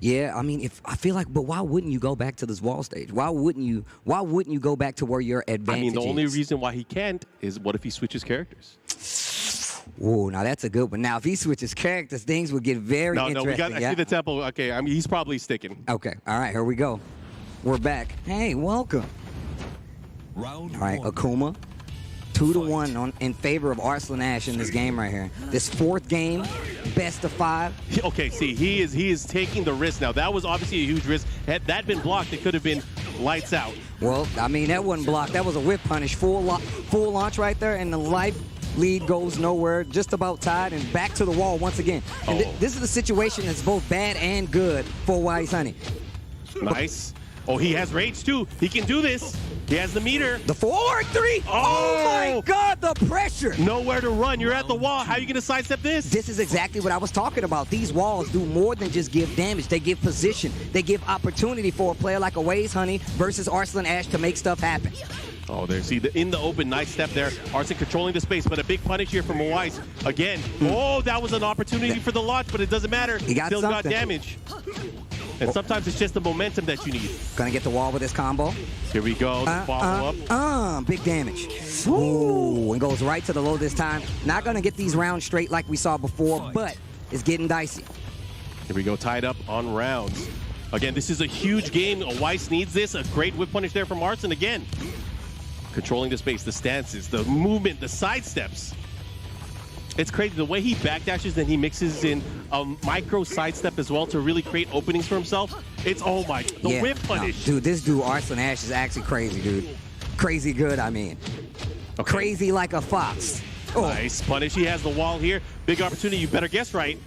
Yeah, I mean, I feel like, but why wouldn't you go back to this wall stage? Why wouldn't you go back to where your advantage is? I mean, the only reason why he can't is what if he switches characters? Whoa, now that's a good one. Now, if he switches characters, things would get very interesting. I see the tempo. Okay, I mean, he's probably sticking. Okay, all right, here we go. We're back. Hey, welcome. Round all right, Akuma. 2-1 in favor of Arslan Ash in this game right here. This 4th game, best of 5. Okay, see, he is taking the risk now. That was obviously a huge risk. Had that been blocked, it could have been lights out. Well, I mean, that wasn't blocked. That was a whip punish. Full launch right there, and the life lead goes nowhere. Just about tied, and back to the wall once again. And this is a situation that's both bad and good for Wise Honey. Nice. Oh, he has rage too. He can do this. He has the meter. The 4-3. Oh my God, the pressure. Nowhere to run. You're at the wall. How are you going to sidestep this? This is exactly what I was talking about. These walls do more than just give damage. They give position. They give opportunity for a player like a Wise Honey versus Arslan Ash to make stuff happen. Oh, there. See, in the open, nice step there. Arslan controlling the space, but a big punish here from Wise. Again. Oh, that was an opportunity for the launch, but it doesn't matter. He got Still something. got damage. And sometimes it's just the momentum that you need. Gonna get the wall with this combo. Here we go. Follow up. Big damage. Ooh, and goes right to the low this time. Not gonna get these rounds straight like we saw before, but it's getting dicey. Here we go, tied up on rounds. Again, this is a huge game. Weiss needs this. A great whip punish there from Arslan again. Controlling the space, the stances, the movement, the sidesteps. It's crazy. The way he backdashes and he mixes in a micro sidestep as well to really create openings for himself. It's, oh my, the whip punish. No, dude, this dude, Arslan Ash, is actually crazy, dude. Crazy good, I mean. Okay. Crazy like a fox. Oh. Nice punish. He has the wall here. Big opportunity. You better guess right.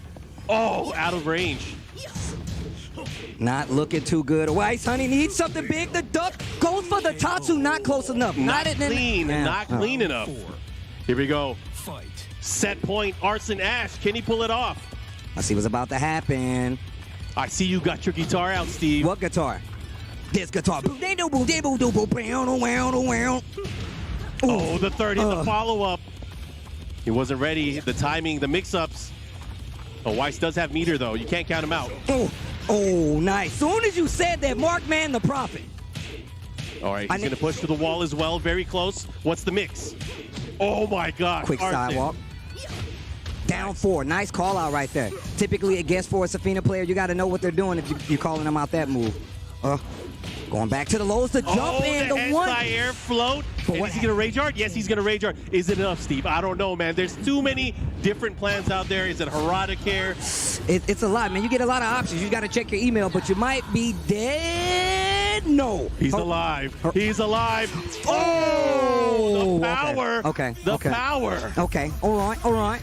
Oh, out of range. Not looking too good. Wise Honey needs something big. The duck goes for the Tatsu. Not close enough. Not clean. Not clean enough. Here we go. Set point. Arslan Ash. Can he pull it off? Let's see what's about to happen. I see you got your guitar out, Steve. What guitar? This guitar. Oh, the 30, the follow-up. He wasn't ready. The timing, the mix-ups. Oh, Weiss does have meter, though. You can't count him out. Oh, nice. Soon as you said that, Markman the Prophet. All right, he's going to push to the wall as well. Very close. What's the mix? Oh, my God. Quick sidewalk. Down 4. Nice call out right there. Typically, a guess for a Safina player, you got to know what they're doing if you're calling them out that move. Going back to the lows, the jump and the one. Air float. And is he going to rage art? Yes, he's going to rage art. Is it enough, Steve? I don't know, man. There's too many different plans out there. Is it Herodicare? It's a lot, man. You get a lot of options. You got to check your email, but you might be dead. No. He's alive. He's alive. Oh, the power. Okay. The power. Okay. All right.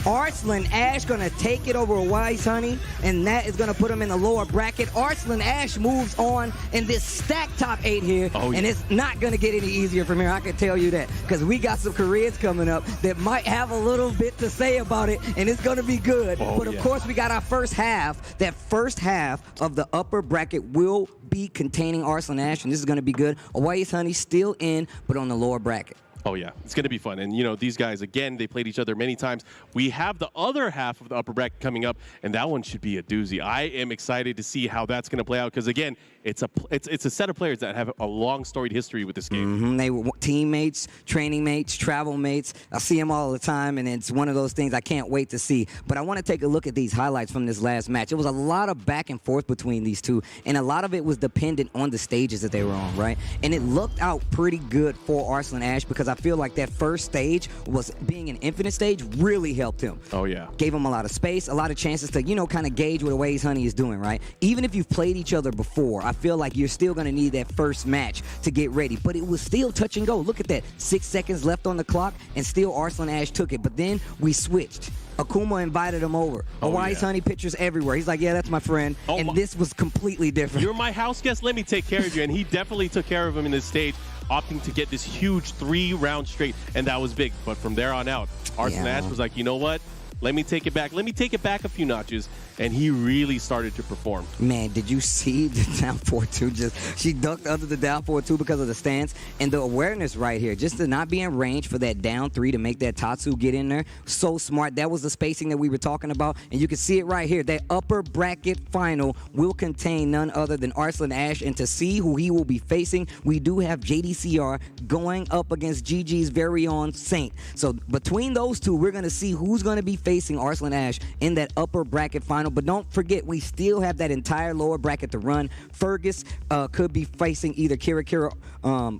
Arslan Ash gonna take it over Wise Honey, and that is gonna put him in the lower bracket. Arslan Ash moves on in this stacked top 8 here, and it's not gonna get any easier from here. I can tell you that, because we got some Koreans coming up that might have a little bit to say about it, and it's gonna be good. But of course, we got our first half. That first half of the upper bracket will be containing Arslan Ash, and this is gonna be good. Wise Honey still in, but on the lower bracket. Oh, yeah. It's going to be fun. And, you know, these guys, again, they played each other many times. We have the other half of the upper bracket coming up, and that one should be a doozy. I am excited to see how that's going to play out because, again, it's a set of players that have a long storied history with this game. They were teammates, training mates, travel mates. I see them all the time, and it's one of those things I can't wait to see. But I want to take a look at these highlights from this last match. It was a lot of back and forth between these two, and a lot of it was dependent on the stages that they were on, right? And it looked out pretty good for Arslan Ash because I feel like that first stage was being an infinite stage really helped him. Oh, yeah. Gave him a lot of space, a lot of chances to, you know, kind of gauge what Wise Honey is doing, right? Even if you've played each other before, I feel like you're still going to need that first match to get ready. But it was still touch and go. Look at that. 6 seconds left on the clock, and still Arslan Ash took it. But then we switched. Akuma invited him over. Wise Honey pictures everywhere. He's like, yeah, that's my friend. And this was completely different. You're my house guest. Let me take care of you. And he definitely took care of him in this stage, opting to get this huge 3-round straight. And that was big. But from there on out, Arslan Ash was like, you know what? Let me take it back. Let me take it back a few notches. And he really started to perform. Man, did you see the down 4-2? She ducked under the down 4-2 because of the stance. And the awareness right here, just to not be in range for that down 3 to make that Tatsu get in there. So smart. That was the spacing that we were talking about. And you can see it right here. That upper bracket final will contain none other than Arslan Ash. And to see who he will be facing, we do have JDCR going up against GG's very own Saint. So between those two, we're going to see who's going to be facing Arslan Ash in that upper bracket final. But don't forget, we still have that entire lower bracket to run. Fergus could be facing either Kira.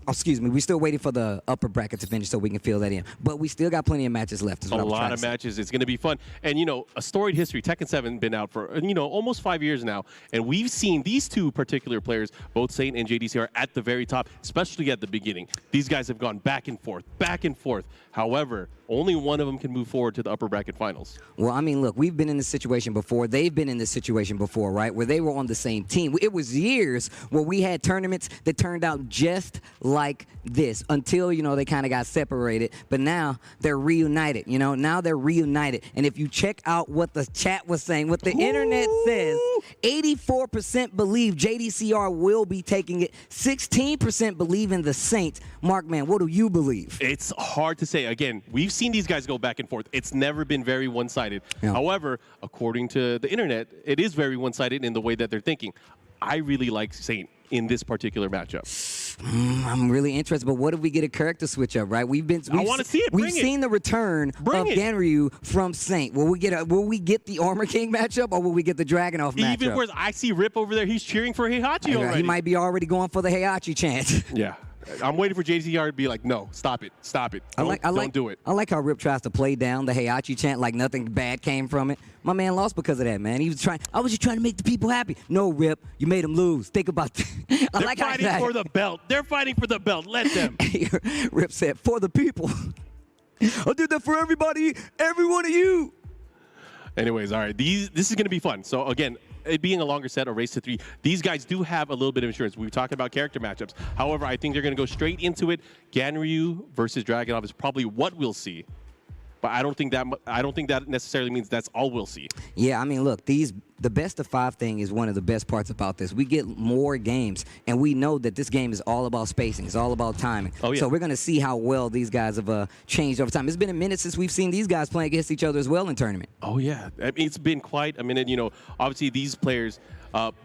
Excuse me, we're still waiting for the upper bracket to finish so we can fill that in. But we still got plenty of matches left. A lot of matches. It's going to be fun. And, you know, a storied history. Tekken 7 been out for, you know, almost 5 years now. And we've seen these two particular players, both Saint and JDCR, at the very top, especially at the beginning. These guys have gone back and forth, back and forth. However, only one of them can move forward to the upper bracket finals. Well, I mean, look, we've been in this situation before. They've been in this situation before, right, where they were on the same team. It was years where we had tournaments that turned out just like this until, you know, they kind of got separated. But now they're reunited, you know. Now they're reunited. And if you check out what the chat was saying, what the internet says, 84% believe JDCR will be taking it. 16% believe in the Saints. Mark, man, what do you believe? It's hard to say. Again, we've seen these guys go back and forth. It's never been very one-sided. Yeah. However, according to the internet, it is very one-sided in the way that they're thinking. I really like Saint in this particular matchup. I'm really interested, but what if we get a character switch up, right? I want to see it. We've seen the return of Ganryu from Saint. Will we get the Armor King matchup, or will we get the Dragunov matchup? Even worse, I see Rip over there. He's cheering for Heihachi already. He might be already going for the Heihachi chant. Yeah. I'm waiting for JDCR to be like, no, stop it. Don't do it. I like how Rip tries to play down the Heihachi chant like nothing bad came from it. My man lost because of that, man. I was just trying to make the people happy. No, Rip, you made them lose. Think about that. They're fighting for the belt. They're fighting for the belt. Let them. Rip said, for the people. I did that for everybody, every one of you. Anyways, all right. This is going to be fun. So, again, it being a longer set, a race to 3, these guys do have a little bit of insurance. We were talking about character matchups. However, I think they're going to go straight into it. Ganryu versus Dragunov is probably what we'll see. But I don't think that necessarily means that's all we'll see. Yeah, I mean, look, the best of 5 thing is one of the best parts about this. We get more games, and we know that this game is all about spacing. It's all about timing. Oh, yeah. So we're going to see how well these guys have changed over time. It's been a minute since we've seen these guys playing against each other as well in tournament. Oh, yeah. I mean, it's been quite a minute. You know, obviously these players,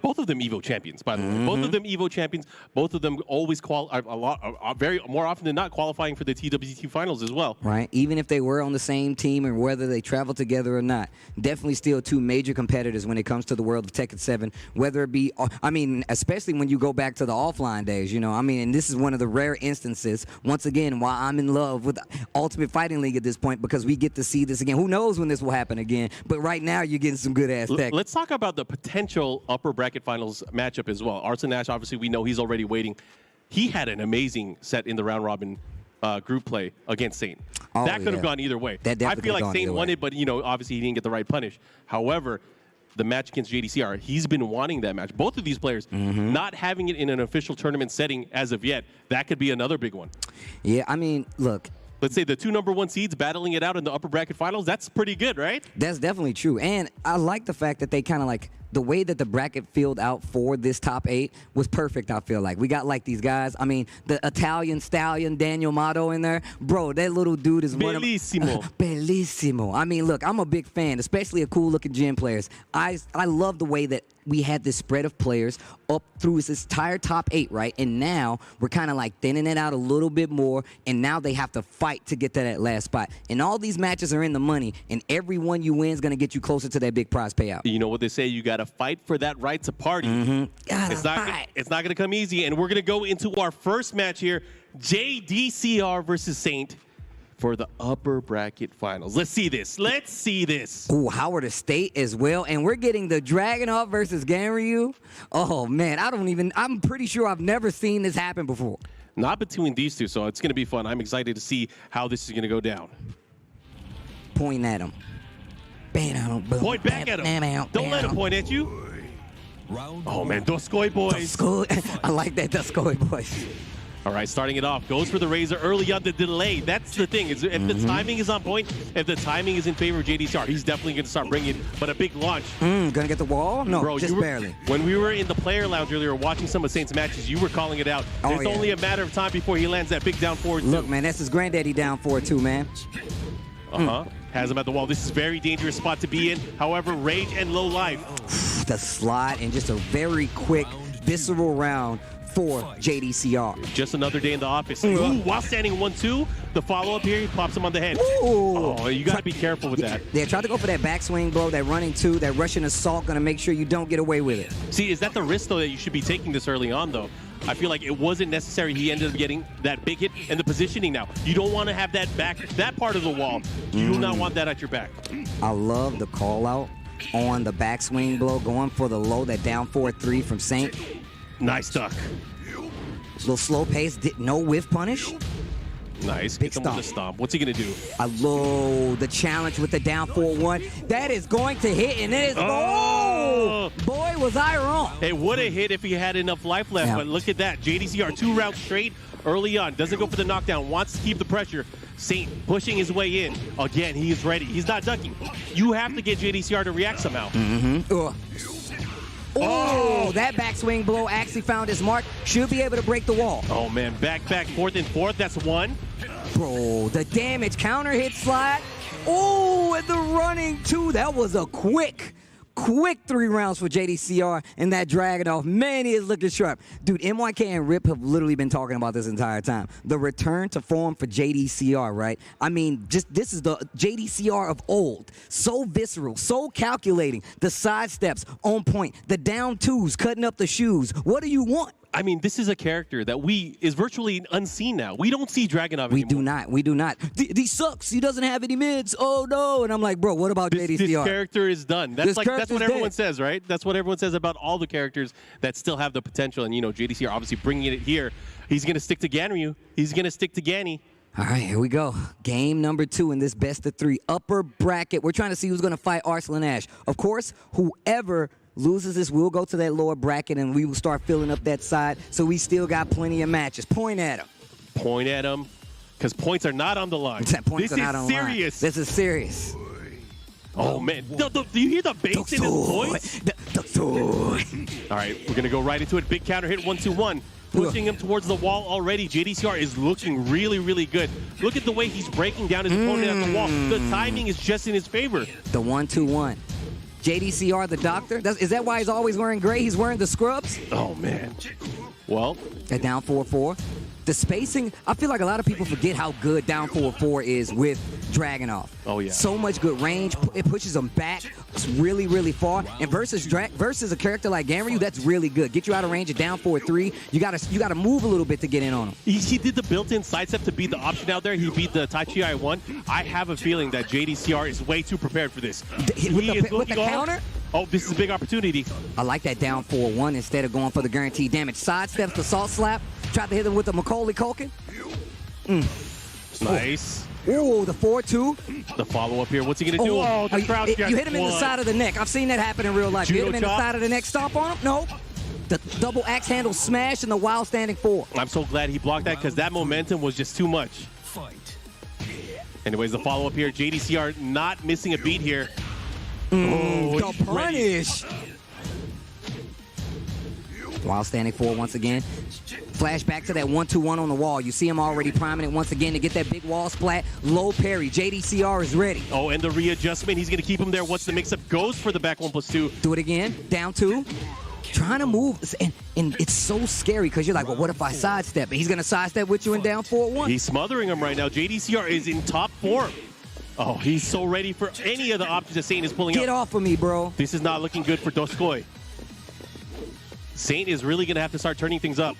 both of them EVO champions, by the way. Both of them EVO champions. Both of them always more often than not qualifying for the TWT finals as well. Right. Even if they were on the same team and whether they traveled together or not, definitely still 2 major competitors when it comes to the world of Tekken 7. Whether it be, I mean, especially when you go back to the offline days, you know. I mean, and this is one of the rare instances, once again, why I'm in love with Ultimate Fighting League at this point, because we get to see this again. Who knows when this will happen again? But right now, you're getting some good ass tech. Let's talk about the potential upper bracket finals matchup as well. Arslan Ash, obviously, we know he's already waiting. He had an amazing set in the round robin group play against Saint. Oh, that could have yeah. gone either way. That I definitely feel could've like gone Saint either won way. it, but obviously he didn't get the right punish. However, the match against JDCR, he's been wanting that match. Both of these players not having it in an official tournament setting as of yet, that could be another big one. Yeah, I mean, look. Let's say the 2 #1 seeds battling it out in the upper bracket finals. That's pretty good, right? That's definitely true. And I like the fact that they kind of like the way that the bracket filled out for this top 8 was perfect, I feel like. We got like these guys. I mean, the Italian stallion, Daniel Mato in there. Bro, that little dude is Bellissimo. Bellissimo. I mean, look, I'm a big fan, especially of cool-looking gym players. I love the way that we had this spread of players up through this entire top 8, right? And now we're kind of like thinning it out a little bit more, and now they have to fight to get to that last spot. And all these matches are in the money, and every one you win is going to get you closer to that big prize payout. You know what they say, you got to fight for that right to party. It's not going to come easy, and we're going to go into our first match here, JDCR versus Saint for the upper bracket finals. Let's see this. Let's see this. Ooh, Howard Estate as well. And we're getting the Dragunov versus Ganryu. Oh, man, I'm pretty sure I've never seen this happen before. Not between these two, so it's going to be fun. I'm excited to see how this is going to go down. Point at him. Point back at him. Don't let him point at you. Oh, man, Doskoy boys. I like that Doskoy boys. All right, starting it off, goes for the Razor early on the delay. That's the thing. Is if the timing is on point, if the timing is in favor of JDCR, he's definitely going to start bringing it. But a big launch. Gonna get the wall? No, bro, just barely. When we were in the player lounge earlier watching some of Saint's matches, you were calling it out. It's only a matter of time before he lands that big down forward. Look, man, that's his granddaddy down forward too, man. Has him at the wall. This is a very dangerous spot to be in. However, rage and low life. The slide and just a very quick, visceral round for JDCR. Just another day in the office. Ooh, while standing 1-2, the follow-up here, he pops him on the head. Ooh. Oh, you got to be careful with that. Yeah, try to go for that backswing blow, that running 2, that Russian assault, going to make sure you don't get away with it. See, is that the risk, though, that you should be taking this early on, though? I feel like it wasn't necessary. He ended up getting that big hit and the positioning now. You don't want to have that part of the wall. You do not want that at your back. I love the call out on the backswing blow, going for the low, that down 4-3 from Saint. Nice duck. Little slow pace, no whiff punish. Nice. Big Get him with the stomp. What's he going to do? I love the challenge with the down 4-1. That is going to hit, and it is. Oh! Boy, was I wrong. It would have hit if he had enough life left, but look at that. JDCR 2 rounds straight early on. Doesn't go for the knockdown. Wants to keep the pressure. Saint pushing his way in. Again, he is ready. He's not ducking. You have to get JDCR to react somehow. Oh, that backswing blow actually found his mark. Should be able to break the wall. Oh, man. Back, 4th and 4th. That's 1. Bro, the damage. Counter hit slide. Oh, and the running 2. That was a quick 3 rounds for JDCR and that Dragunov. Man, he is looking sharp. Dude, MYK and Rip have literally been talking about this entire time. The return to form for JDCR, right? I mean, this is the JDCR of old. So visceral, so calculating. The side steps on point. The down 2s, cutting up the shoes. What do you want? I mean, this is a character that is virtually unseen now. We don't see Dragunov anymore. We do not. He sucks. He doesn't have any mids. Oh, no. And I'm like, bro, what about JDCR? This character is done. That's what everyone says, right? That's what everyone says about all the characters that still have the potential. And, JDCR obviously bringing it here. He's going to stick to Ganryu. He's going to stick to Ganny. All right, here we go. Game number 2 in this best of 3 upper bracket. We're trying to see who's going to fight Arslan Ash. Of course, whoever loses this, we'll go to that lower bracket and we will start filling up that side. So we still got plenty of matches. Point at him. Point at him, because points are not on the line. This is serious. This is serious. Oh, man. Do you hear the bass in his voice? All right, we're going to go right into it. Big counter hit, 1-2-1. Pushing him towards the wall already. JDCR is looking really, really good. Look at the way he's breaking down his opponent at the wall. The timing is just in his favor. The 1-2-1. JDCR, the doctor. Is that why he's always wearing gray? He's wearing the scrubs? Oh, man. Well. That down 4-4. The spacing, I feel like a lot of people forget how good down 4-4 is with Dragunov. Oh, yeah. So much good range. It pushes him back really, really far. And versus a character like Ganryu, that's really good. Get you out of range of down 4-3. You gotta move a little bit to get in on him. He did the built-in sidestep to beat the option out there. He beat the Tai Chi I1. I have a feeling that JDCR is way too prepared for this. With the counter? Oh, this is a big opportunity. I like that down 4-1 instead of going for the guaranteed damage. Sidesteps the salt slap. Tried to hit him with the Macaulay Culkin. Nice. Ooh, the 4-2. The follow-up here. What's he going to do? Oh, the crouch you hit him in the side of the neck. I've seen that happen in real life. You hit him in the side of the neck, stomp on him? No. The double axe handle smash and the wild standing 4. I'm so glad he blocked that because that momentum was just too much. Anyways, the follow-up here. JDCR not missing a beat here. The punish. Wild standing 4 once again. Flashback to that 1-2-1 on the wall. You see him already priming it once again to get that big wall splat. Low parry. JDCR is ready. Oh, and the readjustment. He's going to keep him there. Once the mix-up goes for the back 1+2. Do it again. Down 2. Trying to move. And it's so scary because you're like, well, what if I sidestep? And he's going to sidestep with you and down 4-1. He's smothering him right now. JDCR is in top form. Oh, he's so ready for any of the options that Saint is pulling Get off of me, bro. This is not looking good for Doskoy. Saint is really going to have to start turning things up.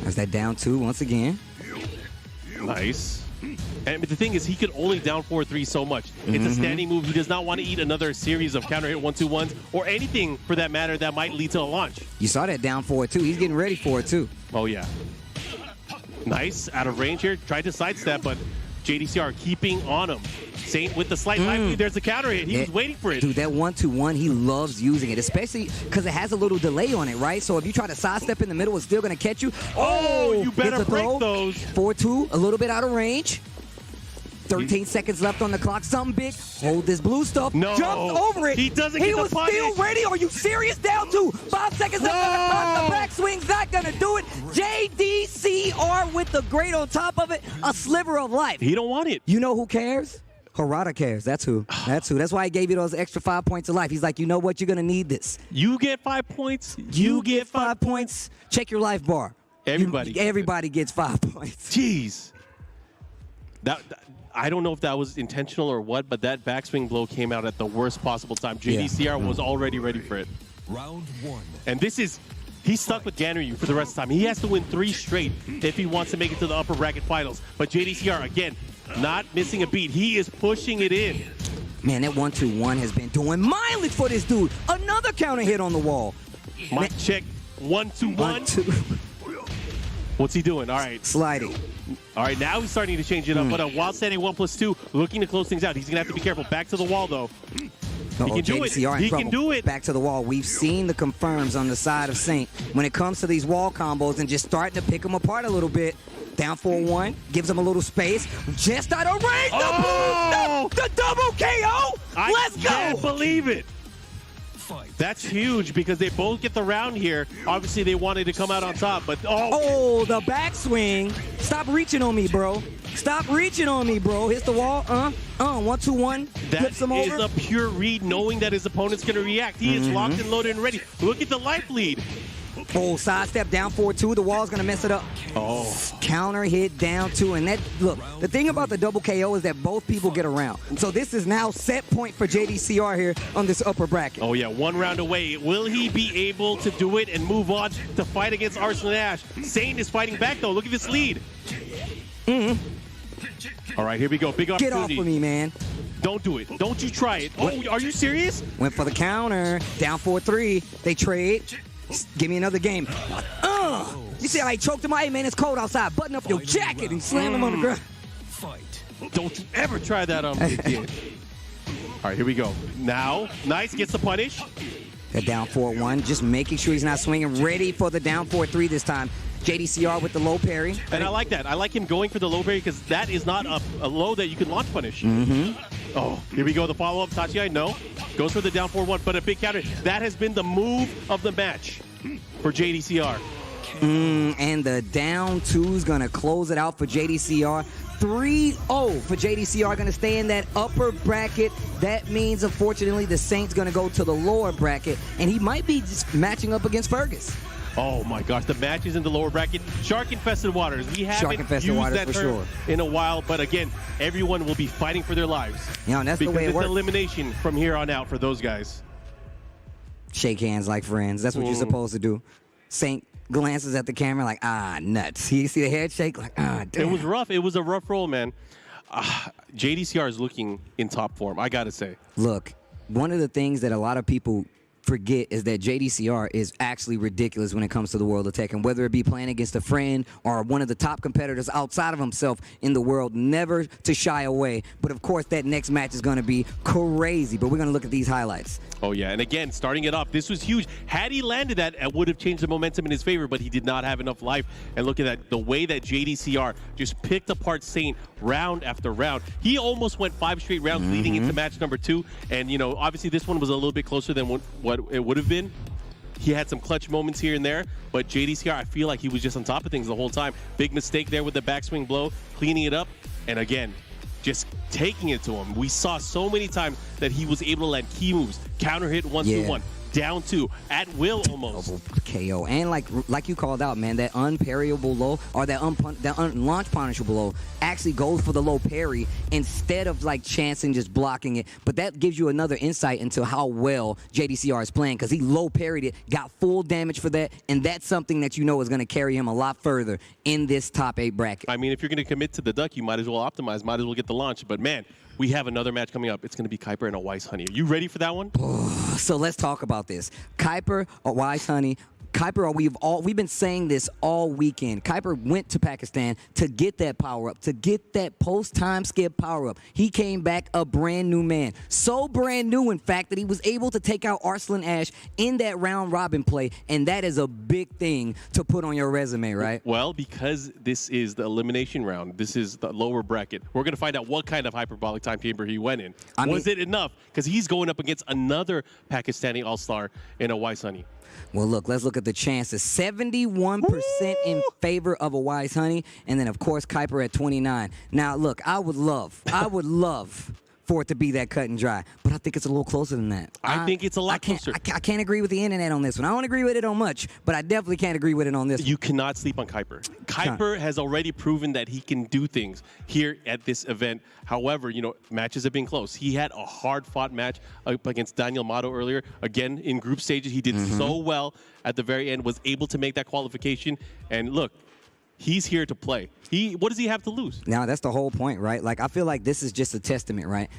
There's that down 2 once again. Nice. And the thing is, he could only down 4-3 so much. It's a standing move. He does not want to eat another series of counter hit 1-2-1s or anything for that matter that might lead to a launch. You saw that down 4-2. He's getting ready for it too. Oh, yeah. Nice. Out of range here. Tried to sidestep, but JDCR keeping on him. Saint with the slight life lead. There's the counter hit. He was waiting for it. Dude, that 1-2-1, he loves using it, especially because it has a little delay on it, right? So if you try to sidestep in the middle, it's still going to catch you. Oh, you better break those. 4-2, a little bit out of range. 13 seconds left on the clock. Something big. Hold this blue stuff. No. Jumped over it. He doesn't get the was still ready. Are you serious? Down 2. 5 seconds left on the clock. The back swing's not going to do it. JDCR with the great on top of it. A sliver of life. He don't want it. You know who cares? Harada cares. That's who. That's who. That's why he gave you those extra 5 points of life. He's like, you know what? You're going to need this. You get 5 points. You get 5 points. Check your life bar. Everybody gets 5 points. Jeez. I don't know if that was intentional or what, but that backswing blow came out at the worst possible time. JDCR was already ready for it. Round 1. And he's stuck with Ganryu for the rest of the time. He has to win 3 straight if he wants to make it to the upper bracket finals. But JDCR, again, not missing a beat. He is pushing it in. Man, that 1-2-1 has been doing mileage for this dude. Another counter hit on the wall. Mic check. 1-2-1. What's he doing? All right. Sliding. All right, now he's starting to change it up. But a wild standing 1+2, looking to close things out. He's going to have to be careful. Back to the wall, though. He can do it. He can do it. Back to the wall. We've seen the confirms on the side of Saint when it comes to these wall combos and just starting to pick them apart a little bit. Down 4-1, gives him a little space. Just out of range. The double KO. Let's go. I can't believe it. That's huge because they both get the round here. Obviously, they wanted to come out on top, but the backswing. Stop reaching on me, bro. Stop reaching on me, bro. Hits the wall. 1-2-1. Flips him over. That is a pure read, knowing that his opponent's going to react. He is locked and loaded and ready. Look at the life lead. Oh, sidestep down 4-2. The wall's going to mess it up. Oh. Counter hit down 2. And that, look, the thing about the double KO is that both people get around. So this is now set point for JDCR here on this upper bracket. Oh, yeah, 1 round away. Will he be able to do it and move on to fight against Arslan Ash? Saint is fighting back, though. Look at this lead. All right, here we go. Big opportunity. Get off of me, man. Don't do it. Don't you try it. Oh, are you serious? Went for the counter. Down 4-3. They trade. Give me another game. You see how I choked him out? Hey, man, it's cold outside. Button up your jacket and slam him on the ground. Don't you ever try that on me, kid. All right, here we go. Now, nice. Gets the punish. They're down 4-1. Just making sure he's not swinging. Ready for the down 4-3 this time. JDCR with the low parry. And I like that. I like him going for the low parry because that is not a low that you can launch punish. Oh, here we go. The follow-up. Tachiai, no. Goes for the down 4-1, but a big counter. That has been the move of the match for JDCR. And the down 2 is going to close it out for JDCR. 3-0 for JDCR, going to stay in that upper bracket. That means, unfortunately, the Saint's going to go to the lower bracket, and he might be just matching up against Fergus. Oh my gosh, the match is in the lower bracket. Shark-infested waters. We haven't used that term in a while, but again, everyone will be fighting for their lives. Yeah, and that's the way it works. works. It's elimination from here on out for those guys. Shake hands like friends. That's what you're supposed to do. Saint glances at the camera like, nuts. You see the head shake like, damn. It was rough. It was a rough roll, man. JDCR is looking in top form, I got to say. Look, one of the things that a lot of people forget is that JDCR is actually ridiculous when it comes to the world of Tekken. Whether it be playing against a friend or one of the top competitors outside of himself in the world, never to shy away. But of course, that next match is going to be crazy. But we're going to look at these highlights. Oh, yeah. And again, starting it off, this was huge. Had he landed that, it would have changed the momentum in his favor, but he did not have enough life. And look at that, the way that JDCR just picked apart Saint round after round. He almost went 5 straight rounds leading into match number 2. And, you know, obviously this one was a little bit closer than what it would have been. He had some clutch moments here and there, but JDCR, I feel like he was just on top of things the whole time. Big mistake there with the backswing blow, cleaning it up, and again, just taking it to him. We saw so many times that he was able to land key moves, counter hit 1-2-1, down 2, at will almost. KO. And like you called out, man, that unparryable low or that launch punishable low actually goes for the low parry instead of like chancing just blocking it. But that gives you another insight into how well JDCR is playing, because he low parried it, got full damage for that, and that's something that you know is going to carry him a lot further in this top 8 bracket. I mean, if you're going to commit to the duck, you might as well optimize, might as well get the launch. But man, we have another match coming up. It's going to be Kuiper and a Wise Honey. Are you ready for that one? So let's talk about this. Kuiper or Wise Honey. Kuiper, we've been saying this all weekend. Kuiper went to Pakistan to get that power up, to get that post-time skip power up. He came back a brand new man. So brand new, in fact, that he was able to take out Arslan Ash in that round robin play, and that is a big thing to put on your resume, right? Well, because this is the elimination round, this is the lower bracket, we're going to find out what kind of hyperbolic time chamber he went in. Was it enough? Because he's going up against another Pakistani all-star in a Wise Honey. Well, look, let's look at the chances. 71% in favor of a Wise Honey, and then, of course, Kuiper at 29. Now, look, I would love for it to be that cut and dry, but I think it's a little closer than that. I think it's a lot closer. I can't agree with the internet on this one. I don't agree with it on much, but I definitely can't agree with it on this one. You cannot sleep on Kuiper. Kuiper has already proven that he can do things here at this event. However, you know, matches have been close. He had a hard-fought match up against Daniel Mato earlier. Again, in group stages, he did so well at the very end, was able to make that qualification. And look, he's here to play. What does he have to lose? Now, that's the whole point, right? Like, I feel like this is just a testament, right?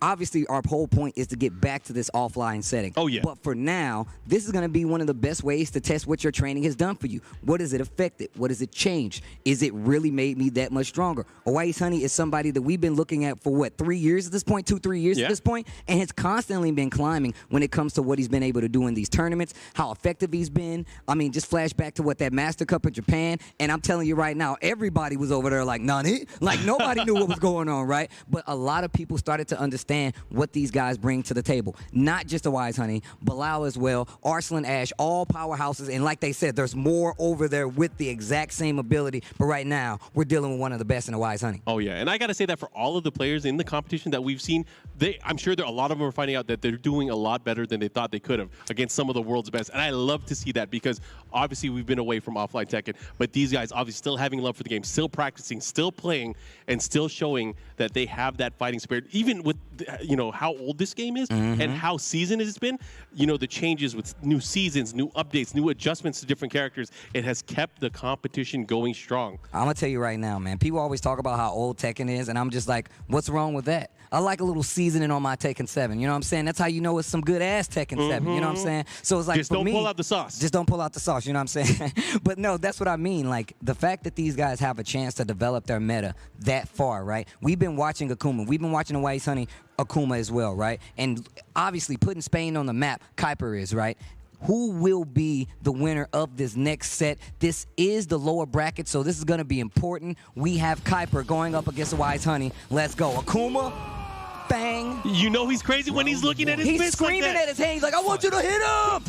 Obviously, our whole point is to get back to this offline setting. Oh, yeah. But for now, this is going to be one of the best ways to test what your training has done for you. What has it affected? What has it changed? Is it really made me that much stronger? Wise Honey is somebody that we've been looking at for, what, 3 years at this point? 2-3 years at this point? And has constantly been climbing when it comes to what he's been able to do in these tournaments, how effective he's been. I mean, just flash back to that Master Cup in Japan, and I'm telling you right now, everybody was over there like, Nani? Like, nobody knew what was going on, right? But a lot of people started to understand what these guys bring to the table. Not just a Wise Honey, Bilal as well, Arslan Ash, all powerhouses. And like they said, there's more over there with the exact same ability. But right now, we're dealing with one of the best in a Wise Honey. Oh, yeah. And I got to say that for all of the players in the competition that we've seen, I'm sure a lot of them are finding out that they're doing a lot better than they thought they could have against some of the world's best. And I love to see that, because obviously we've been away from offline Tekken, but these guys obviously still having love for the game, still practicing, still playing, and still showing that they have that fighting spirit, even with, you know, how old this game is and how seasoned it's been. You know, the changes with new seasons, new updates, new adjustments to different characters, it has kept the competition going strong. I'm going to tell you right now, man, people always talk about how old Tekken is, and I'm just like, what's wrong with that? I like a little seasoning on my Tekken 7, you know what I'm saying? That's how you know it's some good-ass Tekken 7, you know what I'm saying? So it's like, just for don't me, pull out the sauce. Just don't pull out the sauce, you know what I'm saying? But no, that's what I mean. Like, the fact that these guys have a chance to develop their meta that far, right? We've been watching Akuma. We've been watching the Wise Honey Akuma as well, right? And obviously putting Spain on the map, Kuiper is, right? Who will be the winner of this next set? This is the lower bracket, so this is going to be important. We have Kuiper going up against the Wise Honey. Let's go. Akuma. Bang. You know he's crazy when he's looking at his fist. He's screaming like that. at his hand. He's like, I want you to hit him.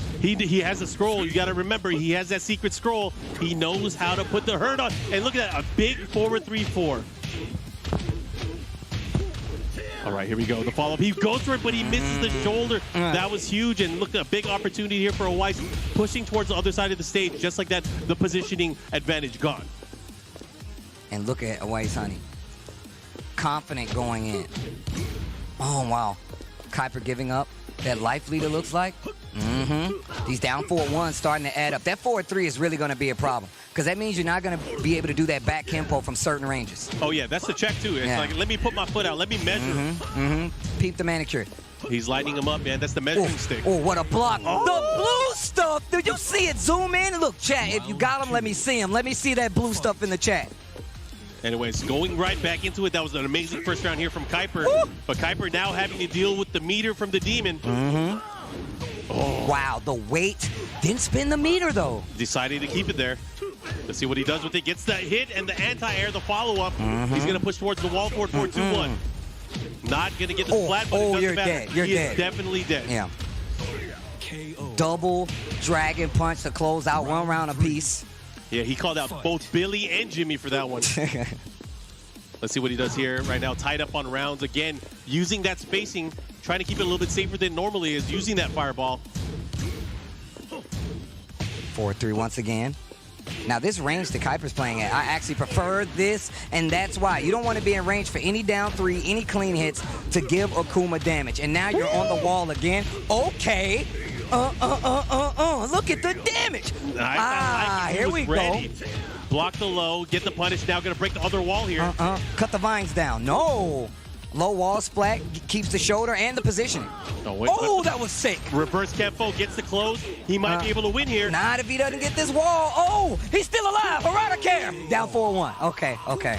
He has a scroll. You got to remember, he has that secret scroll. He knows how to put the hurt on. And look at that, a big forward 3-4. All right, here we go. The follow-up. He goes for it, but he misses the shoulder. That was huge. And look, a big opportunity here for a Wise, pushing towards the other side of the stage. Just like that, the positioning advantage gone. And look at a Wise Honey. Confident going in. Oh, wow. Kuiper giving up. That life leader looks like. He's down 4-1, starting to add up. That 4-3 is really going to be a problem, because that means you're not going to be able to do that back tempo from certain ranges. Oh, yeah, that's the check, too. It's like, let me put my foot out. Let me measure. Peep the manicure. He's lighting him up, man. That's the measuring stick. Oh, what a block. Oh. The blue stuff. Did you see it? Zoom in. Look, chat, if you got him, let me see him. Let me see that blue stuff in the chat. Anyways, going right back into it. That was an amazing first round here from Kuiper. Woo! But Kuiper now having to deal with the meter from the Demon. Oh. Wow, the weight. Didn't spin the meter, though. Decided to keep it there. Let's see what he does with it. Gets that hit and the anti-air, the follow-up. He's going to push towards the wall, 4-4-2-1. Not going to get the splat, but it doesn't matter. Dead. You're he dead. Is definitely dead. Yeah. Double dragon punch to close out 1 round apiece. Yeah, he called out both Billy and Jimmy for that one. Let's see what he does here right now. Tied up on rounds again, using that spacing, trying to keep it a little bit safer than normally is, using that fireball. 4-3 once again. Now this range that Kuiper's playing at, I actually prefer this, and that's why. You don't want to be in range for any down 3, any clean hits to give Akuma damage. And now you're on the wall again. Okay. Look at the damage. Here we go. Block the low, get the punish. Now going to break the other wall here. Cut the vines down. No. Low wall splat keeps the shoulder and the positioning. Oh, that was sick. Reverse Kenpo gets the close. He might be able to win here. Not if he doesn't get this wall. Oh, he's still alive. Harada care. Down 4-1. Okay.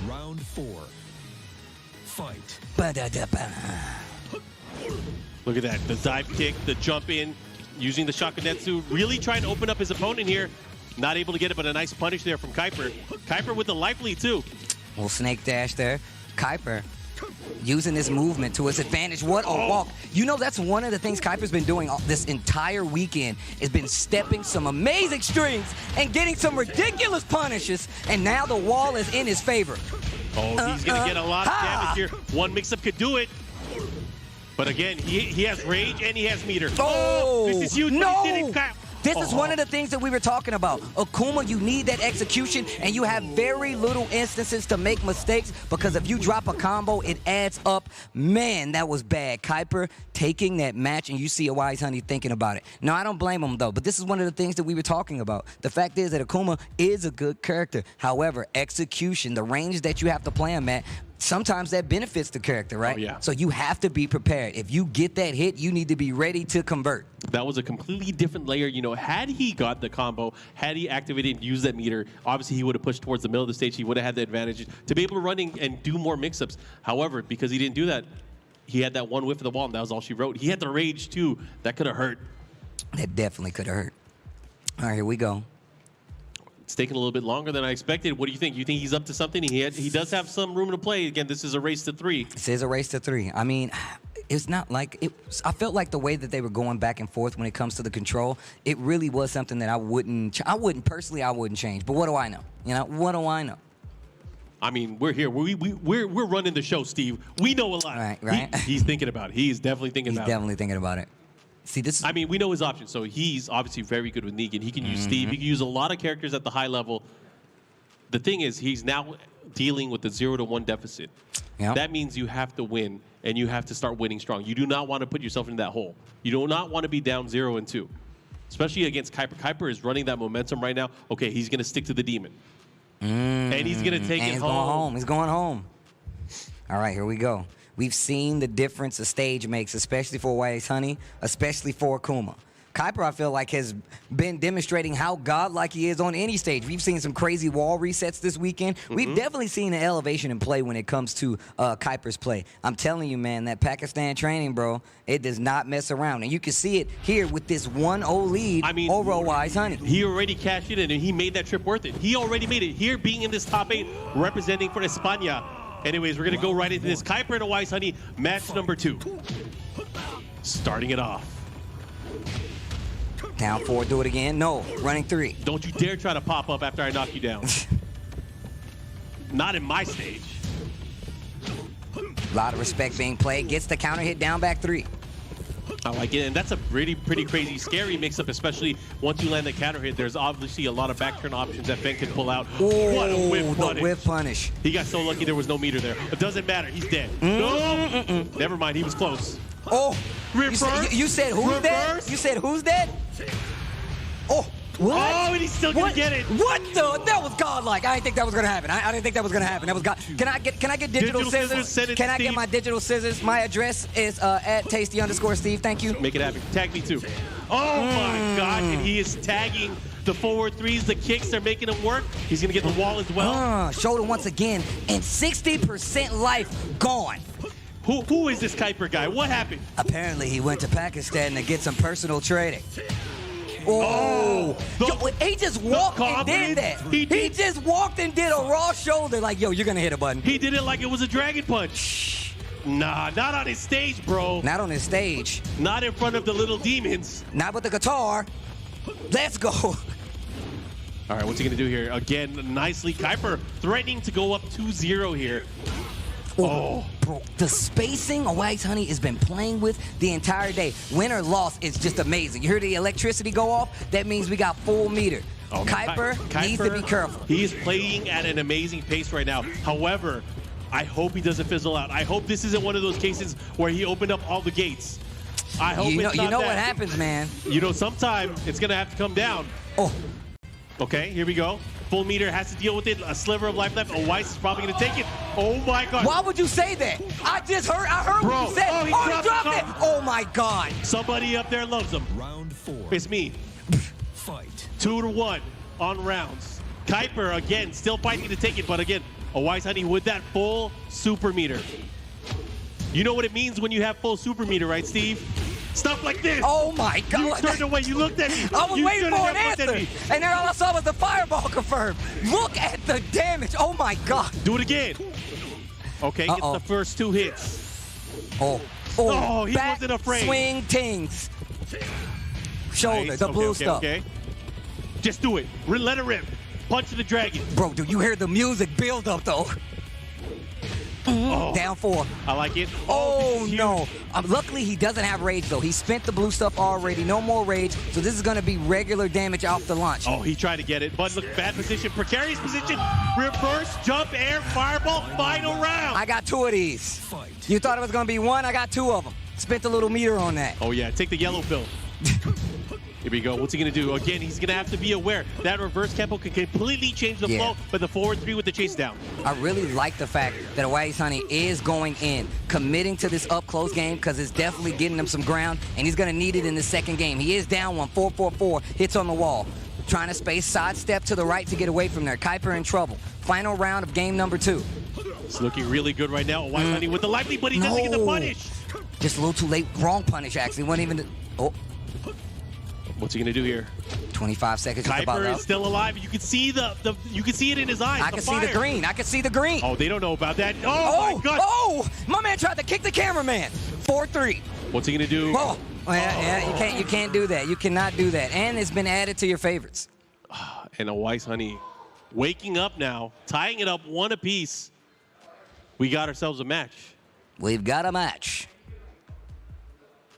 Round 4. Fight. Look at that. The dive kick, the jump in, using the Shakunetsu. Really trying to open up his opponent here. Not able to get it, but a nice punish there from Kuiper. Kuiper with the life lead, too. Little snake dash there. Kuiper using this movement to his advantage. What a walk. You know, that's one of the things Kuiper's been doing this entire weekend, has been stepping some amazing strings and getting some ridiculous punishes, and now the wall is in his favor. Oh, he's going to get a lot of damage here. One mix-up could do it. But again, he has rage and he has meter. Oh, this is huge. No. This is one of the things that we were talking about. Akuma, you need that execution, and you have very little instances to make mistakes, because if you drop a combo, it adds up. Man, that was bad. Kuiper taking that match, and you see a Wise Honey thinking about it. No, I don't blame him, though, but this is one of the things that we were talking about. The fact is that Akuma is a good character. However, execution, the range that you have to play him at, sometimes that benefits the character, right? Oh, yeah. So you have to be prepared. If you get that hit, you need to be ready to convert. That was a completely different layer. You know, had he got the combo, had he activated and used that meter, obviously he would have pushed towards the middle of the stage. He would have had the advantage to be able to run and do more mix-ups. However, because he didn't do that, he had that one whiff of the wall, and that was all she wrote. He had the rage, too. That could have hurt. That definitely could have hurt. All right, here we go. It's taking a little bit longer than I expected. What do you think? You think he's up to something? He does have some room to play. Again, this is a race to 3. This is a race to 3. I mean, it's not like I felt like the way that they were going back and forth when it comes to the control, it really was something that I wouldn't personally change. But what do I know? You know, what do I know? I mean, we're here. We're running the show, Steve. We know a lot. Right. He's thinking about it. He's definitely thinking about it. He's definitely thinking about it. See, this is... I mean, we know his options. So he's obviously very good with Negan. He can use Steve. He can use a lot of characters at the high level. The thing is, he's now dealing with the 0-1 deficit. Yep. That means you have to win, and you have to start winning strong. You do not want to put yourself in that hole. You do not want to be down 0-2, especially against Kuiper. Kuiper is running that momentum right now. Okay, he's going to stick to the demon. And he's going to take it home. He's going home. All right, here we go. We've seen the difference a stage makes, especially for Wise Honey, especially for Akuma. Kuiper, I feel like, has been demonstrating how godlike he is on any stage. We've seen some crazy wall resets this weekend. We've definitely seen an elevation in play when it comes to Kuiper's play. I'm telling you, man, that Pakistan training, bro, it does not mess around. And you can see it here with this 1-0 lead over Wise Honey. He already cashed it in, and he made that trip worth it. He already made it. Here, being in this top 8, representing for España. Anyways, we're going to go right into this Kuiper and Wise Honey match number 2. Starting it off. Down 4, do it again. No, running 3. Don't you dare try to pop up after I knock you down. Not in my stage. A lot of respect being played. Gets the counter hit, down back 3. I like it, and that's a pretty crazy, scary mix-up, especially once you land the counter hit. There's obviously a lot of back turn options that Ben can pull out. Oh, what a whip punish. The whip punish. He got so lucky there was no meter there. It doesn't matter. He's dead. No. Never mind. He was close. Oh. Reverse. You said who's dead? You said who's dead? Oh. What? Oh, and he's still gonna get it. What the? That was godlike. I didn't think that was gonna happen. I didn't think that was gonna happen. That was god. Can I get digital scissors? Send it Can to I get Steve. my digital scissors? My address is at tasty_Steve. Thank you. Make it happen. Tag me too. Oh my God! And he is tagging the forward threes, the kicks. They're making him work. He's gonna get the wall as well. Shoulder once again, and 60% life gone. Who is this Kuiper guy? What happened? Apparently, he went to Pakistan to get some personal training. Oh, yo, he just walked and did that. He just walked and did a raw shoulder like, yo, you're gonna hit a button. He did it like it was a dragon punch. Nah, not on his stage, bro. Not on his stage. Not in front of the little demons. Not with the guitar. Let's go. All right, what's he gonna do here? Again, nicely, Kuiper threatening to go up 2-0 here. Oh, bro, the spacing Wise Honey has been playing with the entire day. Win or loss, it's just amazing. You hear the electricity go off? That means we got full meter. Oh, Kuiper needs to be careful. He is playing at an amazing pace right now. However, I hope he doesn't fizzle out. I hope this isn't one of those cases where he opened up all the gates. I hope it's not You know that. what happens, man. You know, sometime it's gonna have to come down. Oh. Okay, here we go. Full meter has to deal with it. A sliver of life left. Weiss is probably gonna take it. Oh my God. Why would you say that? I heard Bro, what you said. oh, he dropped it. Oh my God. Somebody up there loves him. Round 4. It's me. Fight. 2-1 on rounds. Kuiper again, still fighting to take it, but again, Wise Honey with that full super meter. You know what it means when you have full super meter, right, Steve? Stuff like this. Oh my God. You turned away. You looked at me. I was You waiting shouldn't for an have looked at answer. me. And then all I saw was the fireball confirmed. Look at the damage. Oh my God. Do it again. Okay, gets the first 2 hits. Oh, he back wasn't afraid. Swing tings. Shoulder, Nice. the blue Okay. stuff. Just do it. Let it rip. Punch the dragon. Bro, do you hear the music build up though? Down 4. I like it. Oh no. Luckily, he doesn't have rage though. He spent the blue stuff already. No more rage. So this is going to be regular damage off the launch. Oh, he tried to get it, but look, bad position, precarious position, reverse, jump, air, fireball, final round. I got 2 of these. You thought it was going to be 1? I got 2 of them. Spent a little meter on that. Oh yeah, take the yellow pill. Here we go. What's he going to do? Again, he's going to have to be aware. That reverse tempo can completely change the flow, but the forward 3 with the chase down. I really like the fact that Wise Honey is going in, committing to this up-close game because it's definitely getting him some ground, and he's going to need it in the second game. He is down 1, 4-4-4, hits on the wall. Trying to space, sidestep to the right to get away from there. Kuiper in trouble. Final round of game number 2. It's looking really good right now. Wise Honey with the lively, but he doesn't get the punish. Just a little too late. Wrong punish, actually. Wasn't even... Oh. What's he gonna do here? 25 seconds. Just about Kuiper up. is still alive. You can see you can see it in his eyes. I can see the green. I can see the green. Oh, they don't know about that. Oh my God. Oh, my man tried to kick the cameraman. 4-3. What's he gonna do? Oh, yeah, you can't do that. You cannot do that. And it's been added to your favorites. And Wise Honey waking up now, tying it up 1 apiece. We got ourselves a match. We've got a match.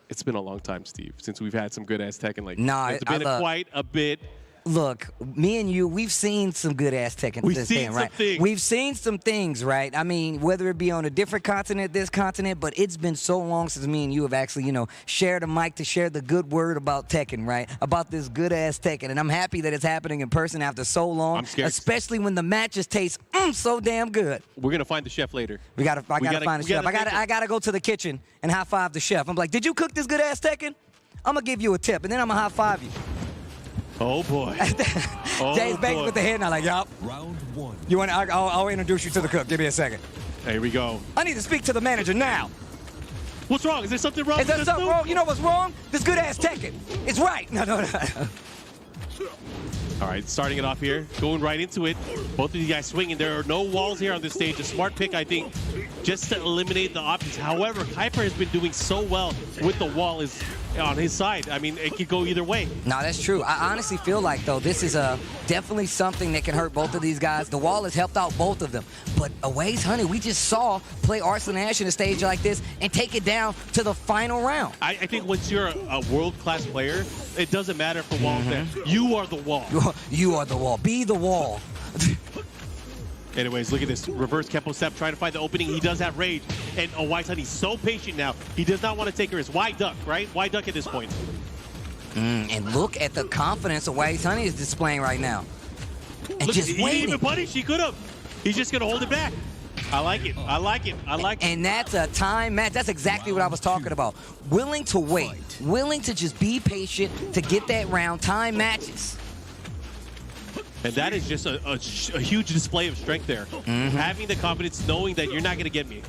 It's been a long time, Steve, since we've had some good ass Tekken like Nah, it's been quite a bit. Look, me and you, we've seen some good ass Tekken. We've seen some right? things. We've seen some things, right? I mean, whether it be on a different continent, this continent, but it's been so long since me and you have actually, shared a mic to share the good word about Tekken, right? About this good ass Tekken. And I'm happy that it's happening in person after so long. I'm scared. Especially when the matches taste so damn good. We're gonna find the chef later. I gotta find the chef. I gotta go to the kitchen and high five the chef. I'm like, did you cook this good ass Tekken? I'm gonna give you a tip, and then I'm gonna high five you. Oh boy. Jay's back with the head, and I'm like, yup. Round 1. You want? I'll introduce you to the cook. Give me a second. Here we go. I need to speak to the manager now. What's wrong? Is there something wrong? Is there with something this wrong? You know what's wrong? This good ass Tekken. It's right. No. All right, starting it off here, going right into it. Both of these guys swinging. There are no walls here on this stage. A smart pick, I think, just to eliminate the options. However, Kuiper has been doing so well with the wall is on his side. I mean, it could go either way. No, that's true. I honestly feel like, though, this is definitely something that can hurt both of these guys. The wall has helped out both of them. But Wise Honey, we just saw play Arslan Ash in a stage like this and take it down to the final round. I think once you're a world-class player, it doesn't matter for walls there. You are the wall. You are the wall. Be the wall. Anyways, look at this. Reverse Kempo step, trying to find the opening. He does have rage. And Wise Honey's so patient now. He does not want to take a risk. Why duck, right? Why duck at this point? And look at the confidence of Wise Honey is displaying right now. And Look, just he waiting. even punished. He could have. He's just going to hold it back. I like it. I like it. I like it. And that's a time match. That's exactly what I was talking about. Willing to wait. Willing to just be patient to get that round. Time matches. And that is just a huge display of strength there. Having the confidence, knowing that you're not going to get me.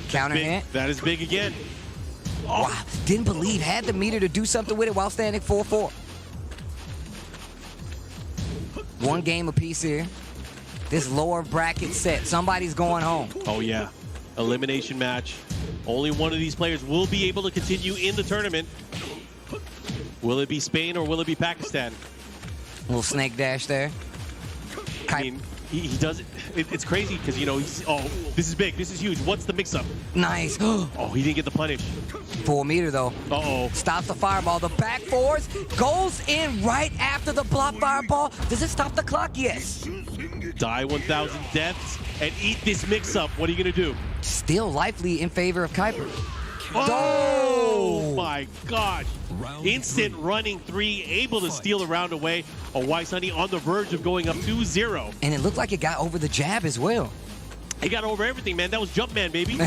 Counter hit. That is big again. Wow. Didn't believe. Had the meter to do something with it while standing 4-4. One game apiece here. This lower bracket set. Somebody's going home. Oh, yeah. Elimination match. Only one of these players will be able to continue in the tournament. Will it be Spain or will it be Pakistan? Little snake dash there. I mean, he does it. It's crazy because, you know, this is big. This is huge. What's the mix-up? Nice. Oh, he didn't get the punish. 4 meter, though. Uh-oh. Stops the fireball. The back fours goes in right after the block fireball. Does it stop the clock? Yes. Die 1,000 deaths and eat this mix-up. What are you going to do? Still lively in favor of Kuiper. Oh my gosh. Instant running 3, able to steal a round away. A Wise Honey on the verge of going up 2-0. And it looked like it got over the jab as well. He got over everything, man. That was Jumpman, baby.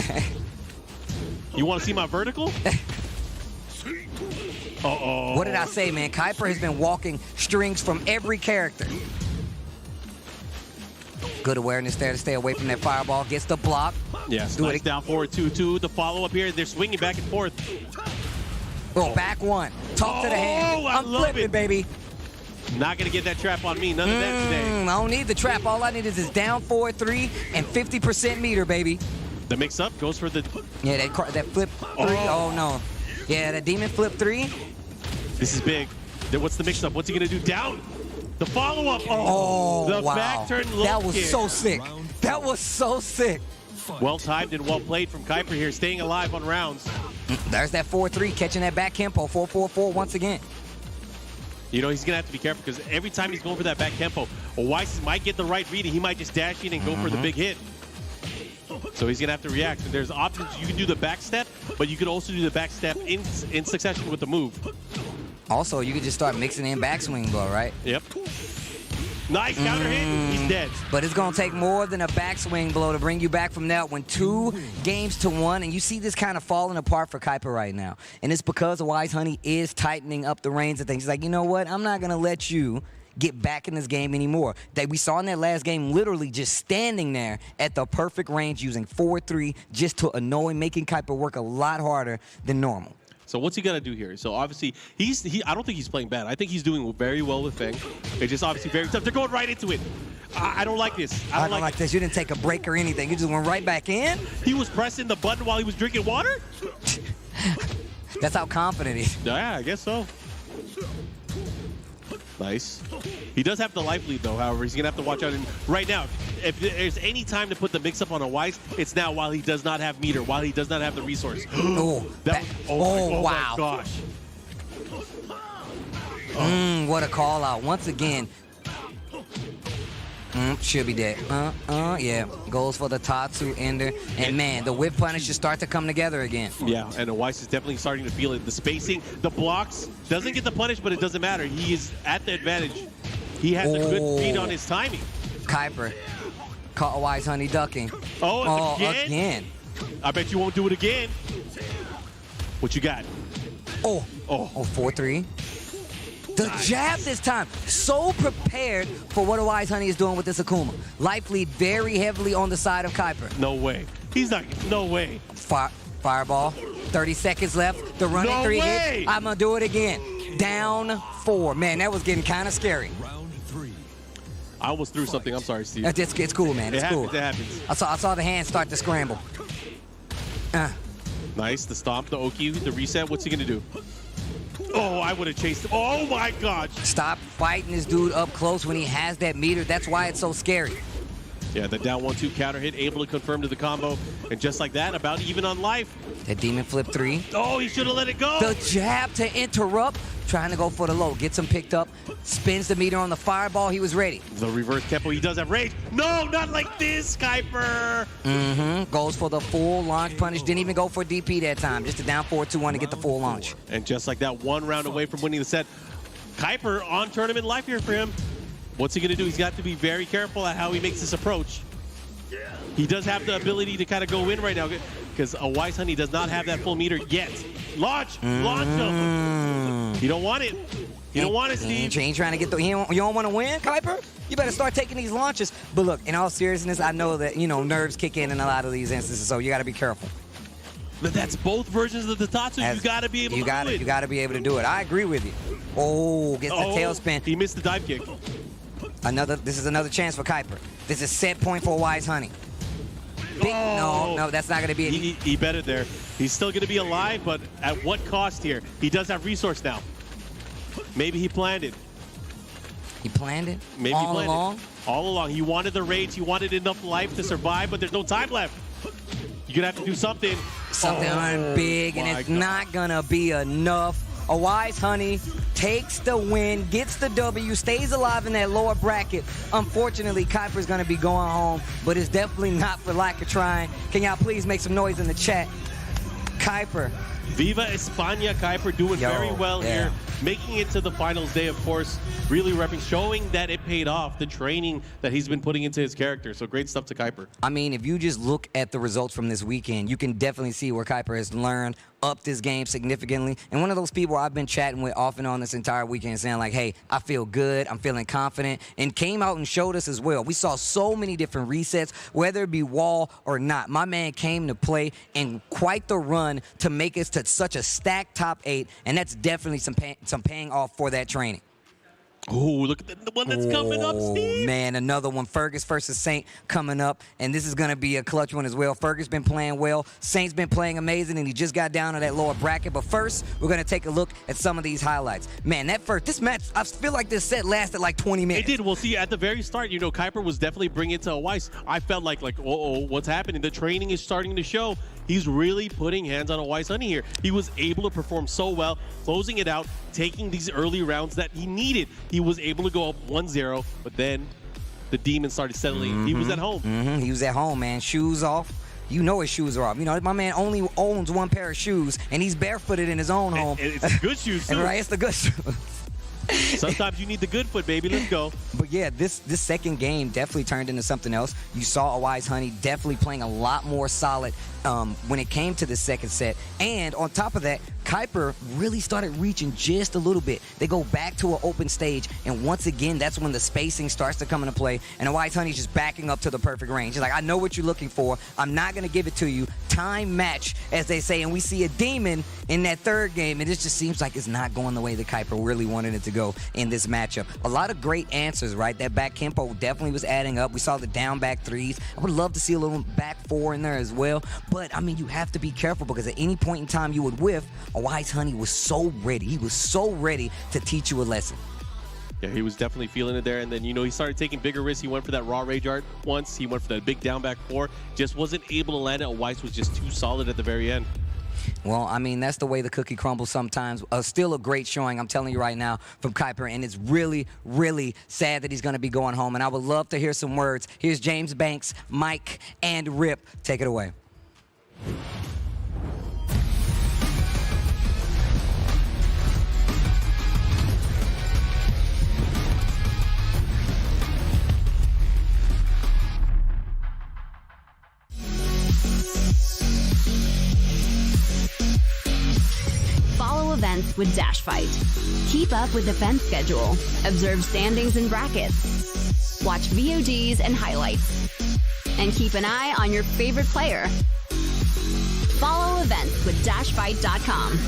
You want to see my vertical? Uh-oh. What did I say, man? Kuiper has been walking strings from every character. Good awareness there to stay away from that fireball. Gets the block. Yes, nice down forward 2-2. The follow-up here, they're swinging back and forth. Oh, back one. Talk to the hand. I'm flipping, baby. Not going to get that trap on me. None of that today. I don't need the trap. All I need is this down 4-3 and 50% meter, baby. The mix-up goes for the... Yeah, that flip 3. Oh, no. Yeah, that demon flip 3. This is big. Then what's the mix-up? What's he going to do? Down. The follow-up. The wow. back turn low That was kick. so sick. That was so sick. Well timed and well played from Kuiper here, staying alive on rounds. There's that 4-3, catching that back tempo. 4-4-4 once again. You know, he's going to have to be careful because every time he's going for that back tempo, Weiss might get the right read and he might just dash in and go for the big hit. So he's going to have to react. There's options. You can do the back step, but you could also do the back step in succession with the move. Also, you could just start mixing in backswing blow, right? Yep. Nice counter hit. He's dead. But it's going to take more than a backswing blow to bring you back from that one. 2 games to 1, and you see this kind of falling apart for Kuiper right now. And it's because Wise Honey is tightening up the reins of things. He's like, you know what? I'm not going to let you get back in this game anymore. That we saw in that last game, literally just standing there at the perfect range using 4-3 just to annoy, making Kuiper work a lot harder than normal. So what's he gonna do here? So obviously I don't think he's playing bad. I think he's doing very well with Feng. It's just obviously very tough. They're going right into it. I don't like this. I don't like this. You didn't take a break or anything. You just went right back in. He was pressing the button while he was drinking water? That's how confident he is. Yeah, I guess so. Nice. He does have the life lead, though. However, he's going to have to watch out. And right now, if there's any time to put the mix-up on a Weiss, it's now while he does not have meter, while he does not have the resource. Oh, oh wow. My gosh. What a call out. Once again. Should be dead. Yeah. Goes for the Tatsu ender. And man, the whip punish should start to come together again. Yeah, and Weiss is definitely starting to feel it. The spacing, the blocks, doesn't get the punish, but it doesn't matter. He is at the advantage. He has a good read on his timing. Kuiper caught Wise Honey ducking. Oh, again? I bet you won't do it again. What you got? 4-3. The jab this time, so prepared for what Wise Honey is doing with this Akuma. Life lead very heavily on the side of Kuiper. No way. He's not, no way. Fireball, 30 seconds left. The running 3 hits. I'm gonna do it again. Down 4. Man, that was getting kind of scary. I almost threw something. I'm sorry, Steve. It's cool, man. It's cool. It happens. I saw the hand start to scramble. Nice. The stomp, the Oki, the reset. What's he gonna do? Oh, I would have chased him. Oh, my God. Stop fighting this dude up close when he has that meter. That's why it's so scary. Yeah, the down 1-2 counter hit, able to confirm to the combo. And just like that, about even on life. That demon flip 3. Oh, he should have let it go. The jab to interrupt. trying to go for the low. Gets him picked up, spins the meter on the fireball. He was ready. The reverse tempo, he does have rage. No, not like this, Kuiper. Goes for the full launch punish. Didn't even go for DP that time. Just a down 4-2-1 to get the full launch. And just like that, 1 round away from winning the set. Kuiper on tournament life here for him. What's he going to do? He's got to be very careful at how he makes this approach. He does have the ability to kind of go in right now because a Wise Honey does not have that full meter yet. Launch! Launch him! You don't want it. You don't want it, Steve. He ain't trying to get the. You don't want to win, Kuiper? You better start taking these launches. But look, in all seriousness, I know that, nerves kick in a lot of these instances, so you got to be careful. But that's both versions of the Tatsu. You got to be able to do it. You got to be able to do it. I agree with you. Oh, gets the tailspin. He missed the dive kick. This is another chance for Kuiper. This is set point for Wise Honey. No, that's not going to be it. He bet it there. He's still going to be alive, but at what cost here? He does have resource now. Maybe he planned it. He planned it? Maybe all he planned along? it. All along. He wanted the rage. He wanted enough life to survive, but there's no time left. You're going to have to do something. Something big, and it's not going to be enough. A Wise Honey takes the win, gets the W, stays alive in that lower bracket. Unfortunately, Kuiper's going to be going home, but it's definitely not for lack of trying. Can y'all please make some noise in the chat? Kuiper. Viva España, Kuiper doing very well here. Making it to the finals day, of course, really repping, showing that it paid off, the training that he's been putting into his character. So great stuff to Kuiper. I mean, if you just look at the results from this weekend, you can definitely see where Kuiper has learned, upped his game significantly. And one of those people I've been chatting with off and on this entire weekend saying like, hey, I feel good, I'm feeling confident, and came out and showed us as well. We saw so many different resets, whether it be wall or not. My man came to play in quite the run to make us to such a stacked top 8, and that's definitely some paying off for that training. Oh, look at the one that's coming up, Steve. Man, another one. Fergus versus Saint coming up, and this is going to be a clutch one as well. Fergus been playing well. Saint's been playing amazing, and he just got down to that lower bracket. But first, we're going to take a look at some of these highlights. Man, this match, I feel like this set lasted like 20 minutes. It did. Well, see, at the very start, Kuiper was definitely bringing it to Weiss. I felt like, what's happening? The training is starting to show. He's really putting hands on a Wise Honey here. He was able to perform so well, closing it out, taking these early rounds that he needed. He was able to go up 1-0, but then the demon started settling. He was at home. He was at home, man. Shoes off. You know his shoes are off. My man only owns one pair of shoes, and he's barefooted in his own home. And it's the good shoes, too. Right, it's the good shoes. Sometimes you need the good foot, baby. Let's go. But yeah, this second game definitely turned into something else. You saw a Wise Honey definitely playing a lot more solid when it came to the second set. And on top of that, Kuiper really started reaching just a little bit. They go back to an open stage, and once again, that's when the spacing starts to come into play, and the Wise Honey's just backing up to the perfect range. He's like, I know what you're looking for. I'm not going to give it to you. Time match, as they say, and we see a demon in that third game, and it just seems like it's not going the way that Kuiper really wanted it to go in this matchup. A lot of great answers, right? That back tempo definitely was adding up. We saw the down back threes. I would love to see a little back four in there as well, but I mean, you have to be careful because at any point in time you would whiff. A Wise Honey was so ready. He was so ready to teach you a lesson. Yeah, he was definitely feeling it there. And then, he started taking bigger risks. He went for that raw rage art once. He went for that big down back four. Just wasn't able to land it. Weiss was just too solid at the very end. Well, I mean, that's the way the cookie crumbles sometimes. Still a great showing, I'm telling you right now, from Kuiper. And it's really, really sad that he's going to be going home. And I would love to hear some words. Here's James Banks, Mike, and Rip. Take it away. Follow events with Dash Fight. Keep up with the fence schedule. Observe standings and brackets. Watch VODs and highlights. And keep an eye on your favorite player. Follow events with dashfight.com.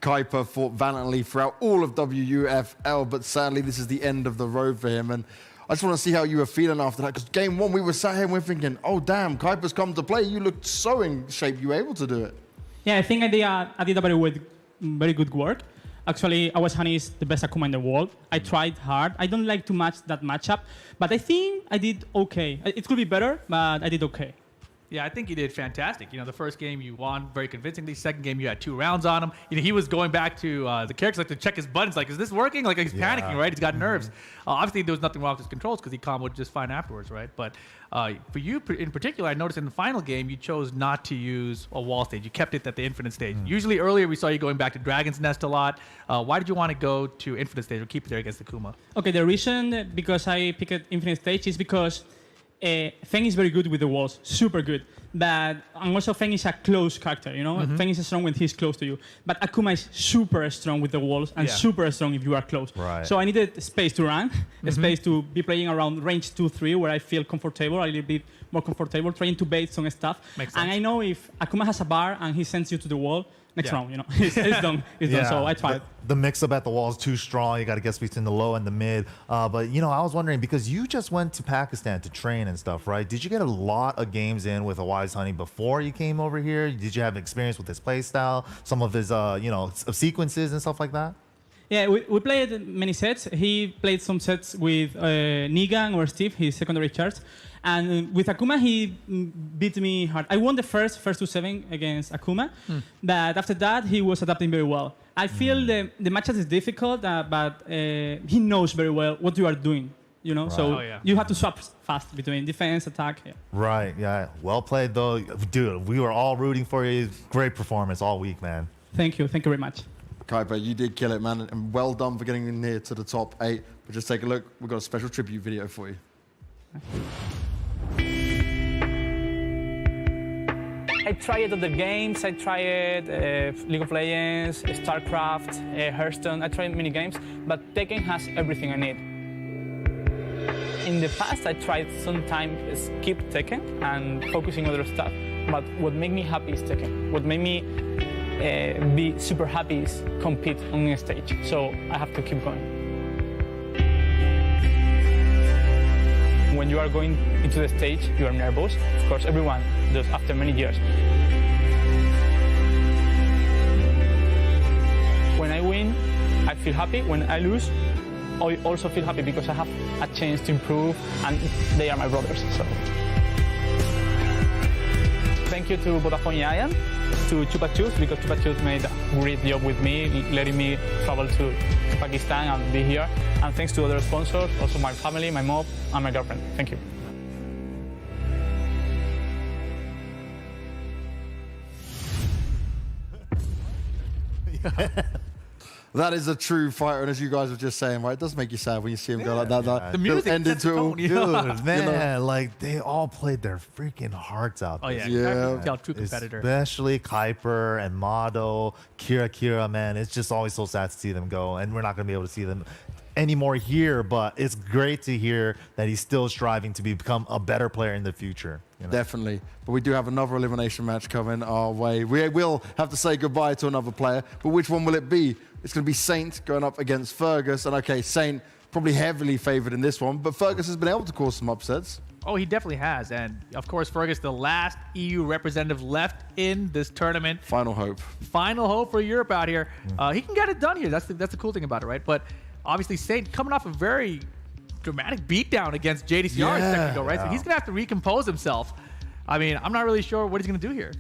Kuiper fought valiantly throughout all of WUFL, but sadly this is the end of the road for him. And I just want to see how you were feeling after that, because game one, we were sat here and we're thinking, oh, damn, Kuiper's come to play. You looked so in shape. You were able to do it. Yeah, I think I did a very good work. Actually, Awasani is the best Akuma in the world. I tried hard. I don't like too much that matchup, but I think I did okay. It could be better, but I did okay. Yeah, I think you did fantastic. The first game you won very convincingly. Second game you had 2 rounds on him. He was going back to the characters to check his buttons. Like, is this working? Like, he's panicking, right? He's got nerves. Obviously, there was nothing wrong with his controls because he comboed just fine afterwards, right? But for you in particular, I noticed in the final game you chose not to use a wall stage. You kept it at the infinite stage. Usually earlier we saw you going back to Dragon's Nest a lot. Why did you want to go to infinite stage or keep it there against the Kuma? Okay, the reason because I picked infinite stage is because Feng is very good with the walls, super good. But and also Feng is a close character, Feng is strong when he's close to you. But Akuma is super strong with the walls and super strong if you are close. Right. So I needed space to run, space to be playing around range 2-3 where I feel comfortable, a little bit more comfortable, trying to bait some stuff. Makes and sense. I know if Akuma has a bar and he sends you to the wall, next round, it's done. It's done. So I tried. The mix-up at the wall is too strong. You got to guess between the low and the mid. But, I was wondering, because you just went to Pakistan to train and stuff, right? Did you get a lot of games in with a Wise Honey before you came over here? Did you have experience with his play style, some of his, sequences and stuff like that? Yeah, we played many sets. He played some sets with Negan or Steve, his secondary charge. And with Akuma, he beat me hard. I won the first 2-7 against Akuma, but after that, he was adapting very well. I feel the matchup is difficult, but he knows very well what you are doing, Right. So you have to swap fast between defense, attack. Yeah. Right, yeah. Well played, though. Dude, we were all rooting for you. Great performance all week, man. Thank you very much. Kuiper, you did kill it, man, and well done for getting in here to the top 8. But just take a look. We've got a special tribute video for you. I tried other games. I tried League of Legends, StarCraft, Hearthstone. I tried many games, but Tekken has everything I need. In the past, I tried sometimes skip Tekken and focusing on other stuff. But what made me happy is Tekken. What made me be super happy is compete on a stage. So I have to keep going. When you are going into the stage, you are nervous. Of course, everyone does after many years. When I win, I feel happy. When I lose, I also feel happy because I have a chance to improve, and they are my brothers. So, thank you to Vodafone Ian, to Chupa Chups, because Chupa Chups made a great job with me, letting me travel to Pakistan and be here. And thanks to other sponsors, also my family, my mom, and my girlfriend. Thank you. That is a true fighter, and as you guys were just saying, right, it does make you sad when you see him go like that. The music end sets into the tone, Dude, man, like they all played their freaking hearts out. Oh, yeah. True competitor. Especially Kuiper and Mado, Kira, man. It's just always so sad to see them go, and we're not going to be able to see them anymore here, but it's great to hear that he's still striving to become a better player in the future. Definitely. But we do have another elimination match coming our way. We will have to say goodbye to another player, but which one will it be? It's going to be Saint going up against Fergus. And okay, Saint probably heavily favored in this one, but Fergus has been able to cause some upsets. Oh, he definitely has. And of course, Fergus, the last EU representative left in this tournament. Final hope. Final hope for Europe out here. He can get it done here. That's the cool thing about it, right? But obviously, Saint coming off a very dramatic beatdown against JDCR a second ago, right? So he's going to have to recompose himself. I mean, I'm not really sure what he's going to do here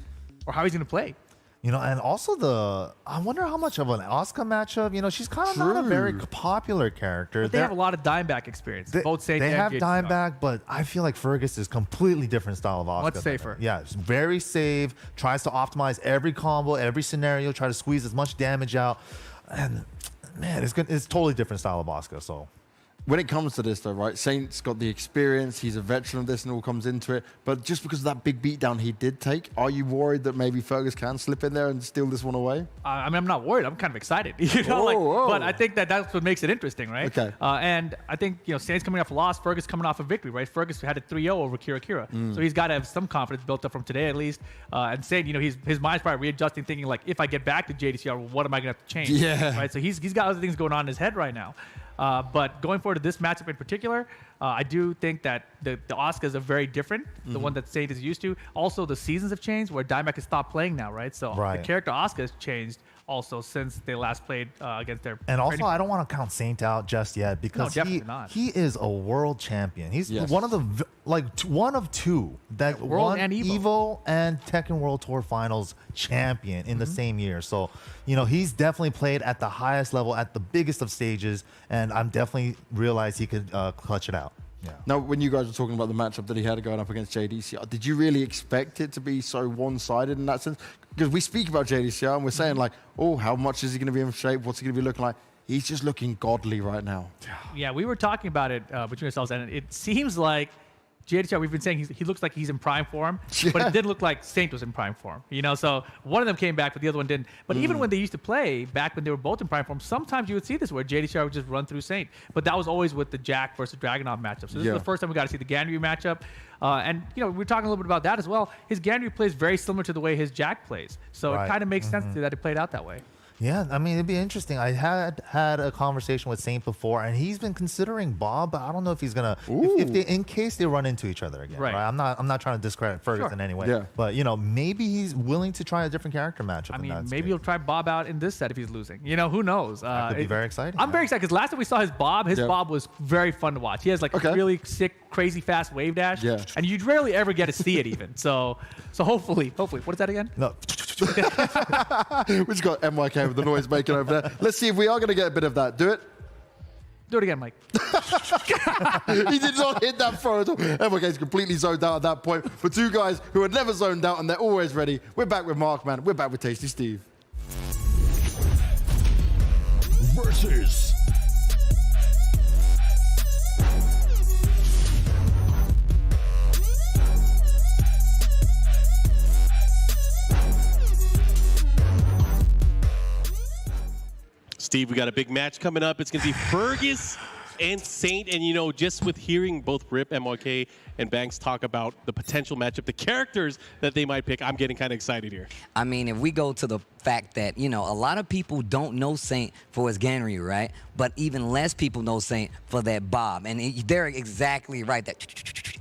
or how he's going to play. And also I wonder how much of an Asuka matchup, she's kind of not a very popular character. But they have a lot of Dimeback experience. Both Saint They and have JDCR. Dimeback, but I feel like Fergus is completely different style of Asuka. Much safer. Yeah, it's very safe, tries to optimize every combo, every scenario, try to squeeze as much damage out. And man, it's totally different style of Asuka, so. When it comes to this, though, right, Saint's got the experience. He's a veteran of this and all comes into it. But just because of that big beatdown he did take, are you worried that maybe Fergus can slip in there and steal this one away? I mean, I'm not worried. I'm kind of excited. But I think that's what makes it interesting, right? Okay. And I think, Saint's coming off a loss, Fergus coming off a victory, right? Fergus had a 3-0 over Kira. So he's got to have some confidence built up from today at least. And Saint, his mind's probably readjusting, thinking like, if I get back to JDCR, what am I going to have to change? Yeah. Right? So he's got other things going on in his head right now. But going forward to this matchup in particular, I do think that the Asukas are very different, the one that Saint is used to. Also, the seasons have changed where Dimebag has stopped playing now, right? So the character Asuka has changed also since they last played against their. And also, I don't want to count Saint out just yet because he is a world champion. He's one of the one of two that won and Evo and Tekken World Tour Finals champion in the same year. So he's definitely played at the highest level at the biggest of stages, and I'm definitely realized he could clutch it out. Yeah. Now, when you guys were talking about the matchup that he had going up against JDCR, did you really expect it to be so one-sided in that sense? Because we speak about JDCR and we're saying like, oh, how much is he going to be in shape? What's he going to be looking like? He's just looking godly right now. Yeah, we were talking about it between ourselves, and it seems like JDCR, we've been saying he looks like he's in prime form, but it didn't look like Saint was in prime form. So one of them came back, but the other one didn't. But even when they used to play, back when they were both in prime form, sometimes you would see this where JDCR would just run through Saint. But that was always with the Jack versus Dragunov matchup. So this is the first time we got to see the Ganryu matchup. And we're talking a little bit about that as well. His Ganryu plays very similar to the way his Jack plays. So it kind of makes sense that it played out that way. Yeah, I mean, it'd be interesting. I had a conversation with Saint before, and he's been considering Bob, but I don't know if he's gonna in case they run into each other again. Right. I'm not trying to discredit Fergus in any way. Yeah. But maybe he's willing to try a different character matchup. I mean, maybe he'll try Bob out in this set if he's losing. Who knows? That could be very exciting. I'm very excited because last time we saw his Bob was very fun to watch. He has like a really sick, crazy fast wave dash, and you rarely ever get to see it even. So hopefully, what is that again? No. We just got MYK with the noise making over there. Let's see if we are going to get a bit of that. Do it. Do it again, Mike. He did not hit that throw at all. MYK's completely zoned out at that point. For two guys who had never zoned out and they're always ready, we're back with Mark, man. We're back with Tasty Steve. Versus Steve, we got a big match coming up. It's going to be Fergus and Saint. And, just with hearing both Rip, MYK, and Banks talk about the potential matchup, the characters that they might pick, I'm getting kind of excited here. I mean, if we go to the fact that, a lot of people don't know Saint for his Ganryu, right? But even less people know Saint for that Bob. And they're exactly right.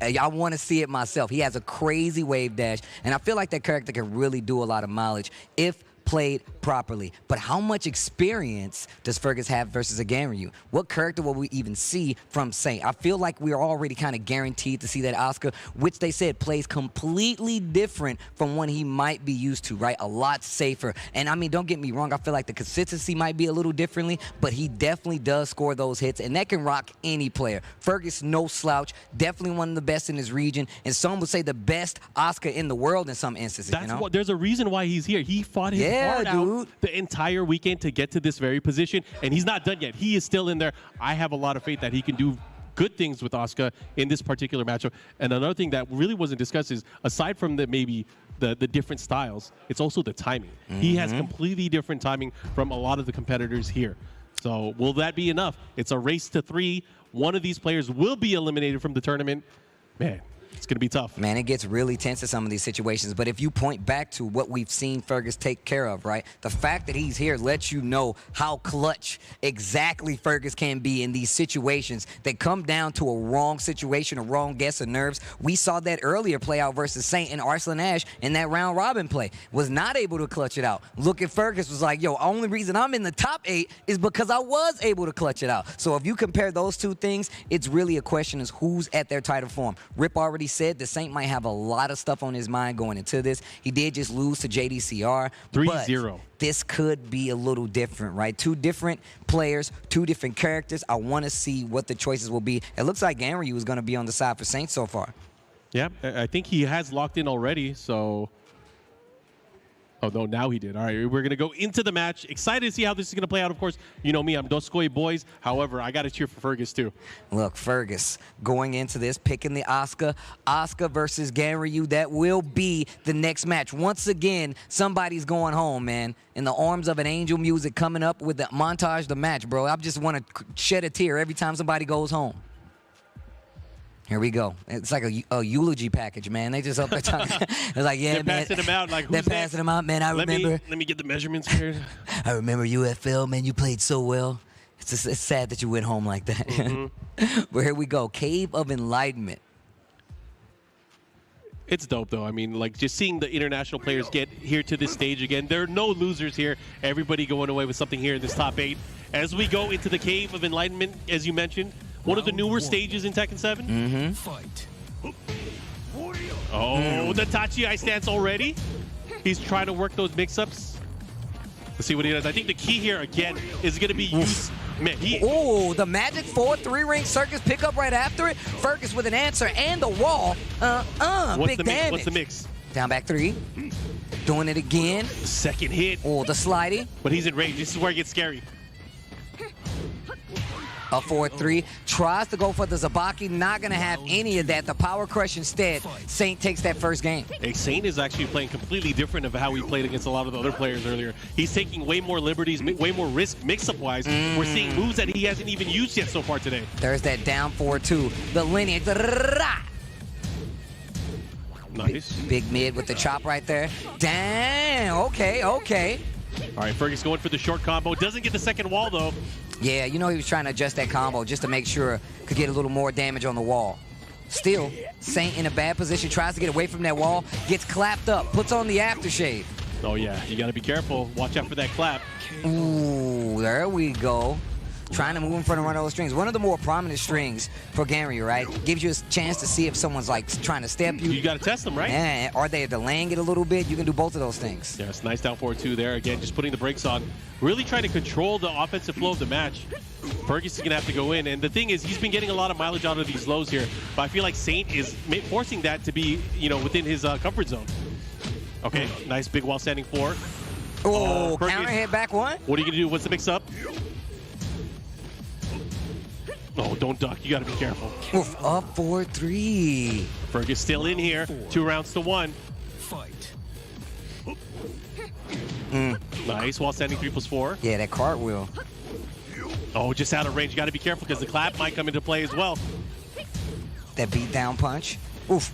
I want to see it myself. He has a crazy wave dash. And I feel like that character can really do a lot of mileage if played properly. But how much experience does Fergus have versus a Ganryu? What character will we even see from Saint? I feel like we're already kind of guaranteed to see that Asuka, which they said plays completely different from what he might be used to, right? A lot safer. And I mean, don't get me wrong, I feel like the consistency might be a little differently, but he definitely does score those hits, and that can rock any player. Fergus, no slouch, definitely one of the best in his region, and some would say the best Asuka in the world in some instances. There's a reason why he's here. He fought his heart out the entire weekend to get to this very position, and he's not done yet. He is still in there. I have a lot of faith that he can do good things with Asuka in this particular matchup. And another thing that really wasn't discussed is, aside from the different styles, it's also the timing. He has completely different timing from a lot of the competitors here. So will that be enough? It's a race to 3. One of these players will be eliminated from the tournament. Man, it's going to be tough. Man, it gets really tense in some of these situations. But if you point back to what we've seen Fergus take care of, right? The fact that he's here lets you know how clutch exactly Fergus can be in these situations that come down to a wrong situation, a wrong guess of nerves. We saw that earlier play out versus Saint and Arslan Ash in that round robin play. Was not able to clutch it out. Look at Fergus, was like, only reason I'm in the top 8 is because I was able to clutch it out. So if you compare those two things, it's really a question is who's at their title form. Rip already said the Saint might have a lot of stuff on his mind going into this. He did just lose to JDCR. 3-0. This could be a little different, right? 2 different players, 2 different characters. I want to see what the choices will be. It looks like Ganryu is going to be on the side for Saint so far. Yeah, I think he has locked in already, so... Oh, no, now he did. All right, we're going to go into the match. Excited to see how this is going to play out. Of course, you know me, I'm Doskoy boys. However, I got to cheer for Fergus, too. Look, Fergus, going into this, picking the Asuka versus Ganryu, that will be the next match. Once again, somebody's going home, man. In the arms of an angel music coming up with the montage, the match, bro. I just want to shed a tear every time somebody goes home. Here we go. It's like a eulogy package, man. They just up there talking. They're like, yeah, they're man. Passing them out. Like, they're passing them out, man. I remember. Let me get the measurements here. I remember UFL, man. You played so well. It's sad that you went home like that. But here we go. Cave of Enlightenment. It's dope, though. I mean, like, just seeing the international players get here to this stage again. There are no losers here. Everybody going away with something here in this top 8. As we go into the Cave of Enlightenment, as you mentioned, one of the newer stages in Tekken 7. Fight. Oh, the Tachi I stance already. He's trying to work those mix-ups. Let's see what he does. I think the key here, again, is going to be use. Man, Oh, the Magic 4 3-ring circus pickup right after it. Fergus with an answer and the wall. Big damage. What's the mix? Down back 3. Doing it again. Second hit. Oh, the slidey. But he's in range. This is where it gets scary. A 4-3. Tries to go for the Zabaki. Not going to have any of that. The power crush instead. Saint takes that first game. Hey, Saint is actually playing completely different of how he played against a lot of the other players earlier. He's taking way more liberties, way more risk mix-up-wise. We're seeing moves that he hasn't even used yet so far today. There's that down 4-2. The lineage. Nice. Big mid with the chop right there. Damn. Okay. All right, Fergus going for the short combo. Doesn't get the second wall, though. Yeah, you know he was trying to adjust that combo just to make sure could get a little more damage on the wall. Still, Saint in a bad position, tries to get away from that wall, gets clapped up, puts on the aftershave. Oh, yeah, you got to be careful. Watch out for that clap. Ooh, there we go. Trying to move in front of one of those strings. One of the more prominent strings for Ganryu, right? Gives you a chance to see if someone's like trying to step you. You got to test them, right? Yeah, are they delaying it a little bit? You can do both of those things. Yes, nice down 4-2 there. Again, just putting the brakes on. Really trying to control the offensive flow of the match. Fergus is going to have to go in. And the thing is, he's been getting a lot of mileage out of these lows here. But I feel like Saint is forcing that to be, within his comfort zone. Okay, nice big wall standing 4. Oh, counter hit back 1. What are you going to do? What's the mix-up? Oh, don't duck. You got to be careful. Oof, up 4-3. Fergus still in here. 2 rounds to 1. Fight. Nice. Wall standing 3+4. Yeah, that cartwheel. Oh, just out of range. You got to be careful because the clap might come into play as well. That beat down punch. Oof.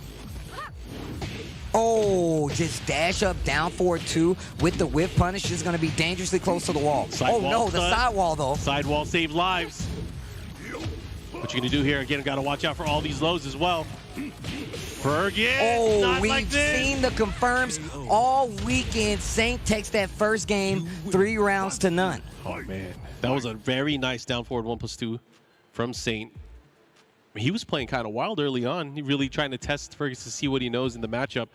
Oh, just dash up down 4-2 with the whip punish. This is going to be dangerously close to the wall. No, the side wall though. Side wall saves lives. What you gonna do here? Again, got to watch out for all these lows as well. Fergus. Oh, we've like seen the confirms all weekend. Saint takes that first game 3 rounds to none. Oh man, that was a very nice down forward 1+2 from Saint. He was playing kind of wild early on. He really trying to test Fergus to see what he knows in the matchup.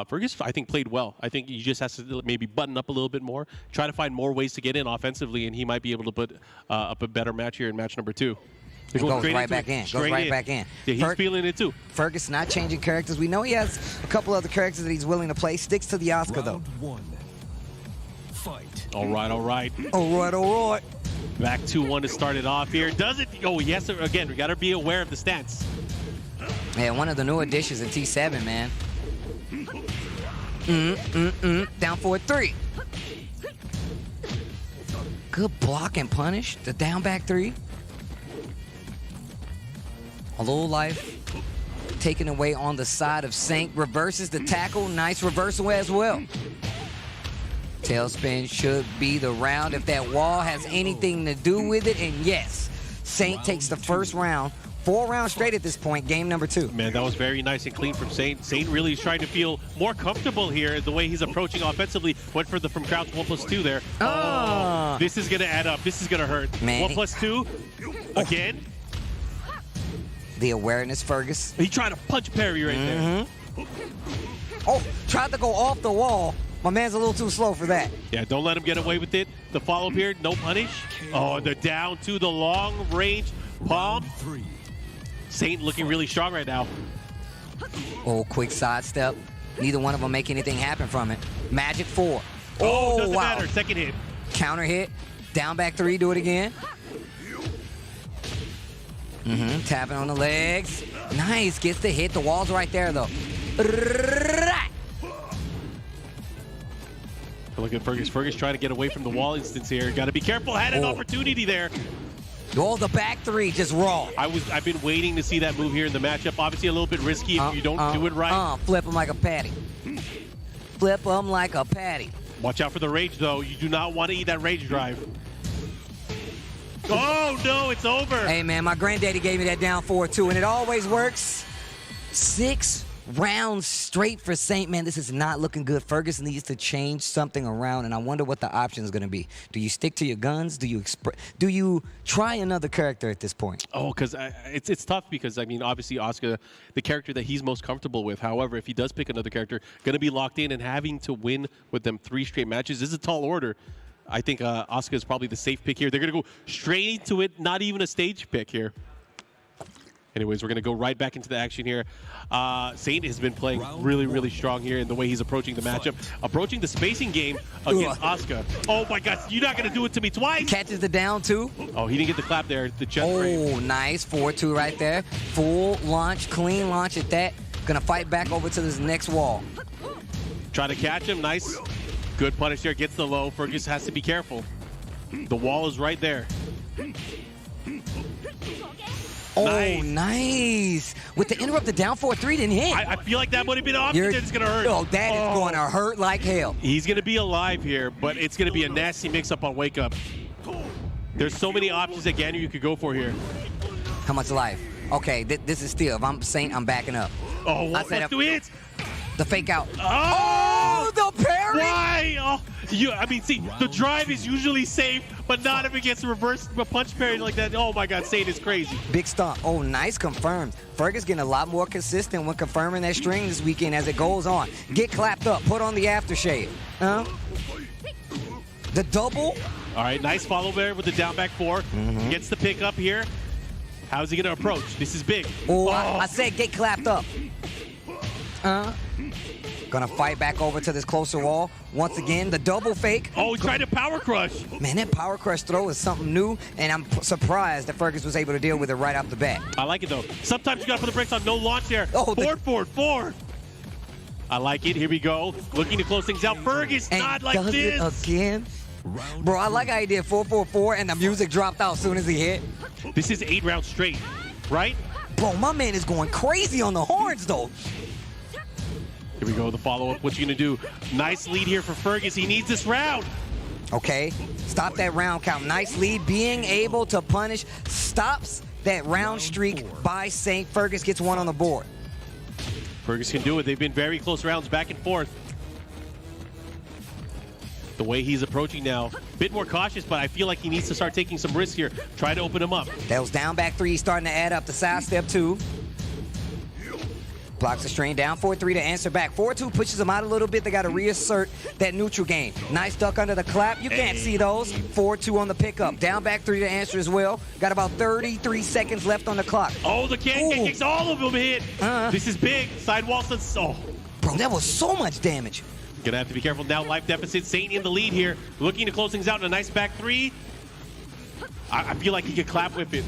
Fergus, I think, played well. I think he just has to maybe button up a little bit more, try to find more ways to get in offensively, and he might be able to put up a better match here in match number 2. It goes right back in. Goes right back in. Yeah, he's feeling it too. Fergus not changing characters. We know he has a couple other characters that he's willing to play. Sticks to the Oscar though. Fight. All right. All right. Back 2-1 to start it off here. Does it? Oh, yes. Again, we got to be aware of the stance. Yeah, one of the new additions in T7, man. Down 4-3. Good block and punish. The down back 3. A low life taken away on the side of Saint. Reverses the tackle. Nice reversal as well. Tailspin should be the round if that wall has anything to do with it. And yes, Saint takes the first round. 4 rounds straight at this point. Game number 2. Man, that was very nice and clean from Saint. Saint really is trying to feel more comfortable here the way he's approaching offensively. Went for the from crouch 1+2 there. Oh, this is going to add up. This is going to hurt. Man. 1+2 again. The awareness, Fergus. He tried to punch parry right there. Oh, tried to go off the wall. My man's a little too slow for that. Yeah, don't let him get away with it. The follow-up here, no punish. Oh, the down to the long range palm. Saint looking really strong right now. Oh, quick sidestep. Neither one of them make anything happen from it. Magic 4. Oh, doesn't matter. Second hit. Counter hit. Down back 3. Do it again. Tapping on the legs. Nice. Gets the hit. The wall's right there, though. Look at Fergus. Fergus trying to get away from the wall instance here. Got to be careful. Had an opportunity there. Oh, the back 3 just raw. I've been waiting to see that move here in the matchup. Obviously a little bit risky if you don't do it right. Flip him like a patty. Flip him like a patty. Watch out for the rage, though. You do not want to eat that rage drive. Oh, no, it's over. Hey, man, my granddaddy gave me that down 4-2, and it always works. 6 rounds straight for Saint. Man, this is not looking good. Fergus needs to change something around, and I wonder what the option is going to be. Do you stick to your guns? Do you try another character at this point? Oh, because it's tough because, I mean, obviously Asuka, the character that he's most comfortable with. However, if he does pick another character, going to be locked in and having to win with them 3 straight matches is a tall order. I think Asuka is probably the safe pick here. They're going to go straight into it, not even a stage pick here. Anyways, we're going to go right back into the action here. Saint has been playing really, really strong here in the way he's approaching the matchup. Approaching the spacing game against Asuka. Oh my gosh, you're not going to do it to me twice. Catches the down 2. Oh, he didn't get the clap there. The jet Oh, nice. 4-2 right there. Full launch, clean launch at that. Going to fight back over to this next wall. Try to catch him. Nice. Good punish there. Gets the low. Fergus has to be careful. The wall is right there. Oh, nice. With the interrupt, the down 4-3 didn't hit. I feel like that would have been option. It's going to hurt. Oh, that is going to hurt like hell. He's going to be alive here, but it's going to be a nasty mix-up on Wake Up. There's so many options that Ganyu you could go for here. How much life? Okay, this is still. If I'm Saint, I'm backing up. Oh, let's do it. The fake out. Oh, the parry! Why? Oh, I mean, see, the drive is usually safe, but not if it gets reversed punch parry like that. Oh my God, Saint is crazy. Big stomp. Oh, nice confirmed. Fergus getting a lot more consistent when confirming that string this weekend as it goes on. Get clapped up. Put on the aftershave. The double. All right, nice follow there with the down back 4. Gets the pick up here. How's he going to approach? This is big. Oh, I said get clapped up. Gonna fight back over to this closer wall. Once again, the double fake. Oh, he tried to power crush. Man, that power crush throw is something new, and I'm surprised that Fergus was able to deal with it right off the bat. I like it, though. Sometimes you gotta put the brakes on. No launch there. Oh, forward. I like it. Here we go. Looking to close things out. Fergus, and not like does this. It again. Bro, I like how he did 4-4-4, and the music dropped out as soon as he hit. This is 8 rounds straight, right? Bro, my man is going crazy on the horns, though. Here we go, the follow-up. What you gonna do? Nice lead here for Fergus. He needs this round. Okay, stop that round count. Nice lead. Being able to punish stops that round streak by Saint. Fergus gets 1 on the board. Fergus can do it. They've been very close rounds, back and forth. The way he's approaching now, a bit more cautious, but I feel like he needs to start taking some risks here. Try to open him up. That was down back 3, starting to add up. The side step 2. Blocks the strain, down 4-3 to answer back. 4-2 pushes them out a little bit. They got to reassert that neutral game. Nice duck under the clap. You can't see those. 4-2 on the pickup. Down back 3 to answer as well. Got about 33 seconds left on the clock. Oh, the can kicks, all of them hit. This is big. Sidewall says, oh. Bro, that was so much damage. Gonna have to be careful now. Life deficit. Saint in the lead here. Looking to close things out in a nice back 3. I feel like he could clap whip it.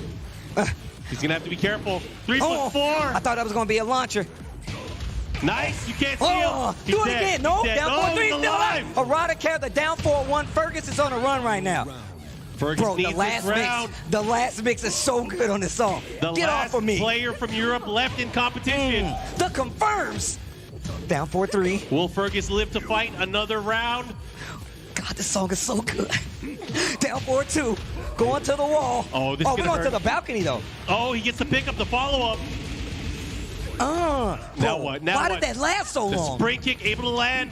He's gonna have to be careful. 3+4. I thought that was gonna be a launcher. Nice, you can't see him. Do it again. No, down 4-3, still alive. alive. Errata carry the down 4-1. Fergus is on a run right now. Fergus Bro, needs the last this round. mix. The last mix is so good on this song. Get off of me. Player from Europe left in competition. The confirms. Down 4-3. Will Fergus live to fight another round? God, this song is so good. Down 4-2. Going to the wall. Oh, this is we're gonna going hurt. to the balcony, though. Oh, he gets to pick up the follow-up. Now what? Now why what? did that last so The long? spring kick able to land.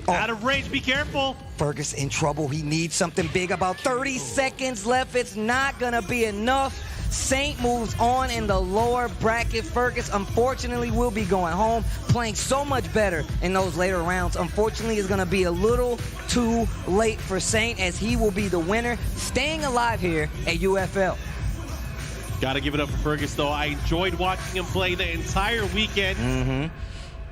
Out of range, be careful. Fergus in trouble. He needs something big. About 30 seconds left. It's not going to be enough. Saint moves on in the lower bracket. Fergus, unfortunately, will be going home. Playing so much better in those later rounds. Unfortunately, it's going to be a little too late for Saint as he will be the winner, staying alive here at UFL. Got to give it up for Fergus, though. I enjoyed watching him play the entire weekend.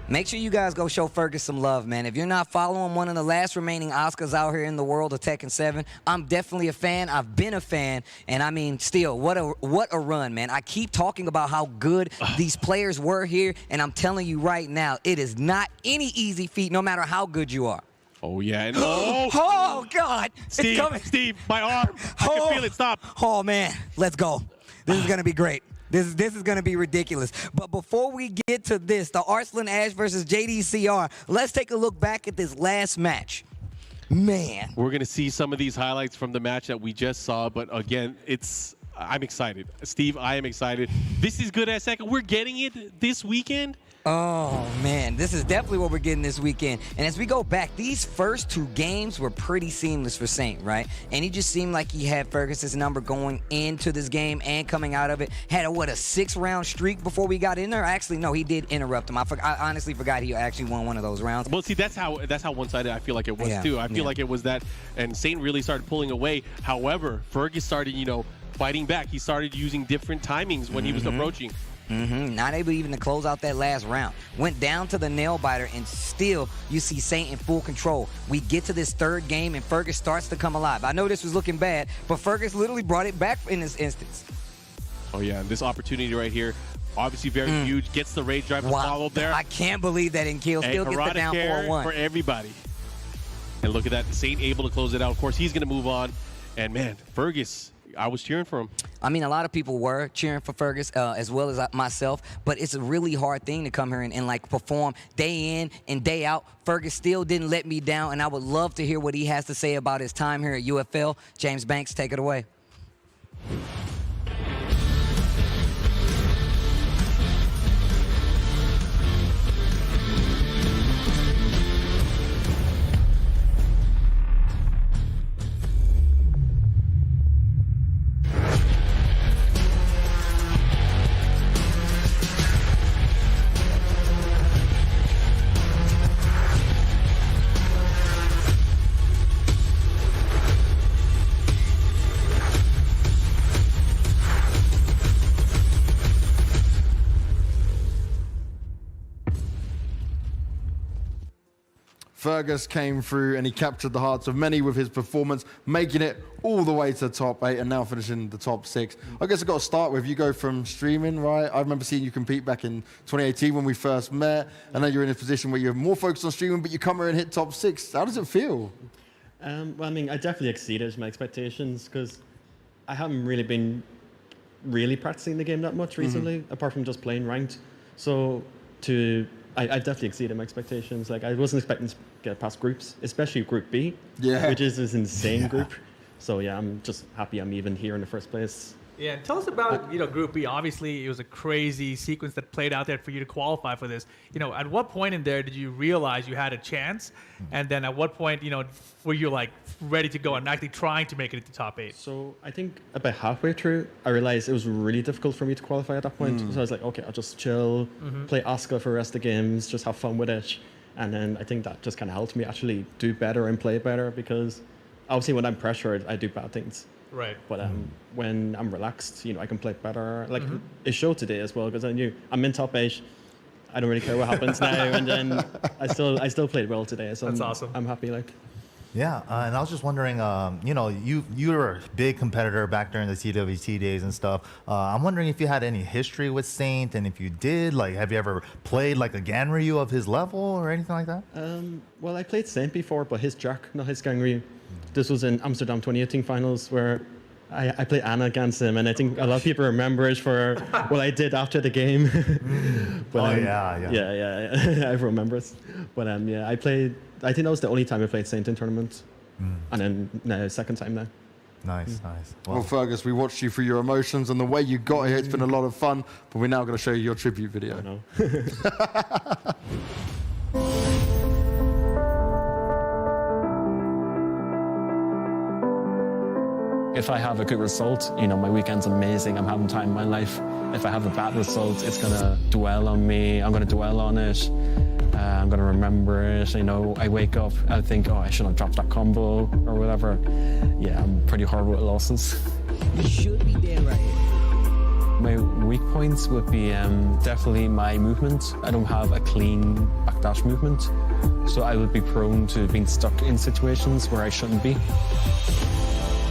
Make sure you guys go show Fergus some love, man. If you're not following one of the last remaining Oscars out here in the world of Tekken 7, I'm definitely a fan. I've been a fan. And, I mean, still, what a run, man. I keep talking about how good these players were here, and I'm telling you right now, it is not any easy feat, no matter how good you are. Oh, yeah. And oh, God. Steve, it's coming. Steve, my arm. I can feel it. Stop. Oh, man. Let's go. This is going to be great. This is going to be ridiculous. But before we get to this, the Arslan Ash versus JDCR, let's take a look back at this last match. Man. We're going to see some of these highlights from the match that we just saw. But again, I'm excited. Steve, I am excited. This is good as second. We're getting it this weekend. Oh, man, this is definitely what we're getting this weekend. And as we go back, these first 2 games were pretty seamless for Saint, right? And he just seemed like he had Fergus's number going into this game and coming out of it. Had a 6-round streak before we got in there? Actually, no, he did interrupt him. I honestly forgot he actually won one of those rounds. Well, see, that's how one-sided I feel like it was, too. I feel like it was that, and Saint really started pulling away. However, Fergus started, fighting back. He started using different timings when he was approaching. Not able even to close out that last round. Went down to the nail biter, and still you see Saint in full control. We get to this 3rd game, and Fergus starts to come alive. I know this was looking bad, but Fergus literally brought it back in this instance. Oh, yeah, and this opportunity right here, obviously very huge. Gets the rage drive followed there. I can't believe that in kill. Still gets the down 4-1. For everybody. And look at that. Saint able to close it out. Of course, he's going to move on. And, man, Fergus, I was cheering for him. I mean, a lot of people were cheering for Fergus as well as myself, but it's a really hard thing to come here and perform day in and day out. Fergus still didn't let me down, and I would love to hear what he has to say about his time here at UFL. James Banks, take it away. Fergus came through and he captured the hearts of many with his performance, making it all the way to the top 8 and now finishing the top 6. I guess I've got to start with, you go from streaming, right? I remember seeing you compete back in 2018 when we first met, and then you're in a position where you're more focused on streaming, but you come here and hit top 6. How does it feel? Well, I mean, I definitely exceeded my expectations because I haven't really been practicing the game that much recently, apart from just playing ranked. So I definitely exceeded my expectations. Like, I wasn't expecting to get past groups, especially Group B, which is this insane group. So yeah, I'm just happy I'm even here in the first place. Yeah, tell us about Group B. Obviously, it was a crazy sequence that played out there for you to qualify for this. At what point in there did you realize you had a chance? And then at what point, were you like ready to go and actually trying to make it into top 8? So I think about halfway through, I realized it was really difficult for me to qualify at that point. So I was like, okay, I'll just chill, play Oscar for the rest of the games, just have fun with it. And then I think that just kind of helped me actually do better and play better, because obviously when I'm pressured, I do bad things. Right. But when I'm relaxed, I can play better. Like it showed today as well, because I knew I'm in top 8. I don't really care what happens now, and then I still played well today. So that's awesome. I'm happy. Like. Yeah, and I was just wondering, you were a big competitor back during the TWT days and stuff. I'm wondering if you had any history with Saint, and if you did, like, have you ever played like a Ganryu of his level or anything like that? Well, I played Saint before, but his Jack, not his Ganryu. This was in Amsterdam 2018 finals where I played Anna against him, and I think a lot of people remember it for what I did after the game. But, yeah, I remember it. But I played. I think that was the only time I played Saint in tournament, and then now second time now. Nice. Well, Fergus, we watched you through your emotions and the way you got here. It's been a lot of fun, but we're now going to show you your tribute video. I know. If I have a good result, my weekend's amazing. I'm having time in my life. If I have a bad result, it's going to dwell on me. I'm going to dwell on it. I'm going to remember it. I wake up, I think, I shouldn't have dropped that combo or whatever. Yeah, I'm pretty horrible at losses. You should be there right here. My weak points would be definitely my movement. I don't have a clean backdash movement, so I would be prone to being stuck in situations where I shouldn't be.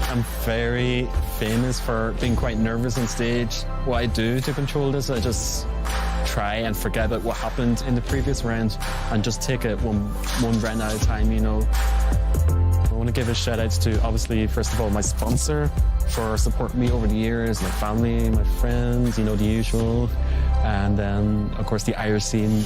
I'm very famous for being quite nervous on stage. What I do to control this, I just try and forget about what happened in the previous round and just take it one round at a time, I want to give a shout out to, obviously, first of all, my sponsor for supporting me over the years, my family, my friends, the usual. And then, of course, the Irish scene.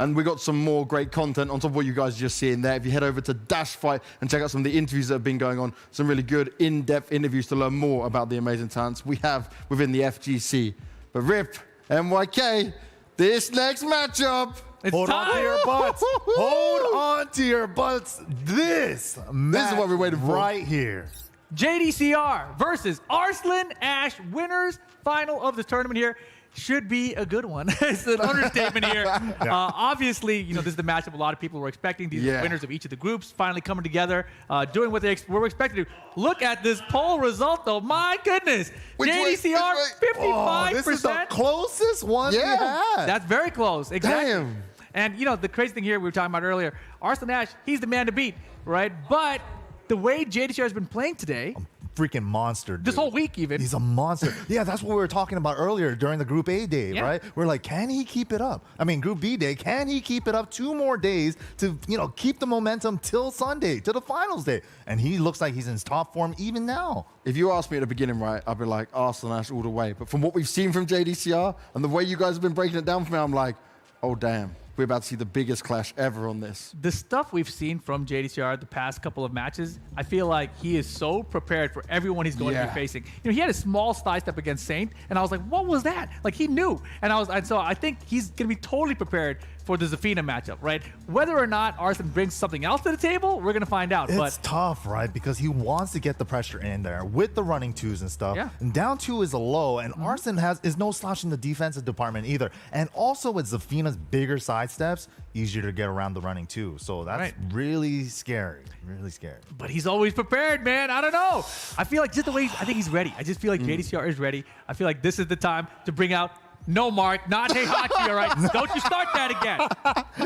And we got some more great content on top of what you guys are just seeing there. If you head over to Dash Fight and check out some of the interviews that have been going on, some really good in-depth interviews to learn more about the amazing talents we have within the FGC. But Rip, MYK, this next matchup. Hold on to your butts. Hold on to your butts. This is what we're waiting for. Right here. JDCR versus Arslan Ash, winners final of the tournament here. Should be a good one. It's an understatement here. Obviously, you know, this is the matchup a lot of people were expecting. These are the winners of each of the groups finally coming together, doing what they were expected to do. Look at this poll result, though. My goodness. JDCR, 55%. Oh, this is the closest one we had. That's very close. Exactly. Damn. And, you know, the crazy thing here we were talking about earlier, Arslan Ash, he's the man to beat, right? But the way JDCR has been playing today, freaking monster, dude. This whole week even. He's a monster. Yeah, that's what we were talking about earlier during the Group A day, right? We're like, can he keep it up? I mean, Group B day, can he keep it up 2 more days to, you know, keep the momentum till Sunday, to the finals day? And he looks like he's in his top form even now. If you asked me at the beginning, right, I'd be like, Arslan Ash all the way. But from what we've seen from JDCR and the way you guys have been breaking it down for me, I'm like, oh, damn. We're about to see the biggest clash ever on this. The stuff we've seen from JDCR the past couple of matches, I feel like he is so prepared for everyone he's going to be facing. You know, he had a small side step against Saint, and I was like, what was that? Like, he knew. And so I think he's going to be totally prepared for the Zafina matchup, right? Whether or not Arslan brings something else to the table, we're going to find out. It's tough, right? Because he wants to get the pressure in there with the running 2s and stuff. And down 2 is a low, and Arslan is no slouch in the defensive department either. And also with Zafina's bigger side steps, easier to get around the running 2. So that's really scary. Really scary. But he's always prepared, man. I don't know. I feel like just the way I think he's ready. I just feel like JDCR is ready. I feel like this is the time to bring out no, Mark, not Heihachi, all right? Don't you start that again.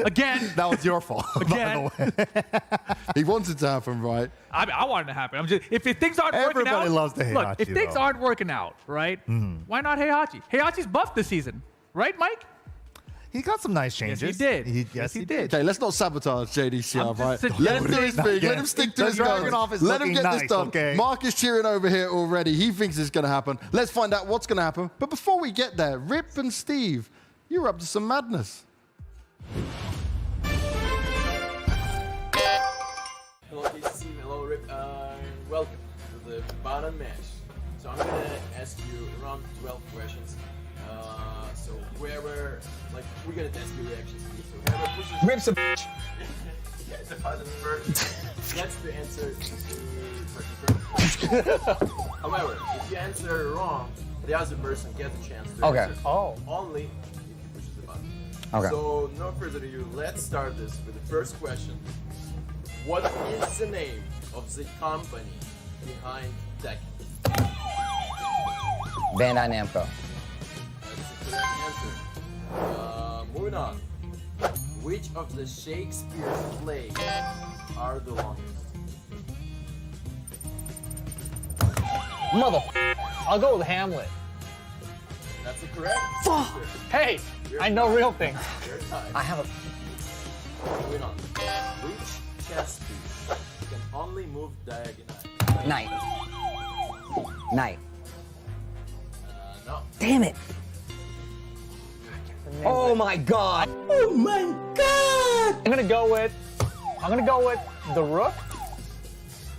Again. That was your fault, again. by the way. He wants it to happen, right? I want it to happen. I'm just, if things aren't working out. Everybody loves the Heihachi, look, if things aren't working out, right, why not Heihachi? Heihachi's buffed this season, right, Mike? He got some nice changes. Yes, he did. Yes, he did. Okay, let's not sabotage JDCR, right? Let him do his thing. Let him stick to his guns. Let him get this done. Okay. Mark is cheering over here already. He thinks it's going to happen. Let's find out what's going to happen. But before we get there, Rip and Steve, you're up to some madness. Hello, KCC. Hello, Rip. Welcome to the bottom match. So I'm going to ask you around 12 questions. So whoever, like, we're gonna test your reactions. So whoever pushes... Rip's a bitch. Yeah, it's a positive first. That's the answer to the first. However, if you answer wrong, the other person gets a chance to answer. Only if you push the button. Okay. So no further ado, let's start this with the first question. What is the name of the company behind Tekken? Bandai Namco. Correct answer. Moving on. Which of the Shakespeare plays are the longest? Mother. I'll go with Hamlet. That's the correct answer. Hey, I know real things. I have a... Moving on. Which chess piece can only move diagonally? Knight. Knight. No. Damn it. Oh my god. Oh my god. I'm gonna go with the rook.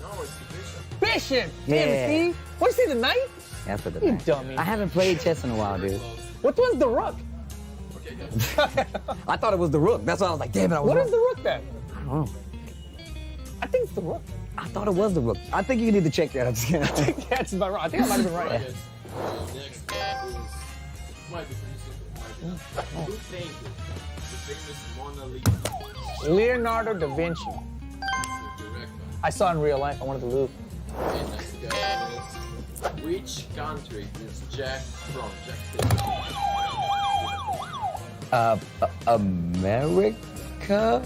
No, it's the bishop. Bishop. Yeah. Damn, see? What's he, the knight? That's for the You knight. dummy. I haven't played chess in a while, dude. What one's the rook? Okay, good. I thought it was the rook. That's why I was like, damn it. I was What wrong. is the rook then? I don't know. I think it's the rook. I thought it was the rook. I think you need to check that. I'm just kidding. That's about right. I think I might have been right. Next is, might be pretty simple. Who painted the famous Mona Lisa? Leonardo da Vinci. That's the correct one. I saw in real life. I wanted to Louvre. Okay, next guy is, which country is Jack from? Jack America?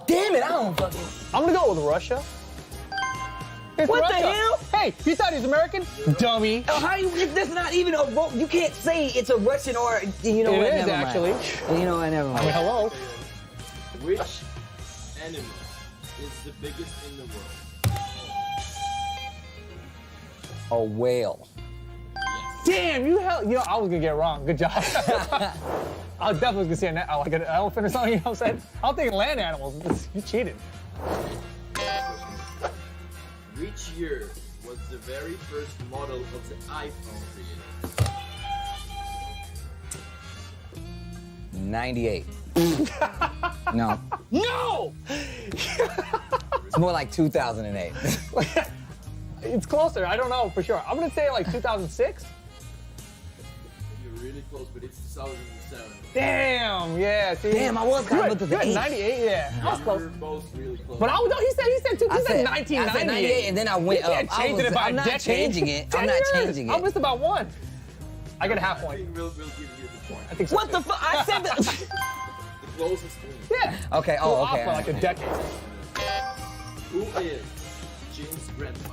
Damn it, I don't fucking... I'm gonna go with Russia. It's What Russia. the hell? Hey, you thought he was American? Dummy. How you? That's not even a vote. You can't say it's a Russian or you know It what? is, Never mind. actually. You know what? Never mind. I mean, hello. Which animal is the biggest in the world? A whale. Yes. Damn, you hell. You know, I was gonna get it wrong. Good job. I definitely was gonna say like an elephant or something. You know what I'm saying? I'm thinking land animals. You cheated. Which year was the very first model of the iPhone created? 98. No. No! It's more like 2008. It's closer. I don't know for sure. I'm gonna say like 2006. You're really close, but it's 2007. Damn. Yeah. See. Damn, I was kind of looking at the 98. Yeah. I was You close. were both really close. But he said 1998. I said 98, and then I went You can't up. change it by I'm a not decade. changing it. 10 I'm not years. changing it. I missed about one. I get a half I point. think we'll give you the point. I think so. What the fuck? I said that. The closest one. Yeah. Okay. So Oh, off okay. by like a decade. Who is James' grandpa?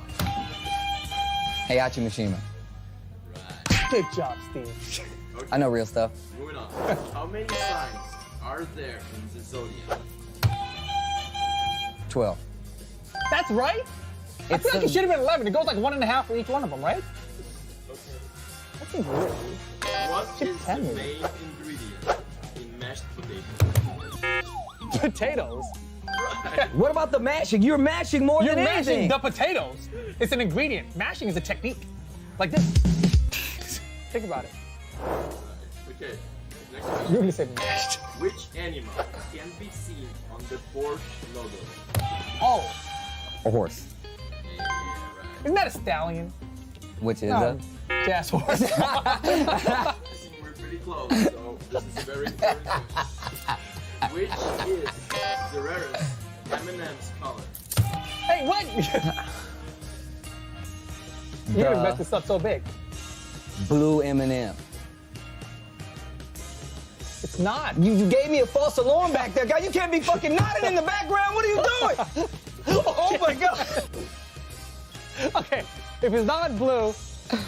Heihachi Mishima. Good job, Steve. Okay. I know real stuff. Moving on. How many signs are there in the zodiac? 12. That's right. I feel like it should have been 11. It goes like 1.5 for each one of them, right? That seems weird. What Chip is the tender. main ingredient in mashed potatoes? Potatoes. What about the mashing? You're mashing more You're than mashing anything. the potatoes. It's an ingredient. Mashing is a technique. Like this. Think about it. Okay. Next You're question. gonna say mashed. Which animal can be seen on the Porsche logo? Oh, A horse. Yeah, right. isn't that a stallion? Which is No, jazz horse. I think we're pretty close, so this is a very important question. Which is the rarest M&M's color? Hey, what? You're gonna mess this up so big. Blue M&M. It's not. You gave me a false alarm back there, guy. You can't be fucking nodding in the background. What are you doing? Oh my god. Okay, if it's not blue,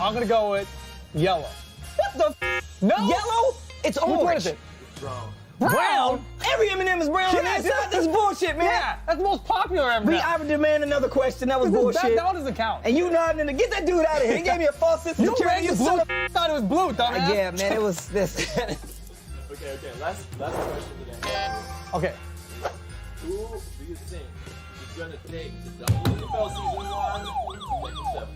I'm gonna go with yellow. What the? No. Yellow? It's Which one orange. is it? Brown. Brown? Every M&M is brown on the inside. This is bullshit, man. Yeah, that's the most popular M&M. I demand another question. That was That bullshit. doesn't count. And you nodding in the, get that dude out of here. He gave me a false sense of You security. read the blue. Thought it was blue, dumbass. Yeah, man, it was this. Okay, last question again. Okay. Who do you think is gonna take the WUFL season 1 next 7?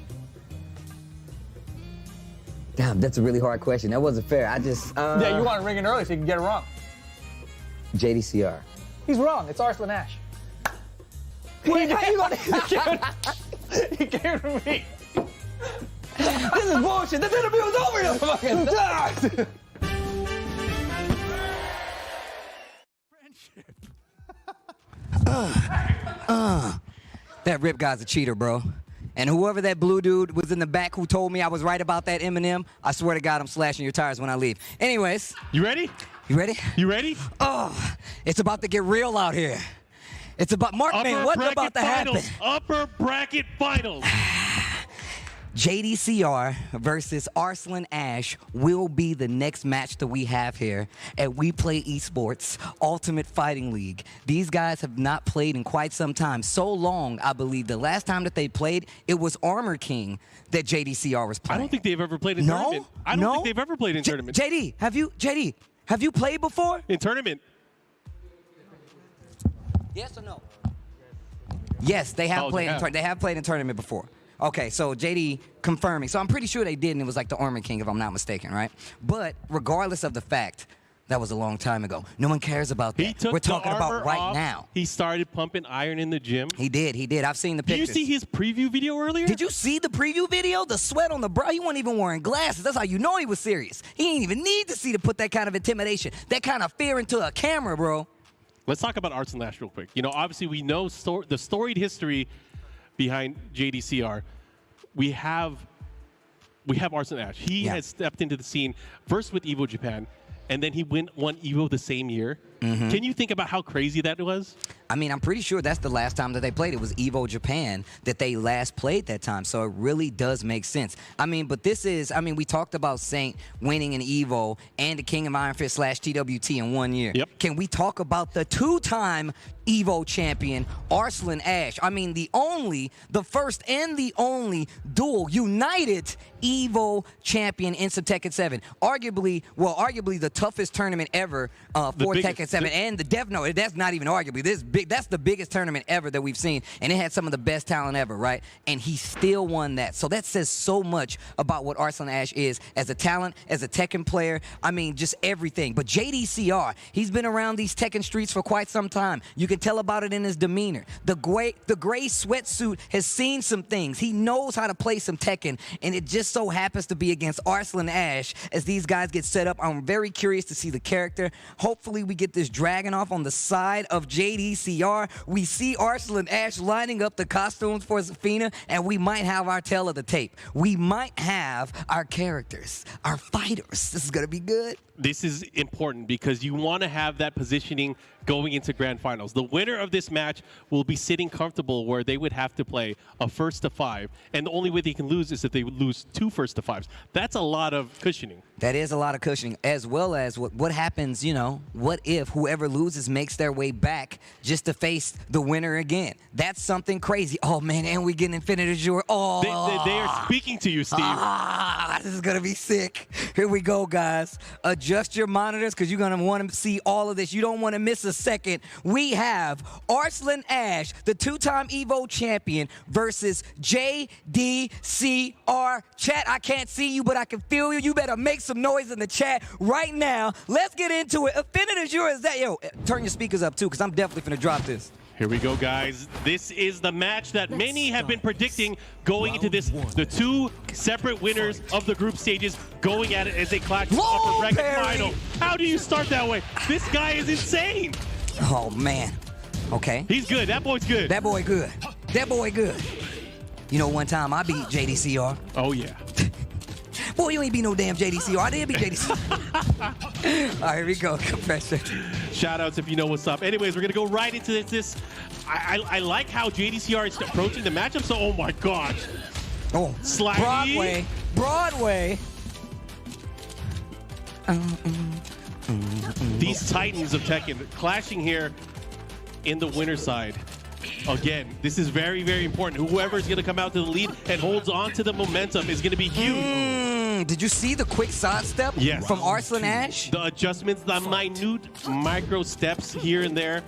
Damn, that's a really hard question. That wasn't fair. I just. Yeah, you want to ring it early so you can get it wrong. JDCR. He's wrong. It's Arslan Ash. Wait, how you gonna? He gave it to me. This is bullshit. This interview is over. Fucking That Rip guy's a cheater, bro. And whoever that blue dude was in the back who told me I was right about that M&M, I swear to God, I'm slashing your tires when I leave. Anyways. You ready? You ready? You ready? Oh, it's about to get real out here. It's about, Mark, man, what's about to happen? Upper bracket finals. JDCR versus Arslan Ash will be the next match that we have here at We Play Esports Ultimate Fighting League. These guys have not played in quite some time. So long, I believe, the last time that they played, it was Armor King that JDCR was playing. I don't think they've ever played in tournament. I don't think they've ever played in tournament. JD, have you played before? In tournament? Yes or no? Yes, they have played. They have played in tournament before. Okay, so JD confirming. So I'm pretty sure they did, and it was like the Armor King, if I'm not mistaken, right? But regardless of the fact, that was a long time ago. No one cares about that. We're talking about right now. He started pumping iron in the gym. He did. I've seen the pictures. Did you see his preview video earlier? Did you see the preview video? The sweat on the brow. He wasn't even wearing glasses. That's how you know he was serious. He didn't even need to see to put that kind of intimidation, that kind of fear into a camera, bro. Let's talk about Arslan Ash real quick. You know, obviously we know the storied history behind JDCR. We have Arslan Ash. He has stepped into the scene first with Evo Japan, and then he won Evo the same year. Can you think about how crazy that was? I mean, I'm pretty sure that's the last time that they played. It was EVO Japan that they last played that time. So it really does make sense. I mean, but this is, I mean, we talked about Saint winning an EVO and the King of Iron Fist / TWT in 1 year. Yep. Can we talk about the 2-time EVO champion, Arslan Ash? I mean, the first and the only dual united EVO champion in Tekken 7. Arguably the toughest tournament ever for Tekken 7. And that's not even arguably. That's the biggest tournament ever that we've seen. And it had some of the best talent ever, right? And he still won that. So that says so much about what Arslan Ash is as a talent, as a Tekken player. I mean, just everything. But JDCR, he's been around these Tekken streets for quite some time. You can tell about it in his demeanor. The gray sweatsuit has seen some things. He knows how to play some Tekken, and it just so happens to be against Arslan Ash as these guys get set up. I'm very curious to see the character. Hopefully we get this dragon off on the side of JDCR. We see Arslan Ash lining up the costumes for Zafina, and we might have our tale of the tape. We might have our characters, our fighters. This is going to be good. This is important because you want to have that positioning going into grand finals. The winner of this match will be sitting comfortable where they would have to play a 1st to 5, and the only way they can lose is if they would lose 2 1st to 5s. That's a lot of cushioning. That is a lot of cushioning, as well as what happens, you know, what if whoever loses makes their way back just to face the winner again? That's something crazy. Oh, man, and we get Infinite Azure. Oh, they are speaking to you, Steve. This is going to be sick. Here we go, guys. Adjust your monitors because you're going to want to see all of this. You don't want to miss a second. We have Arslan Ash, the 2-time EVO champion, versus JDCR. Chat, I can't see you, but I can feel you. You better make some noise in the chat right now. Let's get into it. Infinite Azure is that. Yo, turn your speakers up, too, because I'm definitely going to drop this. Here we go, guys. This is the match that many have been predicting going into this. The 2 separate winners of the group stages going at it as they clash in the upper bracket final. How do you start that way? This guy is insane. Oh, man. Okay. He's good. That boy's good. That boy good. That boy good. You know, one time I beat JDCR. Oh, yeah. Boy, you ain't beat no damn JDCR. I did beat JDCR. All right, here we go. Confession. Shout outs if you know what's up. Anyways, we're going to go right into this. I like how JDCR is approaching the matchup. So, oh my gosh. Oh, slidey. Broadway. These titans of Tekken clashing here in the winner side. Again, this is very, very important. Whoever is going to come out to the lead and holds on to the momentum is going to be huge. Did you see the quick sidestep from Arslan Ash? The adjustments, the minute micro steps here and there,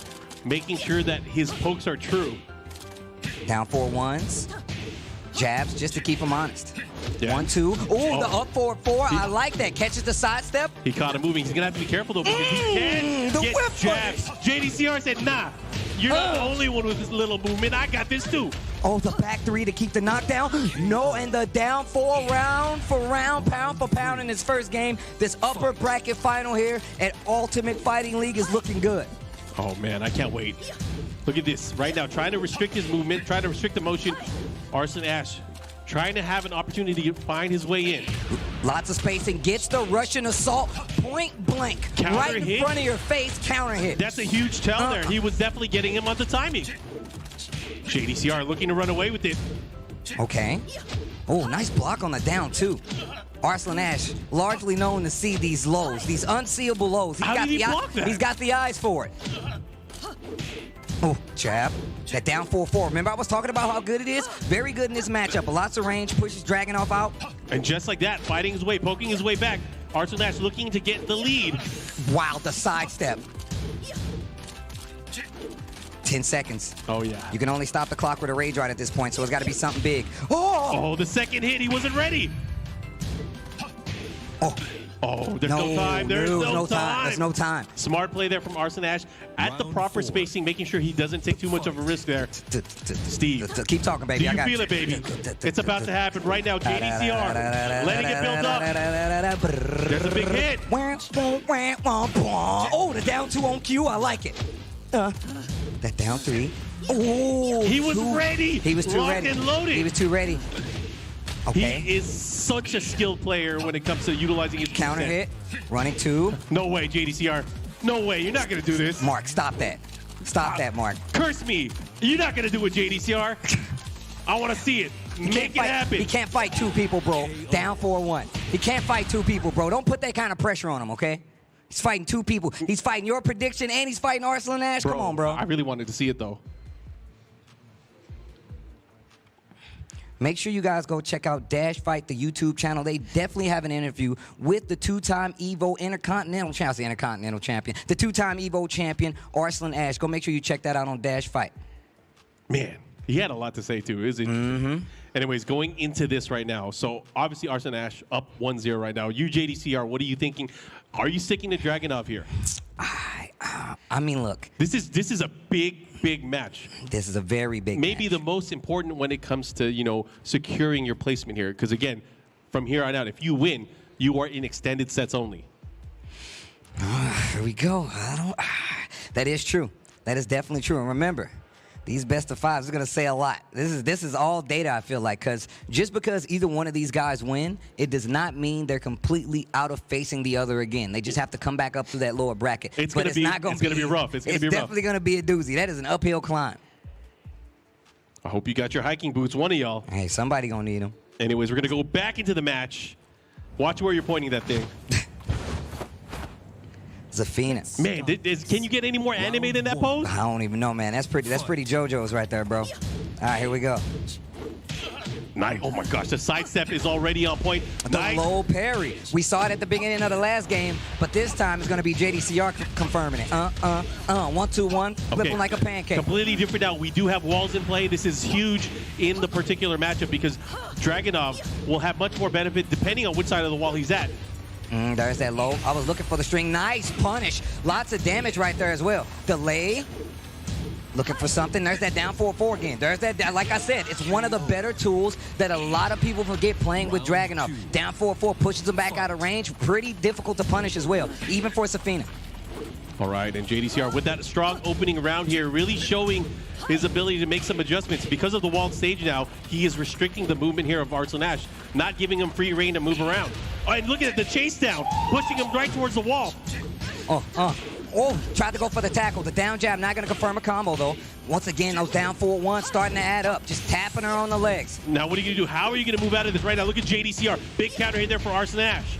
making sure that his pokes are true. Down 4 1s. Jabs just to keep him honest. Yeah. 1, 2. Ooh, the up 4-4. I like that. Catches the sidestep. He caught him moving. He's going to have to be careful, though, because he can't the get whip jabs. JDCR said, nah, you're not the only one with this little movement. I got this, too. Oh, the back 3 to keep the knockdown. No, and the down 4 round for round, pound for pound in his first game. This upper bracket final here at Ultimate Fighting League is looking good. Oh, man, I can't wait. Look at this. Right now, trying to restrict his movement, trying to restrict the motion. Arslan Ash trying to have an opportunity to find his way in. Lots of spacing. Gets the Russian assault point blank. Counter right hit. in front of your face. Counter hit. That's a huge tell there. He was definitely getting him on the timing. JDCR looking to run away with it. Okay. Oh, nice block on the down, too. Arslan Ash, largely known to see these lows, these unseeable lows. How did he block that? He's got the eyes for it. Oh, jab. That down 4-4. Remember I was talking about how good it is? Very good in this matchup. Lots of range, pushes Dragunov out. And just like that, fighting his way, poking his way back. Arslan Ash looking to get the lead. Wow, the sidestep. 10 seconds. Oh, yeah. You can only stop the clock with a rage ride at this point, so it's got to be something big. Oh, the second hit. He wasn't ready. Oh, there's no time. There's no time. There's no time. Smart play there from Arslan Ash at the proper spacing, making sure he doesn't take too much of a risk there. Steve. Keep talking, baby. Do you feel it, baby? It's about to happen right now. JDCR letting it build up. There's a big hit. Oh, the down 2 on cue. I like it. That down 3. Oh, he was ready. He was too Locked ready. and loaded. He was too ready. Okay. He is such a skilled player when it comes to utilizing his counter hit. Running 2. No way, JDCR. No way. You're not going to do this. Mark, stop that. Stop that, Mark. Curse me. You're not going to do it, JDCR. I want to see it. Make it happen. He can't fight two people, bro. Down 4-1. He can't fight two people, bro. Don't put that kind of pressure on him, okay? He's fighting two people. He's fighting your prediction and he's fighting Arslan Ash. Come on, bro. I really wanted to see it, though. Make sure you guys go check out Dash Fight, the YouTube channel. They definitely have an interview with the two-time EVO Intercontinental Champion, the two-time EVO champion, Arslan Ash. Go make sure you check that out on Dash Fight. Man, he had a lot to say, too. It was interesting. Anyways, going into this right now, so obviously Arslan Ash up 1-0 right now. You, JDCR, what are you thinking? Are you sticking to Dragunov here? I mean, look. This is a big match. This is a very big Maybe match. the most important when it comes to, you know, securing your placement here. Because, again, from here on out, if you win, you are in extended sets only. Here we go. That is true. That is definitely true. And remember, these best of fives are going to say a lot. This is all data, I feel like, because just because either one of these guys win, it does not mean they're completely out of facing the other again. They just have to come back up through that lower bracket. It's going to be rough. It's going to be rough. It's definitely going to be a doozy. That is an uphill climb. I hope you got your hiking boots, one of y'all. Hey, somebody going to need them. Anyways, we're going to go back into the match. Watch where you're pointing that thing. Zafina. Man, can you get any more anime than that pose? I don't even know, man. That's pretty JoJo's right there, bro. All right, here we go. Nice. Oh my gosh, the sidestep is already on point. The low parry. We saw it at the beginning of the last game, but this time it's going to be JDCR confirming it. 1-2-1, flipping like a pancake. Completely different now. We do have walls in play. This is huge in the particular matchup because Dragunov will have much more benefit depending on which side of the wall he's at. There's that low. I was looking for the string. Nice punish. Lots of damage right there as well. Delay. Looking for something. There's that down 4-4 again. There's that, like I said, it's one of the better tools that a lot of people forget playing with Dragunov. Down 4-4 pushes him back out of range. Pretty difficult to punish as well, even for Zafina. All right, and JDCR with that strong opening round here, really showing his ability to make some adjustments. Because of the walled stage now, he is restricting the movement here of Arslan Ash, not giving him free reign to move around. Oh, and look at the chase down, pushing him right towards the wall. Oh, tried to go for the tackle. The down jab, not going to confirm a combo, though. Once again, those down 4-1 starting to add up. Just tapping her on the legs. Now, what are you going to do? How are you going to move out of this right now? Look at JDCR. Big counter hit there for Arslan Ash.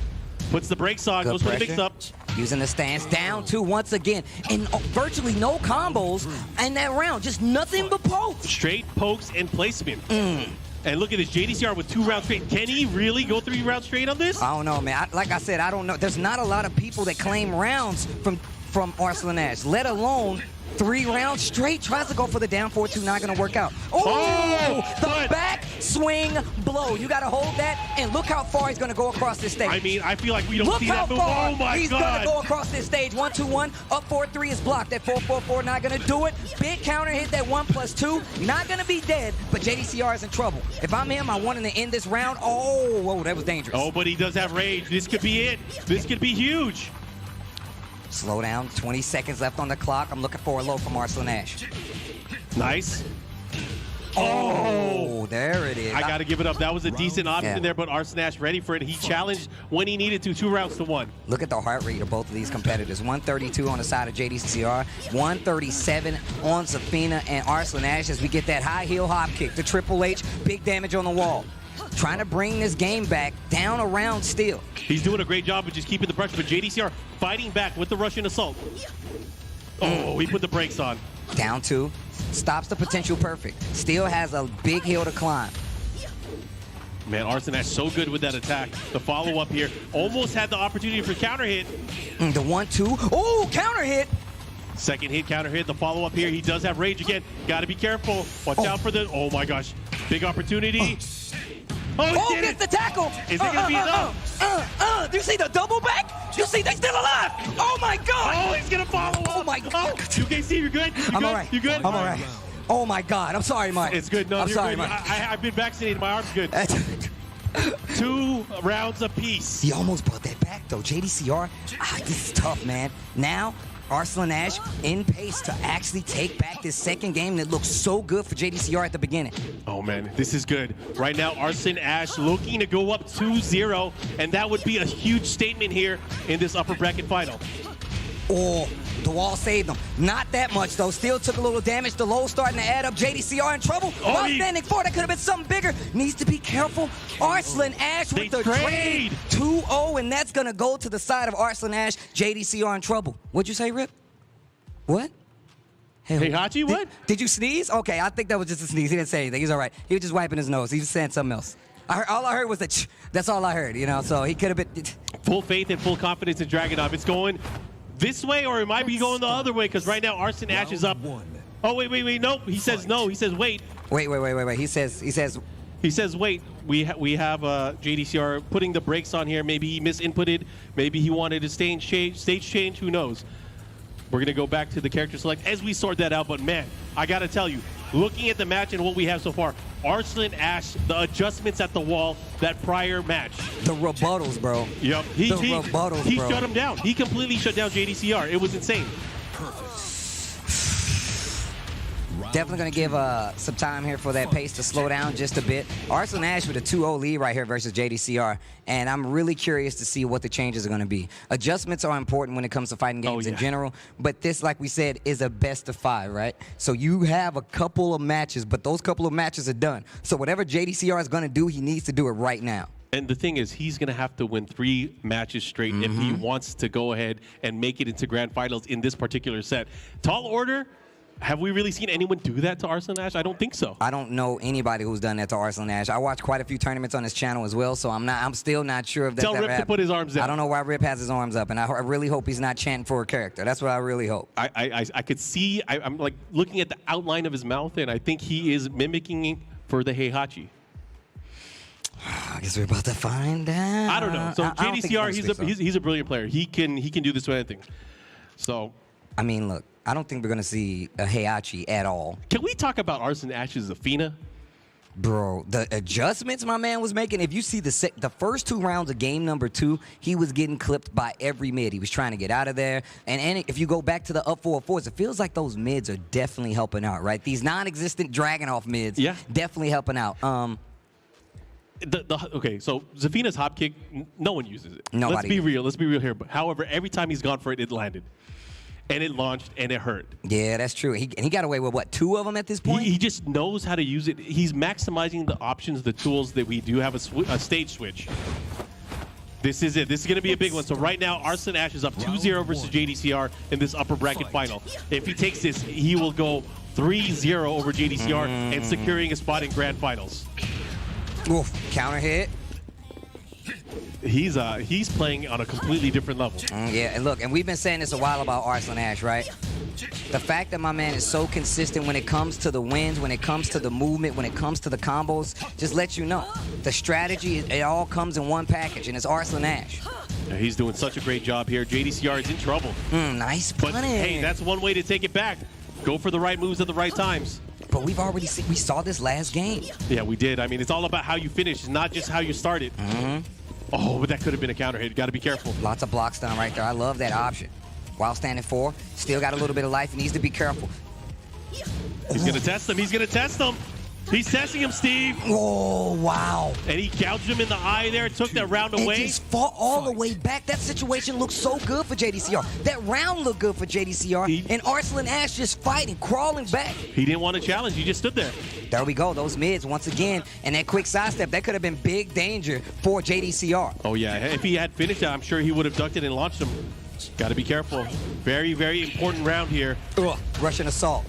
Puts the brakes on, goes for the mix-up. Using the stance, down 2 once again. And virtually no combos in that round. Just nothing but pokes. Straight pokes and placement. And look at this, JDCR with 2 rounds straight. Can he really go 3 rounds straight on this? I don't know, man. Like I said, I don't know. There's not a lot of people that claim rounds from Arslan Ash, let alone 3 rounds straight. Tries to go for the down 4-2, not going to work out. The back swing blow. You got to hold that, and look how far he's going to go across this stage. I mean, I feel like we don't see that move. Far oh my he's God. going to go across this stage. 1-2-1, up 4-3 is blocked. That 4-4-4 not going to do it. Big counter hit that 1+2. Not going to be dead, but JDCR is in trouble. If I'm him, I want him to end this round. Oh, that was dangerous. Oh, but he does have rage. This could be it. This could be huge. Slow down, 20 seconds left on the clock. I'm looking for a low from Arslan Ash. Nice. Oh, there it is. I got to give it up. That was a decent option there, but Arslan Ash ready for it. He challenged when he needed to, 2 rounds to 1. Look at the heart rate of both of these competitors. 132 on the side of JDCR, 137 on Zafina and Arslan Ash as we get that high heel hop kick. The Triple H, big damage on the wall. Trying to bring this game back, down a round still. He's doing a great job of just keeping the pressure, but JDCR fighting back with the Russian assault. Oh, he put the brakes on. Down 2, stops the potential perfect. Still has a big hill to climb. Man, Arslan Ash so good with that attack. The follow-up here, almost had the opportunity for counter hit. The 1-2, oh, counter hit. Second hit, counter hit, the follow-up here. He does have rage again. Got to be careful. Watch out for the, oh my gosh, big opportunity. Oh, gets the tackle. Is it going to be enough? Do you see the double back? You see they're still alive. Oh my God. Oh, he's going to follow up. Oh my God. UKC, you're good? I'm all right. You good? I'm all right. Oh my God. I'm sorry, Mike. It's good. No, I'm you're sorry, good. Mike. I've been vaccinated. My arm's good. 2 rounds apiece. He almost brought that back though. JDCR, this is tough, man. Now, Arslan Ash in pace to actually take back this second game that looks so good for JDCR at the beginning. Oh man, this is good. Right now, Arslan Ash looking to go up 2-0, and that would be a huge statement here in this upper bracket final. Oh, the wall saved them. Not that much, though. Still took a little damage. The low starting to add up. JDCR in trouble. While standing 4, that could have been something bigger. Needs to be careful. Arslan Ash with the trade. 2-0, and that's going to go to the side of Arslan Ash. JDCR in trouble. What'd you say, Rip? What? Heihachi, what? Did you sneeze? Okay, I think that was just a sneeze. He didn't say anything. He's all right. He was just wiping his nose. He was saying something else. All I heard was that. That's all I heard, you know, so he could have been. Full faith and full confidence in Dragunov. It's going this way, or it might be going the other way, because right now Arslan Ash is up. Oh, wait, nope. He says no. He says wait. Wait. He says wait. We have JDCR putting the brakes on here. Maybe he misinputted. Maybe he wanted a stage change. Who knows? We're going to go back to the character select as we sort that out. But, man, I got to tell you, looking at the match and what we have so far, Arslan Ash, the adjustments at the wall, that prior match. The rebuttals, bro. Yep. He shut him down. He completely shut down JDCR. It was insane. Definitely going to give some time here for that pace to slow down just a bit. Arslan Ash with a 2-0 lead right here versus JDCR, and I'm really curious to see what the changes are going to be. Adjustments are important when it comes to fighting games in general, but this, like we said, is a best of 5, right? So you have a couple of matches, but those couple of matches are done. So whatever JDCR is going to do, he needs to do it right now. And the thing is, he's going to have to win 3 matches straight if he wants to go ahead and make it into grand finals in this particular set. Tall order. Have we really seen anyone do that to Arslan Ash? I don't think so. I don't know anybody who's done that to Arslan Ash. I watched quite a few tournaments on his channel as well, so I'm still not sure if that's Tell Rip to put his arms down. I don't know why Rip has his arms up, and I really hope he's not chanting for a character. That's what I really hope. I could see, I'm like looking at the outline of his mouth, and I think he is mimicking for the Heihachi. I guess we're about to find out. I don't know. So JDCR, he's a brilliant player. He can do this with anything. So, I mean, look. I don't think we're going to see a Heihachi at all. Can we talk about Arslan Ash's Athena? Bro, the adjustments my man was making, if you see the first 2 rounds of game number 2, he was getting clipped by every mid. He was trying to get out of there. And if you go back to the up 4-4s, it feels like those mids are definitely helping out, right? These non-existent Dragunov mids, definitely helping out. Okay, so Zafina's hop kick, no one uses it. Nobody. Let's be real here. But however, every time he's gone for it, it landed. And it launched, and it hurt. Yeah, that's true. He got away with, what, 2 of them at this point? He just knows how to use it. He's maximizing the options, the tools that we do have a stage switch. This is it. This is going to be a big one. So right now, Arslan Ash is up 2-0 versus JDCR in this upper bracket final. If he takes this, he will go 3-0 over JDCR and securing a spot in grand finals. Oof, counter hit. He's playing on a completely different level. Yeah, and look, and we've been saying this a while about Arslan Ash, right? The fact that my man is so consistent when it comes to the wins, when it comes to the movement, when it comes to the combos, just lets you know. The strategy, it all comes in one package, and it's Arslan Ash. Yeah, he's doing such a great job here. JDCR is in trouble. Nice punish. But hey, that's one way to take it back. Go for the right moves at the right times. But we've already seen, we saw this last game. Yeah, we did. I mean, it's all about how you finish, it's not just how you started. Oh, but that could have been a counter hit. Got to be careful. Lots of blocks done right there. I love that option. While standing 4, still got a little bit of life. He needs to be careful. He's going to test him. He's going to test him. He's testing him, Steve. Oh, wow. And he gouged him in the eye there, took that round away. It just fought all the way back. That situation looked so good for JDCR. That round looked good for JDCR. And Arslan Ash just fighting, crawling back. He didn't want to challenge. He just stood there. There we go. Those mids once again. And that quick sidestep, that could have been big danger for JDCR. Oh, yeah. If he had finished that, I'm sure he would have ducked it and launched him. Got to be careful. Very, very important round here. Russian assault.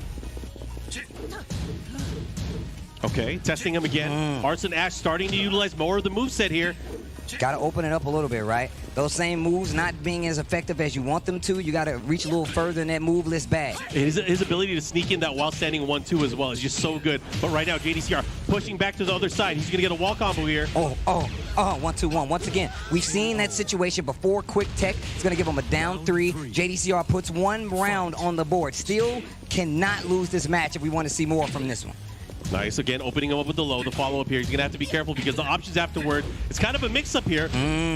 Okay, testing him again. Arslan Ash starting to utilize more of the moveset here. Got to open it up a little bit, right? Those same moves not being as effective as you want them to, you got to reach a little further in that move list bag. His ability to sneak in that while standing 1-2 as well is just so good. But right now, JDCR pushing back to the other side. He's going to get a wall combo here. 1-2-1. Once again, we've seen that situation before. Quick tech is going to give him a down 3. JDCR puts 1 round on the board. Still cannot lose this match if we want to see more from this one. Nice, again, opening him up with the low, the follow-up here. He's going to have to be careful because the options afterward, it's kind of a mix-up here.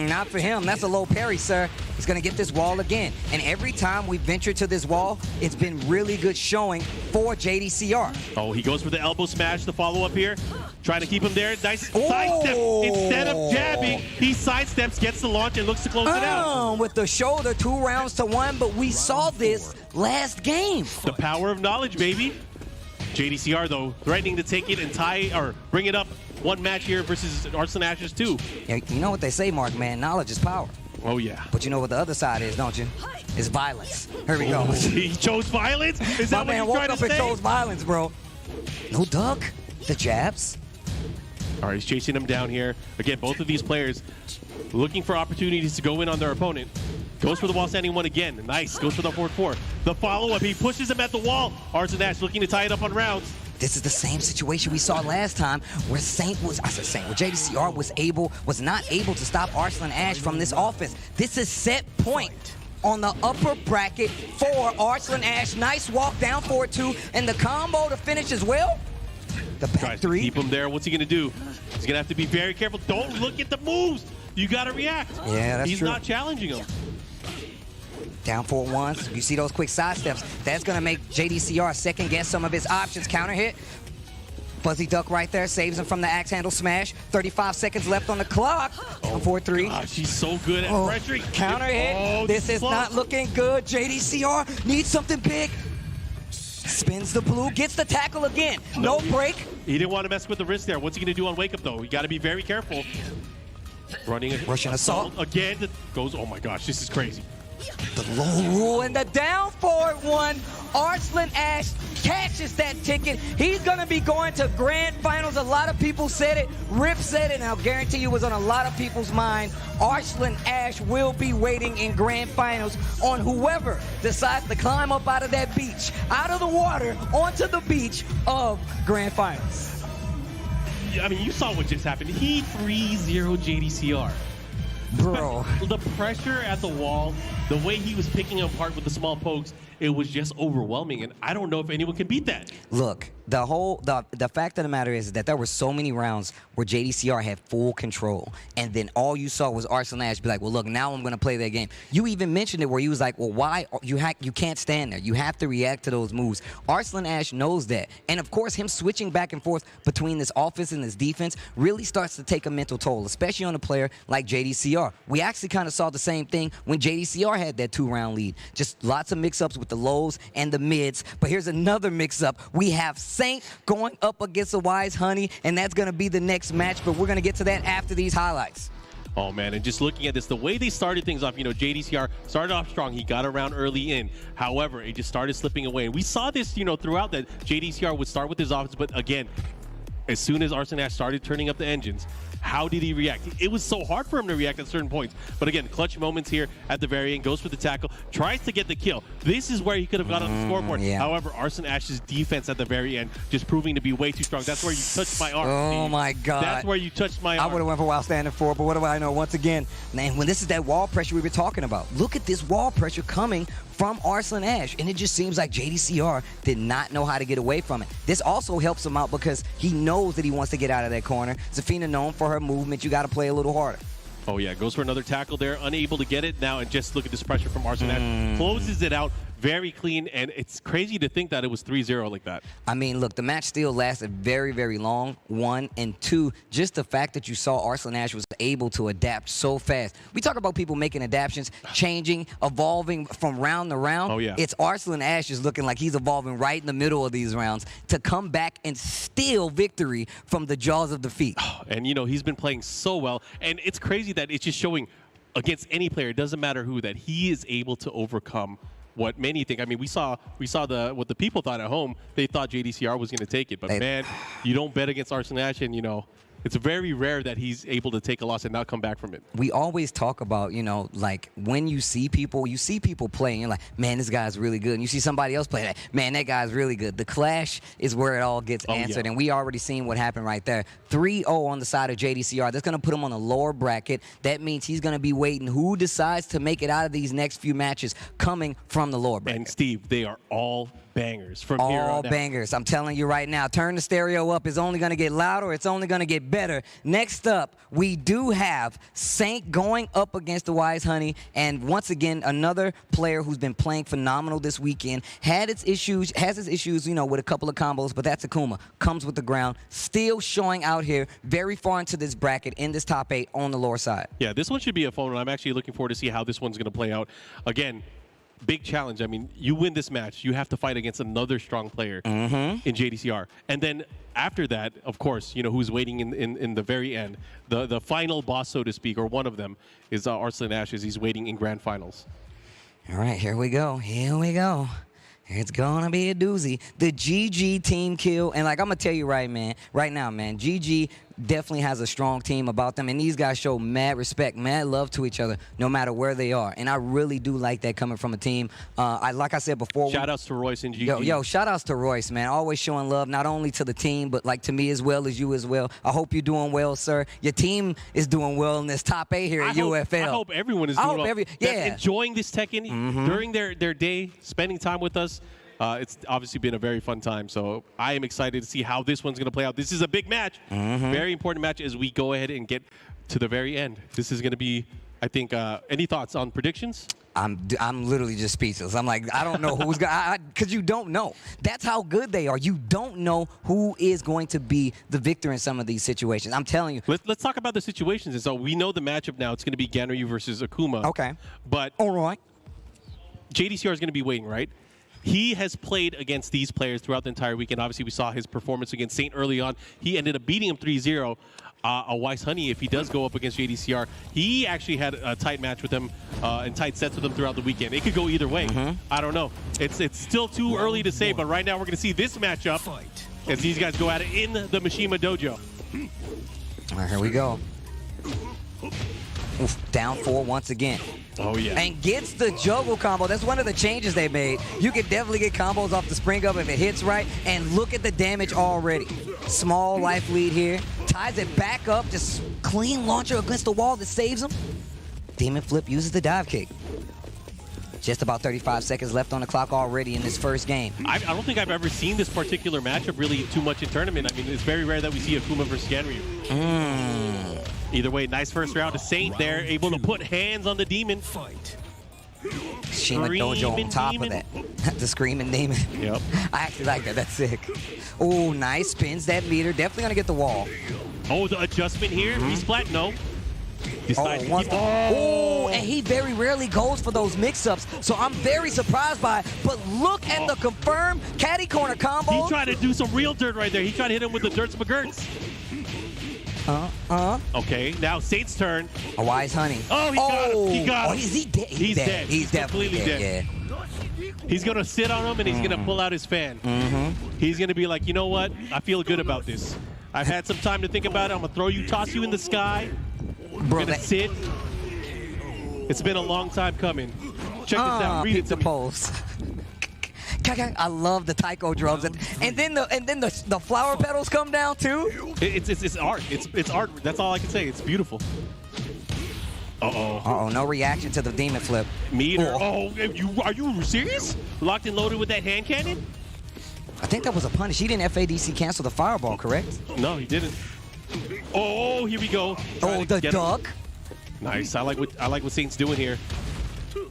Not for him. That's a low parry, sir. He's going to get this wall again. And every time we venture to this wall, it's been really good showing for JDCR. Oh, he goes for the elbow smash, the follow-up here. Trying to keep him there. Nice sidestep. Instead of jabbing, he sidesteps, gets the launch, and looks to close it out. With the shoulder, 2 rounds to 1, but we saw this last game. The power of knowledge, baby. JDCR, though, threatening to take it and tie or bring it up 1 match here versus Arslan Ashes 2. Yeah, you know what they say, Mark, man. Knowledge is power. Oh, yeah. But you know what the other side is, don't you? It's violence. Here we go. He chose violence? Is that what man you're trying woke to up and say? chose violence, bro. No duck. The jabs. All right, he's chasing him down here. Again, both of these players looking for opportunities to go in on their opponent. Goes for the wall standing 1 again. Nice. Goes for the forward 4. The follow-up. He pushes him at the wall. Arslan Ash looking to tie it up on rounds. This is the same situation we saw last time where where JDCR was not able to stop Arslan Ash from this offense. This is set point on the upper bracket for Arslan Ash. Nice walk down forward 2 and the combo to finish as well. The back Tries 3. to keep him there. What's he going to do? He's going to have to be very careful. Don't look at the moves. You got to react. Yeah, that's He's true. not challenging him. Down forward 1. You see those quick side steps. That's going to make JDCR second guess some of his options. Counter hit. Fuzzy duck right there saves him from the axe handle smash. 35 seconds left on the clock. Down forward 3. Gosh, he's so good at pressuring. Counter hit. Oh, this is not looking good. JDCR needs something big. Spins the blue, gets the tackle again. No break. He didn't want to mess with the wrist there. What's he going to do on wake up, though? You got to be very careful. Russian assault. Again, goes, oh my gosh, this is crazy. The low rule and the down forward 1. Arslan Ash cashes that ticket. He's going to be going to grand finals. A lot of people said it. Rip said it, and I'll guarantee you it was on a lot of people's mind. Arslan Ash will be waiting in grand finals on whoever decides to climb up out of that beach, out of the water, onto the beach of grand finals. I mean, you saw what just happened. He 3-0 JDCR. Bro. The pressure at the wall, the way he was picking him apart with the small pokes, it was just overwhelming, and I don't know if anyone can beat that. Look, the fact of the matter is that there were so many rounds where JDCR had full control, and then all you saw was Arslan Ash be like, well, look, now I'm going to play that game. You even mentioned it where he was like, well, why? You can't stand there. You have to react to those moves. Arslan Ash knows that, and of course, him switching back and forth between this offense and this defense really starts to take a mental toll, especially on a player like JDCR. We actually kind of saw the same thing when JDCR had that 2-round lead. Just lots of mix-ups with the lows and the mids, but here's another mix-up. We have Saint going up against a Wise Honey, and that's going to be the next match, but we're going to get to that after these highlights. Oh, man, and just looking at this, the way they started things off, you know, JDCR started off strong. He got around early in. However, it just started slipping away. And we saw this, you know, throughout that JDCR would start with his offense, but again, as soon as Arslan Ash started turning up the engines, how did he react? It was so hard for him to react at certain points. But again, clutch moments here at the very end. Goes for the tackle, tries to get the kill. This is where he could have got on the scoreboard. Yeah. However, Arslan Ash's defense at the very end just proving to be way too strong. That's where you touched my arm. Oh, my God. That's where you touched my arm. I would have went for while standing 4, but what do I know? Once again, man, when this is that wall pressure we were talking about, look at this wall pressure coming from Arslan Ash, and it just seems like JDCR did not know how to get away from it. This also helps him out because he knows that he wants to get out of that corner. Zafina known for her movement. You got to play a little harder. Oh, yeah, goes for another tackle there, unable to get it now, and just look at this pressure from Arslan Ash. Closes it out very clean, and it's crazy to think that it was 3-0 like that. I mean, look, the match still lasted very, very long, 1, and 2, just the fact that you saw Arslan Ash was able to adapt so fast. We talk about people making adaptations, changing, evolving from round to round. Oh, yeah. It's Arslan Ash is looking like he's evolving right in the middle of these rounds to come back and steal victory from the jaws of defeat. And, you know, he's been playing so well, and it's crazy that it's just showing against any player, it doesn't matter who, that he is able to overcome what many think. I mean, we saw what the people thought at home. They thought JDCR was going to take it, but man, you don't bet against Arslan Ash, and you know, it's very rare that he's able to take a loss and not come back from it. We always talk about, you know, like when you see people play and you're like, man, this guy's really good. And you see somebody else play, man, that guy's really good. The clash is where it all gets answered. Yeah. And we already seen what happened right there. 3-0 on the side of JDCR. That's going to put him on the lower bracket. That means he's going to be waiting who decides to make it out of these next few matches coming from the lower bracket. And Steve, they are all bangers from here on All out. bangers. I'm telling you right now, turn the stereo up. It's only going to get louder. It's only going to get better. Next up, we do have Saint going up against the Wise Honey. And once again, another player who's been playing phenomenal this weekend. Has his issues, you know, with a couple of combos, but that's Akuma. Comes with the ground. Still showing out here very far into this bracket in this top 8 on the lower side. Yeah, this one should be a fun one. I'm actually looking forward to see how this one's going to play out. Again, big challenge. I mean, you win this match, you have to fight against another strong player in JDCR. And then after that, of course, you know, who's waiting in the very end. The final boss, so to speak, or one of them, is Arslan Ash, as he's waiting in grand finals. All right, here we go. Here we go. It's gonna be a doozy. The GG team kill, and like I'm gonna tell you right now, man, GG definitely has a strong team about them, and these guys show mad respect, mad love to each other, no matter where they are. And I really do like that coming from a team. Like I said before, Shout outs to Royce and GG. Yo, shout outs to Royce, man. Always showing love, not only to the team, but like to me as well as you as well. I hope you're doing well, sir. Your team is doing well in this top 8 here at UFL. I hope everyone is doing well. That's enjoying this Tekken during their day, spending time with us. It's obviously been a very fun time, so I am excited to see how this one's going to play out. This is a big match, very important match as we go ahead and get to the very end. This is going to be, I think, any thoughts on predictions? I'm literally just speechless. I'm like, I don't know who's going because you don't know. That's how good they are. You don't know who is going to be the victor in some of these situations. I'm telling you. Let's talk about the situations. And so we know the matchup now. It's going to be Ganryu versus Akuma. Okay. But all right. JDCR is going to be waiting, right? He has played against these players throughout the entire weekend. Obviously, we saw his performance against Saint early on. He ended up beating him 3-0. A Wise Honey, if he does go up against JDCR, he actually had a tight match with him and tight sets with him throughout the weekend. It could go either way. I don't know. It's still too early to say, but right now we're going to see this matchup as these guys go at it in the Mishima Dojo. All right, here we go. Oof, down 4 once again. Oh, yeah. And gets the juggle combo. That's one of the changes they made. You can definitely get combos off the spring up if it hits right. And look at the damage already. Small life lead here. Ties it back up. Just clean launcher against the wall that saves him. Demon Flip uses the dive kick. Just about 35 seconds left on the clock already in this first game. I don't think I've ever seen this particular matchup really too much in tournament. I mean, it's very rare that we see Akuma versus Ganryu. Either way, nice first round to Saint there, able to put hands on the demon. Shima Dojo on top of that. The screaming demon. Yep. I actually like that. That's sick. Oh, nice. Spins that meter. Definitely going to get the wall. Oh, the adjustment here. Resplat? No. And he very rarely goes for those mix-ups, so I'm very surprised by it. But look at the confirmed caddy corner combo. He tried to do some real dirt right there. He tried to hit him with the Dirts McGurts. Okay, now Saint's turn. A Wise Honey. Oh, he got him. Is he dead? He's dead. He's definitely completely dead. Yeah. He's going to sit on him, and he's going to pull out his fan. He's going to be like, you know what? I feel good about this. I've had some time to think about it. I'm going to throw you, toss you in the sky. I'm going to sit. It's been a long time coming. Check this out. Read it to the pulse. I love the taiko drums, and then the flower petals come down too. It's art. It's art. That's all I can say. It's beautiful. No reaction to the demon flip. Meter. Are you serious? Locked and loaded with that hand cannon? I think that was a punish. He didn't FADC cancel the fireball, correct? No, he didn't. Oh, here we go. The duck. Nice. I like what Saint's doing here.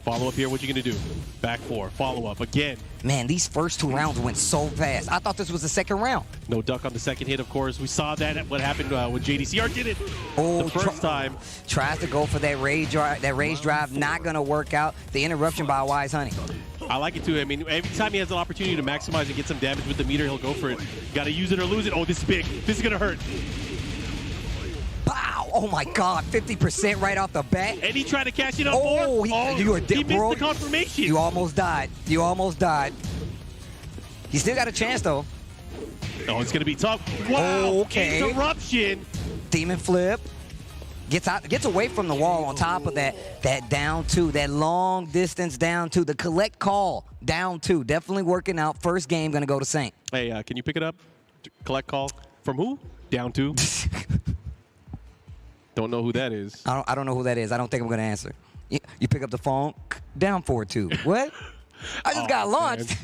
Follow up here. What you gonna do? Back 4. Follow up again. Man, these first 2 rounds went so fast. I thought this was the second round. No duck on the second hit, of course. We saw that. What happened when JDCR did it the first time. Tries to go for that rage drive. Not gonna work out. The interruption by Wise Honey. I like it too. I mean, every time he has an opportunity to maximize and get some damage with the meter, he'll go for it. Got to use it or lose it. Oh, this is big. This is gonna hurt. Pow! Oh my God, 50% right off the bat. And he tried to cash it on board. You are dead, he missed the confirmation. You almost died. You almost died. He still got a chance though. Oh, it's gonna be tough. Wow! Okay. Interruption. Demon flip. Gets away from the wall on top of that down 2, that long distance down 2, the collect call down 2. Definitely working out. First game gonna go to Saint. Hey, can you pick it up? Collect call from who? Down 2. Don't know who that is. I don't know who that is. I don't think I'm gonna answer. You pick up the phone. Down 4-2. What? I just got launched.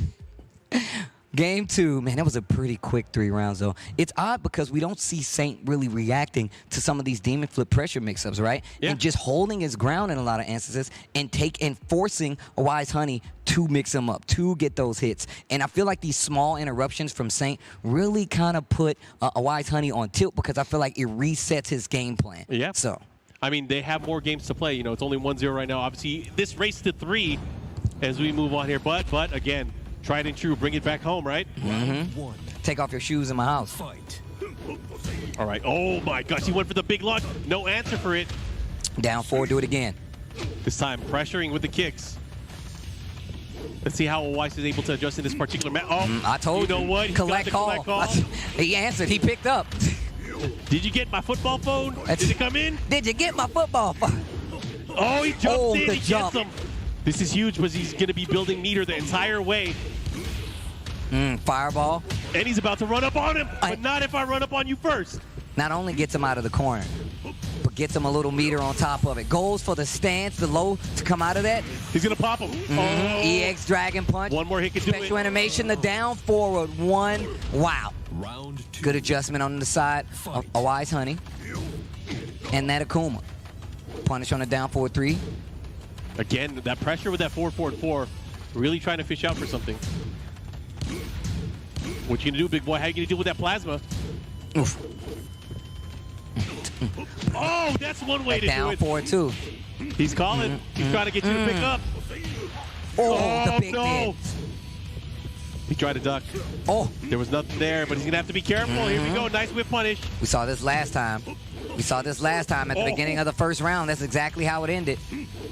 Game 2, man, that was a pretty quick 3 rounds, though. It's odd because we don't see Saint really reacting to some of these demon flip pressure mix-ups, right? Yeah. And just holding his ground in a lot of instances and forcing a Wise Honey to mix him up, to get those hits. And I feel like these small interruptions from Saint really kind of put a Wise Honey on tilt because I feel like it resets his game plan. Yeah. So, I mean, they have more games to play. You know, it's only 1-0 right now. Obviously, this race to 3 as we move on here. But again, tried and true, bring it back home, right? Mm-hmm. Take off your shoes in my house. Fight. All right. Oh, my gosh. He went for the big lunge. No answer for it. Down 4, do it again. This time, pressuring with the kicks. Let's see how Weiss is able to adjust in this particular match. Oh, I told you. You know what? He got the collect call. He answered. He picked up. Did you get my football phone? Did it come in? Did you get my football phone? Oh, he jumps in. The He jump. gets him. This is huge because he's going to be building meter the entire way. Fireball. And he's about to run up on him, but not if I run up on you first. Not only gets him out of the corner, but gets him a little meter on top of it. Goes for the stance, the low to come out of that. He's going to pop him. Oh. EX Dragon Punch. One more hit can do Special it. animation, the down forward 1. Wow. Round 2. Good adjustment on the side. A Wise Honey. And that Akuma. Punish on the down forward 3. Again, that pressure with that 4-4-4, really trying to fish out for something. What you gonna do, big boy? How you gonna deal with that plasma? Oof. Oh, that's one way to do Down it. 4-2. He's calling. He's trying to get you to pick up. Oh, the big no. hit. He tried to duck. Oh. There was nothing there, but he's gonna have to be careful. Here we go. Nice whip punish. We saw this last time. We saw this last time at the beginning of the first round. That's exactly how it ended.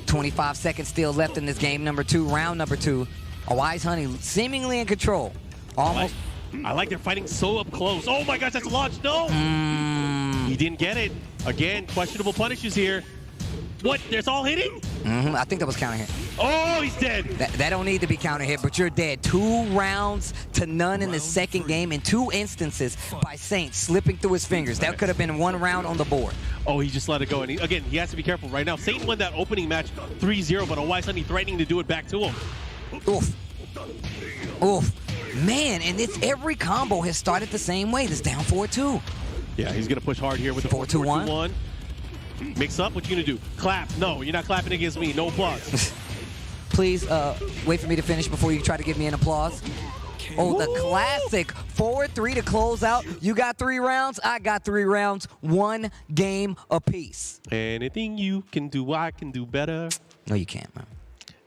25 seconds still left in this game number 2, round number 2. A Wise Honey seemingly in control. Almost. I like they're fighting so up close. Oh my gosh, that's a launch. No. He didn't get it. Again, questionable punishes here. What? There's all hitting? I think that was counter hit. Oh, he's dead. That don't need to be counter hit, but you're dead. 2 rounds to none in the second game in 2 instances by Saint slipping through his fingers. That could have been 1 round on the board. Oh, he just let it go. And again, he has to be careful right now. Satan won that opening match 3-0, but a Wise Honey threatening to do it back to him. Oof. Oof. Man, and every combo has started the same way. This down 4-2. Yeah, he's going to push hard here with the 4-2-1. Mix up. What you going to do? Clap. No, you're not clapping against me. No applause. Please wait for me to finish before you try to give me an applause. Oh, the classic forward 3 to close out. You got 3 rounds. I got 3 rounds. 1 game apiece. Anything you can do, I can do better. No, you can't, man.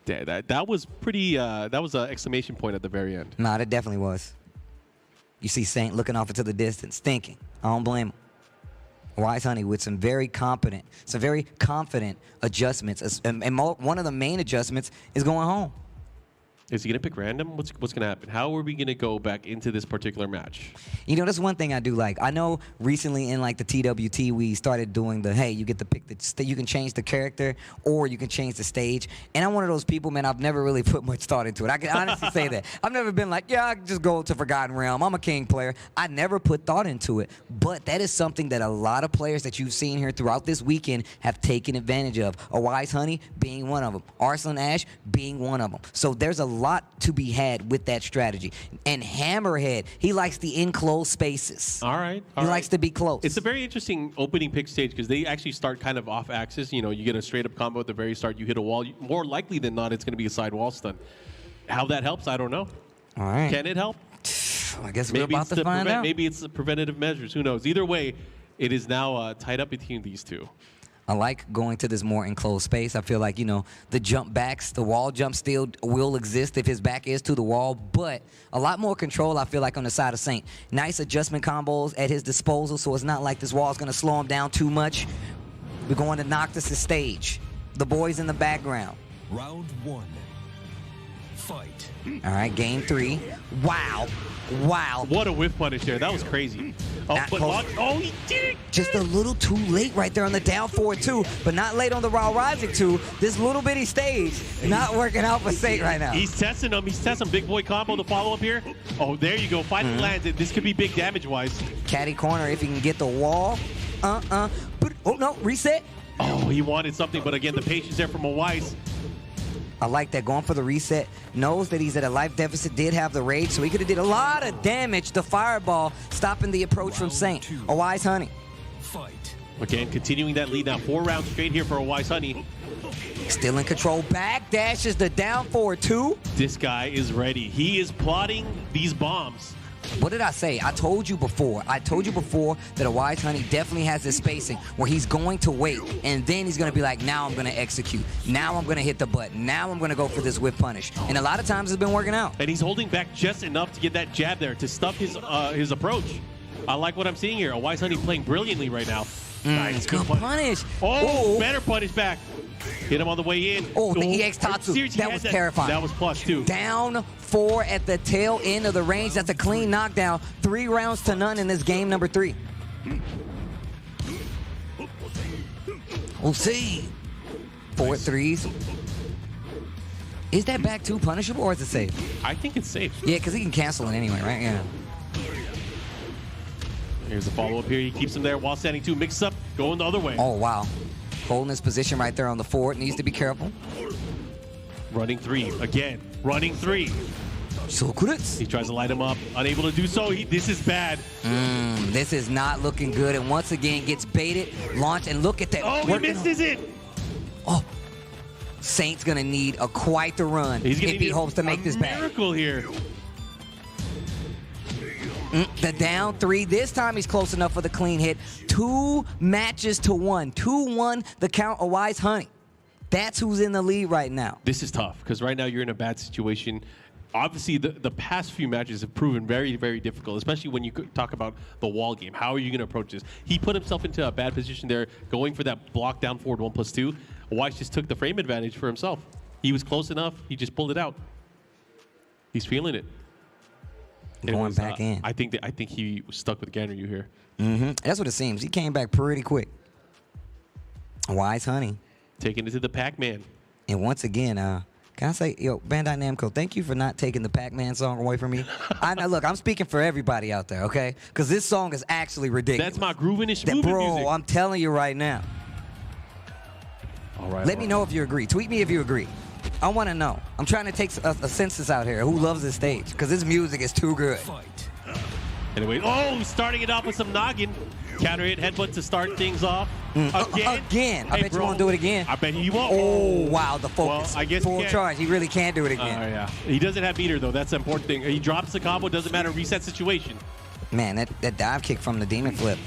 Yeah, that was pretty, that was an exclamation point at the very end. Nah, that definitely was. You see Saint looking off into the distance, thinking. I don't blame him. Wise Honey with some very confident adjustments. And one of the main adjustments is going home. Is he going to pick random? What's going to happen? How are we going to go back into this particular match? You know, that's one thing I do like. I know recently in like the TWT, we started doing hey, you get to pick you can change the character or you can change the stage. And I'm one of those people, man, I've never really put much thought into it. I can honestly say that. I've never been like, yeah, I can just go to Forgotten Realm. I'm a King player. I never put thought into it. But that is something that a lot of players that you've seen here throughout this weekend have taken advantage of. A Wise Honey being one of them. Arslan Ash being one of them. So there's a lot to be had with that strategy. And Hammerhead, he likes the enclosed spaces. All right. He likes to be close. It's a very interesting opening pick stage because they actually start kind of off axis. You know, you get a straight up combo at the very start. You hit a wall. More likely than not, it's going to be a side wall stun. How that helps, I don't know. All right. Can it help? I guess we're about to find out. Maybe it's the preventative measures. Who knows? Either way, it is now tied up between these two. I like going to this more enclosed space. I feel like, you know, the jump backs, the wall jump still will exist if his back is to the wall, but a lot more control, I feel like, on the side of Saint. Nice adjustment combos at his disposal, so it's not like this wall is going to slow him down too much. We're going to Noctis' stage. The boys in the background. Round 1. Fight. All right, game 3. Wow. Wow. What a whiff punish there. That was crazy. Oh, he did it. Just a little too late right there on the down forward 2, but not late on the raw rising 2. This little bitty stage not working out for Saint right now. He's testing them. He's testing big boy combo to follow up here. Oh, there you go. Finally lands it. This could be big damage-wise. Caddy corner if he can get the wall. Oh, no, reset. Oh, he wanted something, but again, the patience there from a Weiss. I like that, going for the reset. Knows that he's at a life deficit, did have the rage, so he could have did a lot of damage. The fireball stopping the approach from Saint. A Wise Honey. Again, continuing that lead now. 4 rounds straight here for a Wise Honey. Still in control. Back dashes the down forward 2. This guy is ready. He is plotting these bombs. What did I say? I told you before that a Wise Honey definitely has this spacing where he's going to wait, and then he's going to be like, now I'm going to execute. Now I'm going to hit the button. Now I'm going to go for this whip punish. And a lot of times it's been working out. And he's holding back just enough to get that jab there to stuff his approach. I like what I'm seeing here. A Wise Honey playing brilliantly right now. Nice, good punish. Oh, better punish back. Hit him on the way in. Oh, the EX Tatsu. That was terrifying. That was plus 2. Down 4 at the tail end of the range. That's a clean knockdown. 3 rounds to none in this game number 3. We'll see. 4 3s. Is that back 2 punishable or is it safe? I think it's safe. Yeah, because he can cancel it anyway, right? Yeah. Here's the follow-up here. He keeps him there while standing 2. Mix up, going the other way. Oh, wow. Holding his position right there on the forward. Needs to be careful. Running 3. Again. Running 3. So good. He tries to light him up. Unable to do so. This is bad. This is not looking good. And once again, gets baited. Launch. And look at that. Oh, he misses it. Oh. Saint's going to need quite the run if he hopes to make this back. Miracle here. The down 3. This time he's close enough for the clean hit. 2 matches to 1. 2-1 the count. A Wise Honey. That's who's in the lead right now. This is tough because right now you're in a bad situation. Obviously, the past few matches have proven very, very difficult, especially when you talk about the wall game. How are you going to approach this? He put himself into a bad position there, going for that block down forward 1+2. Wise just took the frame advantage for himself. He was close enough. He just pulled it out. He's feeling it. Going back in. I think he was stuck with Ganryu here. That's what it seems. He came back pretty quick. Wise Honey. Taking it to the Pac-Man. And once again, can I say, yo, Bandai Namco, thank you for not taking the Pac-Man song away from me. Look, I'm speaking for everybody out there, okay? Because this song is actually ridiculous. That's my grooving and smoothing music. Bro, I'm telling you right now. All right. Let me know if you agree. Tweet me if you agree. I want to know. I'm trying to take a census out here. Who loves this stage? Because this music is too good. Anyway, starting it off with some noggin. Counter hit, headbutt to start things off. Again. I bet you won't do it again. I bet he won't. Oh, wow, the focus. Well, I guess full charge. He really can't do it again. Yeah. He doesn't have meter, though. That's the important thing. He drops the combo. Doesn't matter. Reset situation. Man, that dive kick from the Demon Flip.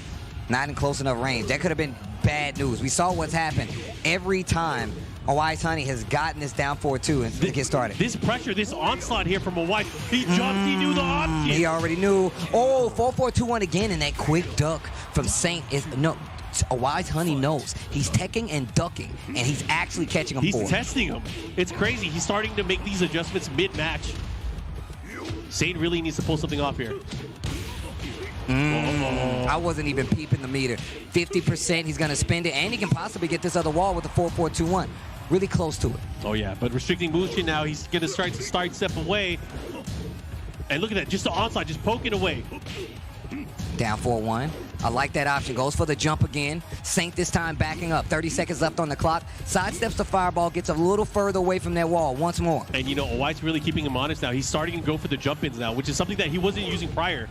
Not in close enough range. That could have been bad news. We saw what's happened every time a Wise Honey has gotten this down 4-2 and to get started. This pressure, this onslaught here from a Wise. He jumped. He knew the option. He already knew. Oh, 4-4-2-1 again, and that quick duck from Saint is no. A Wise Honey knows he's teching and ducking, and he's actually catching him. He's testing him. It's crazy. He's starting to make these adjustments mid-match. Saint really needs to pull something off here. I wasn't even peeping the meter. 50%, he's going to spend it, and he can possibly get this other wall with the 4-4-2-1. Really close to it. Oh, yeah, but restricting motion now. He's going to try to step away. And look at that, just the onslaught, just poking away. Down 4-1. I like that option. Goes for the jump again. Saint this time backing up. 30 seconds left on the clock. Sidesteps the fireball, gets a little further away from that wall once more. And, you know, White's really keeping him honest now. He's starting to go for the jump-ins now, which is something that he wasn't using prior.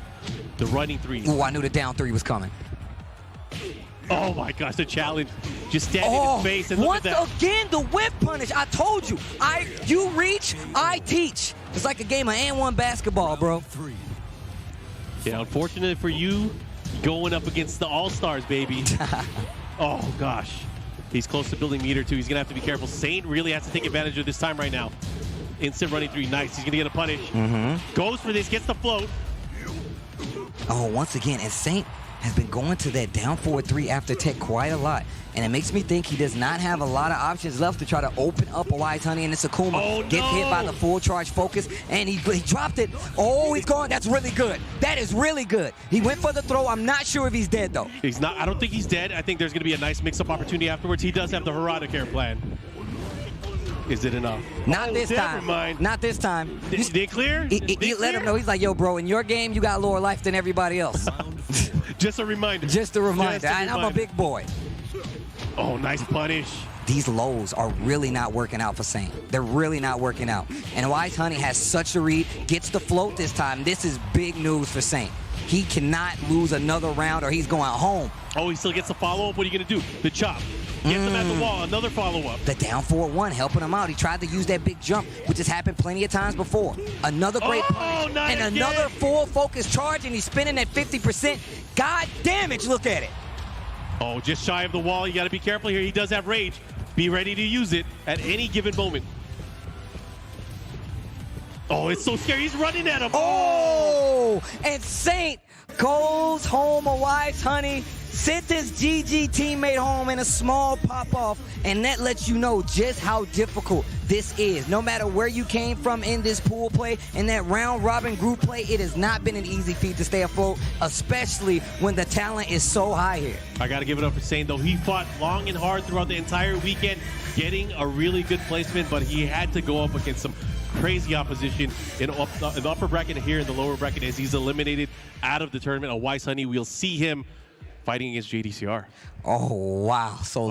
The running 3s. Ooh, I knew the down 3 was coming. Oh, my gosh, the challenge. Just stand in his face and look at that. Once again, the whip punish. I told you. You reach, I teach. It's like a game of and one basketball, bro. Yeah, unfortunate for you, going up against the All-Stars, baby. Oh, gosh. He's close to building meter, too. He's going to have to be careful. Saint really has to take advantage of this time right now. Instant running 3. Nice. He's going to get a punish. Goes for this. Gets the float. Oh, once again, and Saint has been going to that down 4-3 after tech quite a lot. And it makes me think he does not have a lot of options left to try to open up a Wise Honey, and it's Akuma. Oh, Gets hit by the full charge focus, and he dropped it. Oh, he's gone. That's really good. That is really good. He went for the throw. I'm not sure if he's dead, though. He's not. I don't think he's dead. I think there's going to be a nice mix-up opportunity afterwards. He does have the Harada care plan. Is it enough? Not this never time. Mind. Not this time. They clear? He let him know. He's like, yo, bro, in your game, you got lower life than everybody else. Just a reminder. Just a reminder. I'm a big boy. Oh, nice punish. these lows are really not working out for Saint. They're really not working out. And Wise Honey has such a read, gets the float this time. This is big news for Saint. He cannot lose another round or he's going home. Oh, he still gets the follow-up. What are you going to do? The chop. Get them at the wall. Another follow-up. The down 4-1 helping him out. He tried to use that big jump, which has happened plenty of times before. Another great punish. And another full focus charge, and he's spinning at 50%. God damn it, look at it. Oh, just shy of the wall. You got to be careful here. He does have rage. Be ready to use it at any given moment. Oh, it's so scary. He's running at him. Oh, and Saint goes home a Wise Honey, sent his GG teammate home in a small pop-off, and that lets you know just how difficult this is. No matter where you came from in this pool play, in that round-robin group play, it has not been an easy feat to stay afloat, especially when the talent is so high here. I got to give it up for Saint, though. He fought long and hard throughout the entire weekend, getting a really good placement, but he had to go up against some crazy opposition in the upper bracket and here in the lower bracket as he's eliminated out of the tournament. A Wise Honey, we'll see him fighting against JDCR. Oh, wow. So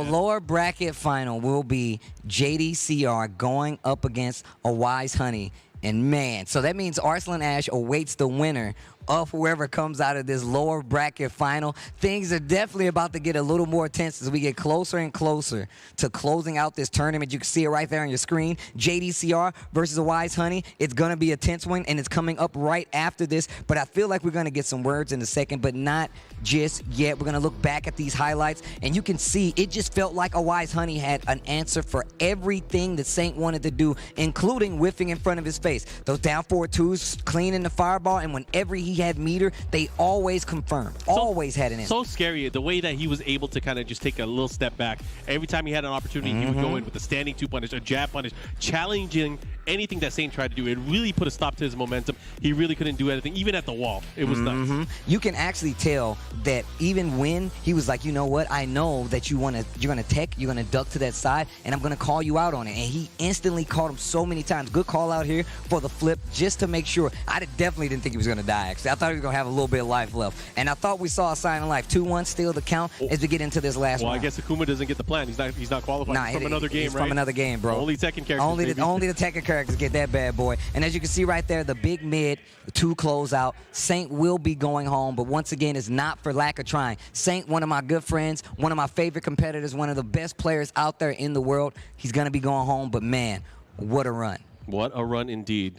lower bracket final will be JDCR going up against a Wise Honey. And man, so that means Arslan Ash awaits the winner of whoever comes out of this lower bracket final. Things are definitely about to get a little more tense as we get closer and closer to closing out this tournament. You can see it right there on your screen. JDCR versus a Wise Honey. It's going to be a tense one, and it's coming up right after this. But I feel like we're going to get some words in a second, but not just yet. We're going to look back at these highlights, and you can see it just felt like a Wise Honey had an answer for everything that Saint wanted to do, including whiffing in front of his face. Those down 4-2s, cleaning the fireball, and whenever he had meter, they always confirmed. Always had an answer. So scary, the way that he was able to kind of just take a little step back. Every time he had an opportunity, he would go in with a standing 2 punish, a jab punish, challenging anything that Saint tried to do. It really put a stop to his momentum. He really couldn't do anything, even at the wall. It was nuts. You can actually tell that even when he was like, you know what, I know that you're gonna tech, you're gonna duck to that side, and I'm gonna call you out on it. And he instantly caught him so many times. Good call out here for the flip, just to make sure. I definitely didn't think he was gonna die, actually. I thought he was gonna have a little bit of life left. And I thought we saw a sign of life. 2-1 still the count as we get into this last round. Well, I guess Akuma doesn't get the plan. He's not qualified. Nah, He's from another game, he's right? from another game, bro. Only Tekken characters. Only the Tekken characters get that bad boy. And as you can see right there, the big mid, 2 closeout. Saint will be going home, but once again, it's not for lack of trying. Saint, one of my good friends, one of my favorite competitors, one of the best players out there in the world. He's gonna be going home, but man, what a run. What a run indeed.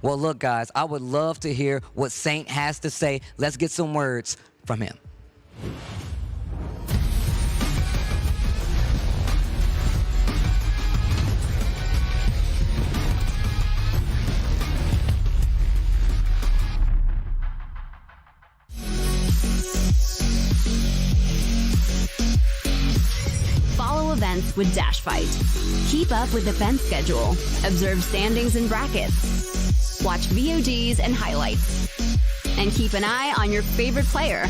Well, look, guys, I would love to hear what Saint has to say. Let's get some words from him. Follow events with Dash Fight. Keep up with the fence schedule. Observe standings and brackets. Watch VODs and highlights. And keep an eye on your favorite player.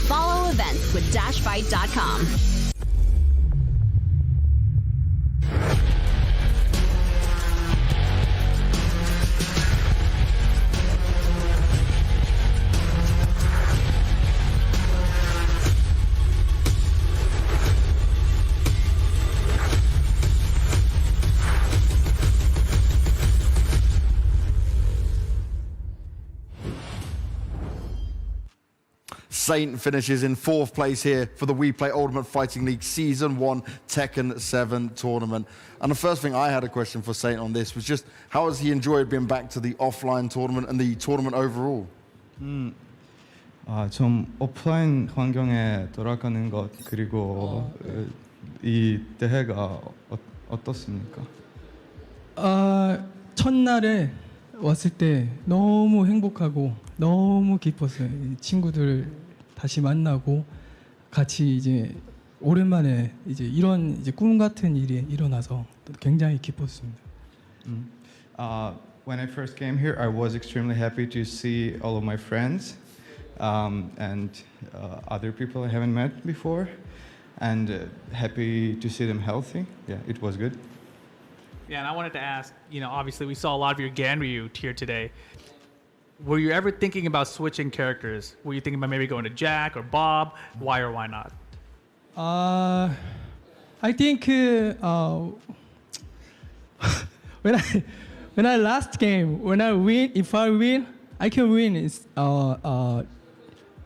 Follow events with dashfight.com. Saint finishes in 4th place here for the We Play Ultimate Fighting League Season 1 Tekken 7 tournament. And the first thing I had a question for Saint on this was just how has he enjoyed being back to the offline tournament and the tournament overall? 좀 오프라인 환경에 돌아가는 것 그리고 이 대회가 어떻습니까? 첫날에 왔을 때 너무 행복하고 너무 기뻤어요. 친구들 다시 만나고 같이 이제 오랜만에 이제 이런 이제 꿈 같은 일이 일어나서 굉장히 기뻤습니다. When I first came here, I was extremely happy to see all of my friends and other people I haven't met before, and happy to see them healthy. Yeah, it was good. Yeah, and I wanted to ask, obviously we saw a lot of your Ganryu here today. Were you ever thinking about switching characters? Were you thinking about maybe going to Jack or Bob? Why or why not? I think when I last game, if I win, I can win.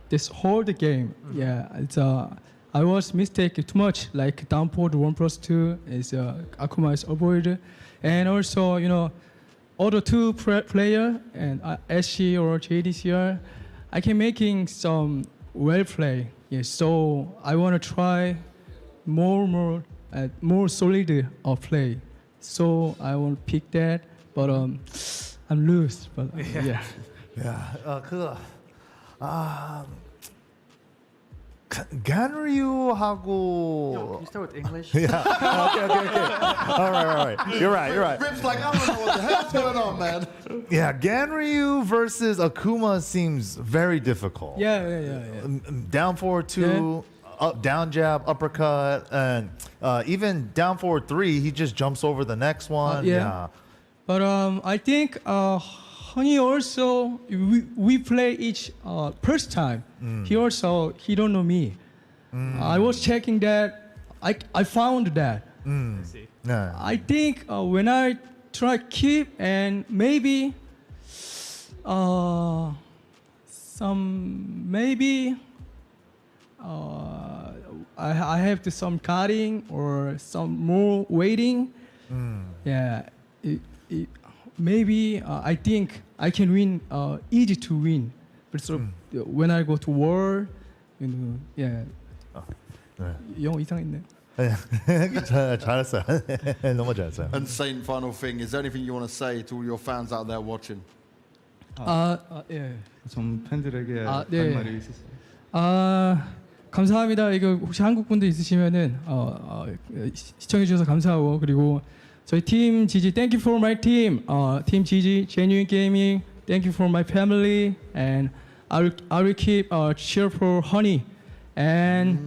This whole game. Yeah, it's I was mistaken too much. Like down forward 1+2 is Akuma is avoided, and also other two player and SC or JDCR, I can making some well play. Yeah, so I want to try more solid play. So I want to pick that, but I'm loose. But yeah. Ganryu하고. Can you start with English? Yeah. Okay. All right. You're right. Rip's like, I don't know what the hell's going on, man. Yeah, Ganryu versus Akuma seems very difficult. Yeah. Down forward 2, up down jab, uppercut, and even down forward 3, he just jumps over the next one. Yeah. But I think Honey also we play each first time. He don't know me. I was checking that. I found that. I see. Yeah. I think when I try keep and maybe I have to some cutting or some more waiting. Yeah. Maybe I think I can win easy to win. But so when I go to war, yeah. 영어 이상했네. 잘했어요. 너무 잘했어요. And Saint, final thing, is there anything you want to say to all your fans out there watching? 예. 좀 팬들에게 네. 할 말이 있으세요? 감사합니다. 이거 혹시 한국 분들 있으시면은 시청해 주셔서 감사하고 그리고 저희 팀 GG, thank you for my team. Team GG, genuine gaming. Thank you for my family, and I will keep cheer for Honey. And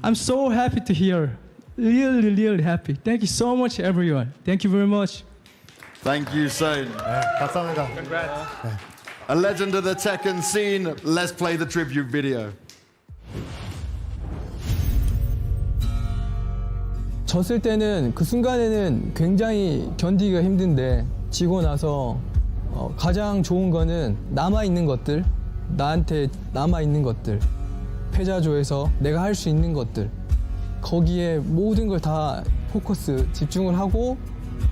I'm so happy to hear. Really happy. Thank you so much, everyone. Thank you very much. Thank you, Saint. 감사합니다. Congrats. A legend of the Tekken scene. Let's play the tribute video. 졌을 때는 그 순간에는 굉장히 견디기가 힘든데 지고 나서 가장 좋은 거는 남아있는 것들, 나한테 남아있는 것들, 패자조에서 내가 할 수 있는 것들, 거기에 모든 걸 다 포커스 집중을 하고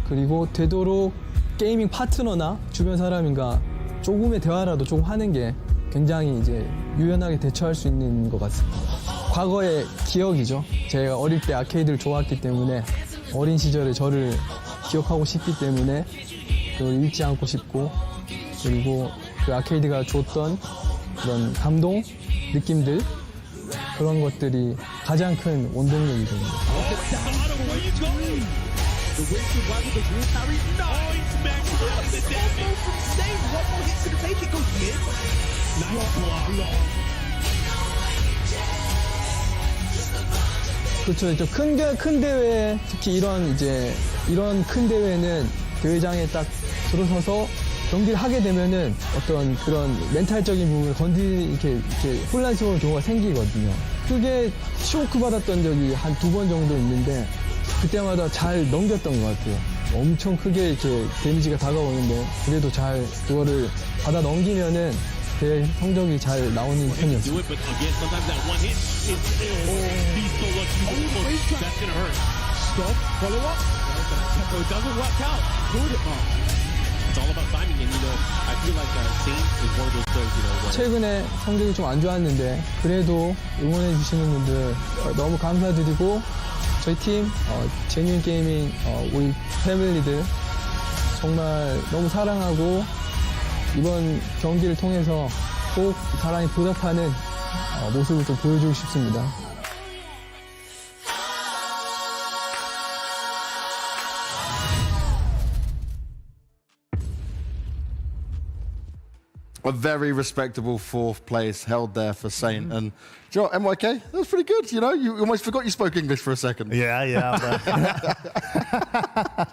그리고 되도록 게이밍 파트너나 주변 사람인가 조금의 대화라도 조금 하는 게 굉장히 이제 유연하게 대처할 수 있는 것 같습니다. 과거의 기억이죠. 제가 어릴 때 아케이드를 좋아했기 때문에 어린 시절의 저를 기억하고 싶기 때문에 그걸 잊지 않고 싶고 그리고 그 아케이드가 줬던 그런 감동, 느낌들 그런 것들이 가장 큰 원동력이 됩니다. 그렇죠. 큰 대회, 특히 이런 큰 대회는 대회장에 딱 들어서서 경기를 하게 되면은 어떤 그런 멘탈적인 부분을 이렇게 혼란스러운 경우가 생기거든요. 크게 쇼크 받았던 적이 한 2번 정도 있는데 그때마다 잘 넘겼던 것 같아요. 엄청 크게 이렇게 데미지가 다가오는데 그래도 잘 그거를 받아 넘기면은 제 성적이 잘 나오는 편이었어요. 최근에 성적이 좀 안 좋았는데 그래도 응원해 주시는 분들 너무 감사드리고 저희 팀 제뉴인 게이밍 우리 패밀리들 정말 너무 사랑하고 이번 경기를 통해서 꼭 사랑에 보답하는 모습을 좀 보여주고 싶습니다. A very respectable 4th place held there for Saint. And do you know what, MYK? That was pretty good, you know? You almost forgot you spoke English for a second. Yeah. I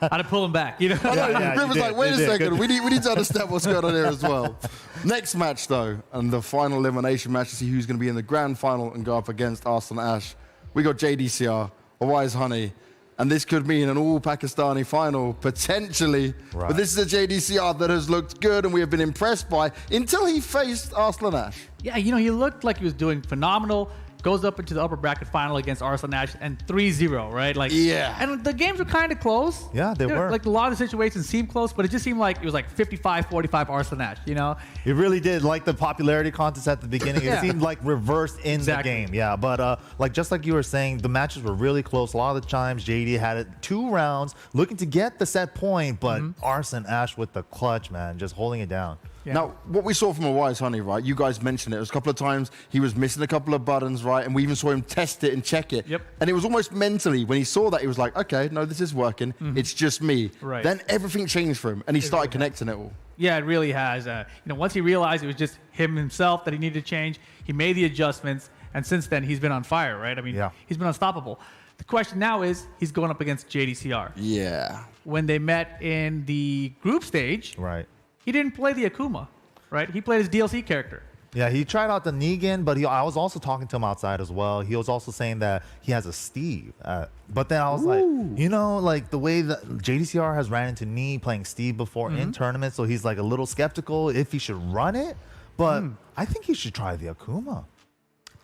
had to pull him back, you know? Rick was like, wait a second, we need to understand what's going on here as well. Next match, though, and the final elimination match to see who's going to be in the grand final and go up against Arslan Ash. we got JDCR, a Wise Honey, and this could mean an all-Pakistani final, potentially. Right. But this is a JDCR that has looked good and we have been impressed by until he faced Arslan Ash. Yeah, you know, he looked like he was doing phenomenal. Goes up into the upper bracket final against Arslan Ash and 3-0, right? Like, yeah. And the games were kind of close. Yeah, they were. Like, a lot of situations seemed close, but it just seemed like it was like 55-45 Arslan Ash, you know? It really did. Like the popularity contest at the beginning, Yeah. it seemed like reversed in the game. Yeah, but like just like you were saying, the matches were really close. A lot of the times, JD had it 2 rounds looking to get the set point, but Arslan Ash with the clutch, man, just holding it down. Yeah. Now, what we saw from a Wise Honey, right? You guys mentioned it. It was a couple of times he was missing a couple of buttons, right? And we even saw him test it and check it. Yep. And it was almost mentally, when he saw that, he was like, okay, no, this is working. It's just me. Right. Then everything changed for him, and he started connecting it all. Yeah, it really has. You know, once he realized it was just him himself that he needed to change, he made the adjustments, and since then he's been on fire, right? I mean, he's been unstoppable. The question now is, he's going up against JDCR. Yeah. When they met in the group stage, right, he didn't play the Akuma, right? He played his DLC character. Yeah, he tried out the Negan, but I was also talking to him outside as well. He was also saying that he has a Steve. But then I was like, you know, like the way that JDCR has ran into me playing Steve before in tournaments, so he's like a little skeptical if he should run it. But I think he should try the Akuma.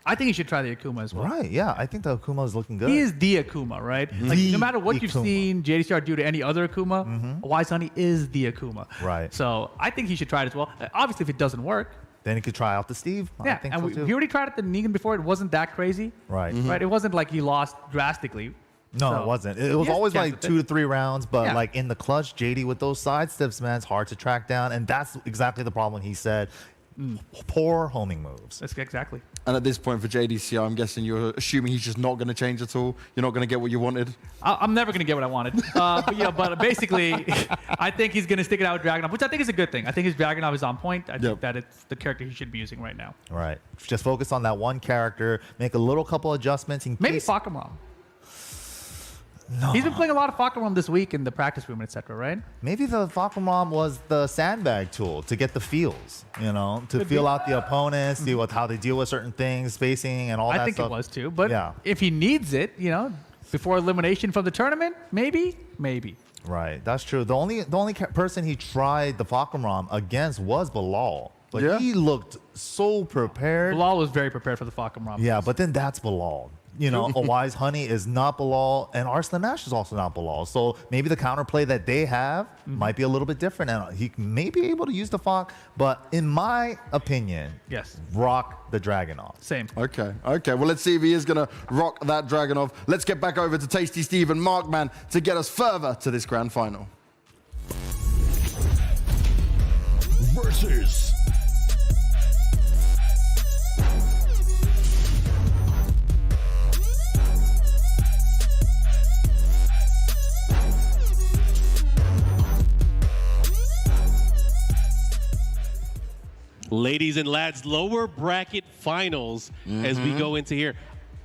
I think he should try the Akuma as well. Right, yeah. I think the Akuma is looking good. He is the Akuma, right? Like, no matter what you've seen JDCR do to any other Akuma, Wise Honey is the Akuma. Right. So I think he should try it as well. Obviously, if it doesn't work, then he could try out the Steve. Yeah, I think and so too. he already tried it the Negan before. It wasn't that crazy. Right. Right. It wasn't like he lost drastically. No, So, it wasn't. It was he has always a chance like with 2 it. to 3 rounds, but Yeah. like in the clutch, JD with those side steps, man, it's hard to track down, and that's exactly the problem. He said, poor homing moves. That's exactly. And at this point for JDCR, I'm guessing you're assuming he's just not going to change at all. You're not going to get what you wanted. I'm never going to get what I wanted. But basically, I think he's going to stick it out with Dragunov, which I think is a good thing. I think his Dragunov is on point. I think that it's the character he should be using right now. Right. Just focus on that one character, make a little couple adjustments. In Maybe case... Fakamram. No. He's been playing a lot of Fakamram this week in the practice room, etc., right? Maybe the Fakamram was the sandbag tool to get the feels, you know, to Could feel be. out the opponents, see how they deal with certain things, spacing and all that I think stuff. it was too. But yeah. if he needs it, before elimination from the tournament, maybe. Right, that's true. The only person he tried the Fakamram against was Bilal. But he looked so prepared. Bilal was very prepared for the Fakamram. Yeah, but then that's Bilal. You know, a Wise Honey is not Bilal, and Arslan Ash is also not Bilal. So maybe the counterplay that they have might be a little bit different, and he may be able to use the Fak. But in my opinion, rock the Dragunov. Same. Okay. Well, let's see if he is going to rock that Dragunov. Let's get back over to Tasty Steve and Markman to get us further to this grand final. Versus Ladies and lads, lower bracket finals as we go into here.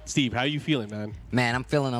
Steve, how are you feeling, man? Man, I'm feeling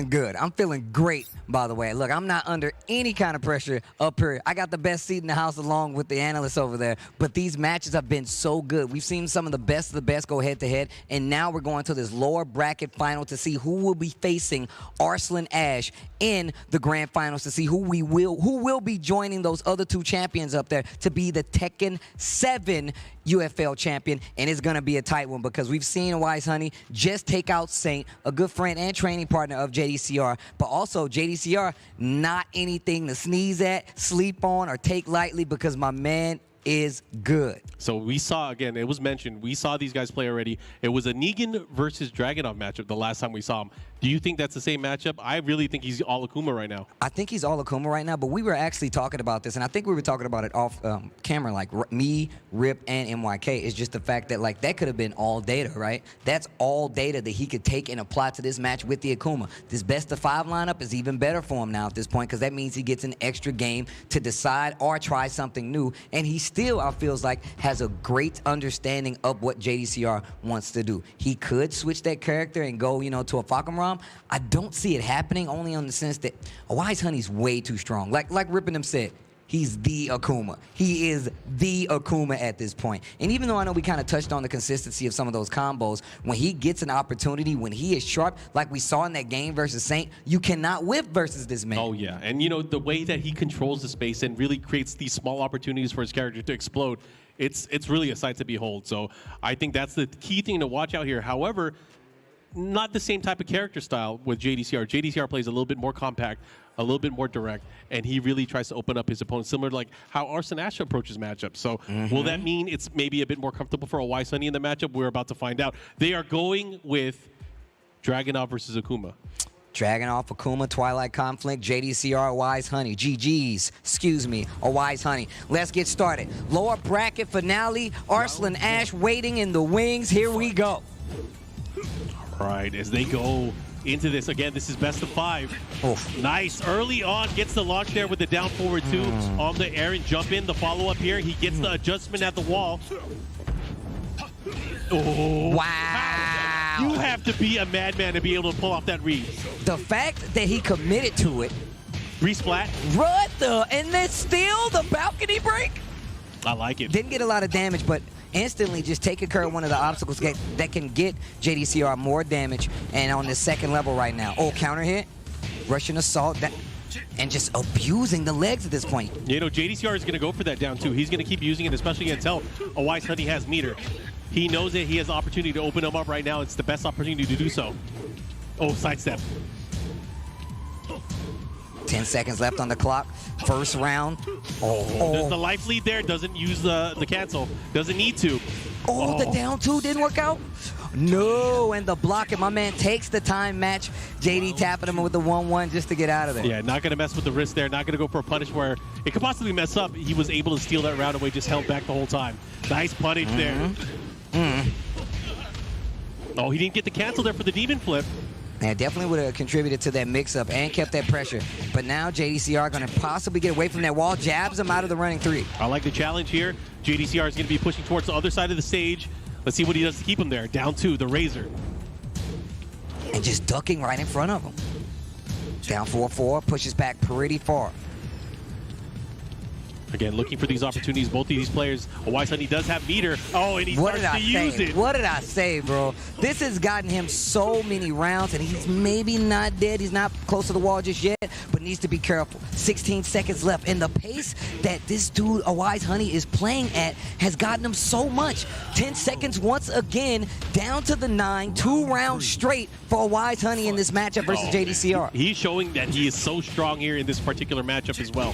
good. I'm feeling great, by the way. Look, I'm not under any kind of pressure up here. I got the best seat in the house along with the analysts over there. But these matches have been so good. We've seen some of the best go head-to-head. And now we're going to this lower bracket final to see who will be facing Arslan Ash in the grand finals, to see who will be joining those other 2 champions up there to be the Tekken 7 UFL champion. And it's going to be a tight one because we've seen Wise Honey just take out Saint, a good friend and training partner of JDCR, but also JDCR, not anything to sneeze at, sleep on, or take lightly because my man is good. So we saw, again, it was mentioned, we saw these guys play already. It was a Negan versus Dragunov matchup the last time we saw him. Do you think that's the same matchup? I really think he's all Akuma right now. I think he's all Akuma right now, but we were actually talking about this, and I think we were talking about it off camera, like me, Rip, and MYK. It's just the fact that, like, that could have been all data, right? That's all data that he could take and apply to this match with the Akuma. This best-of-5 lineup is even better for him now at this point because that means he gets an extra game to decide or try something new, and he still, I feels like, has a great understanding of what JDCR wants to do. He could switch that character and go, to a Fakamram. I don't see it happening, only on the sense that Wise Honey's way too strong. Like Rip and them said, he's the Akuma. He is the Akuma at this point. And even though I know we kind of touched on the consistency of some of those combos, when he gets an opportunity, when he is sharp, like we saw in that game versus Saint, you cannot whip versus this man. Oh, yeah. And, you know, the way that he controls the space and really creates these small opportunities for his character to explode, it's really a sight to behold. So I think that's the key thing to watch out here. However, not the same type of character style with JDCR. JDCR plays a little bit more compact, a little bit more direct, and he really tries to open up his opponent, similar to like how Arslan Ash approaches matchups. So will that mean it's maybe a bit more comfortable for a Wise Honey in the matchup? We're about to find out. They are going with Dragunov versus Akuma. Dragunov, Akuma, Twilight Conflict, JDCR, Wise Honey. GG's, excuse me, a Wise Honey. Let's get started. Lower bracket finale, Arslan Ash waiting in the wings. Here we go. All right, as they go into this, again, this is best of 5. Oof. Nice, early on, gets the launch there with the down forward 2 on the air and jump in. The follow-up here, he gets the adjustment at the wall. Oh, wow. You have to be a madman to be able to pull off that read. The fact that he committed to it. Resplat. What the? And then still the balcony break? I like it. Didn't get a lot of damage, but instantly just taking care of one of the obstacles that can get JDCR more damage. And on the second level right now. Oh, counter hit. Russian assault. And just abusing the legs at this point. You know, JDCR is going to go for that down too. He's going to keep using it, especially against Health. A Wise Honey has meter. He knows that he has the opportunity to open him up right now. It's the best opportunity to do so. Oh, sidestep. 10 seconds left on the clock. First round. There's the life lead there. Doesn't use the cancel. Doesn't need to. Oh, the down 2 didn't work out? No, and the block, and my man takes the time match. JD tapping him with the 1-1 just to get out of there. Yeah, not going to mess with the wrist there. Not going to go for a punish where it could possibly mess up. He was able to steal that round away, just held back the whole time. Nice punish there. Oh, he didn't get the cancel there for the demon flip. Yeah, definitely would have contributed to that mix-up and kept that pressure. But now JDCR going to possibly get away from that wall, jabs him out of the running 3. I like the challenge here. JDCR is going to be pushing towards the other side of the stage. Let's see what he does to keep him there. Down 2, the Razor. And just ducking right in front of him. Down 4-4, pushes back pretty far. Again, looking for these opportunities. Both of these players, a Wise Honey does have meter. Oh, and he starts to use it. What did I say, bro? This has gotten him so many rounds, and he's maybe not dead. He's not close to the wall just yet, but needs to be careful. 16 seconds left, and the pace that this dude, a Wise Honey, is playing at has gotten him so much. 10 seconds once again, down to the 9, 2 rounds straight for a Wise Honey in this matchup versus JDCR. He's showing that he is so strong here in this particular matchup as well.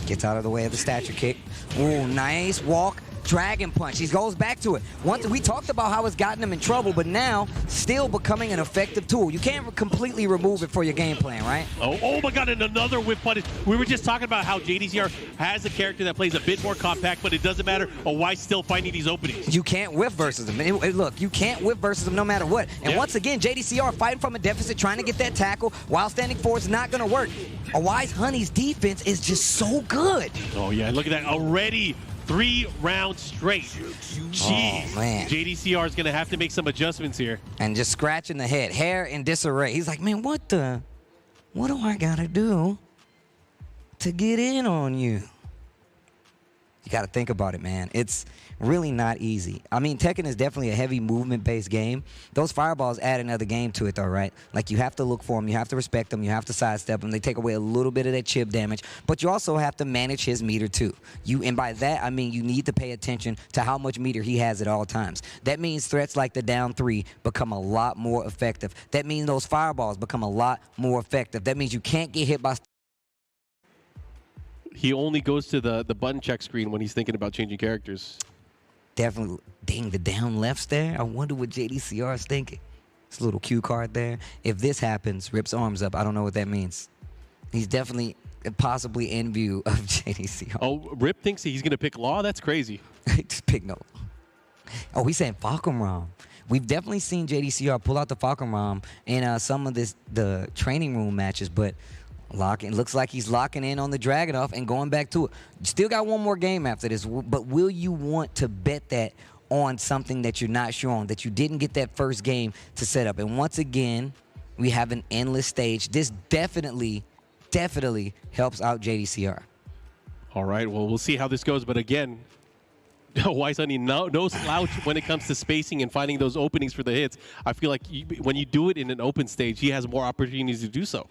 Gets out of the way of the stature kick. Ooh, nice walk. Dragon punch. He goes back to it. Once we talked about how it's gotten him in trouble, but now still becoming an effective tool. You can't completely remove it for your game plan, right? Oh my God, and another whip punish. We were just talking about how JDCR has a character that plays a bit more compact, but it doesn't matter. Why still finding these openings? You can't whiff versus him. Look, you can't whiff versus him no matter what. And once again, JDCR fighting from a deficit, trying to get that tackle while standing forward is not going to work. A Wise Honey's defense is just so good. Oh yeah, look at that already. 3 rounds straight. Jeez. Oh, man. JDCR is going to have to make some adjustments here. And just scratching the head, hair in disarray. He's like, man, what do I got to do to get in on you? You got to think about it, man. It's really not easy. I mean, Tekken is definitely a heavy movement-based game. Those fireballs add another game to it, though, right? Like, you have to look for them. You have to respect them. You have to sidestep them. They take away a little bit of that chip damage. But you also have to manage his meter, too. And by that, I mean you need to pay attention to how much meter he has at all times. That means threats like the down 3 become a lot more effective. That means those fireballs become a lot more effective. That means you can't get hit by... He only goes to the button check screen when he's thinking about changing characters. Definitely, dang, the down left's there. I wonder what JDCR is thinking. This little cue card there. If this happens, Rip's arms up. I don't know what that means. He's definitely possibly in view of JDCR. Oh, Rip thinks he's going to pick Law? That's crazy. Just pick no. Oh, he's saying Falcon Rom. We've definitely seen JDCR pull out the Falcon Rom in some of the training room matches, but looks like he's locking in on the Dragunov and going back to it. Still got one more game after this, but will you want to bet that on something that you're not sure on, that you didn't get that first game to set up? And once again, we have an endless stage. This definitely definitely helps out JDCR. All right, well, we'll see how this goes. But again, Wise Honey, no slouch when it comes to spacing and finding those openings for the hits. I feel like when you do it in an open stage, he has more opportunities to do so.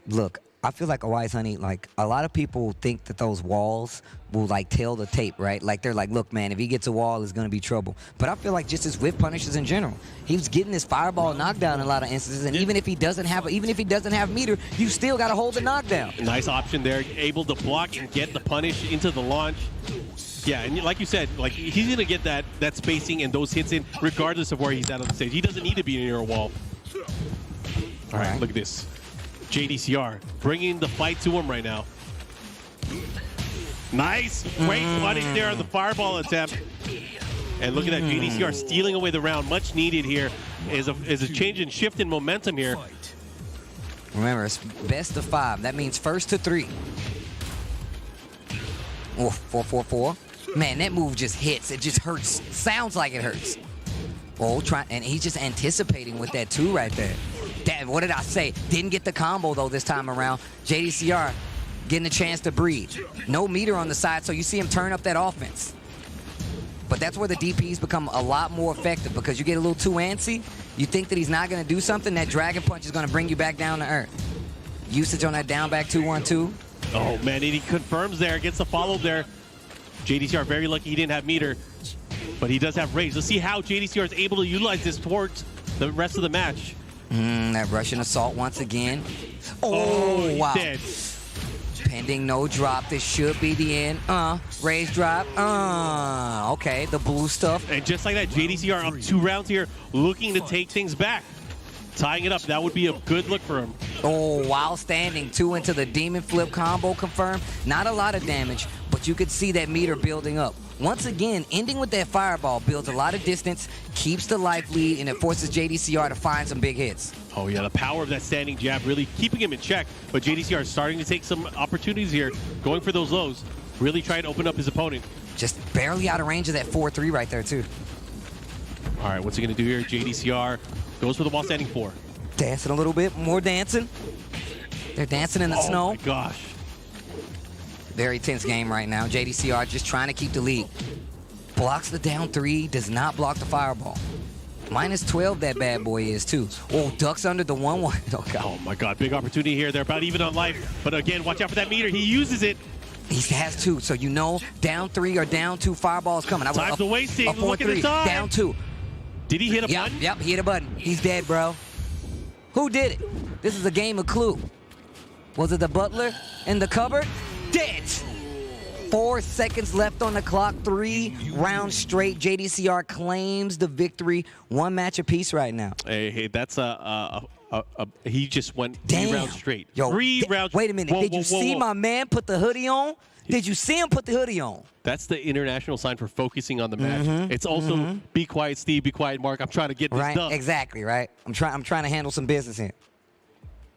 Look, I feel like a Wise Honey, like a lot of people think that those walls will like tell the tape, right? Like they're like, look, man, if he gets a wall, it's gonna be trouble. But I feel like just his whiff punishes in general, he was getting his fireball knockdown in a lot of instances, and even if he doesn't have meter, you still gotta hold the knockdown. Nice option there, able to block and get the punish into the launch. Yeah, and like you said, like he's gonna get that spacing and those hits in regardless of where he's at on the stage. He doesn't need to be near a wall. All right, look at this. JDCR bringing the fight to him right now. Nice, great punish there on the fireball attempt. And look at that, JDCR stealing away the round. Much needed here is a change in shift in momentum here. Remember, it's best of 5. That means first to 3. Oh, 4-4-4. Man, that move just hits. It just hurts. Sounds like it hurts. Oh, and he's just anticipating with that 2 right there. What did I say? Didn't get the combo, though, this time around. JDCR getting a chance to breathe. No meter on the side, so you see him turn up that offense. But that's where the DPs become a lot more effective because you get a little too antsy. You think that he's not going to do something. That Dragon Punch is going to bring you back down to earth. Usage on that down back 2-1-2. Oh, man, and he confirms there. Gets the follow there. JDCR very lucky he didn't have meter, but he does have rage. Let's see how JDCR is able to utilize this towards the rest of the match. That Russian assault once again. Oh, wow. Dead. Pending no drop. This should be the end. Rage drop. Okay, the blue stuff. And just like that, JDCR up 2 rounds here, looking to take things back. Tying it up, that would be a good look for him. Oh, while standing 2 into the demon flip combo confirmed. Not a lot of damage, but you could see that meter building up. Once again, ending with that fireball builds a lot of distance, keeps the life lead, and it forces JDCR to find some big hits. Oh yeah, the power of that standing jab really keeping him in check, but JDCR is starting to take some opportunities here, going for those lows, really trying to open up his opponent. Just barely out of range of that 4-3 right there too. All right, what's he gonna do here? JDCR goes for the wall standing 4. Dancing a little bit, more dancing. They're dancing in the snow. Oh my gosh. Very tense game right now. JDCR just trying to keep the lead. Blocks the down 3, does not block the fireball. -12 that bad boy is too. Oh, ducks under the 1-1. Oh, God. Oh my God, big opportunity here. They're about even on life, but again, watch out for that meter. He uses it. He has 2, so you know down 3 or down 2 fireballs coming. Time's a wasting. Look at the 4-3, time. down 2. Did he hit a button? Yep, he hit a button. He's dead, bro. Who did it? This is a game of Clue. Was it the butler in the cupboard? Dead. 4 seconds left on the clock. 3 rounds straight. JDCR claims the victory. 1 match apiece right now. Hey, that's he just went 3 rounds straight. Yo, 3 rounds. Wait a minute. Did you see my man put the hoodie on? Did you see him put the hoodie on? That's the international sign for focusing on the match. It's also be quiet, Steve. Be quiet, Mark. I'm trying to get this done. Exactly, right. I'm trying to handle some business here.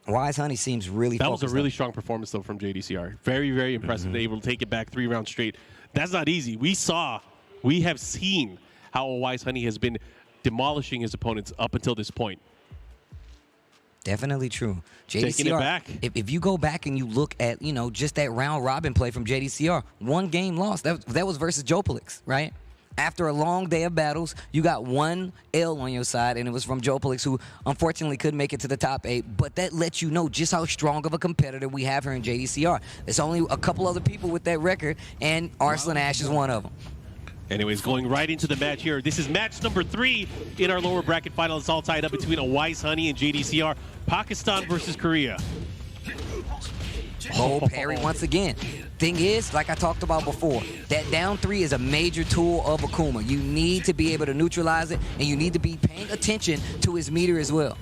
Wise Honey seems really focused. That was a really strong performance, though, from JDCR. Very, very impressive. Able to take it back 3 rounds straight. That's not easy. We have seen how Wise Honey has been demolishing his opponents up until this point. Definitely true. JDCR, taking it back. If you go back and you look at, just that round robin play from JDCR, 1 game lost. That was versus Jopolix, right? After a long day of battles, you got 1 L on your side, and it was from Jopolix, who unfortunately couldn't make it to the top 8. But that lets you know just how strong of a competitor we have here in JDCR. There's only a couple other people with that record, and Arslan Ash is one of them. Anyways, going right into the match here. This is match number 3 in our lower bracket final. It's all tied up between a Wise Honey and JDCR. Pakistan versus Korea. Oh, parry once again. Thing is, like I talked about before, that down 3 is a major tool of Akuma. You need to be able to neutralize it, and you need to be paying attention to his meter as well.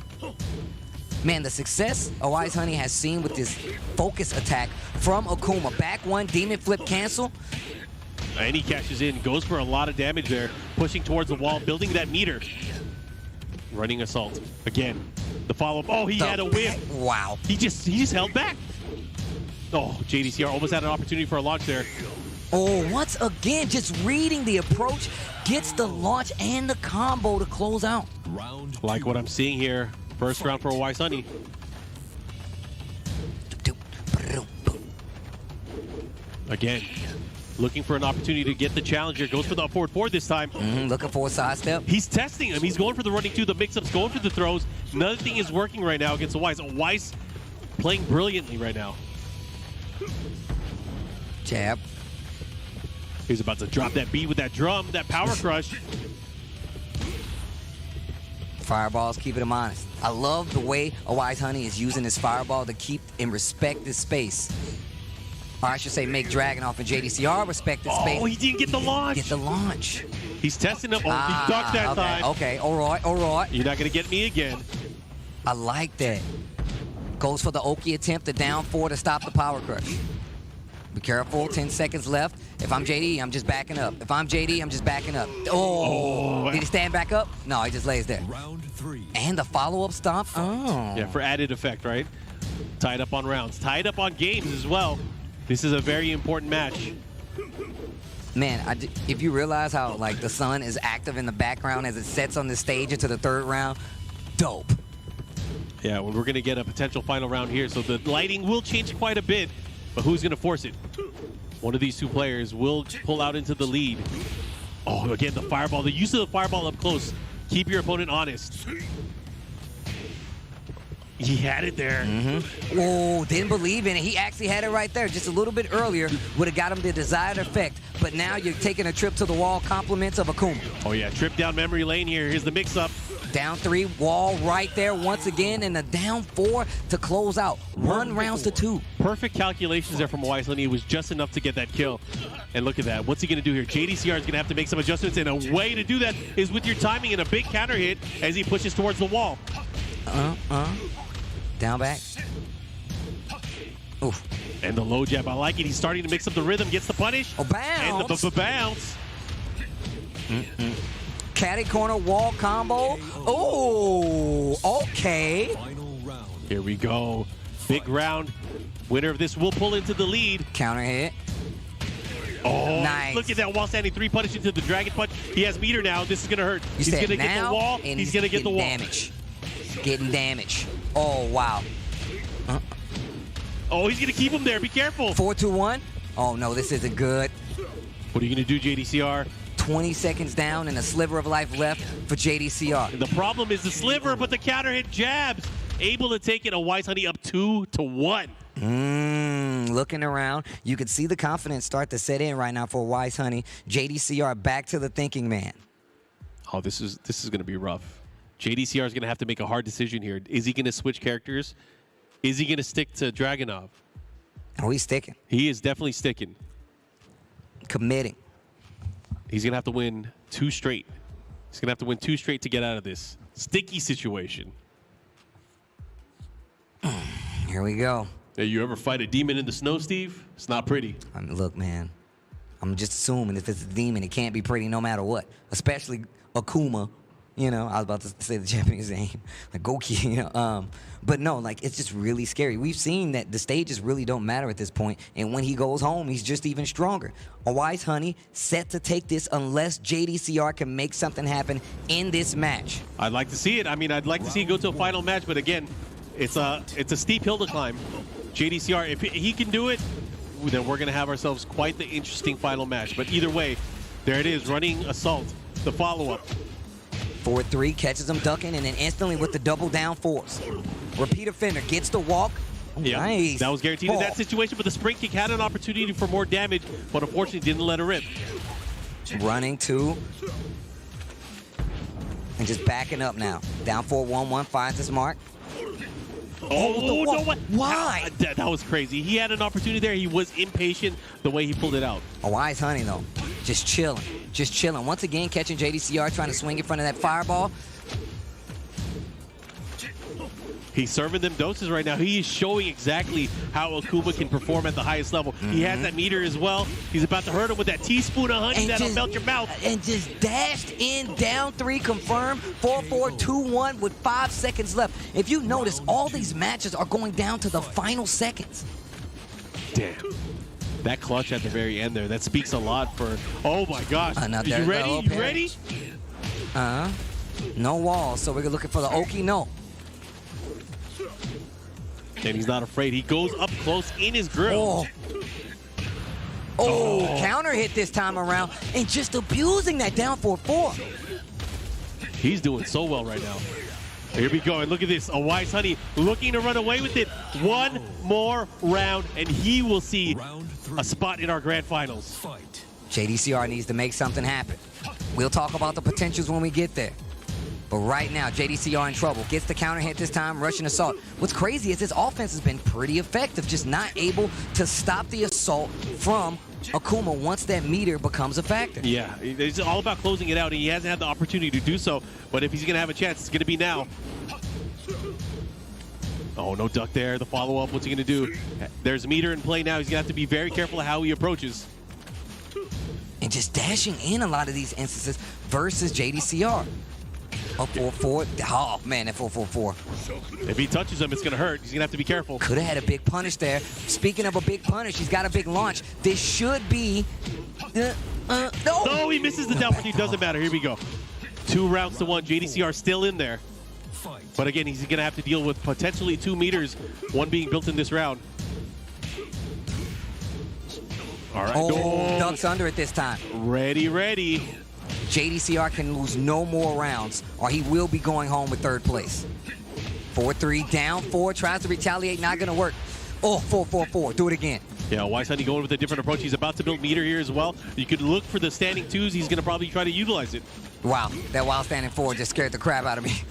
Man, the success Wise Honey has seen with this focus attack from Akuma. Back 1, demon flip cancel. And he cashes in, goes for a lot of damage there, pushing towards the wall, building that meter. Running assault. Again, the follow-up. Oh, he had a whip. Wow. He just held back. Oh, JDCR almost had an opportunity for a launch there. Oh, once again, just reading the approach, gets the launch and the combo to close out. Like what I'm seeing here. First round for Wise Honey. Again, looking for an opportunity to get the challenger. Goes for the up forward 4 this time. Looking for a sidestep. He's testing him. He's going for the running 2, the mix-ups, going for the throws. Nothing is working right now against Weiss. Weiss playing brilliantly right now. Jab. He's about to drop that beat with that drum, that power crush. Fireballs, keeping him honest. I love the way Wise Honey is using his fireball to keep and respect this space. Or I should say make Dragunov and JDCR respect this space. Oh, he didn't get the launch. Get the launch. He's testing him. Oh, he ducked that time. Okay, all right. You're not going to get me again. I like that. Goes for the Oki attempt, the down 4 to stop the power crush. Be careful, 10 seconds left. If I'm JD, I'm just backing up. If I'm JD, I'm just backing up. Oh, did he stand back up? No, he just lays there. Round 3. And the follow-up stomp. Oh. Yeah, for added effect, right? Tied up on rounds, tied up on games as well. This is a very important match. Man, if you realize how like the sun is active in the background as it sets on the stage into the 3rd round, dope. Yeah, well, we're going to get a potential final round here, so the lighting will change quite a bit, but who's going to force it? One of these 2 players will pull out into the lead. Oh, again, the fireball, the use of the fireball up close. Keep your opponent honest. He had it there. Oh, didn't believe in it. He actually had it right there. Just a little bit earlier would have got him the desired effect. But now you're taking a trip to the wall, compliments of Akuma. Oh yeah, trip down memory lane here. Here's the mix-up. Down 3, wall right there once again, and a down 4 to close out. 1 rounds to 2. Perfect calculations there from Weiss. It was just enough to get that kill. And look at that. What's he going to do here? JDCR is going to have to make some adjustments, and a way to do that is with your timing and a big counter hit as he pushes towards the wall. Down back. Oof. And the low jab, I like it. He's starting to mix up the rhythm, gets the punish. Oh, bounce. And the bounce. Caddy corner wall combo. Oh, okay. Here we go. Big round. Winner of this will pull into the lead. Counter hit. Oh, nice. Look at that while standing 3 punish into the dragon punch. He has meter now. This is going to hurt. He's going to get the wall. And he's going to get the wall. Damage. Getting damage. Oh, wow. Oh, he's going to keep him there. Be careful. 4-2-1. Oh, no, this isn't good. What are you going to do, JDCR? 20 seconds down and a sliver of life left for JDCR. And the problem is the sliver, but the counter hit jabs. Able to take it. A Weiss Honey up 2-1. Looking around, you can see the confidence start to set in right now for Weiss Honey. JDCR back to the thinking man. Oh, this is going to be rough. JDCR is going to have to make a hard decision here. Is he going to switch characters? Is he going to stick to Dragunov? Oh, he's sticking. He is definitely sticking. Committing. He's going to have to win 2 straight. He's going to have to win 2 straight to get out of this sticky situation. Here we go. Hey, you ever fight a demon in the snow, Steve? It's not pretty. I mean, look, man. I'm just assuming if it's a demon, it can't be pretty no matter what. Especially Akuma. You know, I was about to say the Japanese name, like Goki, you know. But no, like, it's just really scary. We've seen that the stages really don't matter at this point, and when he goes home, he's just even stronger. A Weiss Honey set to take this unless JDCR can make something happen in this match. I'd like to see it. I mean, I'd like to see it go to a final match, but again, it's a steep hill to climb. JDCR, if he can do it, then we're going to have ourselves quite the interesting final match. But either way, there it is, running assault, the follow-up. 4-3, catches him ducking, and then instantly with the double down 4s. Repeat offender, gets the walk. Yeah, nice. That was guaranteed in that situation, but the spring kick had an opportunity for more damage, but unfortunately didn't let it rip. Running 2. And just backing up now. Down 4-1-1, finds his mark. Oh, no, what? Why? That was crazy. He had an opportunity there. He was impatient the way he pulled it out. A Weiss Honey, though, just chilling. Just chilling. Once again, catching JDCR trying to swing in front of that fireball. He's serving them doses right now. He is showing exactly how Akuma can perform at the highest level. He has that meter as well. He's about to hurt him with that teaspoon of honey that'll melt your mouth. And just dashed in, down 3, confirmed, 4-4, 2-1 with 5 seconds left. If you notice, all these matches are going down to the final seconds. Damn. That clutch at the very end there, that speaks a lot for, oh my gosh. You ready? You ready? No wall, so we're looking for the Oki, no. And he's not afraid. He goes up close in his grill. Oh. Oh, counter hit this time around, and just abusing that down 4-4. He's doing so well right now. Here we go, and look at this. A Wise Honey looking to run away with it. One more round, and he will see a spot in our grand finals. JDCR needs to make something happen. We'll talk about the potentials when we get there. But right now, JDCR in trouble. Gets the counter hit this time, Russian assault. What's crazy is his offense has been pretty effective, just not able to stop the assault from Akuma once that meter becomes a factor. Yeah, it's all about closing it out, and he hasn't had the opportunity to do so. But if he's going to have a chance, it's going to be now. Oh, no duck there. The follow-up, what's he going to do? There's a meter in play now. He's going to have to be very careful of how he approaches. And just dashing in a lot of these instances versus JDCR. Up 4-4. Oh, man, that 4-4-4. If he touches him, it's going to hurt. He's going to have to be careful. Could have had a big punish there. Speaking of a big punish, he's got a big launch. This should be... No, he misses the down. It doesn't matter. Here we go. 2 rounds to 1. JDCR still in there. But again, he's going to have to deal with potentially 2 meters, one being built in this round. All right. Oh, ducks under it this time. Ready, ready. JDCR can lose no more rounds, or he will be going home with 3rd place. 4-3, down 4, tries to retaliate, not going to work. Oh, 4-4-4, do it again. Yeah, Wise Honey going with a different approach. He's about to build meter here as well. You could look for the standing 2s. He's going to probably try to utilize it. Wow, that wild standing 4 just scared the crap out of me.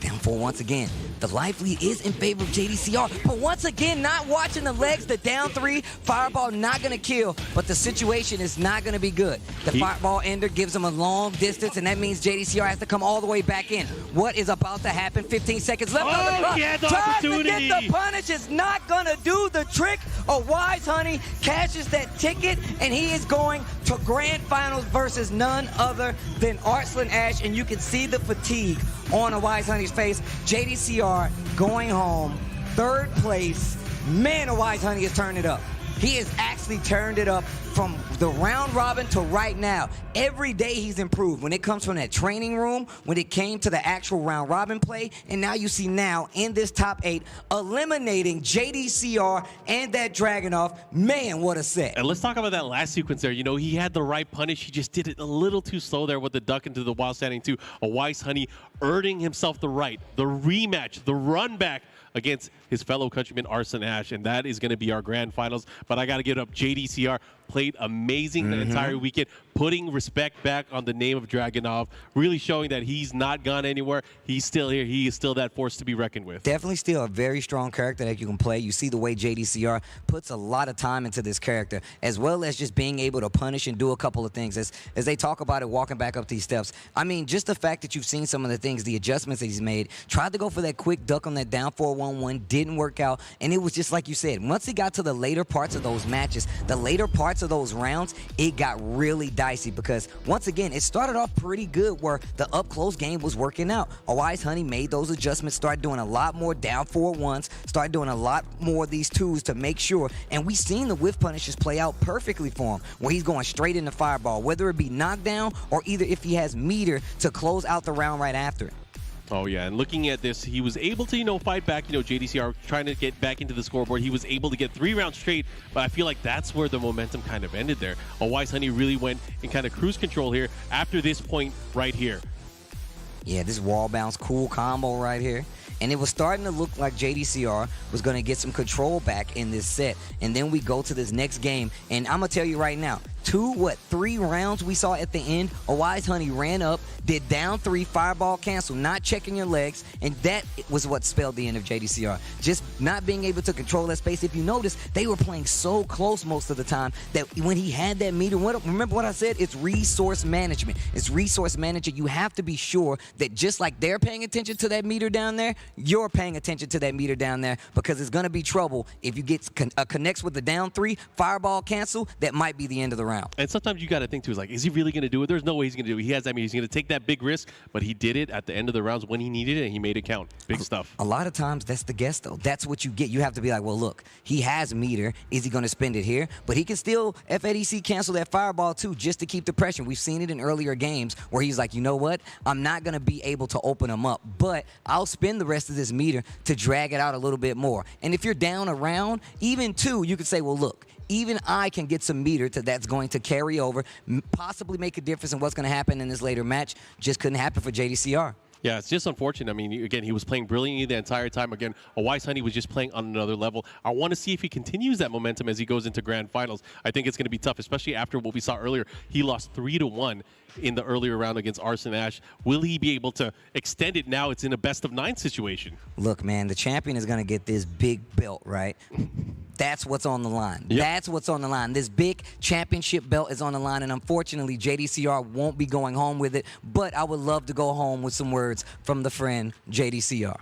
Down 4 once again. The life lead is in favor of JDCR, but once again, not watching the legs. The down 3, fireball not going to kill, but the situation is not going to be good. The fireball ender gives him a long distance, and that means JDCR has to come all the way back in. What is about to happen? 15 seconds left on the clock. Yeah, the tries opportunity. to get the punish. Is not going to do the trick. A Wise Honey cashes that ticket, and he is going to grand finals versus none other than Arslan Ash, and you can see the fatigue on a Wise Honey's face. JDCR going home, 3rd place. Man, a Wise Honey has turned it up. He has actually turned it up from the round robin to right now. Every day he's improved. When it comes from that training room, when it came to the actual round robin play, and now you see now in this top 8, eliminating JDCR and that Dragunov. Man, what a set. And let's talk about that last sequence there. You know, he had the right punish. He just did it a little too slow there with the duck into the wild standing 2. A Wise Honey earning himself the right, the rematch, the run back against his fellow countryman Arslan Ash, and that is going to be our grand finals. But I got to give it up. JDCR played amazing the entire weekend, putting respect back on the name of Dragunov, really showing that he's not gone anywhere. He's still here. He is still that force to be reckoned with. Definitely still a very strong character that you can play. You see the way JDCR puts a lot of time into this character, as well as just being able to punish and do a couple of things. As they talk about it, walking back up these steps. I mean, just the fact that you've seen some of the things, the adjustments that he's made, tried to go for that quick duck on that down 4-1-1, didn't work out, and it was just like you said, once he got to the later parts of those matches, the later parts of those rounds, it got really dicey because, once again, it started off pretty good where the up-close game was working out. A Wise Honey made those adjustments, started doing a lot more down 4-1s, started doing a lot more of these 2s to make sure, and we seen the whiff punishes play out perfectly for him, where he's going straight into fireball, whether it be knockdown or either if he has meter to close out the round right after it. Oh, yeah, and looking at this, he was able to, fight back, JDCR trying to get back into the scoreboard. He was able to get 3 rounds straight, but I feel like that's where the momentum kind of ended there. A Wise Honey really went in kind of cruise control here after this point right here. Yeah, this wall bounce, cool combo right here. And it was starting to look like JDCR was going to get some control back in this set. And then we go to this next game, and I'm going to tell you right now, 3 rounds we saw at the end, a Wise Honey ran up, did down 3, fireball cancel, not checking your legs, and that was what spelled the end of JDCR. Just not being able to control that space. If you notice, they were playing so close most of the time that when he had that meter, remember what I said? It's resource management. It's resource management. You have to be sure that just like they're paying attention to that meter down there, you're paying attention to that meter down there, because it's going to be trouble if you get connects with the down 3, fireball cancel, that might be the end of the round. And sometimes you got to think too, is he really going to do it? There's no way he's going to do it. He has, he's going to take that big risk, but he did it at the end of the rounds when he needed it, and he made it count. Big stuff. A lot of times, that's the guess, though. That's what you get. You have to be like, well, look, he has meter. Is he going to spend it here? But he can still FADC cancel that fireball, too, just to keep the pressure. We've seen it in earlier games where he's like, you know what? I'm not going to be able to open him up, but I'll spend the rest of this meter to drag it out a little bit more. And if you're down a round, even 2, you could say, well, look, even I can get some meter that's going to carry over, possibly make a difference in what's going to happen in this later match. Just couldn't happen for JDCR. Yeah, it's just unfortunate. I mean, again, he was playing brilliantly the entire time. Again, Wise Honey was just playing on another level. I want to see if he continues that momentum as he goes into grand finals. I think it's going to be tough, especially after what we saw earlier. He lost 3-1 in the earlier round against Arslan Ash. Will he be able to extend it now? It's in a best-of-9 situation. Look, man, the champion is going to get this big belt, right? That's what's on the line. Yep. That's what's on the line. This big championship belt is on the line, and unfortunately, JDCR won't be going home with it, but I would love to go home with some words from the friend JDCR.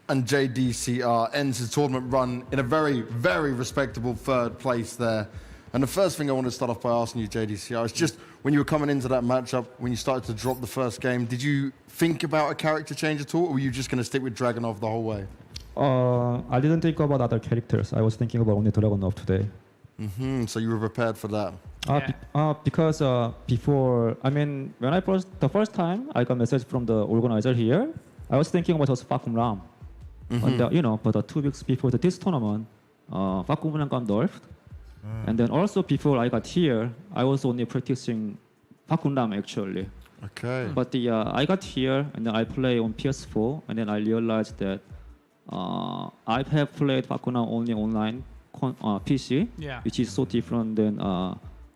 And JDCR ends his tournament run in a very, very respectable third place there. And the first thing I want to start off by asking you, JDCR, is just when you were coming into that matchup, when you started to drop the first game, did you think about a character change at all, or were you just going to stick with Dragunov the whole way? I didn't think about other characters. I was thinking about only Dragunov today. So you were prepared for that? Because before, I mean, when the first time I got a message from the organizer here, I was thinking about just Fakum Ram. But 2 weeks before this tournament, Fakum Ram got nerfed. And then also before I got here, I was only practicing Fakum Ram actually. Okay. But I got here and then I play on PS4, and then I realized that I have played Fakum Ram only online PC, which is so different than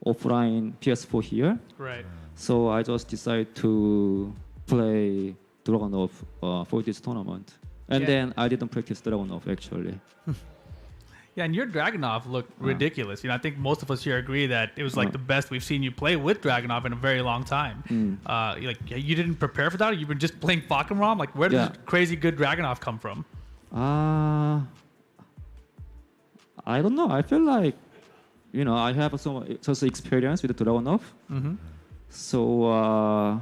offline PS4 here. Right. So I just decided to play Dragunov for this tournament. And then I didn't practice Dragunov actually. Yeah, and your Dragunov looked ridiculous. I think most of us here agree that it was like the best we've seen you play with Dragunov in a very long time. You didn't prepare for that? You were just playing Fakum Ram? Like, where did this crazy good Dragunov come from? I don't know. I feel like, I have such experience with Dragunov. So,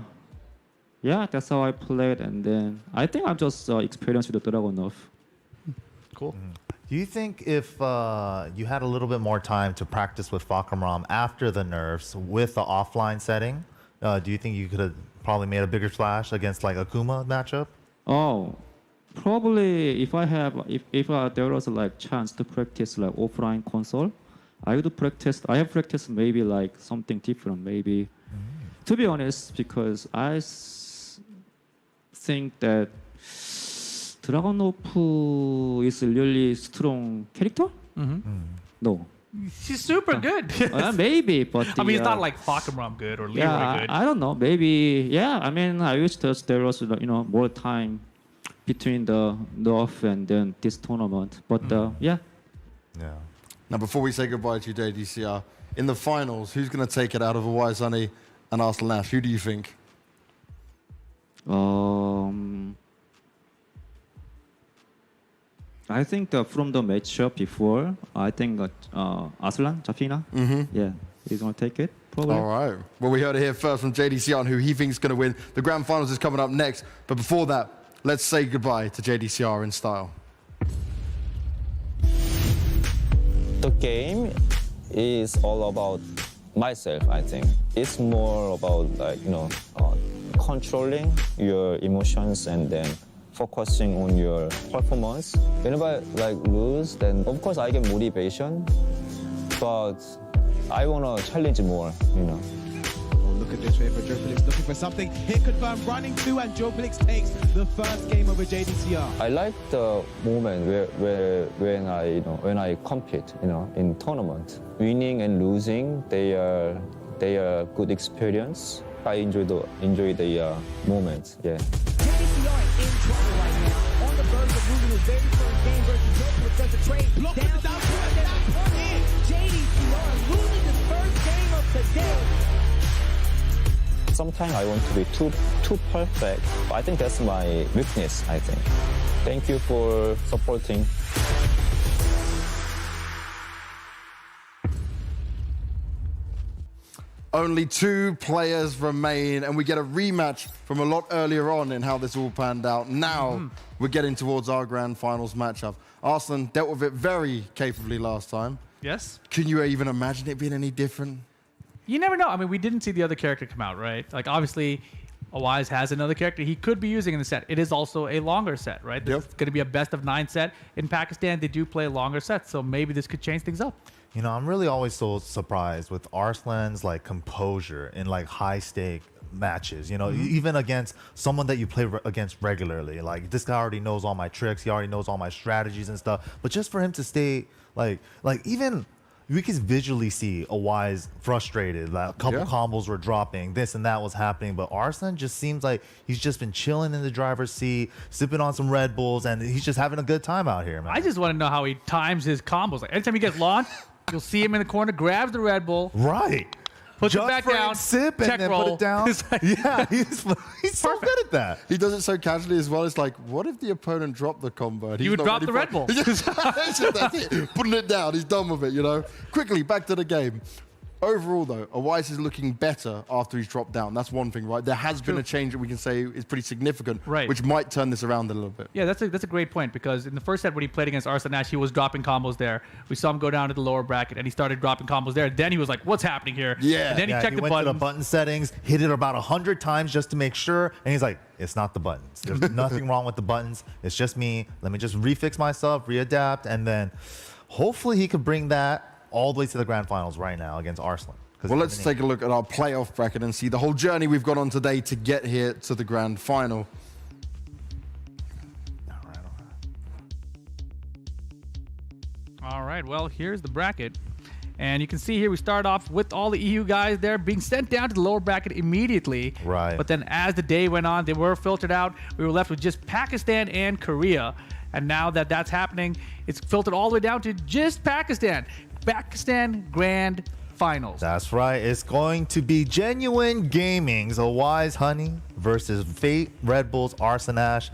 that's how I played. And then I think I'm just experienced with the Dragunov. Cool. Do you think if you had a little bit more time to practice with Fakum Ram after the nerfs with the offline setting, do you think you could have probably made a bigger splash against like Akuma matchup? Oh, probably if there was like chance to practice like offline console, I would practice. I have practiced maybe like something different, maybe. To be honest, because I think that Dragunov is a really strong character. No. She's super good. Maybe, but I mean, it's not like Fakum Ram good or Leroy good. I don't know. Maybe, I mean, I wish there was more time between the nerf and then this tournament. But Now, before we say goodbye to you, JDCR, in the finals, who's going to take it out of Wise Honey and Arslan Ash? Who do you think? I think from the matchup before, I think Arslan, Jafina, he's going to take it, probably. All right. Well, we heard it here first from JDCR on who he thinks is going to win. The grand finals is coming up next. But before that, let's say goodbye to JDCR in style. The game is all about myself, I think. It's more about controlling your emotions and then focusing on your performance. Whenever I lose, then of course I get motivation, but I want to challenge more, Look at this way for JoePelix looking for something. Hit confirmed, running 2, and JoePelix takes the first game over JDCR. I like the moment when I compete, in tournament. Winning and losing, they are good experience. I enjoy the moments. Yeah. JDCR is in trouble right now. On the verge of losing his very first game versus JoePelix as a trade. Block down the down JDCR losing his first game of the day. sometimes I want to be too perfect. But I think that's my weakness, I think. Thank you for supporting. Only 2 players remain, and we get a rematch from a lot earlier on in how this all panned out. Now we're getting towards our grand finals matchup. Arslan dealt with it very capably last time. Yes. Can you even imagine it being any different? You never know. I mean, we didn't see the other character come out, right? Like, obviously, Awais has another character he could be using in the set. It is also a longer set, right? This is going to be a best of 9 set. In Pakistan, they do play longer sets, so maybe this could change things up. You know, I'm really always so surprised with Arslan's like composure in like high stake matches. You know, even against someone that you play against regularly. Like this guy already knows all my tricks. He already knows all my strategies and stuff. But just for him to stay like even we can visually see Awais frustrated. Like a couple combos were dropping, this and that was happening. But Arslan just seems like he's just been chilling in the driver's seat, sipping on some Red Bulls, and he's just having a good time out here, man. I just want to know how he times his combos. Like anytime he gets launched, you'll see him in the corner, grabs the Red Bull. Right. Puts it back down, sip, and then put it down. Yeah, he's so good at that. He does it so casually as well. It's like, what if the opponent dropped the combo? And You would drop the Red Bull. That's it. Putting it down. He's done with it, you know. Quickly, back to the game. Overall, though, Awais is looking better after he's dropped down. That's one thing, right? There has been a change that we can say is pretty significant, which might turn this around a little bit. Yeah, that's a great point, because in the first set when he played against Arslan Ash, he was dropping combos there. We saw him go down to the lower bracket, and he started dropping combos there. Then he was like, what's happening here? Yeah. And then he checked he the went button. to the button settings, hit it about 100 times just to make sure, and he's like, it's not the buttons. There's nothing wrong with the buttons. It's just me. Let me just refix myself, readapt, and then hopefully he could bring that all the way to the grand finals right now against Arslan. Well, let's take a look at our playoff bracket and see the whole journey we've got on today to get here to the grand final. All right, well, here's the bracket. And you can see here we start off with all the EU guys there being sent down to the lower bracket immediately. Right. But then as the day went on, they were filtered out. We were left with just Pakistan and Korea. And now that that's happening, it's filtered all the way down to just Pakistan. Pakistan Grand Finals. That's right. It's going to be Genuine Gaming's Awais Honey versus Fate Red Bulls Arslan Ash.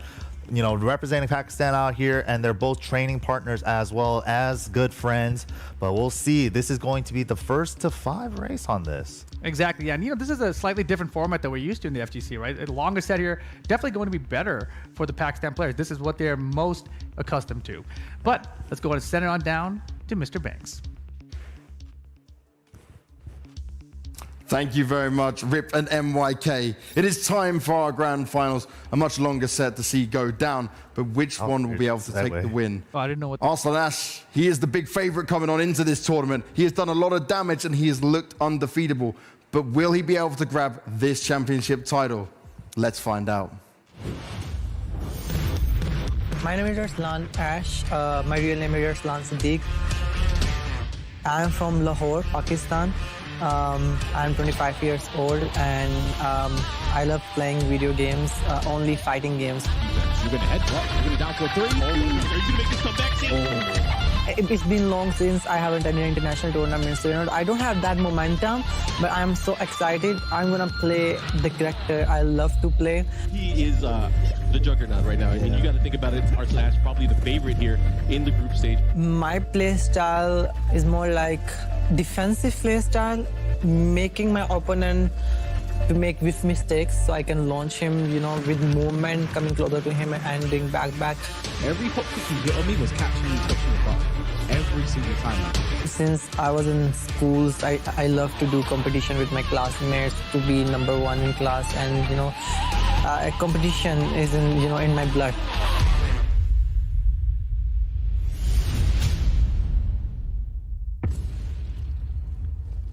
You know, representing Pakistan out here, and they're both training partners as well as good friends. But we'll see. This is going to be the 1st to 5 race on this. Exactly. Yeah. And, you know, this is a slightly different format that we're used to in the FGC, right? A longer set here, definitely going to be better for the Pakistan players. This is what they're most accustomed to. But let's go ahead and send it on down to Mr. Banks. Thank you very much, Rip and MYK. It is time for our grand finals, a much longer set to see go down, but which one will be able to take the win? Oh, I didn't know what. Arslan Ash, he is the big favorite coming on into this tournament. He has done a lot of damage and he has looked undefeatable, but will he be able to grab this championship title? Let's find out. My name is Arslan Ash. My real name is Arslan Siddiq. I am from Lahore, Pakistan. I'm 25 years old, and I love playing video games, only fighting games. You're going to head drop. You're going to down for 3. Are you going to make this comeback? It's been long since I haven't done an international tournament, so you know, I don't have that momentum, but I'm so excited. I'm going to play the character I love to play. He is the juggernaut right now. I mean, you got to think about it. Arslan Ash, probably the favorite here in the group stage. My play style is more like defensive play style, making my opponent to make whiff mistakes so I can launch him, you know, with movement, coming closer to him and doing back. Every hook that you hit on me was catching me touching the ball. Every single time. Since I was in schools, I love to do competition with my classmates to be number 1 in class, and you know, competition is in my blood.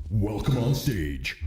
Welcome on stage.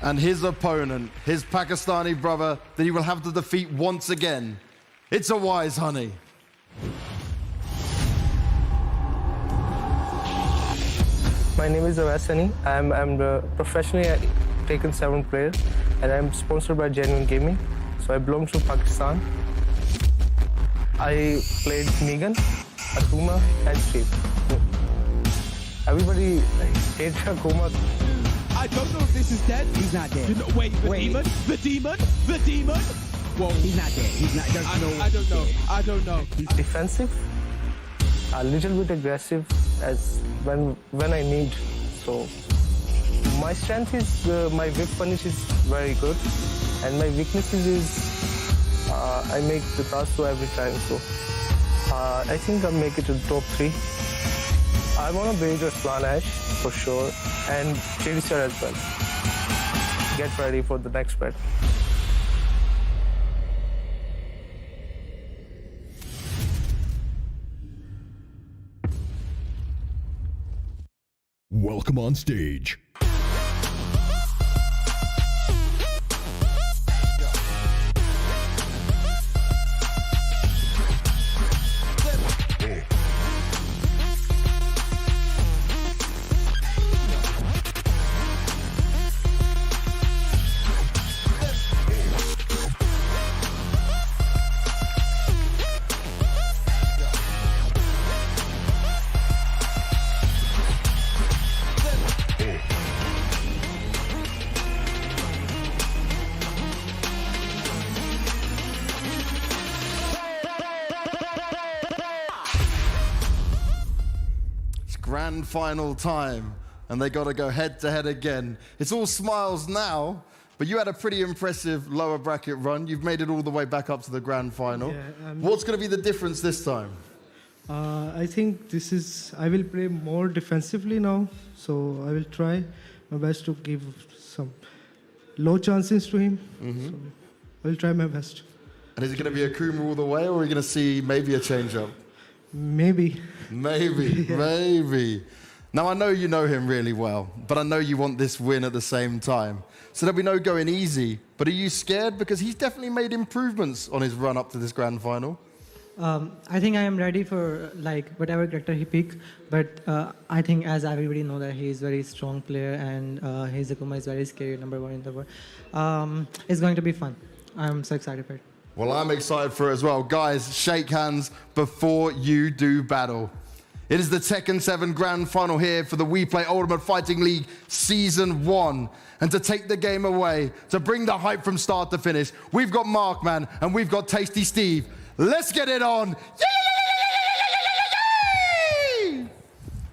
And his opponent, his Pakistani brother, that he will have to defeat once again. It's a Wise Honey. My name is Awais Sunny. I'm the professionally Taken 7 player, and I'm sponsored by Genuine Gaming. So I belong to Pakistan. I played Megan, Akuma, and Steve. Everybody hates Akuma. I don't know if this is dead. He's not dead. Wait, the demon? Whoa. He's not dead. He's not. I don't know. Defensive, a little bit aggressive as when I need. So my strength is my whip punish is very good, and my weaknesses is I make the task every time. So I think I'll make it to top 3. I want to beat Ruslan Ash for sure, and Chiriser as well. Get ready for the next battle. Welcome on stage. Grand final time, and they got to go head to head again. It's all smiles now, but you had a pretty impressive lower bracket run. You've made it all the way back up to the grand final. Yeah, What's going to be the difference this time? I think I will play more defensively now, so I will try my best to give some low chances to him. So I will try my best. And is it going to be Akuma all the way, or are we going to see maybe a change-up? Maybe. Maybe. Now, I know you know him really well, but I know you want this win at the same time. So there'll be no going easy. But are you scared? Because he's definitely made improvements on his run up to this grand final. I think I am ready for whatever character he pick, but I think as everybody know that he is very strong player and his Akuma is very scary, #1 in the world. It's going to be fun. I'm so excited for it. Well, I'm excited for it as well. Guys, shake hands before you do battle. It is the Tekken 7 Grand Final here for the We Play Ultimate Fighting League Season 1. And to take the game away, to bring the hype from start to finish, we've got Markman and we've got Tasty Steve. Let's get it on.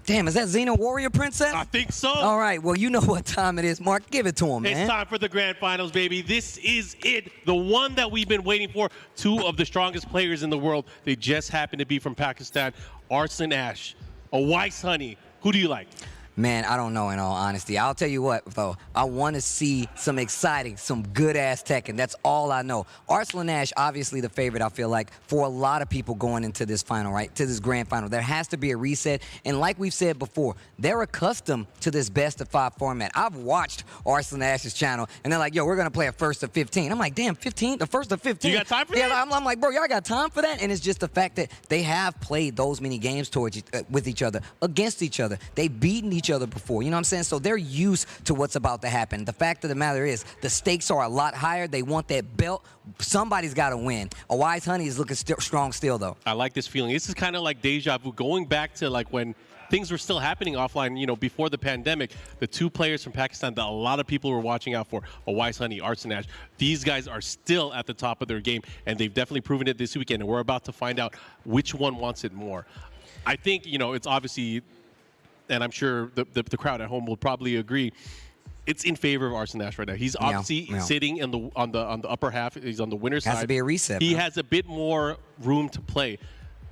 Damn, is that Xena Warrior Princess? I think so. All right, well, you know what time it is. Mark, give it to him, man. It's time for the grand finals, baby. This is it. The one that we've been waiting for. 2 of the strongest players in the world. They just happen to be from Pakistan. Arslan Ash, Awais Honey. Who do you like? Man, I don't know, in all honesty. I'll tell you what, though. I want to see some exciting, some good-ass Tekken. That's all I know. Arslan Ash, obviously the favorite, I feel like, for a lot of people going into this final, right, to this grand final. There has to be a reset. And like we've said before, they're accustomed to this best-of-5 format. I've watched Arslan Ash's channel, and they're like, yo, we're going to play a first of 15. I'm like, damn, 15? The first of 15? You got time for that? Yeah, I'm like, bro, y'all got time for that? And it's just the fact that they have played those many games with each other, against each other. They've beaten each other before. You know what I'm saying? So they're used to what's about to happen. The fact of the matter is the stakes are a lot higher. They want that belt. Somebody's got to win. Awais Honey is looking strong still, though. I like this feeling. This is kind of like deja vu, going back to like when things were still happening offline, you know, before the pandemic. The 2 players from Pakistan that a lot of people were watching out for, Awais Honey, Arslan Ash. These guys are still at the top of their game, and they've definitely proven it this weekend, and we're about to find out which one wants it more. I think, you know, it's obviously, and I'm sure the crowd at home will probably agree, it's in favor of Arslan Ash right now. He's obviously sitting in on the upper half. He's on the winner's side. Has to be a reset. He bro. has a bit more room to play.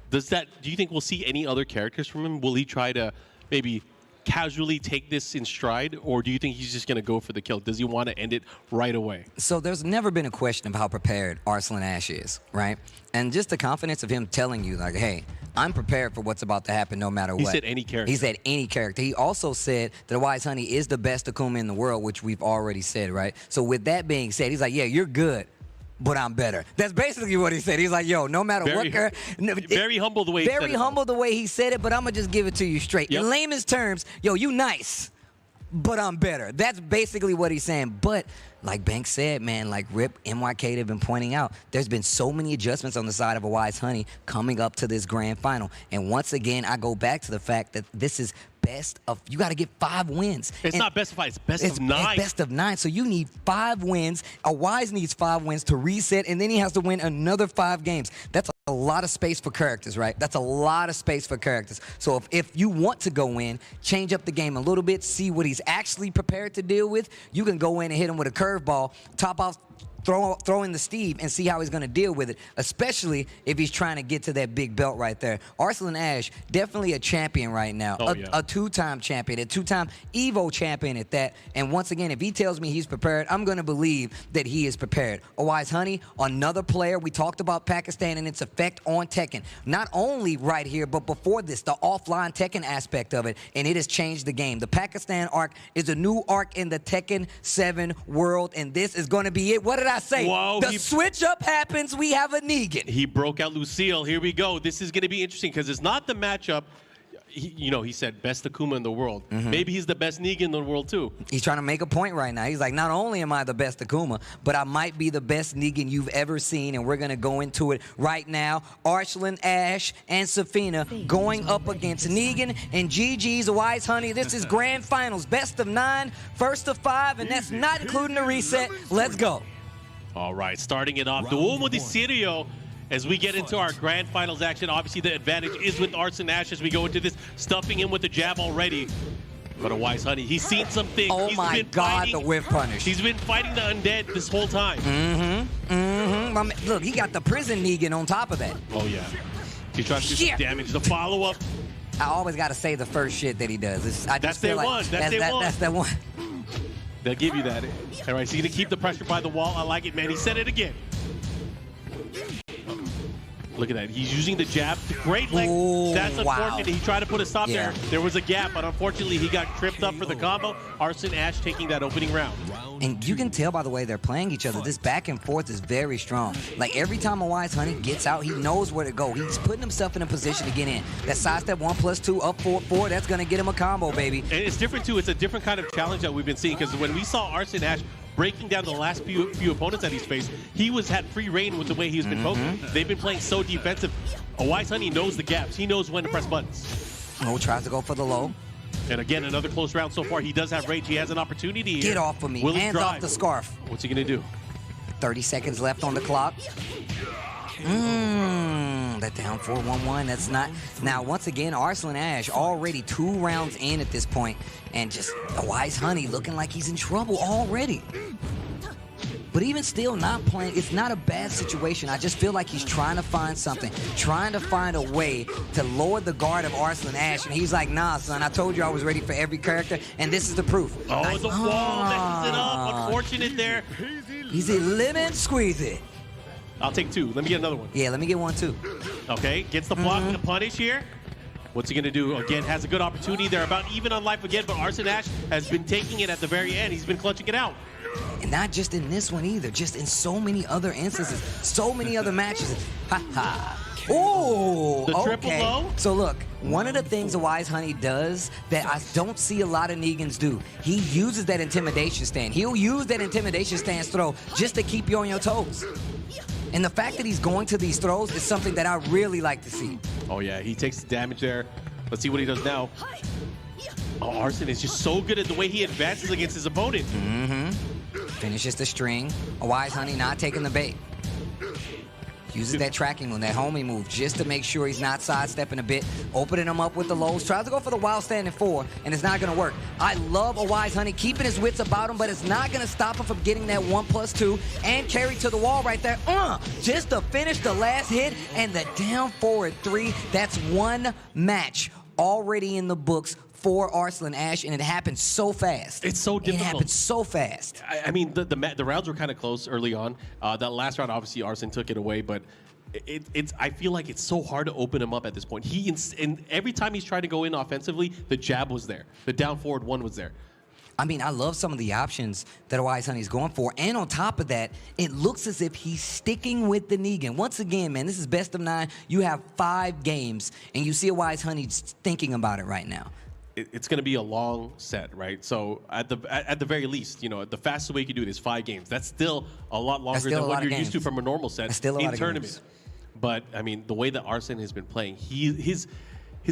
Do you think we'll see any other characters from him? Will he try to maybe casually take this in stride, or do you think he's just going to go for the kill? Does he want to end it right away? So there's never been a question of how prepared Arslan Ash is, right? And just the confidence of him telling you, like, hey, I'm prepared for what's about to happen no matter what. He said any character. He said any character. He also said that Wise Honey is the best Akuma in the world, which we've already said, right? So with that being said, he's like, yeah, you're good, but I'm better. That's basically what he said. He's like, yo, no matter what. Very humble the way he said it. Very humble the way he said it, but I'm going to just give it to you straight. Yep. In layman's terms, yo, you nice, but I'm better. That's basically what he's saying. But like Banks said, man, like Rip, NYK have been pointing out, there's been so many adjustments on the side of a Wise Honey coming up to this grand final. And once again, I go back to the fact that this is best of, you got to get 5 wins. It's not best of 5, it's best of 9. It's best of 9. So you need 5 wins. A Wise needs 5 wins to reset, and then he has to win another 5 games. That's a lot of space for characters, right? That's a lot of space for characters. So if you want to go in, change up the game a little bit, see what he's actually prepared to deal with, you can go in and hit him with a curveball, top off, throw in the Steve and see how he's going to deal with it, especially if he's trying to get to that big belt right there. Arslan Ash, definitely a champion right now, a 2-time champion, a 2-time EVO champion at that. And once again, if he tells me he's prepared, I'm going to believe that he is prepared. Wise Honey, another player. We talked about Pakistan and its effect on Tekken. Not only right here, but before this, the offline Tekken aspect of it, and it has changed the game. The Pakistan arc is a new arc in the Tekken 7 world, and this is going to be it. What did I say? Whoa, the switch up happens. We have a Negan. He broke out Lucille. Here we go. This is going to be interesting because it's not the matchup. He said best Akuma in the world. Maybe he's the best Negan in the world too. He's trying to make a point right now. He's like, not only am I the best Akuma, but I might be the best Negan you've ever seen, and we're going to go into it right now. Arslan Ash and Safina going up against Negan and GG's Wise Honey. This is grand finals, best of 9, first of 5, and that's not including the reset. Let's go. All right, starting it off, Duomo di Sirio. As we get into our grand finals action, obviously the advantage is with Arslan Ash as we go into this, stuffing him with the jab already. But a Wise Honey, he's seen some things. Oh my God, the whiff punish. He's been fighting the undead this whole time. Look, he got the prison Negan on top of that. Oh yeah. He tries to do some damage. The follow-up. I always got to say the first shit that he does. That's their one. That's that one. They'll give you that. All right, so he's going to keep the pressure by the wall. I like it, man. He said it again. Look at that. He's using the jab. Great leg. That's unfortunate. He tried to put a stop there. There was a gap, but unfortunately he got tripped up for the combo. Arslan Ash taking that opening round. And you can tell by the way they're playing each other, this back and forth is very strong. Like every time a Wise Honey gets out, he knows where to go. He's putting himself in a position to get in. That sidestep 1+2 up 4-4, that's going to get him a combo, baby. And it's different too. It's a different kind of challenge that we've been seeing, because when we saw Arslan Ash breaking down the last few opponents that he's faced, he had free reign with the way he's been poking. They've been playing so defensive. A Wise Honey knows the gaps. He knows when to press buttons. Tries to go for the low. And again, another close round so far. He does have rage. He has an opportunity here. Get off of me. Hands off the scarf. What's he going to do? 30 seconds left on the clock. That down 4-1-1. That's not. Now, once again, Arslan Ash already 2 rounds in at this point, and just a Wise Honey looking like he's in trouble already. But even still not playing, it's not a bad situation. I just feel like he's trying to find something, trying to find a way to lower the guard of Arslan Ash. And he's like, nah, son, I told you I was ready for every character, and this is the proof. Oh, the wall messes it up. Unfortunate there. Easy lemon, squeeze it. I'll take 2. Let me get another one. Yeah, let me get 1 too. Okay, gets the block and the punish here. What's he going to do? Again, has a good opportunity. They're about even on life again, but Arslan Ash has been taking it at the very end. He's been clutching it out. And not just in this one either, just in so many other instances, so many other matches. Ha ha. Oh, the triple low? So look, one of the things a Wise Honey does that I don't see a lot of Negans do, he uses that intimidation stand. He'll use that intimidation stance throw just to keep you on your toes. And the fact that he's going to these throws is something that I really like to see. Oh yeah, he takes the damage there. Let's see what he does now. Oh, Arslan is just so good at the way he advances against his opponent. Finishes the string. A Wise Honey not taking the bait. Uses that tracking move, that homie move, just to make sure he's not sidestepping a bit, opening him up with the lows. Tries to go for the wild standing 4, and it's not going to work. I love a Wise Honey keeping his wits about him, but it's not going to stop him from getting that 1+2 and carry to the wall right there. Just to finish the last hit, and the down forward 3. That's 1 match already in the books for Arslan Ash, and it happened so fast. It's so difficult. It happened so fast. I mean, the rounds were kind of close early on. That last round, obviously, Arslan took it away, but I feel like it's so hard to open him up at this point. And every time he's trying to go in offensively, the jab was there. The down forward one was there. I mean, I love some of the options that Wise Honey's going for. And on top of that, it looks as if he's sticking with the Negan. Once again, man, this is best of 9. You have 5 games, and you see a Wise Honey thinking about it right now. It's going to be a long set, right? So at the very least, you know, the fastest way you can do it is 5 games. That's still a lot longer than what you're used to from a normal set in tournament. But I mean, the way that Arslan has been playing, his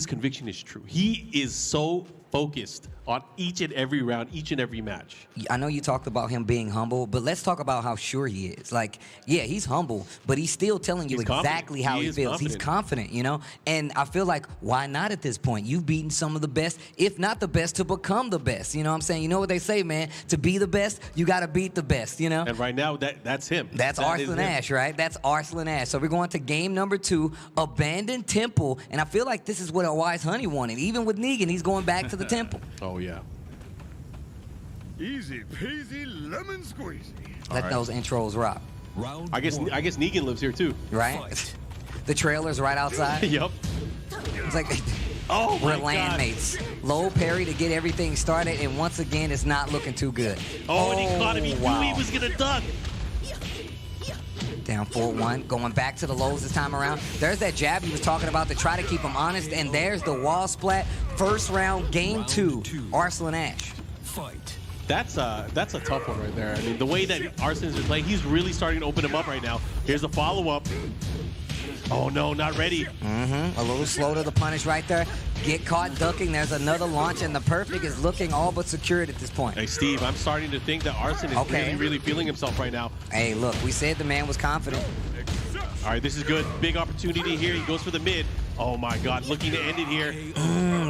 conviction is true. He is so focused on each and every round, each and every match. I know you talked about him being humble, but let's talk about how sure he is. Like, yeah, he's humble, but he's still telling you exactly how he feels. He's confident, you know? And I feel like, why not at this point? You've beaten some of the best, if not the best, to become the best. You know what I'm saying? You know what they say, man? To be the best, you got to beat the best, you know? And right now, that's him. That's Arslan Ash, right? That's Arslan Ash. So we're going to game number 2, Abandoned Temple. And I feel like this is what a Wise Honey wanted. Even with Negan, he's going back to the temple. Oh, yeah. Easy peasy lemon squeezy. Let those intros rock. I guess Negan lives here too. Right? The trailer's right outside. Yep. It's like, oh we're my God. landmates. Low parry to get everything started, and once again, it's not looking too good. Oh, and he caught him. He knew he was gonna duck. Down 4-1, going back to the lows this time around. There's that jab he was talking about to try to keep him honest, and there's the wall splat. First round, game 2, Arslan Ash. That's a tough one right there. I mean, the way that Arslan's been playing, he's really starting to open him up right now. Here's the follow-up. Oh no, not ready. A little slow to the punish right there. Get caught ducking. There's another launch, and the perfect is looking all but secured at this point. Hey, Steve, I'm starting to think that Arslan is really feeling himself right now. Hey, look, we said the man was confident. All right, this is good. Big opportunity here. He goes for the mid. Oh my God, looking to end it here.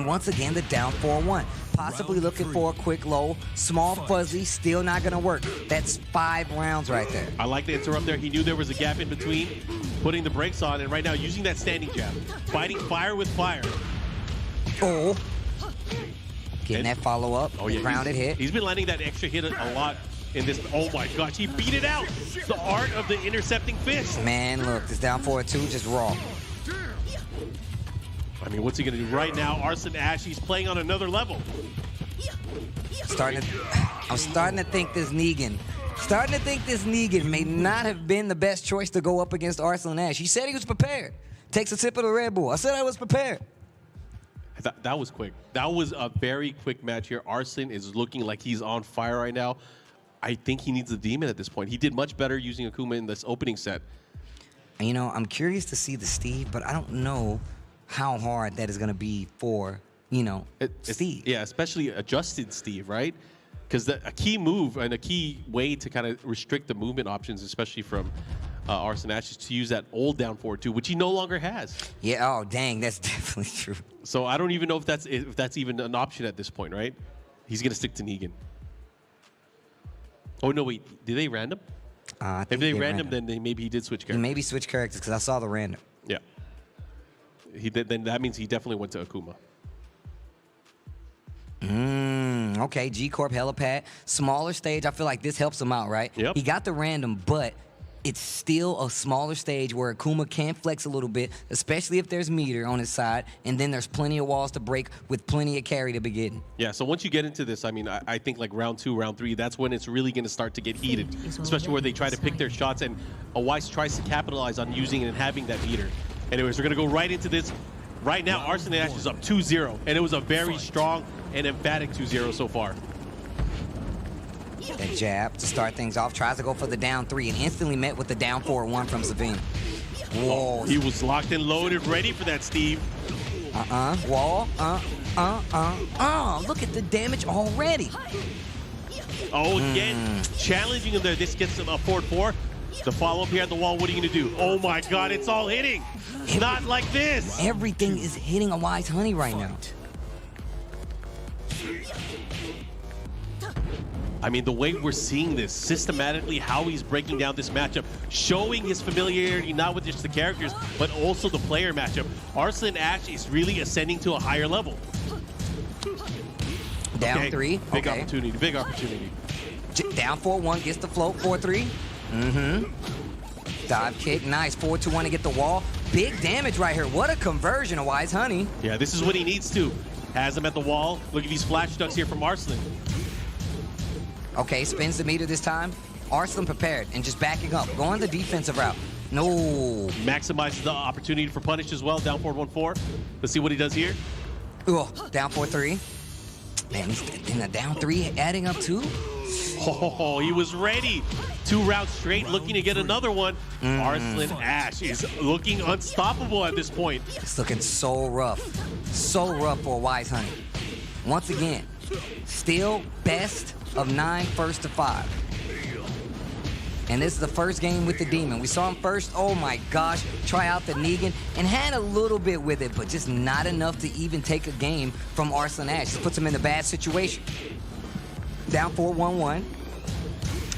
Once again, the down 4-1. Possibly looking for a quick low. Small fuzzy, still not gonna work. That's 5 rounds right there. I like the interrupt there. He knew there was a gap in between, putting the brakes on, and right now using that standing jab. Fighting fire with fire. Oh. Getting that follow-up. Oh, yeah. Grounded hit. He's been landing that extra hit a lot in this. Oh my gosh, he beat it out. The art of the intercepting fist. Man, look, this down 4-2 just raw. I mean, what's he gonna do right now? Arslan Ash, he's playing on another level. I'm starting to think this Negan may not have been the best choice to go up against Arslan Ash. He said he was prepared. Takes a sip of the Red Bull. I said I was prepared. That was quick. That was a very quick match here. Arslan is looking like he's on fire right now. I think he needs the demon at this point. He did much better using Akuma in this opening set. And, you know, I'm curious to see the Steve, but I don't know how hard that is going to be for, you know, Steve. Yeah, especially adjusted Steve, right? Because a key move and a key way to kind of restrict the movement options, especially from Arslan Ash, is to use that old down forward too, which he no longer has. Yeah, oh, dang, that's definitely true. So I don't even know if that's even an option at this point, right? He's going to stick to Negan. Oh, no, wait. Did they random? If they random, then maybe he did switch characters. Maybe switch characters, because I saw the random. Yeah. Then that means he definitely went to Akuma. Okay, G-Corp helipad. Smaller stage, I feel like this helps him out, right? Yep. He got the random, but it's still a smaller stage where Akuma can flex a little bit, especially if there's meter on his side, and then there's plenty of walls to break with plenty of carry to begin. Yeah, so once you get into this, I mean, I think like round 2, round 3, that's when it's really going to start to get heated, especially where they try to pick their shots, and Wise tries to capitalize on using it and having that meter. Anyways, we're going to go right into this. Right now, Arslan Ash is up 2-0, and it was a very strong and emphatic 2-0 so far. That jab to start things off, tries to go for the down 3 and instantly met with the down 4-1 from Savine. Whoa. He was locked and loaded, ready for that, Steve. Wall. Look at the damage already. Oh, again, challenging him there. This gets him a 4-4. The follow-up here at the wall, what are you going to do? Oh my God, it's all hitting. Not like this. Everything is hitting a Wise Honey right now. I mean, the way we're seeing this, systematically how he's breaking down this matchup, showing his familiarity not with just the characters, but also the player matchup. Arslan Ash is really ascending to a higher level. Down Okay, 3. Big Okay. opportunity, big opportunity. Down 4-1, gets the float, 4-3. Dive kick, nice, 4-2-1 to get the wall. Big damage right here. What a conversion of Wise Honey. Yeah, this is what he needs to. Has him at the wall. Look at these flash ducks here from Arslan. Okay, spins the meter this time. Arslan prepared and just backing up, going the defensive route. No. Maximizes the opportunity for punish as well, down forward 1-4. Let's see what he does here. Oh, down 4-3. Man, he's in a down 3, adding up 2. Oh, he was ready. 2 rounds straight, looking to get another one. Arslan Ash is looking unstoppable at this point. It's looking so rough. So rough for Wise Honey. Once again, still best of 9, first to 5. And this is the first game with the Demon. We saw him first, oh my gosh, try out the Negan and had a little bit with it, but just not enough to even take a game from Arslan Ash. Just puts him in a bad situation. Down 4-1-1.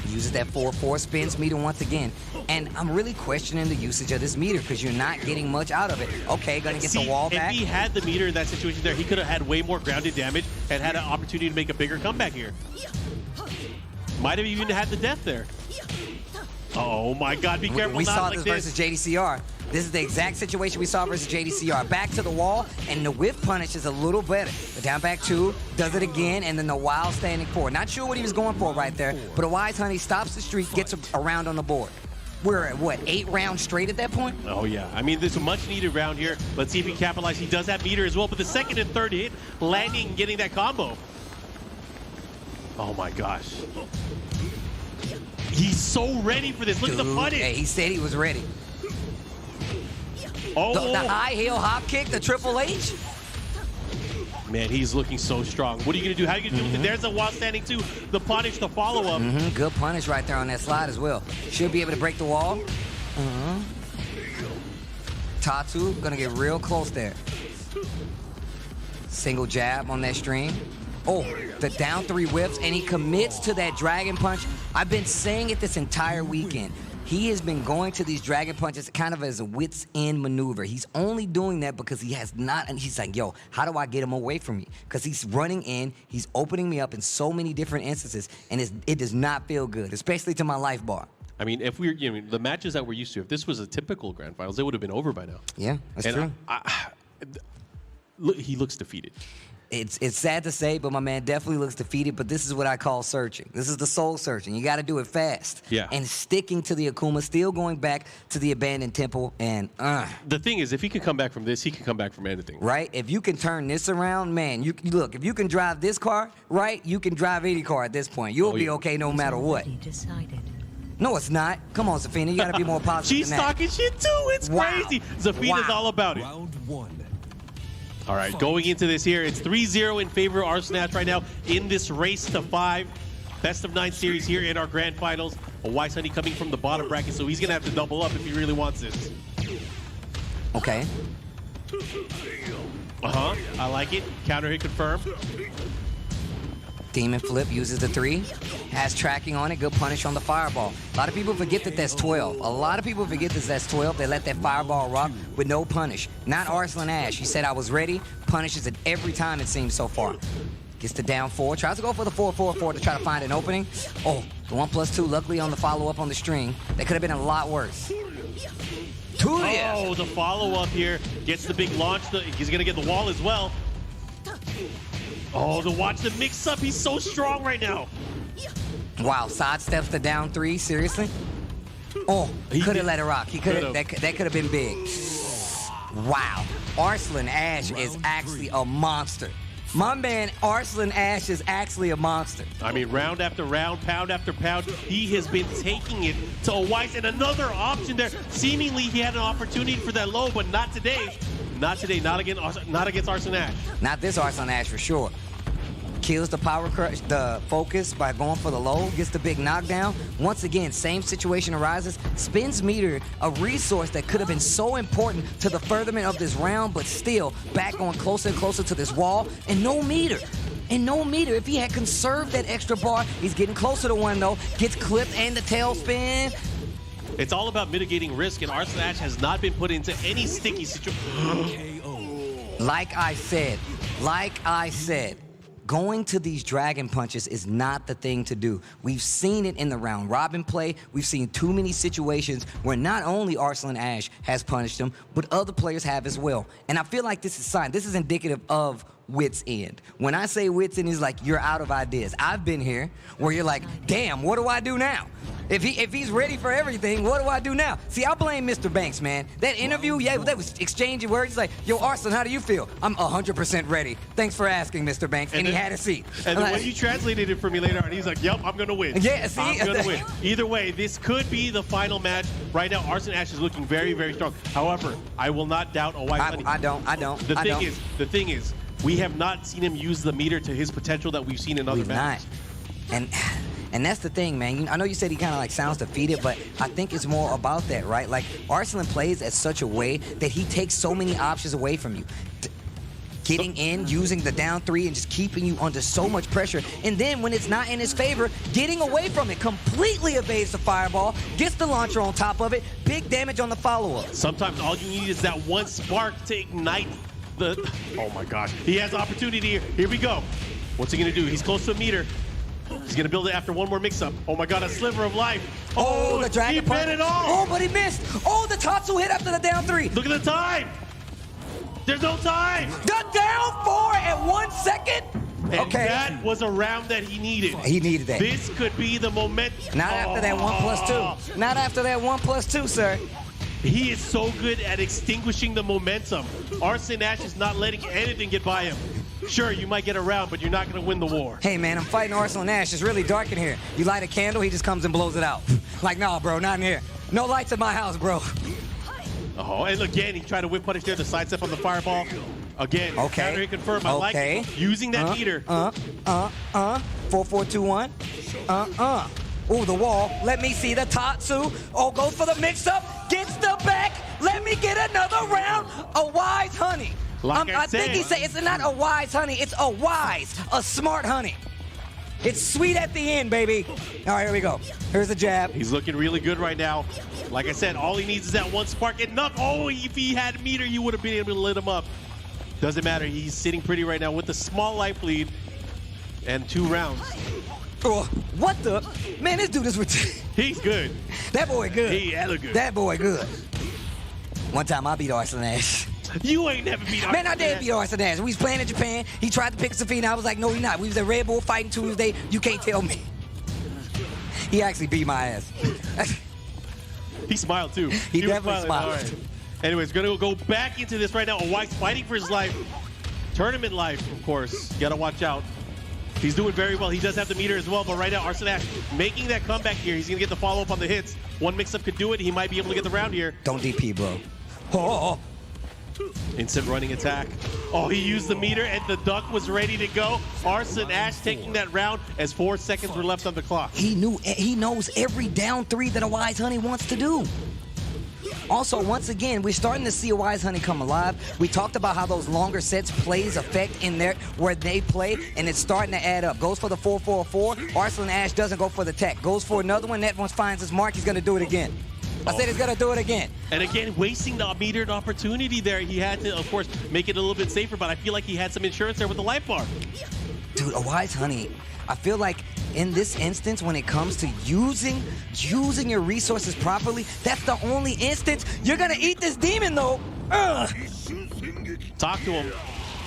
Uses that 4-4, spins meter once again. And I'm really questioning the usage of this meter because you're not getting much out of it. Okay, gonna get the wall back. If he had the meter in that situation there, he could have had way more grounded damage and had an opportunity to make a bigger comeback here. Might have even had the death there. Oh my God, be careful. We not saw like this versus JDCR. This is the exact situation we saw versus JDCR. Back to the wall, and the whiff punish is a little better. The down back 2, does it again, and then the wild standing 4. Not sure what he was going for right there, but a Wise Honey stops the streak, gets a round on the board. We're at, what, 8 rounds straight at that point? Oh, yeah. I mean, there's a much-needed round here. Let's see if he capitalizes. He does have meter as well, but the second and third hit, landing and getting that combo. Oh, my gosh. He's so ready for this. Look at the punish. Hey, he said he was ready. Oh. The high heel hop kick, the Triple H. Man, he's looking so strong. What are you going to do? How are you going to do with it? There's a wild standing 2. The punish, the follow-up. Good punish right there on that slide as well. Should be able to break the wall. Tatu going to get real close there. Single jab on that stream. Oh, the down 3 whips, and he commits to that dragon punch. I've been saying it this entire weekend. He has been going to these dragon punches kind of as a wits end maneuver. He's only doing that because he has not, and he's like, yo, how do I get him away from me? Because he's running in, he's opening me up in so many different instances, and it does not feel good, especially to my life bar. I mean, if we're, the matches that we're used to, if this was a typical grand finals, it would have been over by now. Yeah, that's true. Look, he looks defeated. It's sad to say, but my man definitely looks defeated, but this is what I call searching. This is the soul searching. You got to do it fast. Yeah. And sticking to the Akuma, still going back to the abandoned temple, and The thing is, if he can come back from this, he can come back from anything. right? If you can turn this around, man, you look, if you can drive this car, right, you can drive any car at this point. You'll be okay no matter what. No, it's not. Come on, Zafina, you got to be more positive She's than that. talking shit too. It's crazy. Zafina's all about it. Round 1. All right, going into this here, it's 3-0 in favor of Arslan Ash right now in this race to 5. Best of 9 series here in our grand finals. A Wise Honey coming from the bottom bracket, so he's going to have to double up if he really wants this. Okay. I like it. Counter hit confirmed. Demon flip uses the 3. Has tracking on it. Good punish on the fireball. A lot of people forget that that's 12. A lot of people forget that that's 12. They let that fireball rock with no punish. Not Arslan Ash. He said, I was ready. Punishes it every time, it seems so far. Gets the down 4. Tries to go for the 4-4-4 to try to find an opening. Oh, the 1+2. Luckily on the follow-up on the string. That could have been a lot worse. Oh, the follow-up here. Gets the big launch. He's going to get the wall as well. Oh, to watch the mix-up. He's so strong right now. Wow, sidesteps the down 3. Seriously? Oh, he could have let it rock. He could have. That could have been big. Wow. Arslan Ash is actually a monster. My man Arslan Ash is actually a monster. I mean, round after round, pound after pound, he has been taking it to a Weiss, and another option there. Seemingly, he had an opportunity for that low, but not today. Not today. Not against Arslan Ash. Not this Arslan Ash for sure. Kills the power crush, the focus by going for the low, gets the big knockdown. Once again, same situation arises. Spins meter, a resource that could have been so important to the furtherment of this round, but still back going closer and closer to this wall, and no meter. And no meter. If he had conserved that extra bar, he's getting closer to 1 though. Gets clipped and the tail spin. It's all about mitigating risk, and Arslan Ash has not been put into any sticky situation. Like I said, Like I said, going to these dragon punches is not the thing to do. We've seen it in the round robin play. We've seen too many situations where not only Arslan Ash has punished him, but other players have as well. And I feel like this is sign. This is indicative of wit's end. When I say wit's end, is like you're out of ideas. I've been here where you're like, damn, what do I do now? If he's ready for everything, what do I do now? See, I blame Mr. Banks, man. That interview, yeah, that was exchanging words. He's like, yo, Arslan, how do you feel? I'm 100% ready. Thanks for asking, Mr. Banks. And he had a seat. And then when you translated it for me later on, he's like, yep, I'm going to win. Yeah, see? I'm going to win. Either way, this could be the final match. Right now, Arslan Ash is looking very, very strong. However, I will not doubt a white honey. I don't. The thing is, we have not seen him use the meter to his potential that we've seen in other matches. And that's the thing, man. I know you said he kind of like sounds defeated, but I think it's more about that, right? Like, Arslan plays at such a way that he takes so many options away from you. Getting in, using the down three, and just keeping you under so much pressure. And then when it's not in his favor, getting away from it, completely evades the fireball, gets the launcher on top of it, big damage on the follow-up. Sometimes all you need is that one spark to ignite the... Oh my gosh. He has opportunity here. Here we go. What's he going to do? He's close to a meter. He's going to build it after one more mix-up. Oh my god, a sliver of life. Oh, the dragon punch. He bit it all. Oh, but he missed. Oh, the Tatsu hit after the down three. Look at the time. There's no time. The down 4 at 1 second. And okay. That was a round that he needed. He needed that. This could be the momentum. Not after that 1+2. Not after that 1+2, sir. He is so good at extinguishing the momentum. Arslan Ash is not letting anything get by him. Sure, you might get a round, but you're not going to win the war. Hey, man, I'm fighting Arslan Ash. It's really dark in here. You light a candle, he just comes and blows it out. Like, nah, bro, not in here. No lights in my house, bro. Oh, and again, he tried to whip punish there, the sidestep on the fireball. Again, counter hit confirmed. I like it. Using that meter. 4-4-2-1. Ooh, the wall. Let me see the Tatsu. Oh, goes for the mix-up. Gets the back. Let me get another round. A wise honey. I think he said it's not a wise honey. It's a smart honey. It's sweet at the end, baby. All right, here we go. Here's the jab. He's looking really good right now. Like I said, all he needs is that one spark. Enough. Oh, if he had meter, you would have been able to lit him up. Doesn't matter. He's sitting pretty right now with a small life lead and 2 rounds. Oh, what the? Man, this dude is He's good. That boy good. He hella good. That boy good. One time I beat Arslan Ash. You ain't never beat Arslan Ash. Man, I did beat Arslan Ash. We was playing in Japan. He tried to pick Safina. I was like, no, he's not. We was at Red Bull fighting Tuesday. You can't tell me. He actually beat my ass. He smiled too. He definitely smiled. All right. Anyways, gonna go back into this right now. White's fighting for his life. Tournament life, of course. You gotta watch out. He's doing very well. He does have the meter as well, but right now, Arslan Ash making that comeback here. He's gonna get the follow-up on the hits. One mix-up could do it. He might be able to get the round here. Don't DP, bro. Oh. Instant running attack. Oh, he used the meter and the duck was ready to go. Arslan Ash taking that round as 4 seconds were left on the clock. He knows every down 3 that a wise honey wants to do. Also, once again, we're starting to see a wise honey come alive. We talked about how those longer sets plays effect in there where they play, and it's starting to add up. Goes for the 4-4-4. Arslan Ash doesn't go for the tech. Goes for another one. That one finds his mark. He's going to do it again. I said he's going to do it again. And again, wasting the metered opportunity there. He had to, of course, make it a little bit safer, but I feel like he had some insurance there with the life bar. Dude, a wise honey, I feel like in this instance, when it comes to using your resources properly, that's the only instance you're going to eat this demon, though. Ugh. Talk to him.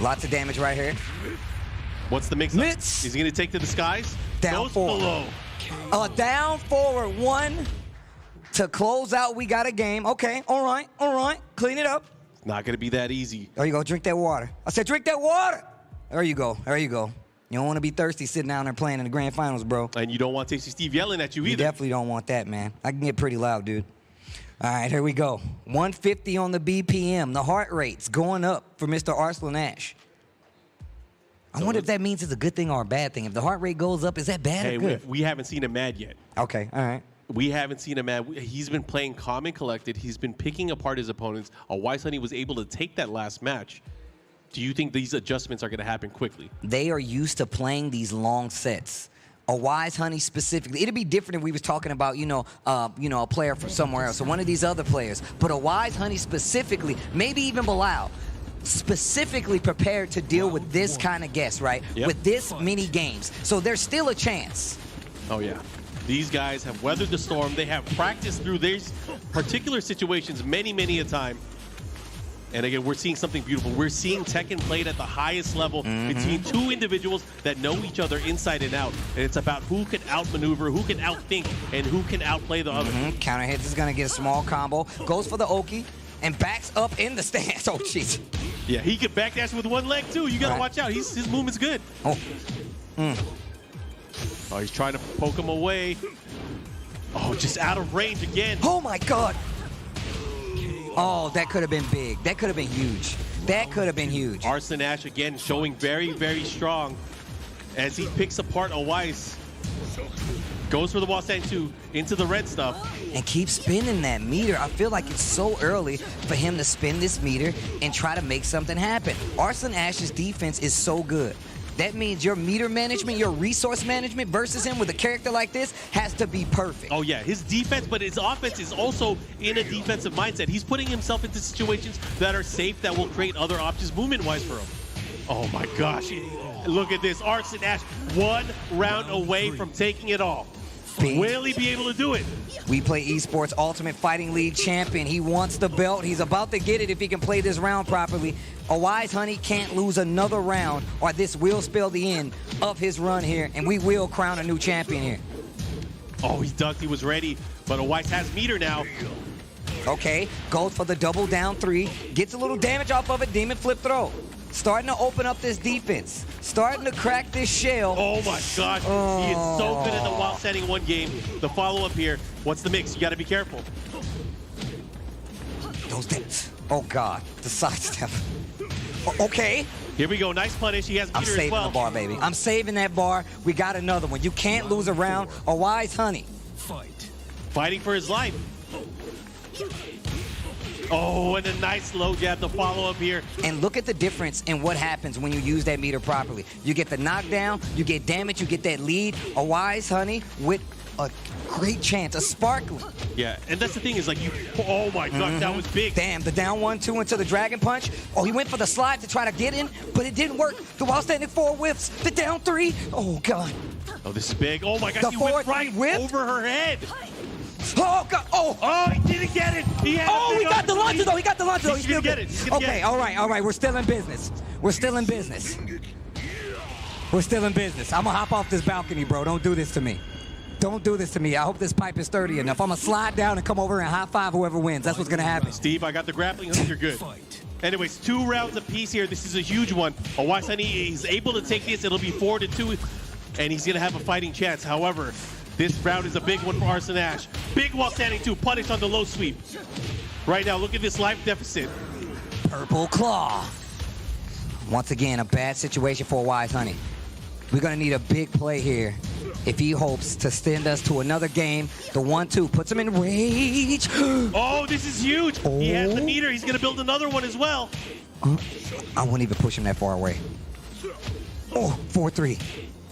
Lots of damage right here. What's the mix-up? Is he going to take to the skies? Down 4. Below. Down forward 1. To close out, we got a game. Okay, all right. Clean it up. Not going to be that easy. There you go, drink that water. I said drink that water. There you go. You don't want to be thirsty sitting down there playing in the grand finals, bro. And you don't want Tasty Steve yelling at you either. You definitely don't want that, man. I can get pretty loud, dude. All right, here we go. 150 on the BPM. The heart rate's going up for Mr. Arslan Ash. I wonder if that means it's a good thing or a bad thing. If the heart rate goes up, is that bad or good? We haven't seen him mad yet. Okay, all right. We haven't seen him mad. He's been playing calm and collected. He's been picking apart his opponents. A wise honey was able to take that last match. Do you think these adjustments are going to happen quickly? They are used to playing these long sets. A wise honey specifically. It'd be different if we was talking about, a player from somewhere else or one of these other players. But a wise honey specifically, maybe even Bilal. specifically prepared to deal with this kind of guest, right? Yep. With this many games. So there's still a chance. Oh, yeah. These guys have weathered the storm. They have practiced through these particular situations many, many a time. And again, we're seeing something beautiful. We're seeing Tekken played at the highest level between two individuals that know each other inside and out. And it's about who can outmaneuver, who can outthink, and who can outplay the other. Counter hits is going to get a small combo. Goes for the Oki and backs up in the stance. Oh, jeez. Yeah, he can backdash with one leg, too. You got to watch out. His movement's good. Oh. Oh, he's trying to poke him away. Oh, just out of range again. Oh, my God. Oh, that could have been big. That could have been huge. That could have been huge. Arslan Ash again showing very, very strong as he picks apart a Weiss. Goes for the wall stand 2 into the red stuff. And keep spinning that meter. I feel like it's so early for him to spin this meter and try to make something happen. Arslan Ash's defense is so good. That means your meter management, your resource management versus him with a character like this has to be perfect. Oh, yeah. His defense, but his offense is also in a defensive mindset. He's putting himself into situations that are safe, that will create other options movement-wise for him. Oh, my gosh. Look at this. Arslan Ash 1 round away from taking it all. Will he be able to do it? We Play Esports Ultimate Fighting League champion. He wants the belt. He's about to get it if he can play this round properly. A Wise Honey can't lose another round, or this will spell the end of his run here, and we will crown a new champion here. Oh, he ducked. He was ready, but a Wise has meter now. Okay, goes for the double down 3. Gets a little damage off of it. Demon flip throw. Starting to open up this defense. Starting to crack this shell. Oh my gosh, he is so good at the wall standing 1 game. The follow-up here, what's the mix? You gotta be careful. Those dents. Oh God, the sidestep. Okay. Here we go, nice punish. He has meter I'm saving as well. the bar, baby. I'm saving that bar. We got another one. You can't lose a round. A Wise Honey. Fighting for his life. Oh, and a nice low jab to follow up here. And look at the difference in what happens when you use that meter properly. You get the knockdown, you get damage, you get that lead. A Wise Honey with a great chance, a sparkling. Yeah, and that's the thing is like you, oh my God, that was big. Damn, the down 1-2 into the Dragon Punch. Oh, he went for the slide to try to get in, but it didn't work. The while standing 4 whiffs, the down 3. Oh God. Oh, this is big. Oh my gosh, The he whipped 4-3 right whip? over her head. Oh God! Oh! Oh, he didn't get it. He had Oh, he got the launcher though. He got the launcher though. He's gonna get it. He's gonna Okay, get it. all right. We're still in business. We're still in business. We're still in business. I'm gonna hop off this balcony, bro. Don't do this to me. Don't do this to me. I hope this pipe is sturdy enough. I'm gonna slide down and come over and high five whoever wins. That's what's gonna happen. Steve, I got the grappling hook. You're good. Anyways, 2 rounds apiece here. This is a huge one. Wise Honey is able to take this. It'll be 4-2, and he's gonna have a fighting chance. However, this round is a big one for Arslan Ash. Big wall standing 2, punish on the low sweep. Right now, look at this life deficit. Purple Claw. Once again, a bad situation for Wise Honey. We're gonna need a big play here if he hopes to send us to another game. The 1-2 puts him in rage. Oh, this is huge. He has the meter. He's gonna build another one as well. I won't even push him that far away. Oh, 4-3.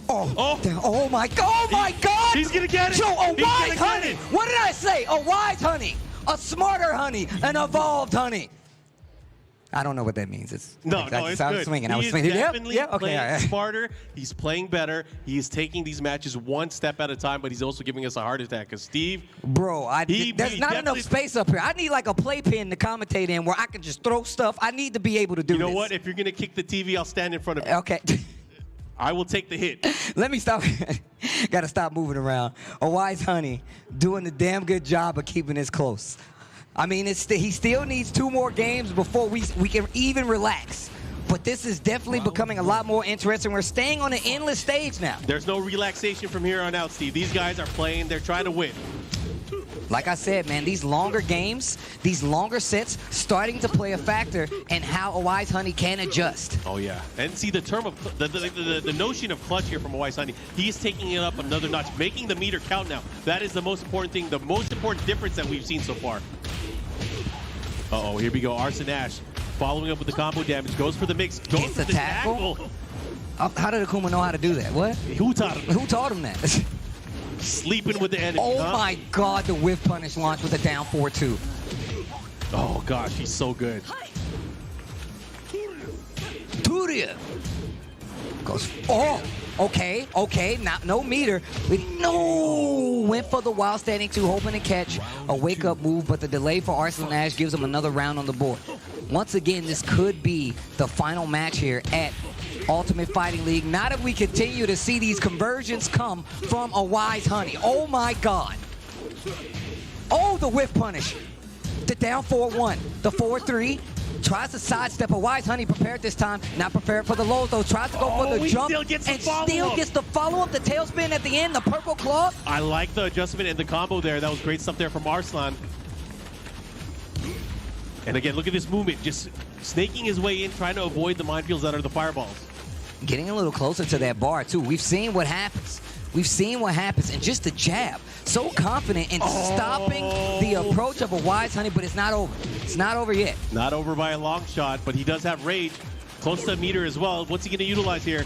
Oh my God! Oh my God! He's gonna get it. Joe, a He's Wise gonna get Honey. it. What did I say? A Wise Honey, a smarter honey, an evolved honey. I don't know what that means. It's No, I it's was good. swinging. He I was is swinging. definitely Yep. Okay. playing all right. smarter. He's playing better. He is taking these matches 1 step at a time, but he's also giving us a heart attack. Because Steve, Bro, there's not enough space up here. I need like a playpen to commentate in where I can just throw stuff. I need to be able to do this. you know what? If you're gonna kick the TV, I'll stand in front of you. Okay. I will take the hit. Let me stop. Gotta stop moving around. A Wise Honey doing a damn good job of keeping this close. I mean, he still needs 2 more games before we can even relax. But this is definitely becoming a lot more interesting. We're staying on an endless stage now. There's no relaxation from here on out, Steve. These guys are playing. They're trying to win. Like I said, man, these longer games, these longer sets, starting to play a factor in how a Wise Honey can adjust. Oh yeah, and see the term of the notion of clutch here from a Wise Honey. He's taking it up another notch, making the meter count now. That is the most important thing, the most important difference that we've seen so far. Uh-oh, here we go. Arslan Ash following up with the combo damage, goes for the mix, goes Gets for the the tackle. How did Akuma know how to do that? What? Who taught him? Who taught him that? Sleeping with the enemy. Oh huh? my God, the whiff punish launch with a down 4-2. Oh gosh, he's so good. Hudia goes, okay, no meter. No, went for the wild standing two, hoping to catch a wake-up move, but the delay for Arslan Ash gives him another round on the board. Once again, this could be the final match here at Ultimate Fighting League. Not if we continue to see these conversions come from a Wise Honey. Oh my God. Oh, the whiff punish. The down 4-1, the 4-3. Tries to sidestep a Wise Honey, prepared this time. Not prepared for the lows though. Tries to go for the jump still gets the and still gets the follow-up, the tailspin at the end, the purple claw. I like the adjustment and the combo there. That was great stuff there from Arslan. And again, look at this movement. Just snaking his way in, trying to avoid the minefields that are the fireballs. Getting a little closer to that bar too. We've seen what happens. We've seen what happens, and just the jab. So confident in stopping the approach of a Wise Honey, but it's not over. It's not over yet. Not over by a long shot, but he does have rage. Close to a meter as well. What's he going to utilize here?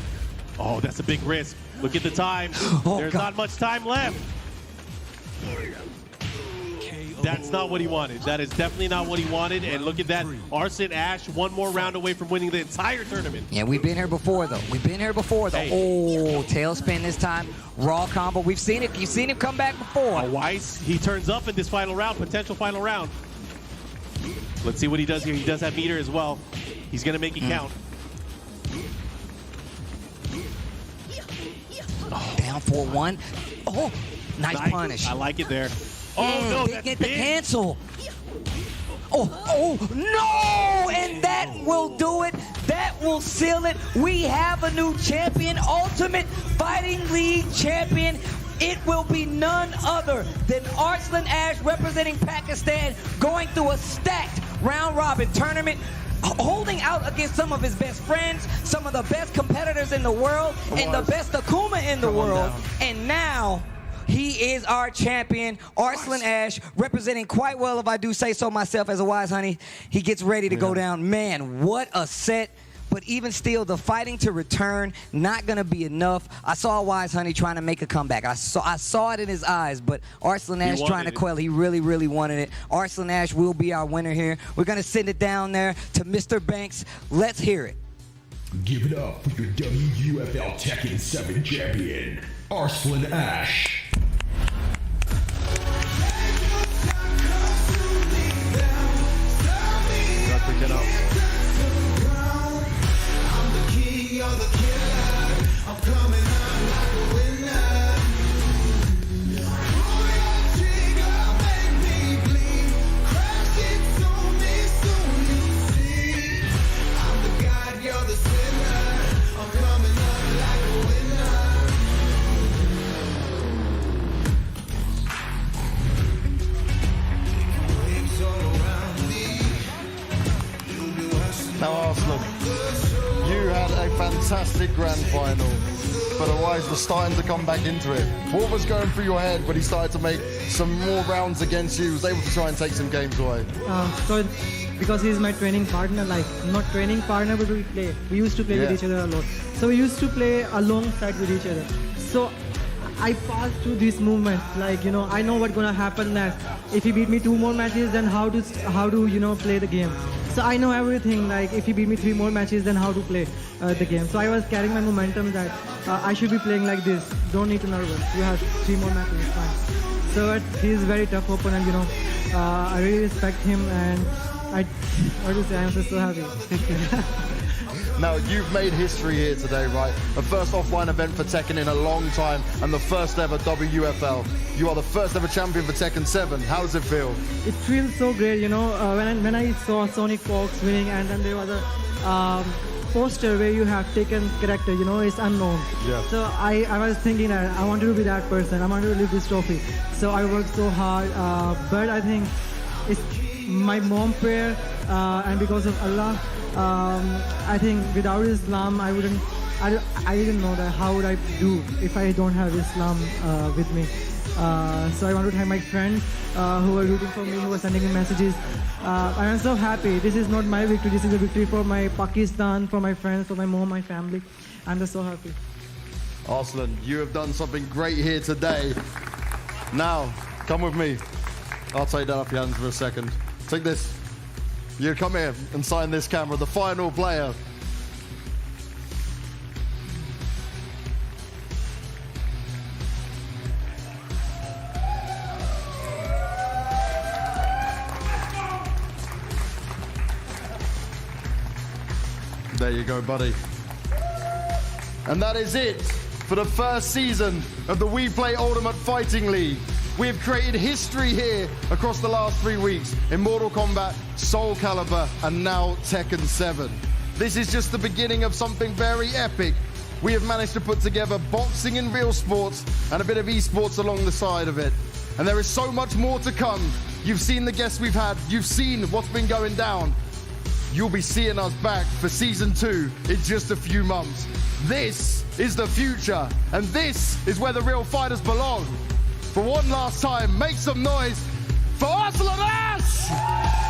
Oh, that's a big risk. Look at the time. There's not much time left. That's not what he wanted. That is definitely not what he wanted. And look at that. Arslan Ash, one more round away from winning the entire tournament. Yeah, we've been here before, though. We've been here before, though. Hey. Oh, tailspin this time. Raw combo. We've seen it. You've seen him come back before. Weiss, he turns up in this final round, potential final round. Let's see what he does here. He does have meter as well. He's going to make it count. Down 4-1. Oh, nice punish. I like it there. Oh, no, that's get the cancel. Oh, no! And that will do it. That will seal it. We have a new champion, Ultimate Fighting League champion. It will be none other than Arslan Ash representing Pakistan, going through a stacked round-robin tournament, holding out against some of his best friends, some of the best competitors in the world, and the best Akuma in the world. And now, he is our champion, Arslan Ash, representing quite well, if I do say so myself, as a Wise Honey. He gets ready to go down. Man, what a set. But even still, the fighting to return, not going to be enough. I saw Wise Honey trying to make a comeback. I saw it in his eyes, but Arslan Ash trying to quell. He really, really wanted it. Arslan Ash will be our winner here. We're going to send it down there to Mr. Banks. Let's hear it. Give it up for your WUFL Tekken 7 champion, Arslan Ash. Get up. Now, Arslan, you had a fantastic grand final, but the Wise was starting to come back into it. What was going through your head when he started to make some more rounds against you? He was able to try and take some games away. So because he's my training partner, like not training partner, but we play. We used to play with each other a lot. So we used to play alongside with each other. So I passed through these movements, like, you know, I know what's gonna happen next. If he beat me 2 more matches, then how to you know, play the game. So I know everything, like if he beat me 3 more matches, then how to play the game. So I was carrying my momentum that I should be playing like this. Don't need to nervous. You have 3 more matches, it's fine. So he's a very tough opponent, you know. I really respect him, and I'm just so happy. Now, you've made history here today, right? The first offline event for Tekken in a long time, and the first ever WUFL. You are the first ever champion for Tekken 7. How does it feel? It feels so great, you know, when I saw Sonic Fox winning, and then there was a poster where you have Tekken character, you know, it's unknown. Yeah. So I was thinking that I wanted to be that person. I wanted to live this trophy. So I worked so hard, but I think it's my mom prayer, and because of Allah, I think without Islam, I didn't know that how would I do if I don't have Islam with me. So I want to thank my friends who were rooting for me, who were sending me messages. I'm so happy. This is not my victory. This is a victory for my Pakistan, for my friends, for my mom, my family. I'm just so happy. Arslan, you have done something great here today. Now, come with me. I'll take that off your hands for a second. Take this. You come here and sign this camera. The final player There you go, buddy. And that is it for the first season of the We Play Ultimate Fighting League. We have created history here across the last 3 weeks in Mortal Kombat, Soul Calibur, and now Tekken 7. This is just the beginning of something very epic. We have managed to put together boxing in real sports and a bit of esports along the side of it. And there is so much more to come. You've seen the guests we've had. You've seen what's been going down. You'll be seeing us back for Season 2 in just a few months. This is the future, and this is where the real fighters belong. For one last time, make some noise for Ash!